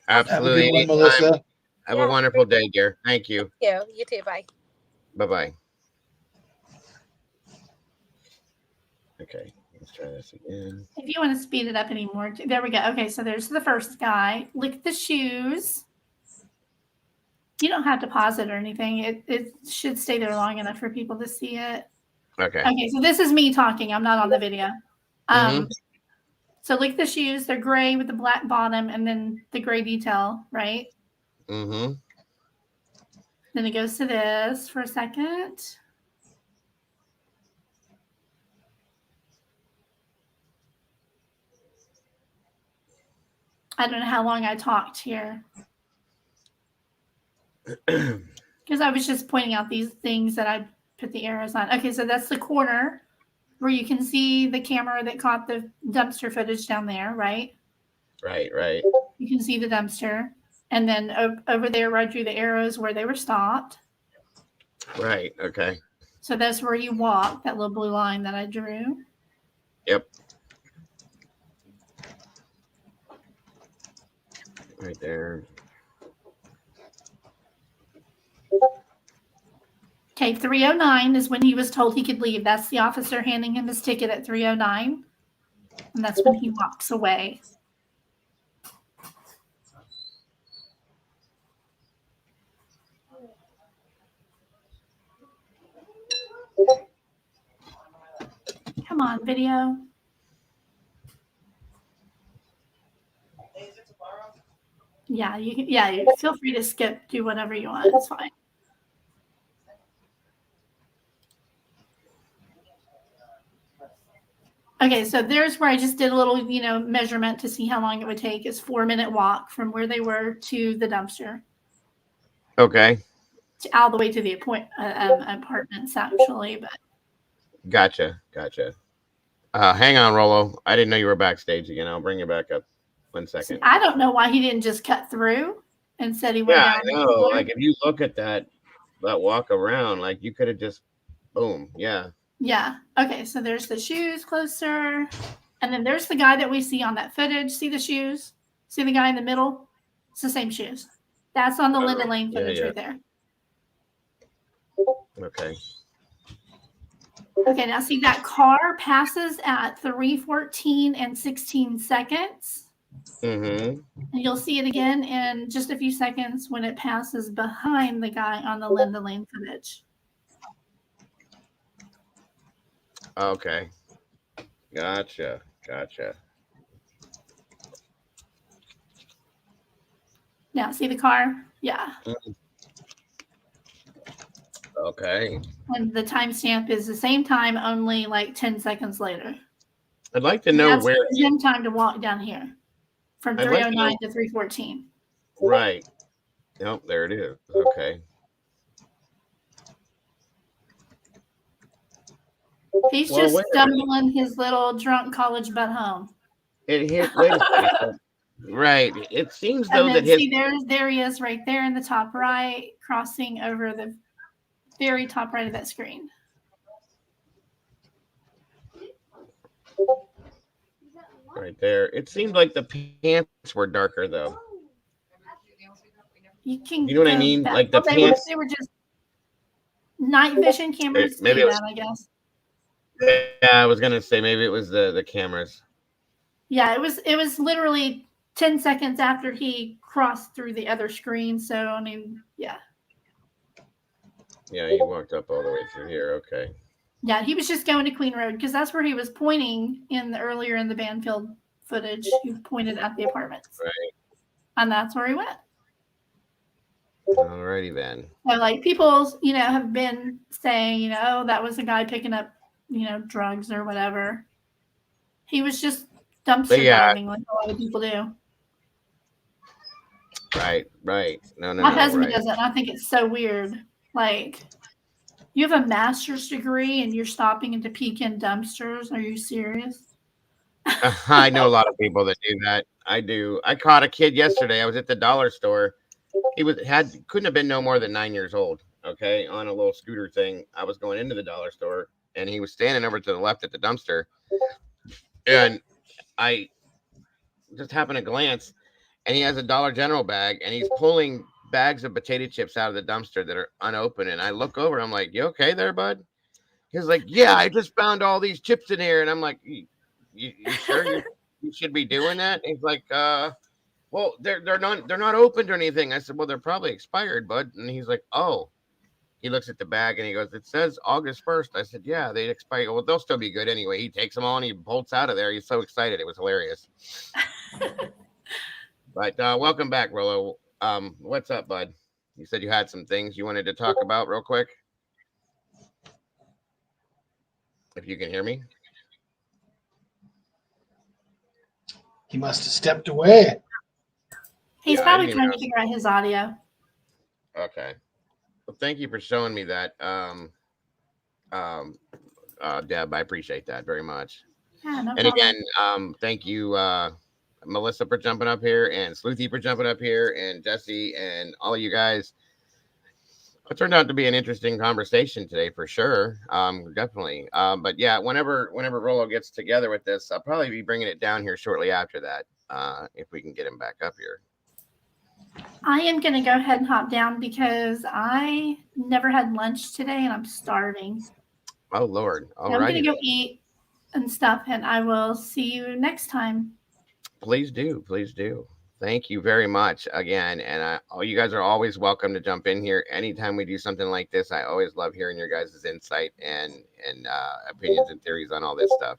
Absolutely. Have a good one, Melissa. Have a wonderful day, dear. Thank you. Thank you. You too. Bye. Bye-bye. Okay, let's try this again. If you want to speed it up anymore, there we go. Okay, so there's the first guy. Look at the shoes. You don't have to pause it or anything. It should stay there long enough for people to see it. Okay. Okay, so this is me talking. I'm not on the video. So look at the shoes. They're gray with the black bottom and then the gray detail, right? Mm-hmm. Then it goes to this for a second. I don't know how long I talked here. Because I was just pointing out these things that I put the arrows on. Okay, so that's the corner where you can see the camera that caught the dumpster footage down there, right? Right. You can see the dumpster. And then over there where I drew the arrows where they were stopped. Right, okay. So that's where you walk, that little blue line that I drew. Yep. Right there. Okay, 309 is when he was told he could leave. That's the officer handing him his ticket at 309. And that's when he walks away. Come on, video. Yeah, you can. Yeah, you feel free to skip. Do whatever you want. It's fine. Okay, so there's where I just did a little, measurement to see how long it would take. It's 4-minute walk from where they were to the dumpster. Okay. All the way to the apartments, actually, but. Gotcha. Hang on, Rolo. I didn't know you were backstage again. I'll bring you back up 1 second. I don't know why he didn't just cut through and said he went down. I know. Like, if you look at that walk around, like, you could have just, boom. Yeah. Yeah. Okay, so there's the shoes closer. And then there's the guy that we see on that footage. See the shoes? See the guy in the middle? It's the same shoes. That's on the Linda Lane footage right there. Okay. Okay, now see that car passes at 3:14 and 16 seconds. Mm-hmm. And you'll see it again in just a few seconds when it passes behind the guy on the Linda Lane footage. Okay. Gotcha. Now, see the car? Yeah. Okay. And the timestamp is the same time, only like 10 seconds later. I'd like to know that's where him time to walk down here from 309 to 314. Right. Nope, there it is. Okay. He's just stumbling his little drunk college butt home. Wait a second. Right. It seems though and then that see there he is right there in the top right, crossing over the very top right of that screen. right there. It seemed like the pants were darker though. You can You know what I go mean? back. Like the Well, pants. they were just night vision cameras Maybe do it was. that, I guess. Yeah, I was gonna say maybe it was the cameras. Yeah, it was literally 10 seconds after he crossed through the other screen. So I mean, yeah. Yeah, he walked up all the way through here. Okay. Yeah, he was just going to Queen Road because that's where he was pointing earlier in the Banfield footage. He pointed at the apartments. Right. And that's where he went. Alrighty then. So like people, have been saying, oh, that was a guy picking up, drugs or whatever. He was just dumpster diving like a lot of people do. Right. No. My husband does it, and I think it's so weird. Like, you have a master's degree and you're stopping to peek in dumpsters. Are you serious? I know a lot of people that do that. I do. I caught a kid yesterday. I was at the dollar store. He couldn't have been no more than 9 years old. Okay, on a little scooter thing. I was going into the dollar store, and he was standing over to the left at the dumpster, and I just happened to glance, and he has a Dollar General bag, and he's pulling bags of potato chips out of the dumpster that are unopened. And I look over, and I'm like, "You okay there, bud?" He's like, "Yeah, I just found all these chips in here," and I'm like, "You sure you should be doing that?" And he's like, well, they're not opened or anything. I said, well, they're probably expired, bud. And he's like, oh. He looks at the bag and he goes, it says August 1st. I said, yeah, they expire. Well, they'll still be good anyway. He takes them all and he bolts out of there. He's so excited. It was hilarious. But welcome back, Rollo. What's up, bud? You said you had some things you wanted to talk about real quick. If you can hear me. He must have stepped away. He's probably trying to figure out his audio. Okay. Well, thank you for showing me that, Deb. I appreciate that very much. Yeah, no and problem. Again, thank you, Melissa, for jumping up here, and Sleuthy for jumping up here, and Jesse, and all of you guys. It turned out to be an interesting conversation today, for sure. Definitely. But yeah, whenever Rollo gets together with this, I'll probably be bringing it down here shortly after that, if we can get him back up here. I am going to go ahead and hop down because I never had lunch today and I'm starving. Oh, Lord. All right. I'm going to go eat and stuff, and I will see you next time. Please do. Please do. Thank you very much again. And you guys are always welcome to jump in here anytime we do something like this. I always love hearing your guys' insight and opinions and theories on all this stuff.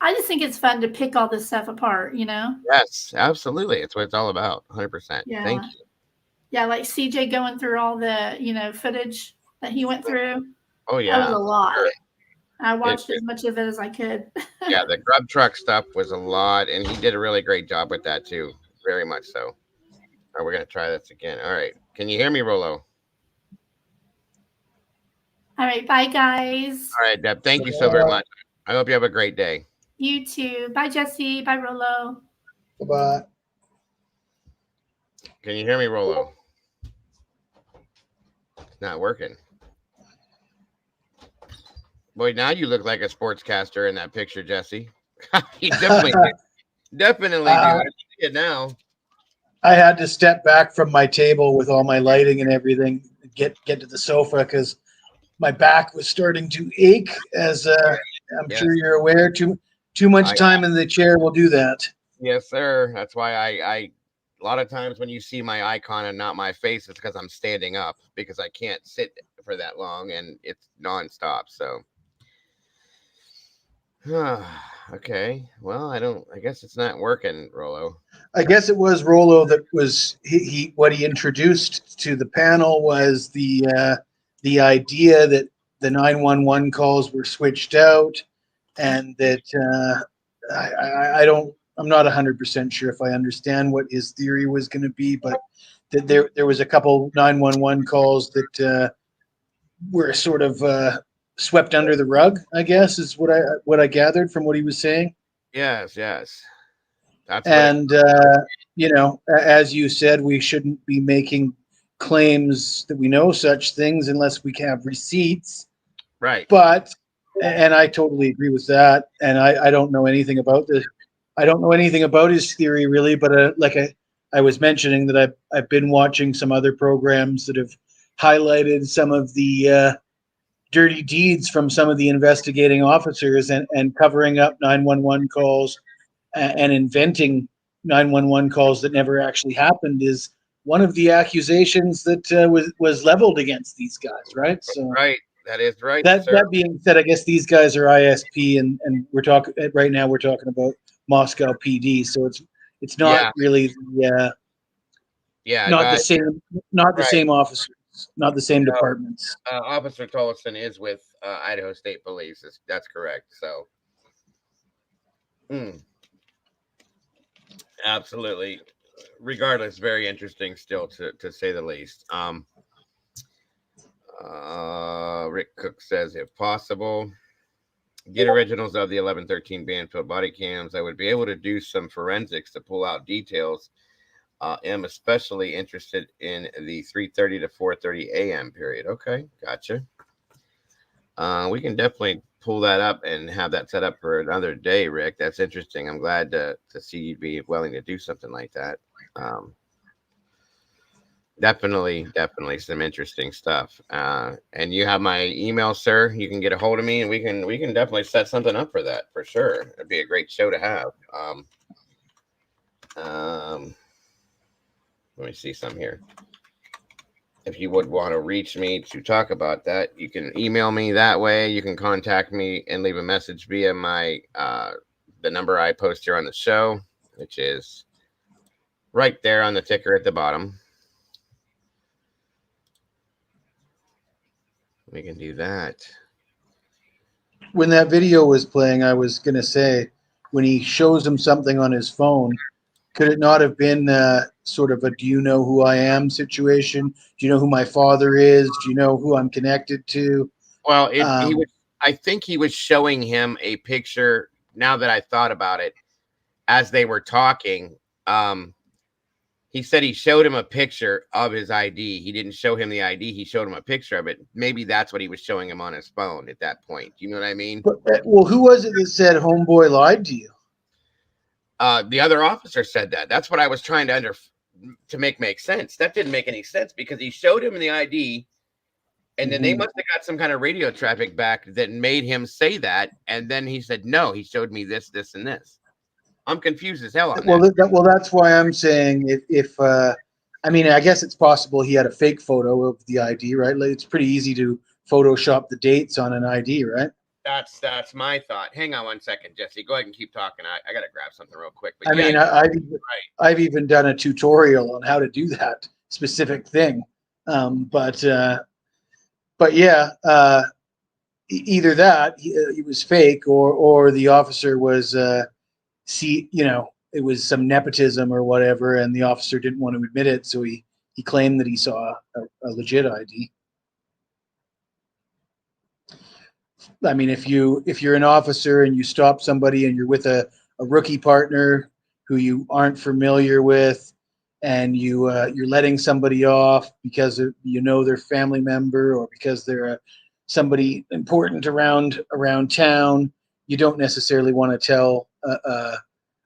I just think it's fun to pick all this stuff apart, Yes, absolutely. It's what it's all about. 100%. Yeah. Thank you. Yeah, like CJ going through all the, footage that he went through. Oh, yeah. That was a lot. Sure. I watched as much of it as I could. Yeah, the grub truck stuff was a lot, and he did a really great job with that, too. Very much so. All right, we're going to try this again. All right. Can you hear me, Rollo? All right. Bye, guys. All right, Deb. Thank you so very much. I hope you have a great day. You too. Bye, Jesse. Bye, Rollo. Bye-bye. Can you hear me, Rollo? It's not working. Boy, now you look like a sportscaster in that picture, Jesse. You definitely definitely do. I see it now. I had to step back from my table with all my lighting and everything, get to the sofa because my back was starting to ache, as I'm sure you're aware. Too much time in the chair will do that. Yes, sir. That's why I a lot of times when you see my icon and not my face, it's because I'm standing up because I can't sit for that long and it's nonstop. So, okay. Well, I guess it's not working, Rollo. I guess it was Rollo that was what he introduced to the panel was the idea that the 911 calls were switched out, and that I'm not 100% sure if I understand what his theory was going to be, but that there was a couple 911 calls that were sort of swept under the rug, I guess, is what I gathered from what he was saying. Yes. That's as you said, we shouldn't be making claims that we know such things unless we can have receipts. Right. But, and I totally agree with that. And I don't know anything about I don't know anything about his theory really, but like I was mentioning that I've been watching some other programs that have highlighted some of the dirty deeds from some of the investigating officers and covering up 911 calls and inventing 911 calls that never actually happened is one of the accusations that was leveled against these guys, right? So right, that is right, that sir. that being said, I guess these guys are ISP, and we're talking right now. We're talking about Moscow PD, so it's not really the not the same, not the same officers, not the same departments. Officer Tolleson is with Idaho State Police. That's correct. So, absolutely. Regardless, very interesting still, to say the least. Rick Cook says, if possible, get originals of the 1113 Banfield body cams. I would be able to do some forensics to pull out details. Am especially interested in the 3:30 to 4:30 a.m. period. Okay, gotcha. We can definitely pull that up and have that set up for another day, Rick. That's interesting. I'm glad to see you be willing to do something like that. Definitely some interesting stuff. And you have my email, sir. You can get a hold of me, and we can definitely set something up for that for sure. It'd be a great show to have. Let me see some here. If you would want to reach me to talk about that, you can email me that way. You can contact me and leave a message via my the number I post here on the show, which is right there on the ticker at the bottom. We can do that. When that video was playing, I was going to say, when he shows him something on his phone, could it not have been sort of a "do you know who I am" situation? Do you know who my father is? Do you know who I'm connected to? Well, I think he was showing him a picture. Now that I thought about it, as they were talking, he said he showed him a picture of his ID. He didn't show him the ID. He showed him a picture of it. Maybe that's what he was showing him on his phone at that point. Do you know what I mean? But, well, who was it that said homeboy lied to you? The other officer said that. That's what I was trying to make sense. That didn't make any sense because he showed him the ID, and then they must have got some kind of radio traffic back that made him say that. And then he said, no, he showed me this, this, and this. I'm confused as hell on that. Well, that's why I'm saying if I mean, I guess it's possible he had a fake photo of the ID, right? Like, it's pretty easy to Photoshop the dates on an ID, right? That's my thought. Hang on one second, Jesse. Go ahead and keep talking. I got to grab something real quick. But I mean, I've even done a tutorial on how to do that specific thing. But yeah, either that he was fake, or the officer was it was some nepotism or whatever, and the officer didn't want to admit it, so he claimed that he saw a legit ID. I mean, if you're an officer and you stop somebody and you're with a rookie partner who you aren't familiar with, and you're letting somebody off because you know their family member or because they're somebody important around town, you don't necessarily want to tell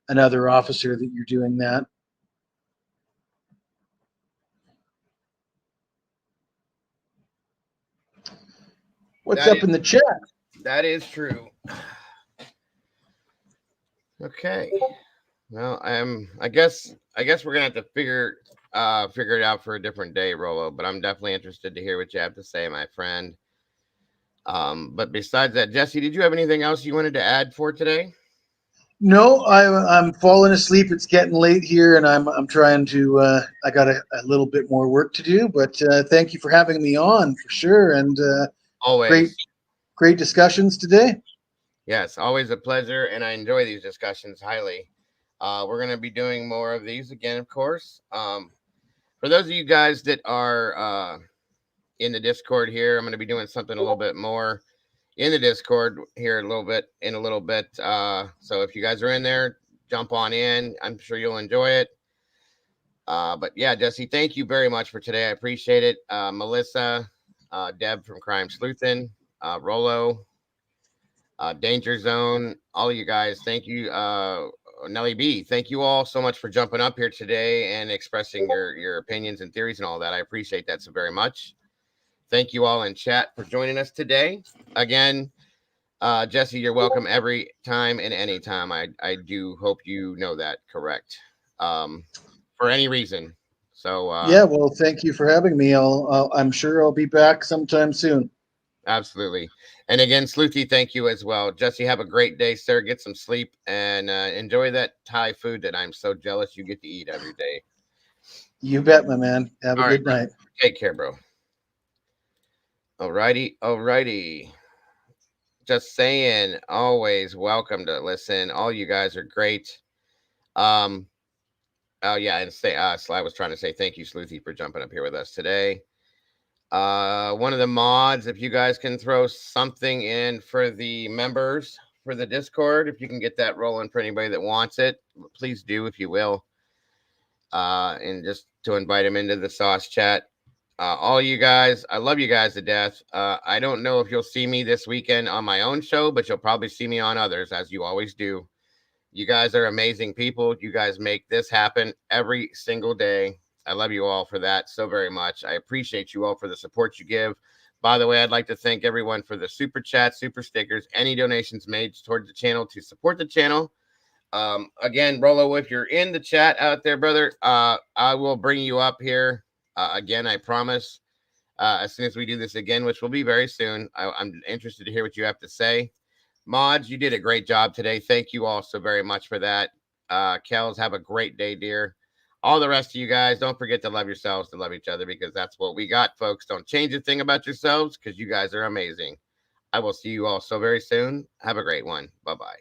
another officer that you're doing that. What's up in the chat? That is true. Okay. Well, I guess we're gonna have to figure it out for a different day, Rolo. But I'm definitely interested to hear what you have to say, my friend. But besides that, Jesse, did you have anything else you wanted to add for today? No, I'm falling asleep. It's getting late here, and I'm trying to. I got a little bit more work to do, but thank you for having me on for sure, and always great discussions today. Yes, always a pleasure, and I enjoy these discussions highly. We're going to be doing more of these again, of course. For those of you guys that are in the Discord here, I'm going to be doing something a little bit more in the Discord here in a little bit. So if you guys are in there, jump on in. I'm sure you'll enjoy it. But yeah, Jesse, thank you very much for today. I appreciate it. Melissa, Deb from Crime Sleuthin, Rolo, Danger Zone, all of you guys, thank you Nelly B, thank you all so much for jumping up here today and expressing your opinions and theories and all that. I appreciate that so very much. Thank you all in chat for joining us today. Again, Jesse, you're welcome every time and any time. I do hope you know that, correct? For any reason. So yeah, well, thank you for having me. I'm sure I'll be back sometime soon. Absolutely. And again, Sleuthy, thank you as well. Jesse, have a great day, sir. Get some sleep and enjoy that Thai food that I'm so jealous you get to eat every day. You bet, my man. Have a good night. Take care, bro. Alrighty. Just saying, always welcome to listen. All you guys are great. Oh yeah, and Sly was trying to say thank you, Sleuthy, for jumping up here with us today. One of the mods, if you guys can throw something in for the members for the Discord, if you can get that rolling for anybody that wants it, please do, if you will. And just to invite them into the sauce chat. All you guys, I love you guys to death. I don't know if you'll see me this weekend on my own show, but you'll probably see me on others, as you always do. You guys are amazing people. You guys make this happen every single day. I love you all for that so very much. I appreciate you all for the support you give. By the way, I'd like to thank everyone for the super chat, super stickers, any donations made towards the channel to support the channel. Again, Rolo, if you're in the chat out there, brother, I will bring you up here. Again, I promise, as soon as we do this again, which will be very soon. I'm interested to hear what you have to say. Mods, you did a great job today. Thank you all so very much for that. Kels, have a great day, dear. All the rest of you guys, don't forget to love yourselves, to love each other, because that's what we got, folks. Don't change a thing about yourselves, because you guys are amazing. I will see you all so very soon. Have a great one. Bye-bye.